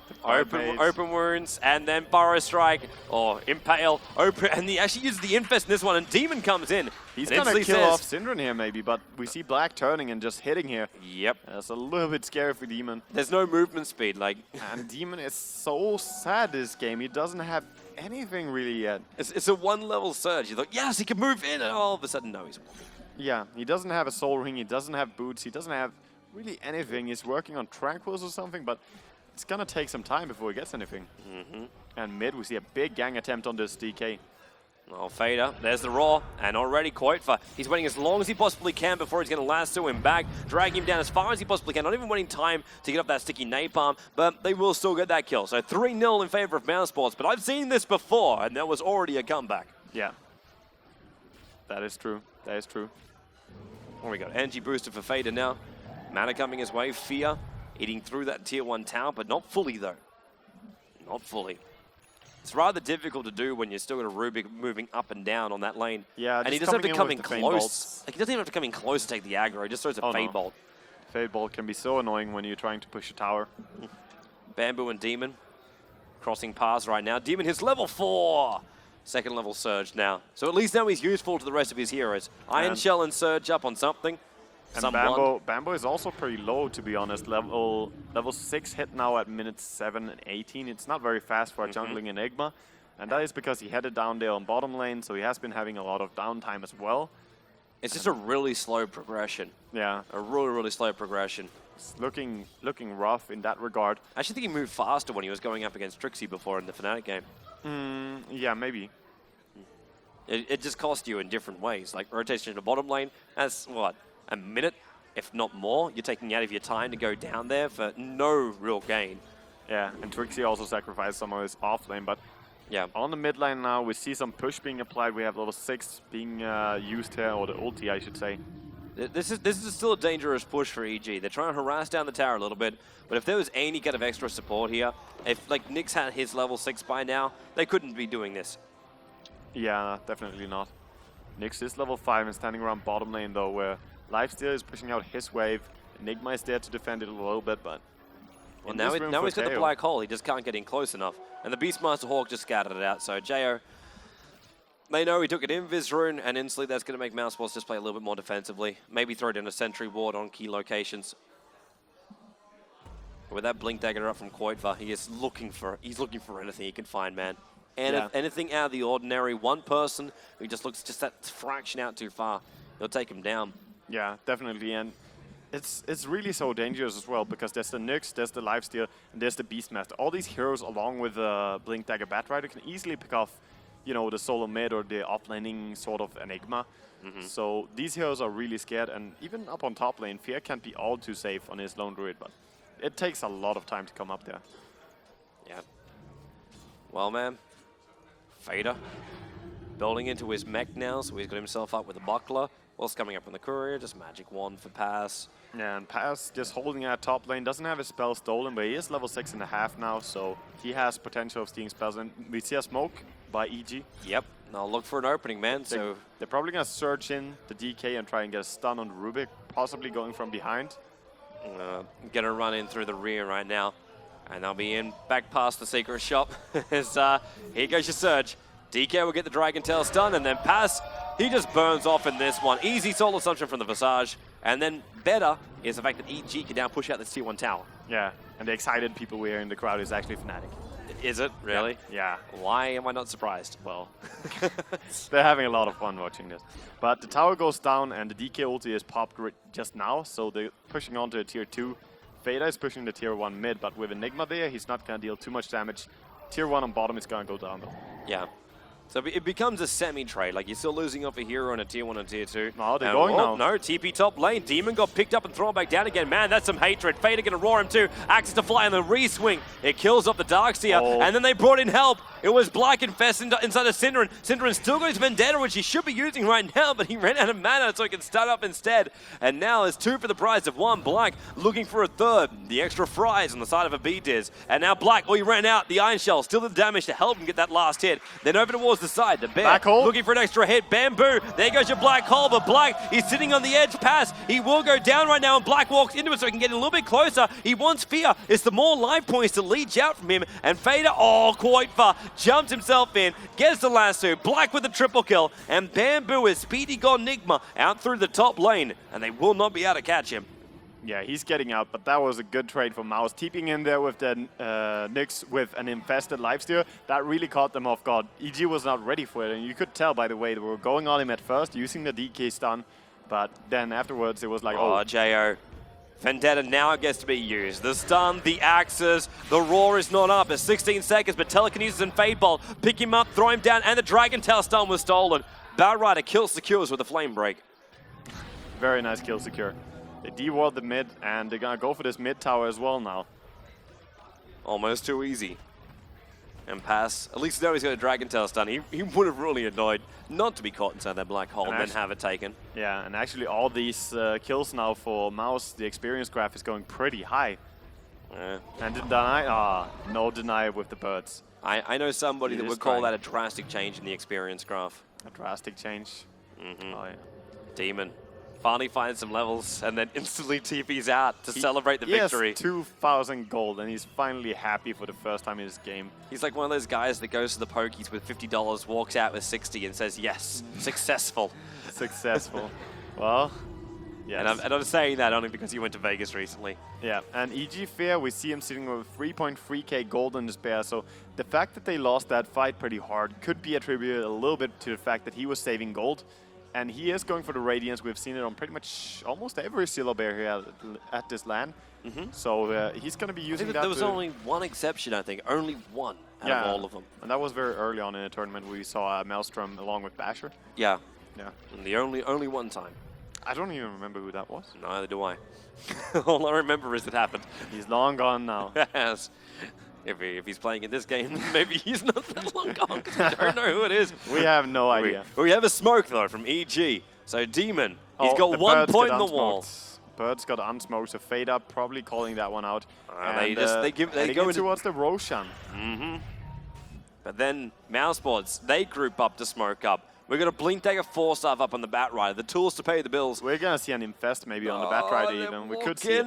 open wounds, and then Burrow Strike, or Impale, open, and he actually uses the Infest in this one, and Demon comes in. He's going to kill off Synderen here maybe, but we see Black turning and just hitting here. Yep. That's a little bit scary for Demon. There's no movement speed, like. And Demon is so sad this game. He doesn't have anything really yet. It's a one-level surge. You thought, yes, he can move in, and all of a sudden, no, he's walking. Yeah, he doesn't have a soul ring, he doesn't have boots, he doesn't have really anything. He's working on Tranquils or something, but it's gonna take some time before he gets anything. And mid, we see a big gang attempt on this DK. Oh, Fader, there's the Raw, and already Koitfa. He's waiting as long as he possibly can before he's going to lasso him back, drag him down as far as he possibly can, not even waiting time to get up that sticky napalm, but they will still get that kill. So 3-0 in favor of mousesports, but I've seen this before, and that was already a comeback. Yeah. That is true. That is true. Well, we got energy booster for Fader now. Mana coming his way, Fear eating through that tier 1 tower, but not fully though. Not fully. It's rather difficult to do when you're still got a Rubik moving up and down on that lane. Yeah, and he doesn't have to come in close. Like, he doesn't even have to come in close to take the aggro. He just throws a Fade Bolt. Fade Bolt can be so annoying when you're trying to push a tower. Bamboo and Demon crossing paths right now. Demon hits level 4. Second level Surge now. So at least now he's useful to the rest of his heroes. Iron Shell and Surge up on something. And Bamboo is also pretty low, to be honest. Level 6 hit now at minutes 7 and 18. It's not very fast for a jungling Enigma. And that is because he headed down there on bottom lane, so he has been having a lot of downtime as well. It's just a really slow progression. Yeah, A really, really slow progression. it's looking rough in that regard. I actually think he moved faster when he was going up against Trixie before in the Fnatic game. Yeah, maybe. It just cost you in different ways. Like rotation to the bottom lane, that's what, a minute, if not more, you're taking out of your time to go down there for no real gain. Yeah, and Trixie also sacrificed some of his off lane, but Yeah. on the mid lane now, we see some push being applied. We have level 6 being used here, or the ulti, I should say. This is still a dangerous push for EG. They're trying to harass down the tower a little bit, but if there was any kind of extra support here, if like Nyx had his level 6 by now, they couldn't be doing this. Yeah, definitely not. Nyx is level 5 and standing around bottom lane though, where Lifesteal is pushing out his wave. Enigma is there to defend it a little bit, but... Well, now he's got the black hole. He just can't get in close enough. And the Beastmaster Hawk just scattered it out. So Jo, they know he took an Invis rune, and instantly that's going to make mousesports just play a little bit more defensively. Maybe throw down a sentry ward on key locations. With that blink dagger up from Koitva, he's looking for anything he can find, man. And Yeah. if anything out of the ordinary, one person who just looks just that fraction out too far, he'll take him down. Yeah, definitely, and it's really so dangerous as well, because there's the Nyx, there's the Lifesteal, and there's the Beastmaster. All these heroes, along with the Blink Dagger Batrider, can easily pick off, you know, the solo mid or the offlaning sort of Enigma. So these heroes are really scared, and even up on top lane, Fear can't be all too safe on his lone druid, but it takes a lot of time to come up there. Yeah. Well, man, Fader building into his mech now, so he's got himself up with a buckler. What's coming up on the courier? Just magic wand for pass. Yeah, and Paz just holding at top lane, doesn't have his spell stolen, but he is level 6.5 now, so he has potential of stealing spells. And we see a smoke by EG. Yep. Now look for an opening, man. So They're probably going to surge in the DK and try and get a stun on Rubik, possibly going from behind. gonna run in through the rear right now, and they'll be in back past the secret shop. As here goes your surge. DK will get the Dragon Tail stun, and then Pass, he just burns off in this one. Easy soul assumption from the Visage, and then better is the fact that EG can now push out this tier 1 tower. Yeah, and the excited people we hear in the crowd is actually Fnatic. Is it really? Yeah. Why am I not surprised? Well, they're having a lot of fun watching this. But the tower goes down, and the DK ulti is popped just now, so they're pushing on to a tier 2. Veda is pushing the tier 1 mid, but with Enigma there, he's not going to deal too much damage. Tier 1 on bottom is going to go down though. Yeah. So it becomes a semi-trade. Like, you're still losing off a hero on a tier 1 and tier 2. No, they're going now. No, TP top lane. Demon got picked up and thrown back down again. Man, that's some hatred. Fader gonna roar him too. Axis to fly on the re-swing. It kills off the Darkseer. Oh. And then they brought in help. It was Black Infest inside of Synderen. Synderen still got his Vendetta, which he should be using right now, but he ran out of mana, so he can start up instead. And now it's 2 for the price of 1. Black looking for a third. The extra fries on the side of a B-Diz. And now Black, he ran out. The Iron Shell still the damage to help him get that last hit. Then over towards the side, the Bear. Black hole. Looking for an extra hit. Bamboo. There goes your Black Hole, but Black, he's sitting on the edge. Pass. He will go down right now, and Black walks into it so he can get a little bit closer. He wants Fear. It's the more life points to leech out from him. And Fader, quite far, jumps himself in, gets the lasso. Black with a triple kill. And Bamboo is Speedy God Enigma out through the top lane. And they will not be able to catch him. Yeah, he's getting out, but that was a good trade for Mouse. Keeping in there with the Nyx with an infested lifesteal, that really caught them off guard. EG was not ready for it, and you could tell by the way they were going on him at first, using the DK stun, but then afterwards it was like, Oh, Jo. Vendetta now gets to be used. The stun, the axes, the roar is not up. It's 16 seconds, but Telekinesis and Fade Bolt pick him up, throw him down, and the Dragon Tail stun was stolen. Batrider kills secures with a flame break. very nice kill secure. They de-ward the mid, and they're gonna go for this mid tower as well now. Almost too easy. And Pass, at least now he's got a Dragon Tail stun. He would have really annoyed not to be caught inside that black hole and then have it taken. Yeah, and actually all these kills now for Mouse, the experience graph is going pretty high. And deny, no deny with the birds. I know somebody He that is would call trying. that a drastic change in the experience graph. A drastic change. Oh, yeah. Demon finally finds some levels and then instantly TP's out to celebrate the victory. He has 2,000 gold, and he's finally happy for the first time in his game. He's like one of those guys that goes to the pokies with $50, walks out with 60 and says, yes, successful. Successful. Well, yes. And I'm saying that only because you went to Vegas recently. Yeah, and EG Fair, we see him sitting with 3.3k gold in his pair, so the fact that they lost that fight pretty hard could be attributed a little bit to the fact that he was saving gold. And he is going for the Radiance. We've seen it on pretty much almost every Silo Bear here at this LAN. So he's going to be using that. There was only one exception, I think. Only one out of all of them. And that was very early on in the tournament. We saw Maelstrom along with Basher. Yeah. Yeah. And the only one time. I don't even remember who that was. Neither do I. All I remember is it happened. He's long gone now. Yes. If he's playing in this game, maybe he's not that long gone because we don't know who it is. We have no idea. We have a smoke, though, from EG. So Demon, he's got 1 point in the wall. Birds got unsmoked, so Fade Up probably calling that one out. They go towards the Roshan. But then mousesports, they group up to smoke up. We're going to Blink Dagger 4-star up on the Bat Rider, the tools to pay the bills. We're going to see an Infest maybe on the Bat Rider even. We could see it.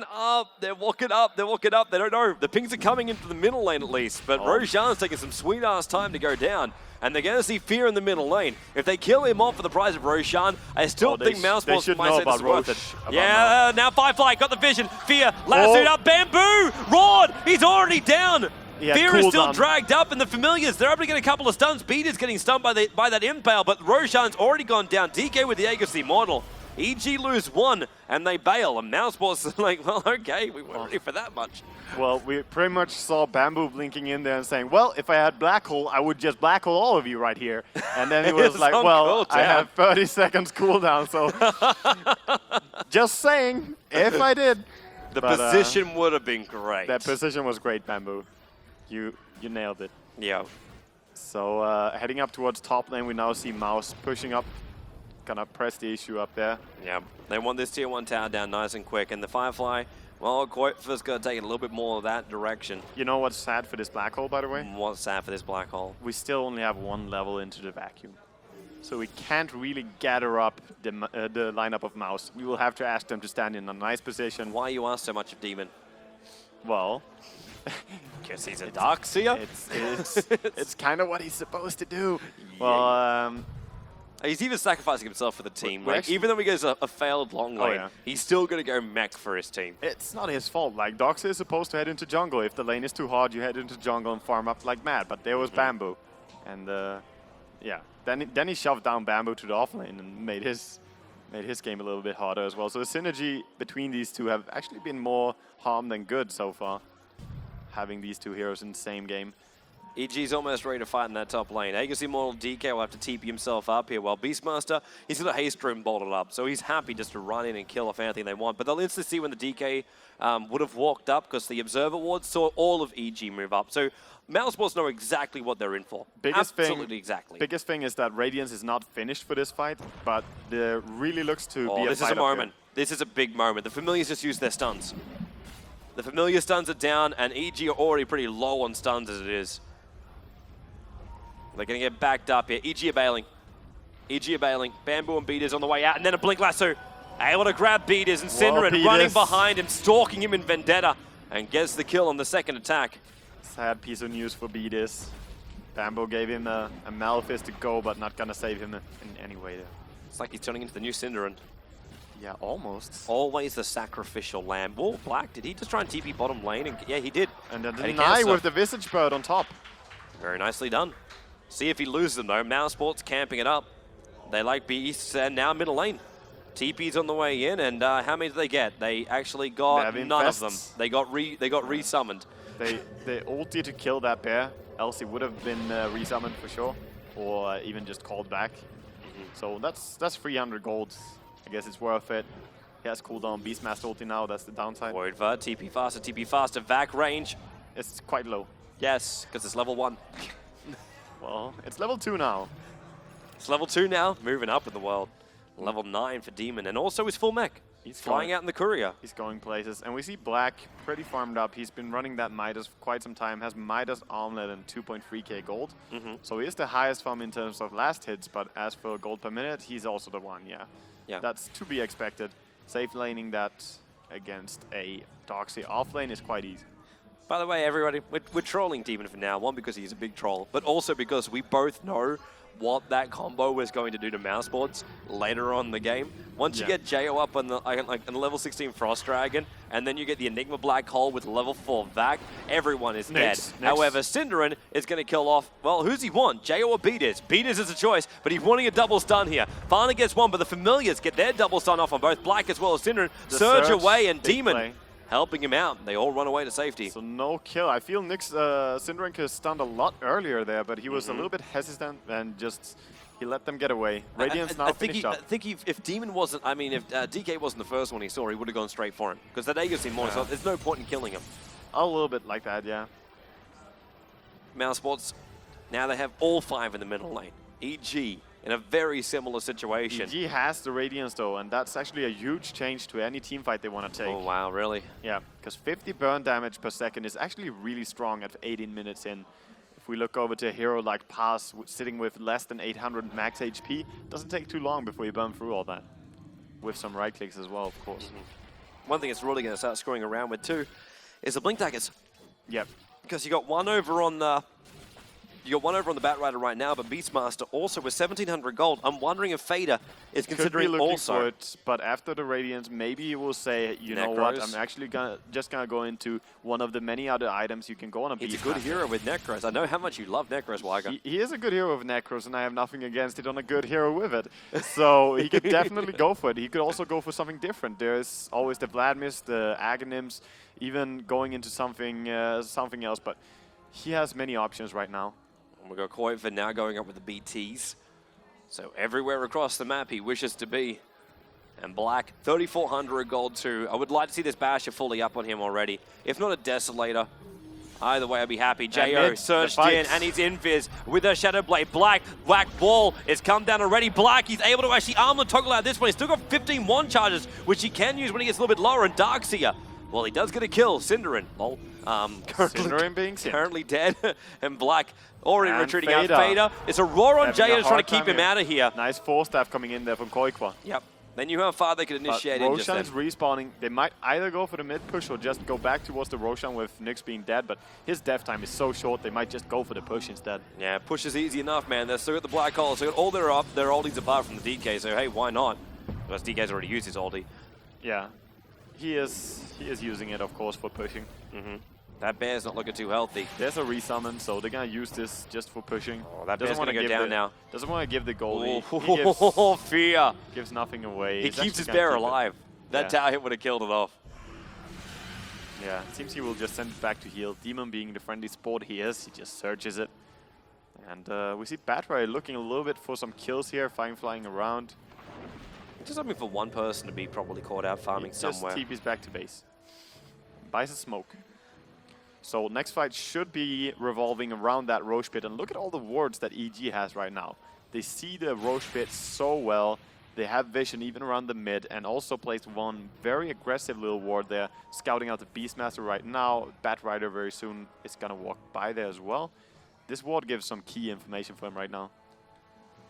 They're walking up, they're walking up. They don't know. The pings are coming into the middle lane at least, but Roshan's taking some sweet-ass time to go down. And they're going to see Fear in the middle lane. If they kill him off for the price of Roshan, I still think mousesports might say this is worth it. Yeah, now Firefly got the vision. Fear, lassoed up, Bamboo, roared, he's already down. Fear is still dragged up, and the Familiars, they're able to get a couple of stuns. Beater's getting stunned by that Impale, but Roshan's already gone down. DK with the Aegis Immortal. EG lose 1, and they bail. And mousesports are like, well, okay, we weren't ready for that much. Well, we pretty much saw Bamboo blinking in there and saying, well, if I had Black Hole, I would just Black Hole all of you right here. And then he was like, well, I have 30 seconds cooldown, so just saying, if I did. The position would have been great. That position was great, Bamboo. You nailed it. Yeah. So heading up towards top lane, we now see Mouse pushing up. Gonna press the issue up there. Yeah, they want this tier 1 tower down nice and quick. And the Firefly, well, Koitfa's gonna take it a little bit more of that direction. You know what's sad for this Black Hole, by the way? What's sad for this Black Hole? We still only have 1 level into the vacuum. So we can't really gather up the lineup of Mouse. We will have to ask them to stand in a nice position. Why you ask so much of Demon? Well... Guess he's a Darkseer? It's kind of what he's supposed to do. Well, he's even sacrificing himself for the team. Like, even though he goes a failed long lane, he's still going to go mech for his team. It's not his fault. Like, Darkseer is supposed to head into jungle. If the lane is too hard, you head into jungle and farm up like mad. But there was Bamboo. And, yeah. Then he shoved down Bamboo to the offlane and made his game a little bit harder as well. So the synergy between these two have actually been more harm than good so far, having these two heroes in the same game. EG's almost ready to fight in that top lane. Aegis Immortal DK will have to TP himself up here, while Beastmaster, he's got a Haste Room bolted up, so he's happy just to run in and kill off anything they want. But they'll instantly see when the DK would have walked up, because the Observer Ward saw all of EG move up. So mousesports know exactly what they're in for. Absolutely exactly. Biggest thing is that Radiance is not finished for this fight, but there really looks to be a fight. This is a moment. This is a big moment. The Familiars just used their stuns. The Familiar stuns are down, and EG are already pretty low on stuns as it is. They're going to get backed up here. EG are bailing. EG are bailing. Bamboo and Beaters on the way out, and then a Blink Lasso. Able to grab Beaters, and Synderen running behind him, stalking him in Vendetta, and gets the kill on the second attack. Sad piece of news for Beaters. Bamboo gave him a Malefice to go, but not going to save him in any way there. It's like he's turning into the new Synderen. Yeah, almost. Always the sacrificial lamb. Oh, Black, did he just try and TP bottom lane? And yeah, he did. And then deny with the Visage Bird on top. Very nicely done. See if he loses them though. mousesports camping it up. They like Beasts, and now middle lane. TP's on the way in, and how many did they get? They actually got none of them. They got resummoned. They ulted to kill that bear, else he would have been resummoned for sure, or even just called back. So that's 300 gold. I guess it's worth it. He has cooldown Beastmaster ulti now, that's the downside. Word for TP faster, vac range. It's quite low. Yes, because it's level 1. Well, it's level 2 now. It's level 2 now, moving up in the world. Level 9 for Demon, and also his full mech. He's flying out in the courier. He's going places, and we see Black pretty farmed up. He's been running that Midas for quite some time, has Midas Armlet and 2.3k gold. So he is the highest farm in terms of last hits, but as for gold per minute, he's also the one, yeah. That's to be expected. Safe laning that against a Darkseer off lane is quite easy. By the way, everybody, we're trolling Demon for now. One, because he's a big troll, but also because we both know what that combo was going to do to mousesports later on in the game. Once you get Jo up on the on the level 16 Frost Dragon, and then you get the Enigma Black Hole with level 4 Vac, everyone is dead. However, Cinderin is going to kill off, well, who's he want? Jo or Beaters? Beaters is a choice, but he's wanting a double stun here. Finally gets one, but the Familiars get their double stun off on both Black as well as Cinderin. Surge away, and Demon helping him out. They all run away to safety. So no kill. I feel Nick's Cinderin could have stunned a lot earlier there, but he was a little bit hesitant and just he let them get away. Radiant's now finished up. I think if Demon wasn't, I mean, if DK wasn't the first one he saw, he would have gone straight for him. Because that Aegis team more, so there's no point in killing him. A little bit like that, yeah. mousesports, now they have all 5 in the middle lane. EG in a very similar situation. EG has the Radiance though, and that's actually a huge change to any team fight they want to take. Oh wow, really? Yeah, because 50 burn damage per second is actually really strong at 18 minutes in. If we look over to a hero like Pass, sitting with less than 800 max HP, doesn't take too long before you burn through all that. With some right clicks as well, of course. One thing it's really going to start screwing around with too is the Blink Daggers. Yep. Because you got one over on the Batrider right now, but Beastmaster also with 1,700 gold. I'm wondering if Fader is considering Could be looking also. for it, but after the Radiance, maybe he will say, you know what, I'm actually just gonna go into one of the many other items you can go on a Beastmaster. He's a good hero with Necros. I know how much you love Necros, Weiger. He is a good hero with Necros, and I have nothing against it on a good hero with it. So he could definitely go for it. He could also go for something different. There's always the Vladimirs, the Aghanims, even going into something else, but he has many options right now. We've got Koiva now going up with the BTs. So everywhere across the map he wishes to be. And Black, 3,400 gold too. I would like to see this Basher fully up on him already. If not a Desolator, either way I'd be happy. Jo surged in and he's invis with a Shadow Blade. Black Ball has come down already. Black, he's able to actually arm the toggle at this point. He's still got 15 one charges, which he can use when he gets a little bit lower. And Darkseer, well, he does get a kill. Cinderin, lol. Currently dead. And Black already retreating out. Fader. It's a roar on Jay trying to keep him out of here. Nice 4-staff coming in there from Koikwa. Yep. They knew how far they could initiate in just then. Roshan's respawning. They might either go for the mid push or just go back towards the Roshan with Nyx being dead, but his death time is so short they might just go for the push instead. Yeah, push is easy enough, man. They're still got the Black Hole, so got all their ulties apart from the DK, so hey, why not? Because DK's already used his ulti. Yeah. He is using it, of course, for pushing. That bear's not looking too healthy. There's a resummon, so they're gonna use this just for pushing. Oh, that bear's gonna go down now. Doesn't want to give the goalie. Oh, fear! Gives nothing away. He keeps his bear alive. That tower hit would have killed it off. Yeah, it seems he will just send it back to heal. Demon being the friendly sport he is, he just searches it. And we see Batrider looking a little bit for some kills here, flying around. Just hoping for one person to be probably caught out farming somewhere. Just TP's back to base. Buys a smoke. So next fight should be revolving around that Roche pit. And look at all the wards that EG has right now. They see the Roche pit so well. They have vision even around the mid, and also placed one very aggressive little ward there, scouting out the Beastmaster right now. Batrider very soon is going to walk by there as well. This ward gives some key information for him right now.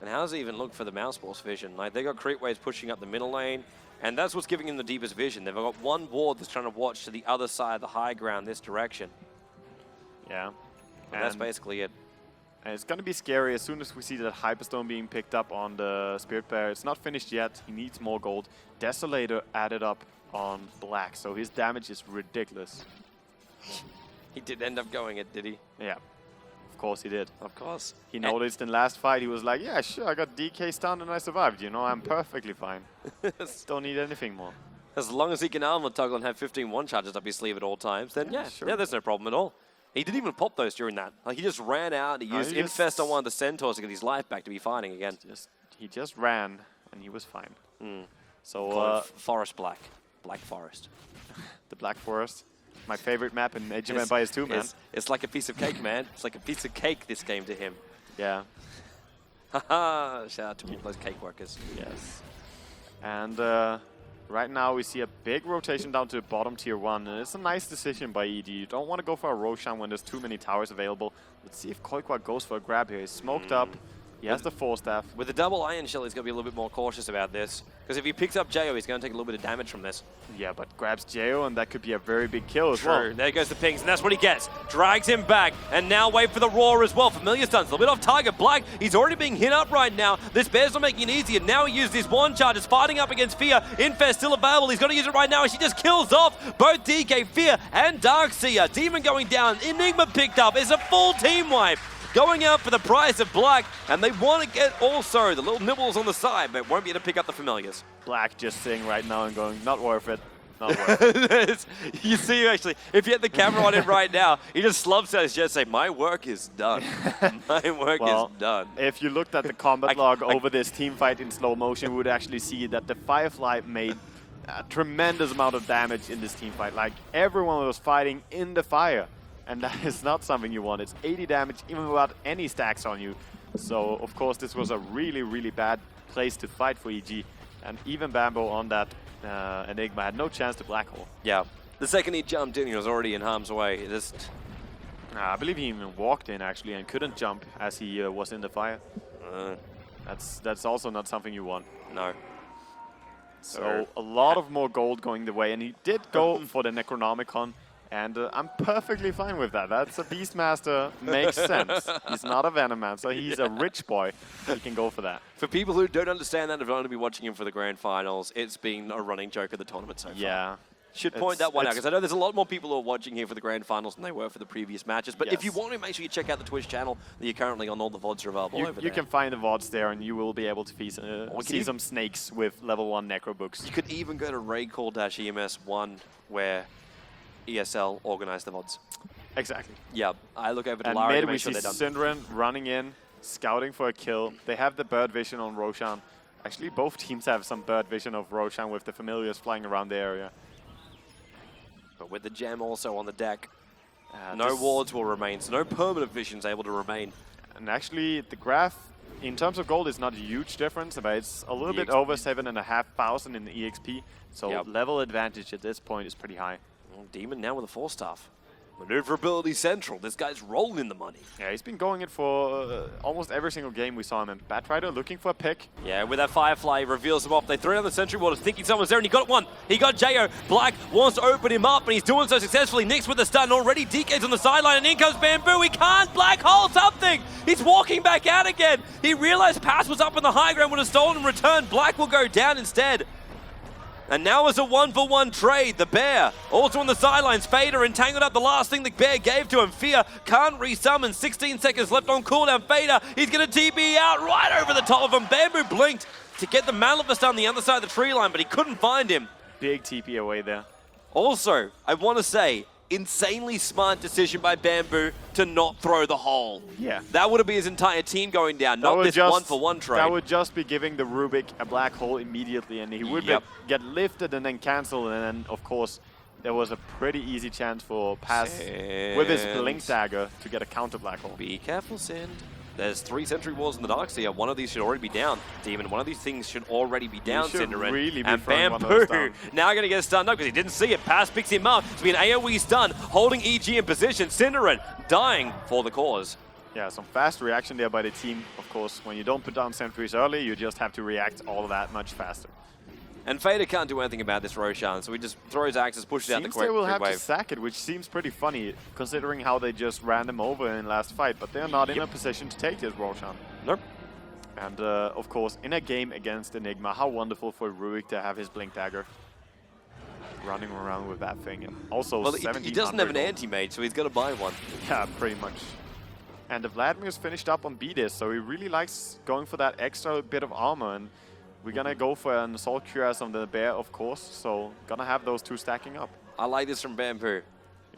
And how's it even look for the mousesports vision? Like, they got creep waves pushing up the middle lane, and that's what's giving him the deepest vision. They've got one ward that's trying to watch to the other side of the high ground, this direction. Yeah. And that's basically it. And it's going to be scary as soon as we see that Hyperstone being picked up on the Spirit Bear. It's not finished yet. He needs more gold. Desolator added up on Black, so his damage is ridiculous. He did end up going it, did he? Yeah. Of course he did. Of course. He noticed in last fight, he was like, yeah, sure, I got DK stunned and I survived. You know, I'm perfectly fine. Don't need anything more. As long as he can armor toggle and have 15 one charges up his sleeve at all times, then yeah, there's no problem at all. He didn't even pop those during that. Like, he just ran out, he used Infest on one of the Centaurs to get his life back to be fighting again. He just ran, and he was fine. So, Forest Black. Black Forest. The Black Forest. My favorite map in Age of Empires 2, man. It's like a piece of cake, man. It's like a piece of cake, this game, to him. Yeah. Haha, shout out to all those cake workers. Yes. And right now we see a big rotation down to bottom tier 1, and it's a nice decision by ED. You don't want to go for a Roshan when there's too many towers available. Let's see if Koikwa goes for a grab here. He's smoked up. He has the 4-staff. With the double Iron Shell, he's going to be a little bit more cautious about this. Because if he picks up Jo, he's going to take a little bit of damage from this. Yeah, but grabs Jo, and that could be a very big kill as True. well. There goes the pings, and that's what he gets. Drags him back, and now wait for the roar as well. Familiar stunts, a little bit off target. Black, he's already being hit up right now. This bear's not making it easier. Now he uses his one charge. It's fighting up against Fear. Infest still available. He's going to use it right now, and she just kills off both DK, Fear, and Darkseer. Demon going down. Enigma picked up. It's a full team wipe. Going out for the price of Black, and they want to get also the little nibbles on the side, but won't be able to pick up the familiars. Black just sitting right now and going, not worth it. Not worth it. You see, actually, if you had the camera on him right now, he just slumps out his chest saying, my work is done. My work is done. If you looked at the combat log over this team fight in slow motion, we would actually see that the Firefly made a tremendous amount of damage in this team fight. Like, everyone was fighting in the fire. And that is not something you want. It's 80 damage even without any stacks on you. So, of course, this was a really, really bad place to fight for EG. And even Bambo on that Enigma had no chance to black hole. Yeah. The second he jumped in, he was already in harm's way. I believe he even walked in, actually, and couldn't jump as he was in the fire. That's also not something you want. No. So, a lot of more gold going the way. And he did go for the Necronomicon. And I'm perfectly fine with that. That's a Beastmaster, makes sense. He's not a Venomancer, he's a rich boy. He can go for that. For people who don't understand that, have only been watching him for the grand finals, it's been a running joke of the tournament so far. Yeah. Should point that one out, because I know there's a lot more people who are watching here for the grand finals than they were for the previous matches. But if you want to, make sure you check out the Twitch channel that you're currently on. All the VODs are available over there. You can find the VODs there, and you will be able to see some snakes with level 1 Necro books. You could even go to RaidCall EMS 1, where ESL organize the VODs. Exactly. Yeah, I look over to and Lara mid, to we make sure see they're done. Synderen running in, scouting for a kill. They have the bird vision on Roshan. Actually, both teams have some bird vision of Roshan with the familiars flying around the area. But with the gem also on the deck, no wards will remain, so no permanent vision's able to remain. And actually, the graph, in terms of gold, is not a huge difference, but it's a little bit over 7,500 in the EXP. So level advantage at this point is pretty high. Well, Demon now with a 4-staff. Maneuverability central. This guy's rolling the money. Yeah, he's been going it for almost every single game we saw him in. Batrider looking for a pick. Yeah, with that Firefly, he reveals him off. They throw down the Sentry Ward, thinking someone's there, and he got one. He got Jo. Black wants to open him up, and he's doing so successfully. Nix with the stun already. DK's on the sideline, and in comes Bamboo. He can't black hole something. He's walking back out again. He realized Pass was up in the high ground, would have stolen in return. Black will go down instead. And now it's a 1-for-1 trade. The Bear also on the sidelines. Fader entangled up the last thing the Bear gave to him. Fear can't resummon. 16 seconds left on cooldown. Fader, he's going to TP out right over the top of him. Bamboo blinked to get the Manifest on the other side of the tree line, but he couldn't find him. Big TP away there. Also, I want to say, insanely smart decision by Bamboo to not throw the hole. Yeah. That would have been his entire team going down, not this 1-for-1 trade. That would just be giving the Rubik a black hole immediately, and he would get lifted and then cancelled, and then, of course, there was a pretty easy chance for Pass with his Blink Dagger to get a counter black hole. Be careful, Sind. There's 3 Sentry Walls in the Darkseer. One of these should already be down. Demon, one of these things should already be down, Synderen. Really be and Bamboo now going to get stunned up because he didn't see it. Pass picks him up. It's been AoE stun, holding EG in position. Synderen dying for the cause. Yeah, some fast reaction there by the team. Of course, when you don't put down sentries early, you just have to react all that much faster. And Fader can't do anything about this Roshan, so he just throws axes, pushes out the quick they will have wave. to sack it, which seems pretty funny, considering how they just ran them over in last fight. But they're not in a position to take this Roshan. Nope. And of course, in a game against Enigma, how wonderful for Ruik to have his Blink Dagger running around with that thing. And also, well, he doesn't have an anti-mage, so he's got to buy one. Yeah, pretty much. And the Vladimir's finished up on B-Dis, so he really likes going for that extra bit of armor. And we're gonna go for an Assault Cuirass on the Bear, of course, so gonna have those two stacking up. I like this from Bamboo.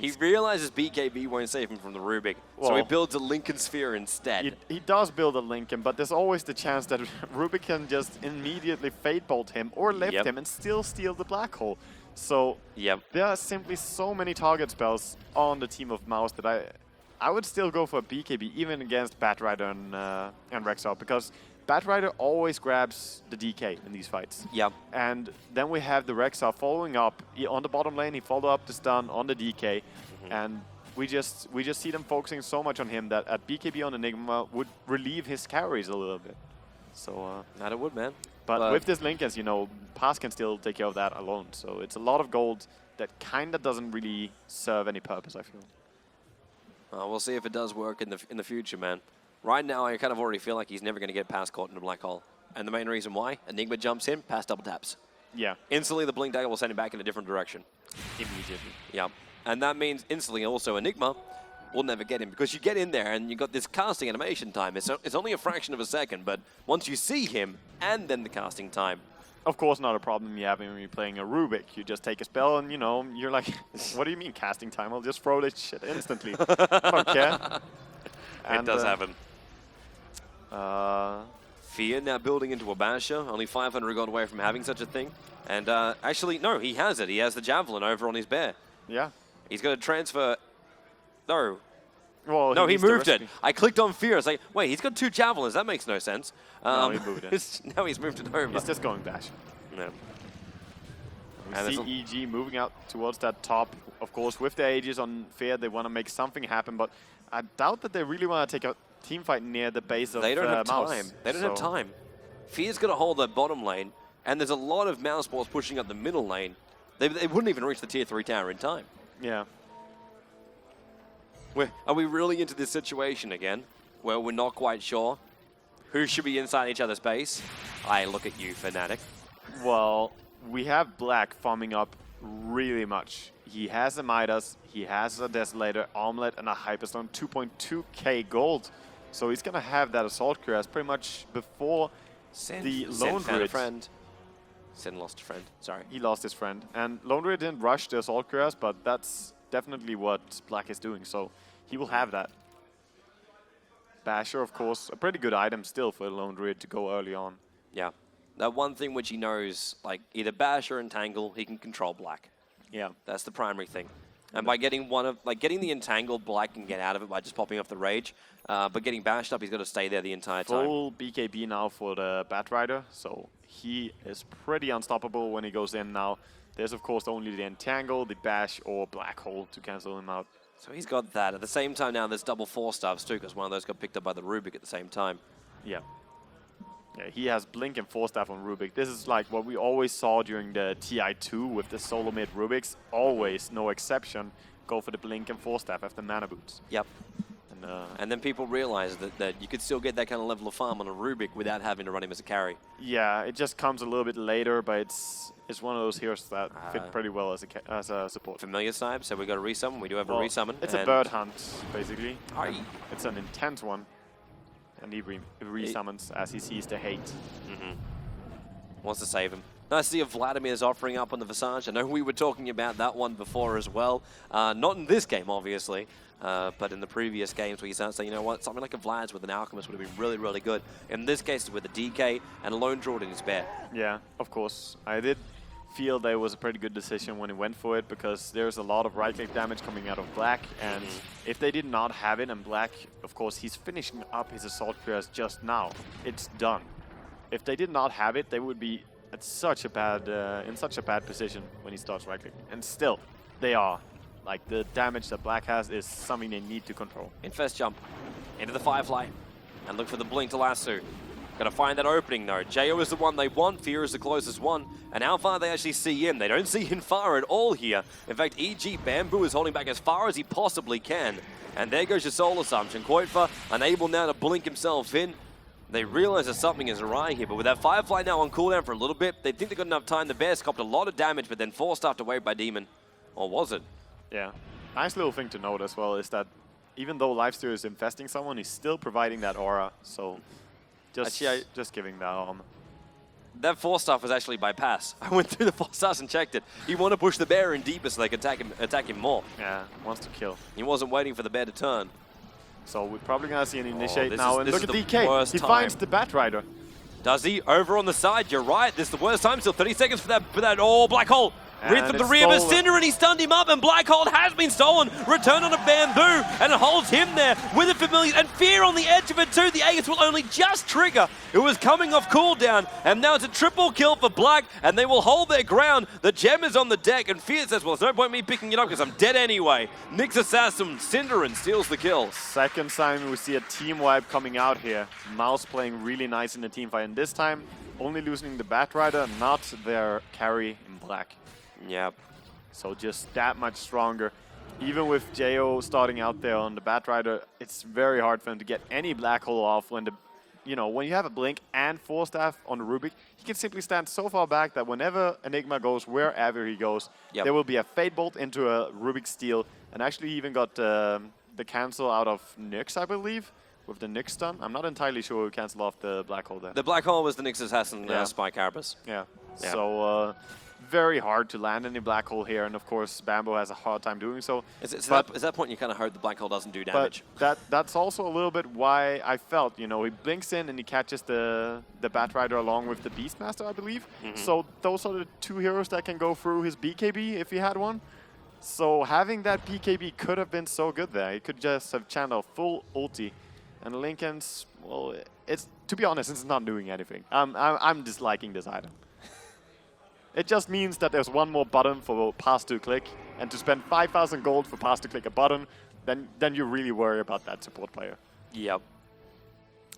He realizes BKB won't save him from the Rubik, so he builds a Lincoln Sphere instead. He does build a Lincoln, but there's always the chance that Rubik can just immediately Fate Bolt him or lift him and still steal the black hole. So there are simply so many target spells on the team of Mouse that I would still go for a BKB, even against Batrider and Rexar, because Batrider always grabs the DK in these fights. And then we have the Rexar following up on the bottom lane. He followed up the stun on the DK, and we just see them focusing so much on him that a BKB on Enigma would relieve his carries a little bit. So that it would, man. But with this link, as you know, Pass can still take care of that alone. So it's a lot of gold that kind of doesn't really serve any purpose, I feel. We'll see if it does work in the future, man. Right now, I kind of already feel like he's never going to get Pass caught in a black hole. And the main reason why, Enigma jumps in, Pass double taps. Yeah. Instantly, the Blink Dagger will send him back in a different direction. Immediately. Yeah. And that means instantly also Enigma will never get him, because you get in there and you got this casting animation time. It's only a fraction of a second, but once you see him and then the casting time. Of course, not a problem you have when you're playing a Rubik. You just take a spell and, you know, you're like, what do you mean casting time? I'll just throw this shit instantly. I don't care. It does happen. Fear now building into a Basher. Only 500 got away from having such a thing. And actually, no, he has it. He has the Javelin over on his bear. Yeah. He's going to transfer. No. Well, no, he moved it. I clicked on Fear. I was like, wait, he's got 2 Javelins. That makes no sense. No, he moved it. Now he's moved it over. He's just going Bash. No. We see EG moving out towards that top. Of course, with the Aegis on Fear, they want to make something happen, but I doubt that they really want to take a team fight near the base of They don't have Mouse. time. They don't have time. Fear's going to hold the bottom lane, and there's a lot of mousesports pushing up the middle lane. They wouldn't even reach the tier 3 tower in time. Yeah. Are we really into this situation again, where we're not quite sure who should be inside each other's base? I look at you, Fnatic. Well, we have Black farming up really much. He has a Midas, he has a Desolator, Armlet, and a Hyperstone, 2.2k gold. So he's going to have that Assault Cuirass pretty much before the Lone found a Rid. friend. Sin lost a friend, sorry. He lost his friend. And Lone Rid didn't rush the Assault Cuirass, but that's definitely what Black is doing. So he will have that. Basher, of course, a pretty good item still for Lone Rid to go early on. Yeah. That one thing which he knows, like either Bash or Entangle, he can control Black. Yeah. That's the primary thing. And by getting getting the Entangled, Black can get out of it by just popping off the Rage. But getting bashed up, he's got to stay there the entire time. Full BKB now for the Batrider, so he is pretty unstoppable when he goes in now. There's, of course, only the Entangle, the Bash, or Black Hole to cancel him out. So he's got that. At the same time now, there's double 4-stars too, because one of those got picked up by the Rubik at the same time. Yeah. Yeah, he has Blink and 4-staff on Rubik. This is like what we always saw during the TI2 with the solo mid Rubiks. Always, no exception, go for the Blink and 4-staff after Mana Boots. Yep. And then people realize that you could still get that kind of level of farm on a Rubik without having to run him as a carry. Yeah, it just comes a little bit later, but it's one of those heroes that fit pretty well as a support. Familiar snipe, so we got a resummon. We do have a resummon. It's a bird hunt, basically. It's an intense one. And he resummons as he sees the hate. Wants to save him. Nice to see Vladimir's offering up on the Visage. I know we were talking about that one before as well. Not in this game, obviously, but in the previous games where you start saying, you know what, something like a Vlad's with an Alchemist would have been really, really good. In this case, with a DK and a Lone Druid in his bear. Yeah, of course. I did feel that it was a pretty good decision when he went for it, because there's a lot of right-click damage coming out of Black, and if they did not have it, and Black, of course, he's finishing up his Assault Cuirass just now. It's done. If they did not have it, they would be at such a bad, in such a bad position when he starts right-clicking. And still, they are. Like, the damage that Black has is something they need to control. Infest jump into the Firefly and look for the Blink to lasso. Got to find that opening though. Jo is the one they want, Fear is the closest one, and how far they actually see him. They don't see him far at all here. In fact, EG Bamboo is holding back as far as he possibly can. And there goes your Soul Assumption. Koitfa unable now to blink himself in. They realize that something is awry here, but with that Firefly now on cooldown for a little bit, they think they got enough time. The Bears copped a lot of damage, but then forced after away by Demon. Or was it? Yeah. Nice little thing to note as well is that even though Lifesteal is infesting someone, he's still providing that aura, so just giving that on. That 4-star was actually by pass. I went through the 4 stars and checked it. He wanted to push the bear in deeper so they could attack him more. Yeah, wants to kill. He wasn't waiting for the bear to turn. So we're probably going to see an initiate now. And this look at is the DK. worst He time. finds the Batrider. Does he? Over on the side, you're right. This is the worst time. Still 30 seconds for that Black Hole. Read from the rear of Cinder, and he stunned him up, and Black Hole has been stolen. Return on a Bamboo, and it holds him there with a Familiar, and Fear on the edge of it too. The Aegis will only just trigger. It was coming off cooldown, and now it's a triple kill for Black, and they will hold their ground. The gem is on the deck, and Fear says, well, there's no point me picking it up because I'm dead anyway. Nix Assassin, Cinder, and steals the kill. Second time we see a team wipe coming out here. Mouse playing really nice in the team fight, and this time only losing the Batrider, not their carry in black. Yep. So just that much stronger. Even with Jo starting out there on the Batrider, it's very hard for him to get any black hole off when the, when you have a blink and 4-staff on the Rubik, he can simply stand so far back that whenever Enigma goes, wherever he goes, there will be a Fade Bolt into a Rubik Steel. And actually he even got the cancel out of Nyx, I believe, with the Nyx stun. I'm not entirely sure who canceled off the black hole there. The black hole was the Nyx Assassin Spy Carapace. Yeah. So very hard to land any black hole here, and of course Bambo has a hard time doing so. Is that point you kind of hope the black hole doesn't do damage? But that's also a little bit why I felt, he blinks in and he catches the Batrider along with the Beastmaster, I believe. So those are the two heroes that can go through his BKB if he had one. So having that BKB could have been so good there. He could just have channeled full ulti. And Linken's, well, to be honest, it's not doing anything. I'm disliking this item. It just means that there's one more button for pass to click, and to spend 5,000 gold for pass to click a button, then you really worry about that support player. Yep.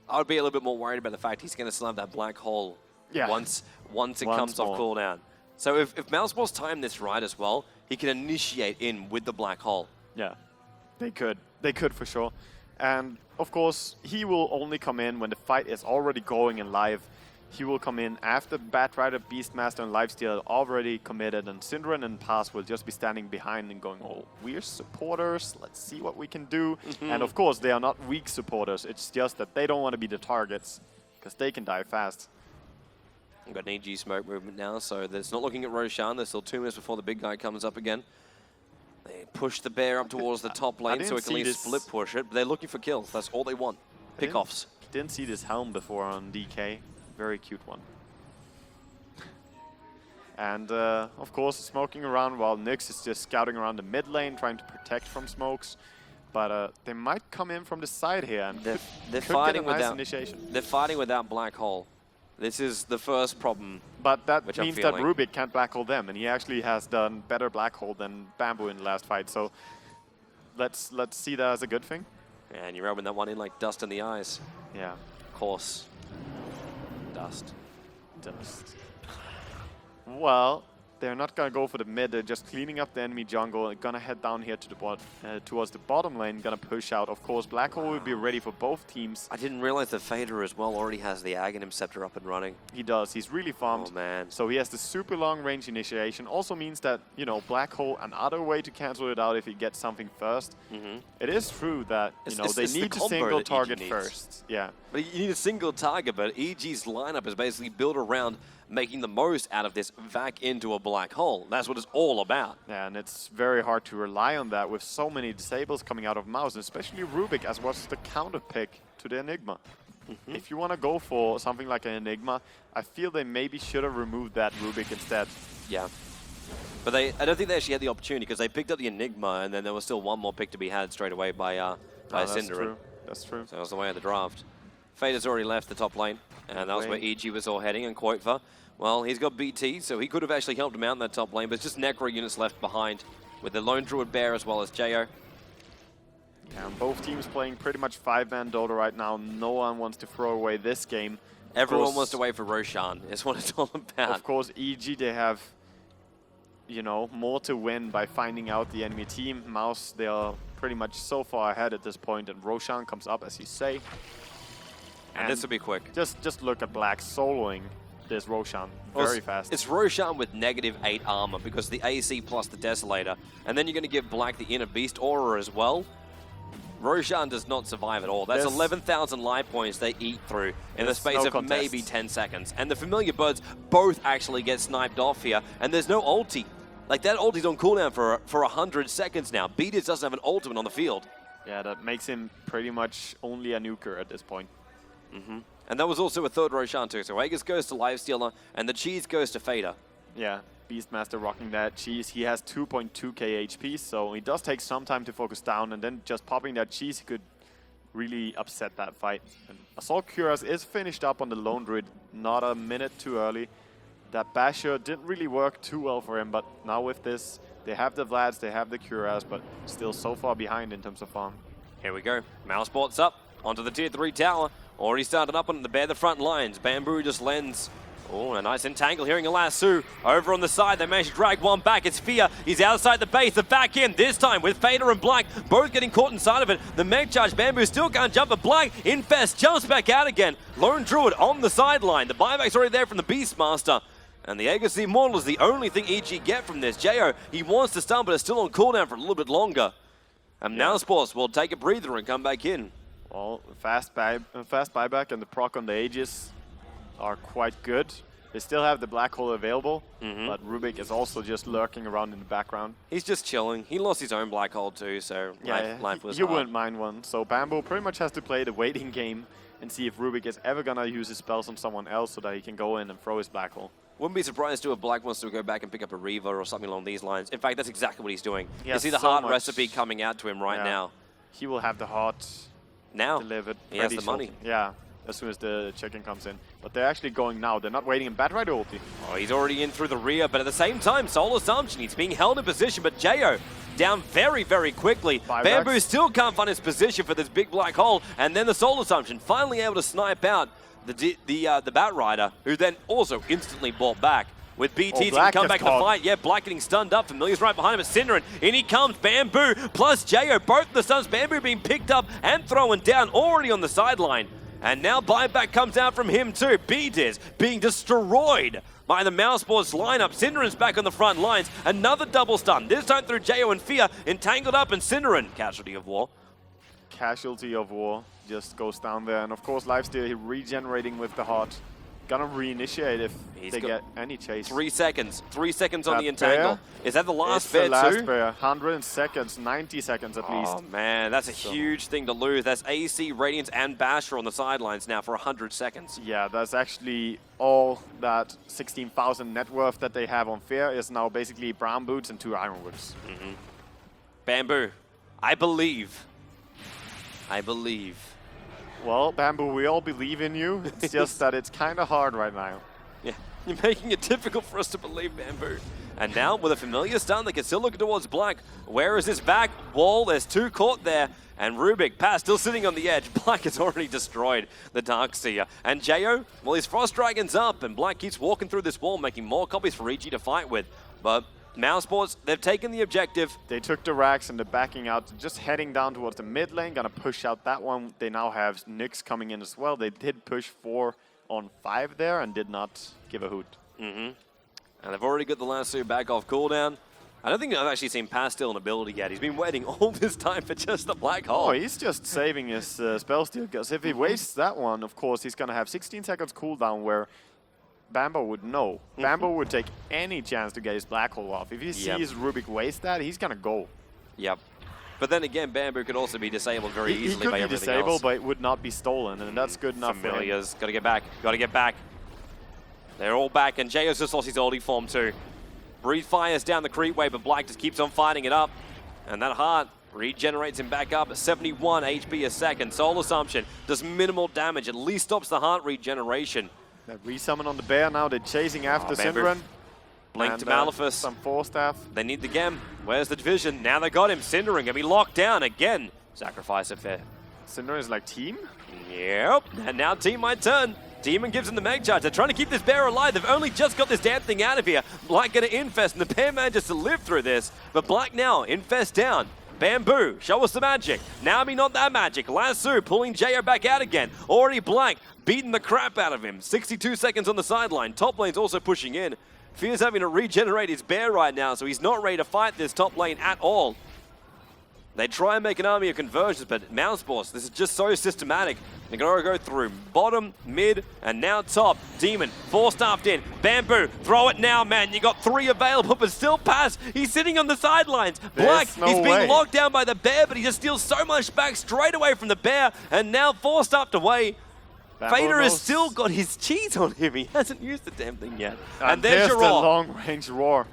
I would be a little bit more worried about the fact he's going to still have that black hole once it comes off cooldown. So if mousesports time this right as well, he can initiate in with the black hole. Yeah, they could. They could for sure. And of course, he will only come in when the fight is already going and live. He will come in after Batrider, Beastmaster, and Lifesteal are already committed, and Synderen and Pass will just be standing behind and going, oh, we're supporters, let's see what we can do. And of course, they are not weak supporters, it's just that they don't want to be the targets, because they can die fast. We've got an EG smoke movement now, so it's not looking at Roshan. There's still 2 minutes before the big guy comes up again. They push the bear up towards the top lane so it can at least split push it, but they're looking for kills. That's all they want. Pick-offs. Didn't see this helm before on DK. Very cute one. And of course, smoking around while Nyx is just scouting around the mid lane, trying to protect from smokes. But they might come in from the side here, and they're fighting without initiation. They're fighting without black hole. This is the first problem. But that means that Rubik can't black hole them, and he actually has done better black hole than Bamboo in the last fight. So let's see that as a good thing. And you're rubbing that one in like dust in the eyes. Yeah. Of course. Dust. Well, they're not gonna go for the mid. They're just cleaning up the enemy jungle. They're gonna head down here to the towards the bottom lane. Gonna push out. Of course, Black Hole will be ready for both teams. I didn't realize that Fader as well already has the Aghanim Scepter up and running. He does. He's really farmed. Oh man. So he has the super long range initiation. Also means that Black Hole another way to cancel it out if he gets something first. It is true that they need to single target first. Yeah. But you need a single target. But EG's lineup is basically built around making the most out of this vac into a black hole. That's what it's all about. Yeah, and it's very hard to rely on that with so many disables coming out of Mouse, especially Rubik, as was the counter pick to the Enigma. If you want to go for something like an Enigma, I feel they maybe should have removed that Rubik instead. Yeah. But I don't think they actually had the opportunity, because they picked up the Enigma, and then there was still one more pick to be had straight away by Synderen. That's true. So that was the way of the draft. Fader's already left the top lane, and that was where EG was all heading, and Koitva, well, he's got BT, so he could have actually helped him out in that top lane, but it's just Necro units left behind, with the Lone Druid Bear as well as Jo. Yeah, and both teams playing pretty much 5-man Dota right now. No one wants to throw away this game. Everyone wants to wait for Roshan, is what it's all about. Of course, EG, they have, more to win by finding out the enemy team. Mouse, they are pretty much so far ahead at this point, and Roshan comes up, as you say. And this will be quick. Just look at Black soloing this Roshan very fast. It's Roshan with -8 armor because the AC plus the Desolator. And then you're going to give Black the Inner Beast Aura as well. Roshan does not survive at all. That's 11,000 life points they eat through in the space of maybe 10 seconds. And the Familiar Birds both actually get sniped off here. And there's no ulti. Like, that ulti's on cooldown for 100 seconds now. Beaters doesn't have an ultimate on the field. Yeah, that makes him pretty much only a nuker at this point. And that was also a third Roshan too. So Aegis goes to Lifestealer, and the Cheese goes to Fader. Yeah, Beastmaster rocking that Cheese. He has 2.2k HP, so he does take some time to focus down, and then just popping that Cheese could really upset that fight. And Assault Cuirass is finished up on the Lone Druid, not a minute too early. That Basher didn't really work too well for him, but now with this, they have the Vlads, they have the Cuirass, but still so far behind in terms of farm. Here we go. Mousesports up onto the tier 3 tower. Already started up on the bear the front lines. Bamboo just lends Oh, a nice entangle here in Lasso. Over on the side, they managed to drag one back. It's Fear. He's outside the base. The back in this time with Fader and Black both getting caught inside of it. The Meg Charge, Bamboo still can't jump, but Black, Infest jumps back out again. Lone Druid on the sideline. The buyback's already there from the Beastmaster. And the Aegis Immortal is the only thing EG get from this. Jo, he wants to stun, but it's still on cooldown for a little bit longer. And mousesports will take a breather and come back in. Well, fast buyback and the proc on the Aegis are quite good. They still have the black hole available, but Rubik is also just lurking around in the background. He's just chilling. He lost his own black hole too, so life was you hard. wouldn't mind one. So Bamboo pretty much has to play the waiting game and see if Rubik is ever going to use his spells on someone else so that he can go in and throw his black hole. Wouldn't be surprised too if Black wants to go back and pick up a Reaver or something along these lines. In fact, that's exactly what he's doing. You see the heart recipe coming out to him right now. He will have the heart delivered. He has the money. Yeah, as soon as the check-in comes in. But they're actually going now. They're not waiting in Bat Rider ulti. Oh, he's already in through the rear, but at the same time, Soul Assumption, he's being held in position, but Jo down very, very quickly. Bamboo still can't find his position for this big black hole, and then the Soul Assumption finally able to snipe out the Bat Rider, who then also instantly bought back. With BT to come back in the fight. Yeah, Black getting stunned up. Familiar's right behind him. It's Synderen. In he comes. Bamboo plus Jo. Both the stuns. Bamboo being picked up and thrown down already on the sideline. And now buyback comes out from him too. B-Diz being destroyed by the mousesports lineup. Synderen's back on the front lines. Another double stun. This time through Jo and Fear. Entangled up and Synderen. Casualty of war. Casualty of war just goes down there. And of course, Lifesteal, he regenerating with the heart. Gonna reinitiate if they get any chase. 3 seconds. 3 seconds on the entangle. Is that the last bear too? Last bear. 100 seconds, 90 seconds at least. Oh man, that's a huge thing to lose. That's AC, Radiance, and Basher on the sidelines now for 100 seconds. Yeah, that's actually all that 16,000 net worth that they have on Fair is now basically brown boots and 2 ironwoods. Bamboo, I believe. Well, Bamboo, we all believe in you. It's just that it's kind of hard right now. Yeah, you're making it difficult for us to believe, Bamboo. And now, with a familiar stun, they can still look towards Black. Where is this back wall? There's 2 caught there. And Rubik, Pass still sitting on the edge. Black has already destroyed the Darkseer. And Jo, well, his Frost Dragon's up, and Black keeps walking through this wall, making more copies for EG to fight with. But mousesports, they've taken the objective. They took the racks and they're backing out, just heading down towards the mid lane, gonna push out that one. They now have Nyx coming in as well. They did push 4 on 5 there and did not give a hoot. And they've already got the Lasso back off cooldown. I don't think I've actually seen Pass still an ability yet. He's been waiting all this time for just the black hole. Oh, he's just saving his spell steal, because if he wastes that one, of course, he's gonna have 16 seconds cooldown where Bambo would know. Bambo would take any chance to get his black hole off. If he sees Rubik waste that, he's gonna go. Yep. But then again, Bamboo could also be disabled very easily by everything else. He could be disabled, but it would not be stolen, and that's good enough for him. Familiars, gotta get back, gotta get back. They're all back, and Jo's just lost his ulti form too. Breathe fires down the creep wave, but Black just keeps on fighting it up. And that heart regenerates him back up at 71 HP a second. Soul Assumption does minimal damage, at least stops the heart regeneration. They resummon on the bear now, they're chasing after Synderen. Blink to Maleficent. Some 4-staff. They need the gem. Where's the division? Now they got him. Synderen gonna be locked down again. Sacrifice affair. Synderen is like team? Yep. And now team might turn. Demon gives him the mag charge. They're trying to keep this bear alive. They've only just got this damn thing out of here. Black gonna infest, and the bear manages to live through this. But Black now, infest down. Bamboo, show us the magic. Now I mean not that magic. Lasso pulling Jo back out again. Already Black beating the crap out of him. 62 seconds on the sideline. Top lane's also pushing in. Fear's having to regenerate his bear right now, so he's not ready to fight this top lane at all. They try and make an army of conversions, but mousesports, this is just so systematic. They're going to go through bottom, mid, and now top. Demon, 4-staffed in. Bamboo, throw it now, man. You got 3 available, but still Pass. He's sitting on the sidelines. Black, he's being locked down by the bear, but he just steals so much back straight away from the bear, and now 4-staffed away. Fader has still got his cheese on him. He hasn't used the damn thing yet. And there's your the long-range roar.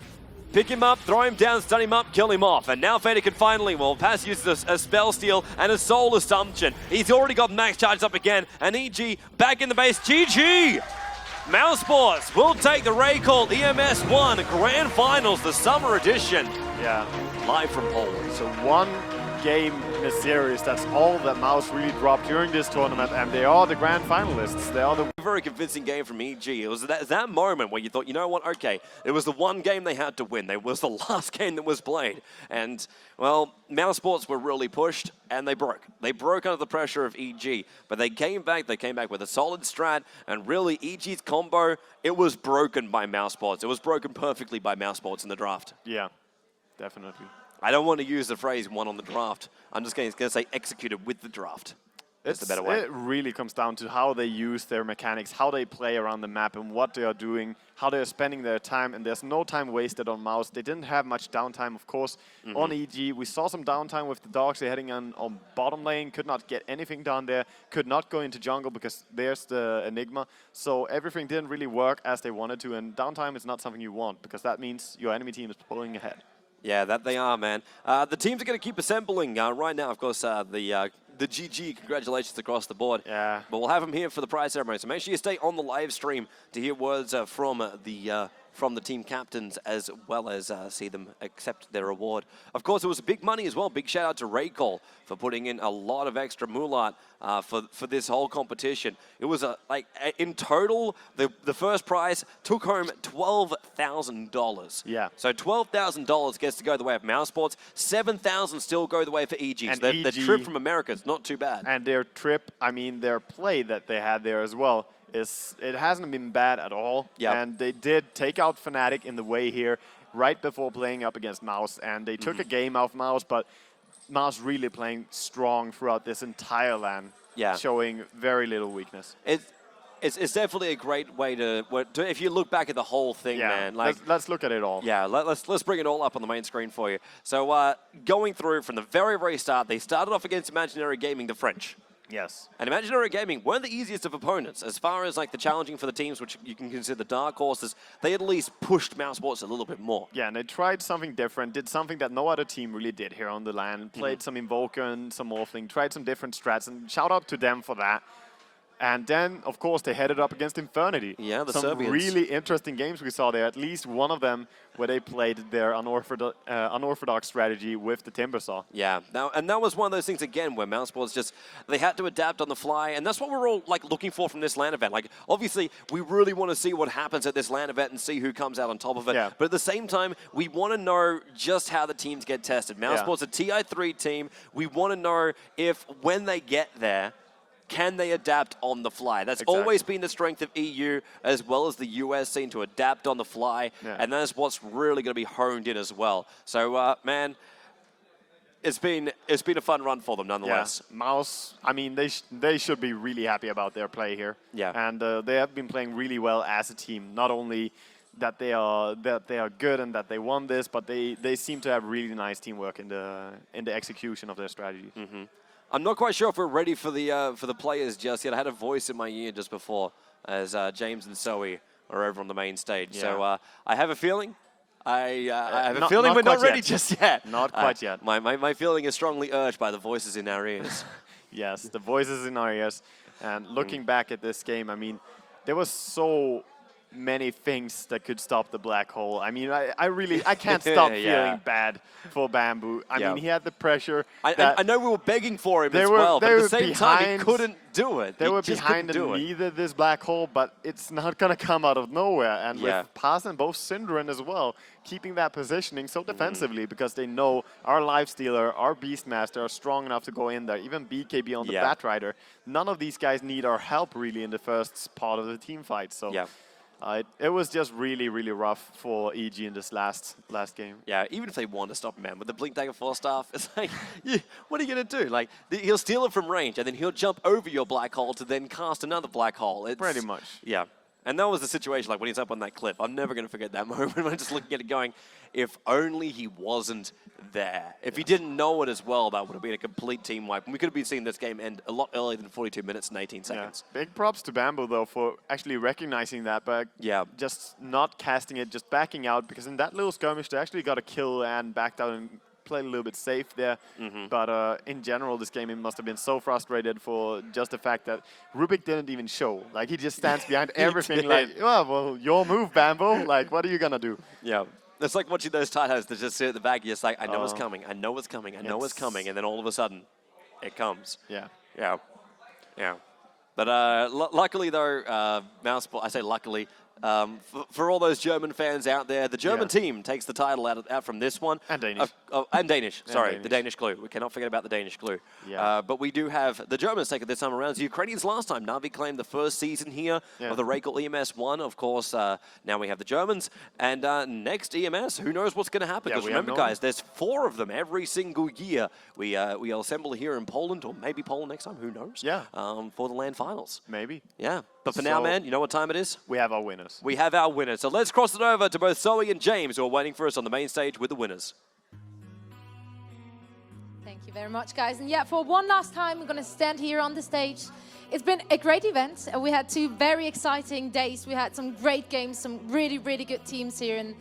Pick him up, throw him down, stun him up, kill him off. And now Fader can finally, well, Pass uses a spell steal and a soul assumption. He's already got max charge up again. And EG back in the base. GG! mousesports will take the RaidCall EMS 1 Grand Finals, the summer edition. Yeah. Live from Poland. So one game in a series. That's all that Mouse really dropped during this tournament, and they are the grand finalists. They are the very convincing game from EG. It was that moment where you thought, you know what, okay, it was the one game they had to win. It was the last game that was played. And, well, mousesports were really pushed, and they broke. They broke under the pressure of EG, but they came back with a solid strat, and really EG's combo, it was broken by mousesports. It was broken perfectly by mousesports in the draft. Yeah, definitely. I don't want to use the phrase won on the draft. I'm just going to say executed with the draft. That's the better way. It really comes down to how they use their mechanics, how they play around the map, and what they are doing, how they are spending their time, and there's no time wasted on Mouse. They didn't have much downtime, of course, on EG. We saw some downtime with the dogs. They're heading on bottom lane, could not get anything done there, could not go into jungle because there's the Enigma. So everything didn't really work as they wanted to, and downtime is not something you want because that means your enemy team is pulling ahead. Yeah, that they are, man. The teams are going to keep assembling right now. Of course, the GG, congratulations across the board. Yeah. But we'll have them here for the prize ceremony. So make sure you stay on the live stream to hear words from the team captains, as well as see them accept their award. Of course, it was big money as well. Big shout out to RaidCall for putting in a lot of extra moolah for this whole competition. It was in total, the first prize took home $12,000. Yeah. So $12,000 gets to go the way of mousesports. $7,000 still go the way for EG. And So the EG trip from America is not too bad. And their trip, I mean, their play that they had there as well, it hasn't been bad at all. Yep. And they did take out Fnatic in the way here right before playing up against Mouse. And they took a game off Mouse, but Mouse really playing strong throughout this entire LAN, showing very little weakness. It's definitely a great way to if you look back at the whole thing, man. Like, let's look at it all. Yeah, let's bring it all up on the main screen for you. So going through from the very, very start, they started off against Imaginary Gaming, the French. Yes. And Imaginary Gaming weren't the easiest of opponents. As far as like the challenging for the teams, which you can consider dark horses, they at least pushed mousesports a little bit more. Yeah, and they tried something different, did something that no other team really did here on the LAN. Played some Invoker and some Morphling, tried some different strats, and shout out to them for that. And then, of course, they headed up against Infernity. Yeah, the Some Serbians. really interesting games we saw there. At least one of them where they played their unorthodox strategy with the Timbersaw. Yeah, and that was one of those things, again, where mousesports just, they had to adapt on the fly, and that's what we're all like looking for from this LAN event. Like, obviously, we really want to see what happens at this LAN event and see who comes out on top of it. Yeah. But at the same time, we want to know just how the teams get tested. Mousesports, a TI3 team, we want to know if, when they get there, can they adapt on the fly? That's always been the strength of EU, as well as the US scene, to adapt on the fly, and that's what's really going to be honed in as well. So, man, it's been a fun run for them nonetheless. Yeah. Mouse, I mean, they should be really happy about their play here. Yeah. And they have been playing really well as a team. Not only that they are good and that they won this, but they seem to have really nice teamwork in the execution of their strategy. I'm not quite sure if we're ready for the players just yet. I had a voice in my ear just before as James and Zoe are over on the main stage. Yeah. So I have a feeling. I have a feeling we're not ready just yet. Not quite yet. My feeling is strongly urged by the voices in our ears. Yes, the voices in our ears. And looking back at this game, I mean, there was so many things that could stop the black hole. I mean, I can't stop feeling bad for Bamboo. I mean, he had the pressure. I know we were begging for him as well, but at the same time, he couldn't do it. They were behind and needed this black hole, but it's not going to come out of nowhere. And with Paz and both Synderen as well, keeping that positioning so defensively because they know our Lifestealer, our Beastmaster are strong enough to go in there, even BKB on the Batrider. None of these guys need our help really in the first part of the team fight. So. It was just really, really rough for EG in this last game. Yeah, even if they want to stop him, man, with the Blink Dagger 4 staff, it's like, what are you going to do? Like, he'll steal it from range, and then he'll jump over your black hole to then cast another black hole. It's, pretty much. Yeah. And that was the situation, like when he's up on that cliff. I'm never going to forget that moment when I'm just looking at it going, if only he wasn't there. If he didn't know it as well, that would have been a complete team wipe. And we could have been seeing this game end a lot earlier than 42 minutes and 18 seconds. Big props to Bamboo, though, for actually recognizing that, but just not casting it, just backing out, because in that little skirmish, they actually got a kill and backed out and played a little bit safe there. But in general, this game, he must have been so frustrated for just the fact that Rubik didn't even show. Like, he just stands behind everything like, oh, well, your move, Bamboo. Like, what are you going to do? Yeah. It's like watching those tight hats that just sit at the back. You're just like, I know it's coming. I know it's coming. I know it's coming. And then all of a sudden, it comes. Yeah. Yeah. Yeah. But luckily, though, mousesports, I say luckily, for all those German fans out there, the German team takes the title out from this one. And Danish. And Danish, sorry, Danish. the Danish glue. We cannot forget about the Danish glue. Yeah. But we do have the Germans take it this time around. The Ukrainians last time. Navi claimed the first season here of the RaidCall EMS 1. Of course, now we have the Germans. And next EMS, who knows what's going to happen? Because remember, guys, there's 4 of them every single year. We assemble here in Poland, or maybe Poland next time, who knows? Yeah. For the LAN finals. Maybe. Yeah. But for now, man, you know what time it is? We have our winners. We have our winners. So let's cross it over to both Zoe and James, who are waiting for us on the main stage with the winners. Thank you very much, guys. And yeah, for one last time, we're going to stand here on the stage. It's been a great event. We had 2 very exciting days. We had some great games, some really, really good teams here. And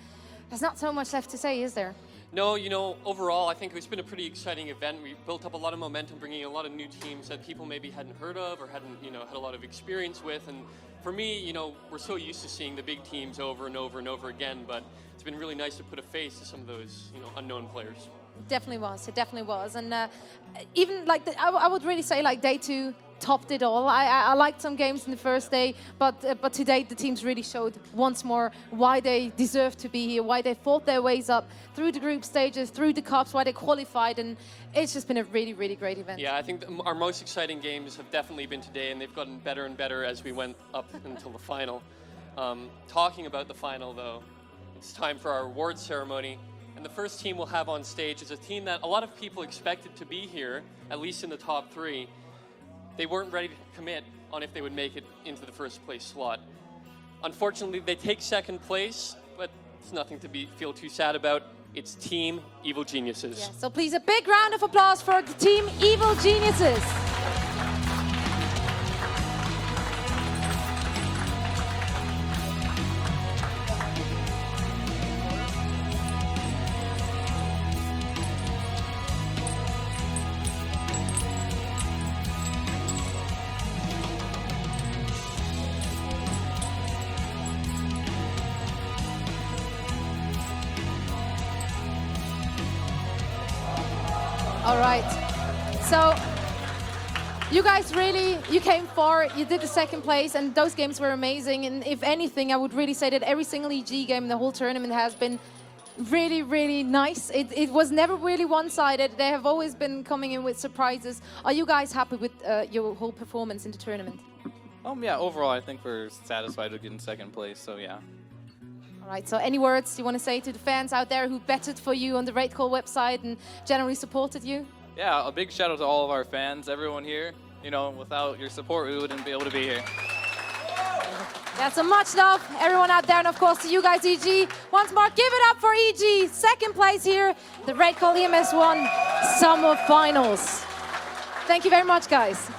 there's not so much left to say, is there? No, you know, overall, I think it's been a pretty exciting event. We built up a lot of momentum, bringing a lot of new teams that people maybe hadn't heard of or hadn't, had a lot of experience with. And for me, we're so used to seeing the big teams over and over and over again, but it's been really nice to put a face to some of those, unknown players. It definitely was. It definitely was. And even like, I would really say like day 2 topped it all. I liked some games in the first day, but to date the teams really showed once more why they deserve to be here, why they fought their ways up through the group stages, through the cups, why they qualified, and it's just been a really, really great event. Yeah, I think our most exciting games have definitely been today, and they've gotten better and better as we went up until the final. Talking about the final, though, it's time for our awards ceremony. And the first team we'll have on stage is a team that a lot of people expected to be here, at least in the top 3. They weren't ready to commit on if they would make it into the first place slot. Unfortunately, they take second place, but it's nothing to feel too sad about. It's Team Evil Geniuses. Yeah, so please a big round of applause for the Team Evil Geniuses. All right, so you guys you came far, you did the second place, and those games were amazing. And if anything, I would really say that every single EG game in the whole tournament has been really, really nice. It was never really one-sided. They have always been coming in with surprises. Are you guys happy with your whole performance in the tournament? Yeah, overall, I think we're satisfied with getting second place, so yeah. All right, so any words you want to say to the fans out there who betted for you on the RaidCall website and generally supported you? Yeah, a big shout out to all of our fans, everyone here. Without your support, we wouldn't be able to be here. Yeah, so much love, everyone out there, and of course to you guys, EG. Once more, give it up for EG, second place here, the RaidCall EMS 1 Summer Finals. Thank you very much, guys.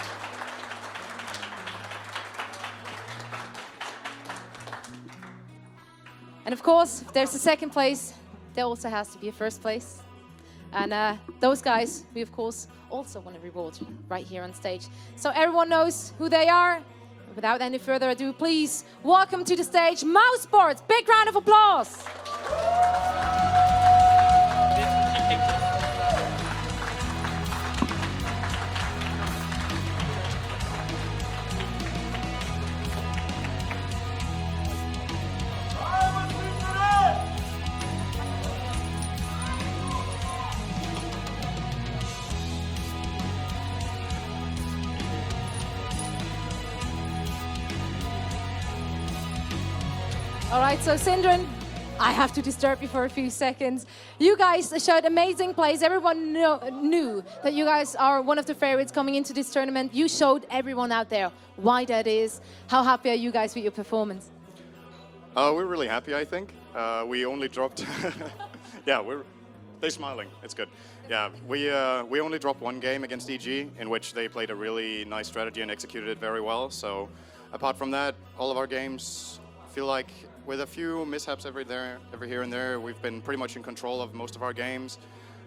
And of course, if there's a second place, there also has to be a first place. And those guys, we of course also want to reward right here on stage. So everyone knows who they are. Without any further ado, please welcome to the stage mousesports. Big round of applause. All right, so Sindren, I have to disturb you for a few seconds. You guys showed amazing plays. Everyone knew that you guys are one of the favorites coming into this tournament. You showed everyone out there why that is. How happy are you guys with your performance? We're really happy, I think. We only dropped... yeah, they're smiling. It's good. Yeah, we only dropped one game against EG, in which they played a really nice strategy and executed it very well. So apart from that, all of our games feel like, with a few mishaps every here and there, we've been pretty much in control of most of our games.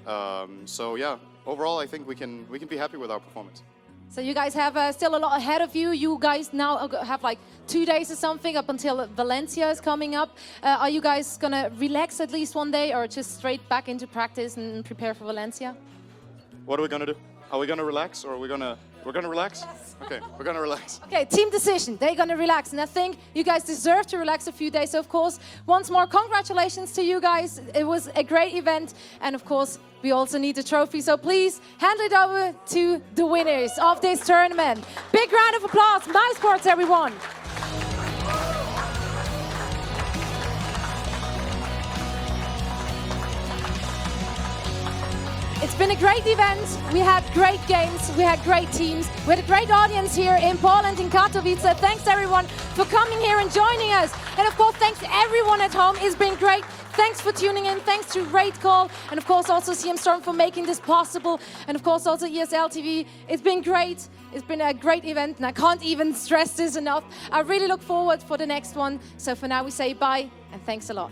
So yeah, overall, I think we can be happy with our performance. So you guys have still a lot ahead of you. You guys now have like 2 days or something up until Valencia is coming up. Are you guys gonna relax at least one day, or just straight back into practice and prepare for Valencia? What are we gonna do? Are we gonna relax, or are we gonna? We're gonna relax? Yes. Okay, we're gonna relax. Okay, team decision. They're gonna relax, and I think you guys deserve to relax a few days. So of course, once more, congratulations to you guys. It was a great event, and of course, we also need the trophy. So please hand it over to the winners of this tournament. Big round of applause, mousesports, everyone. It's been a great event. We had great games. We had great teams. We had a great audience here in Poland, in Katowice. Thanks everyone for coming here and joining us. And of course, thanks everyone at home. It's been great. Thanks for tuning in. Thanks to RaidCall. And of course also CM Storm for making this possible. And of course also ESL TV. It's been great. It's been a great event, and I can't even stress this enough. I really look forward for the next one. So for now we say bye and thanks a lot.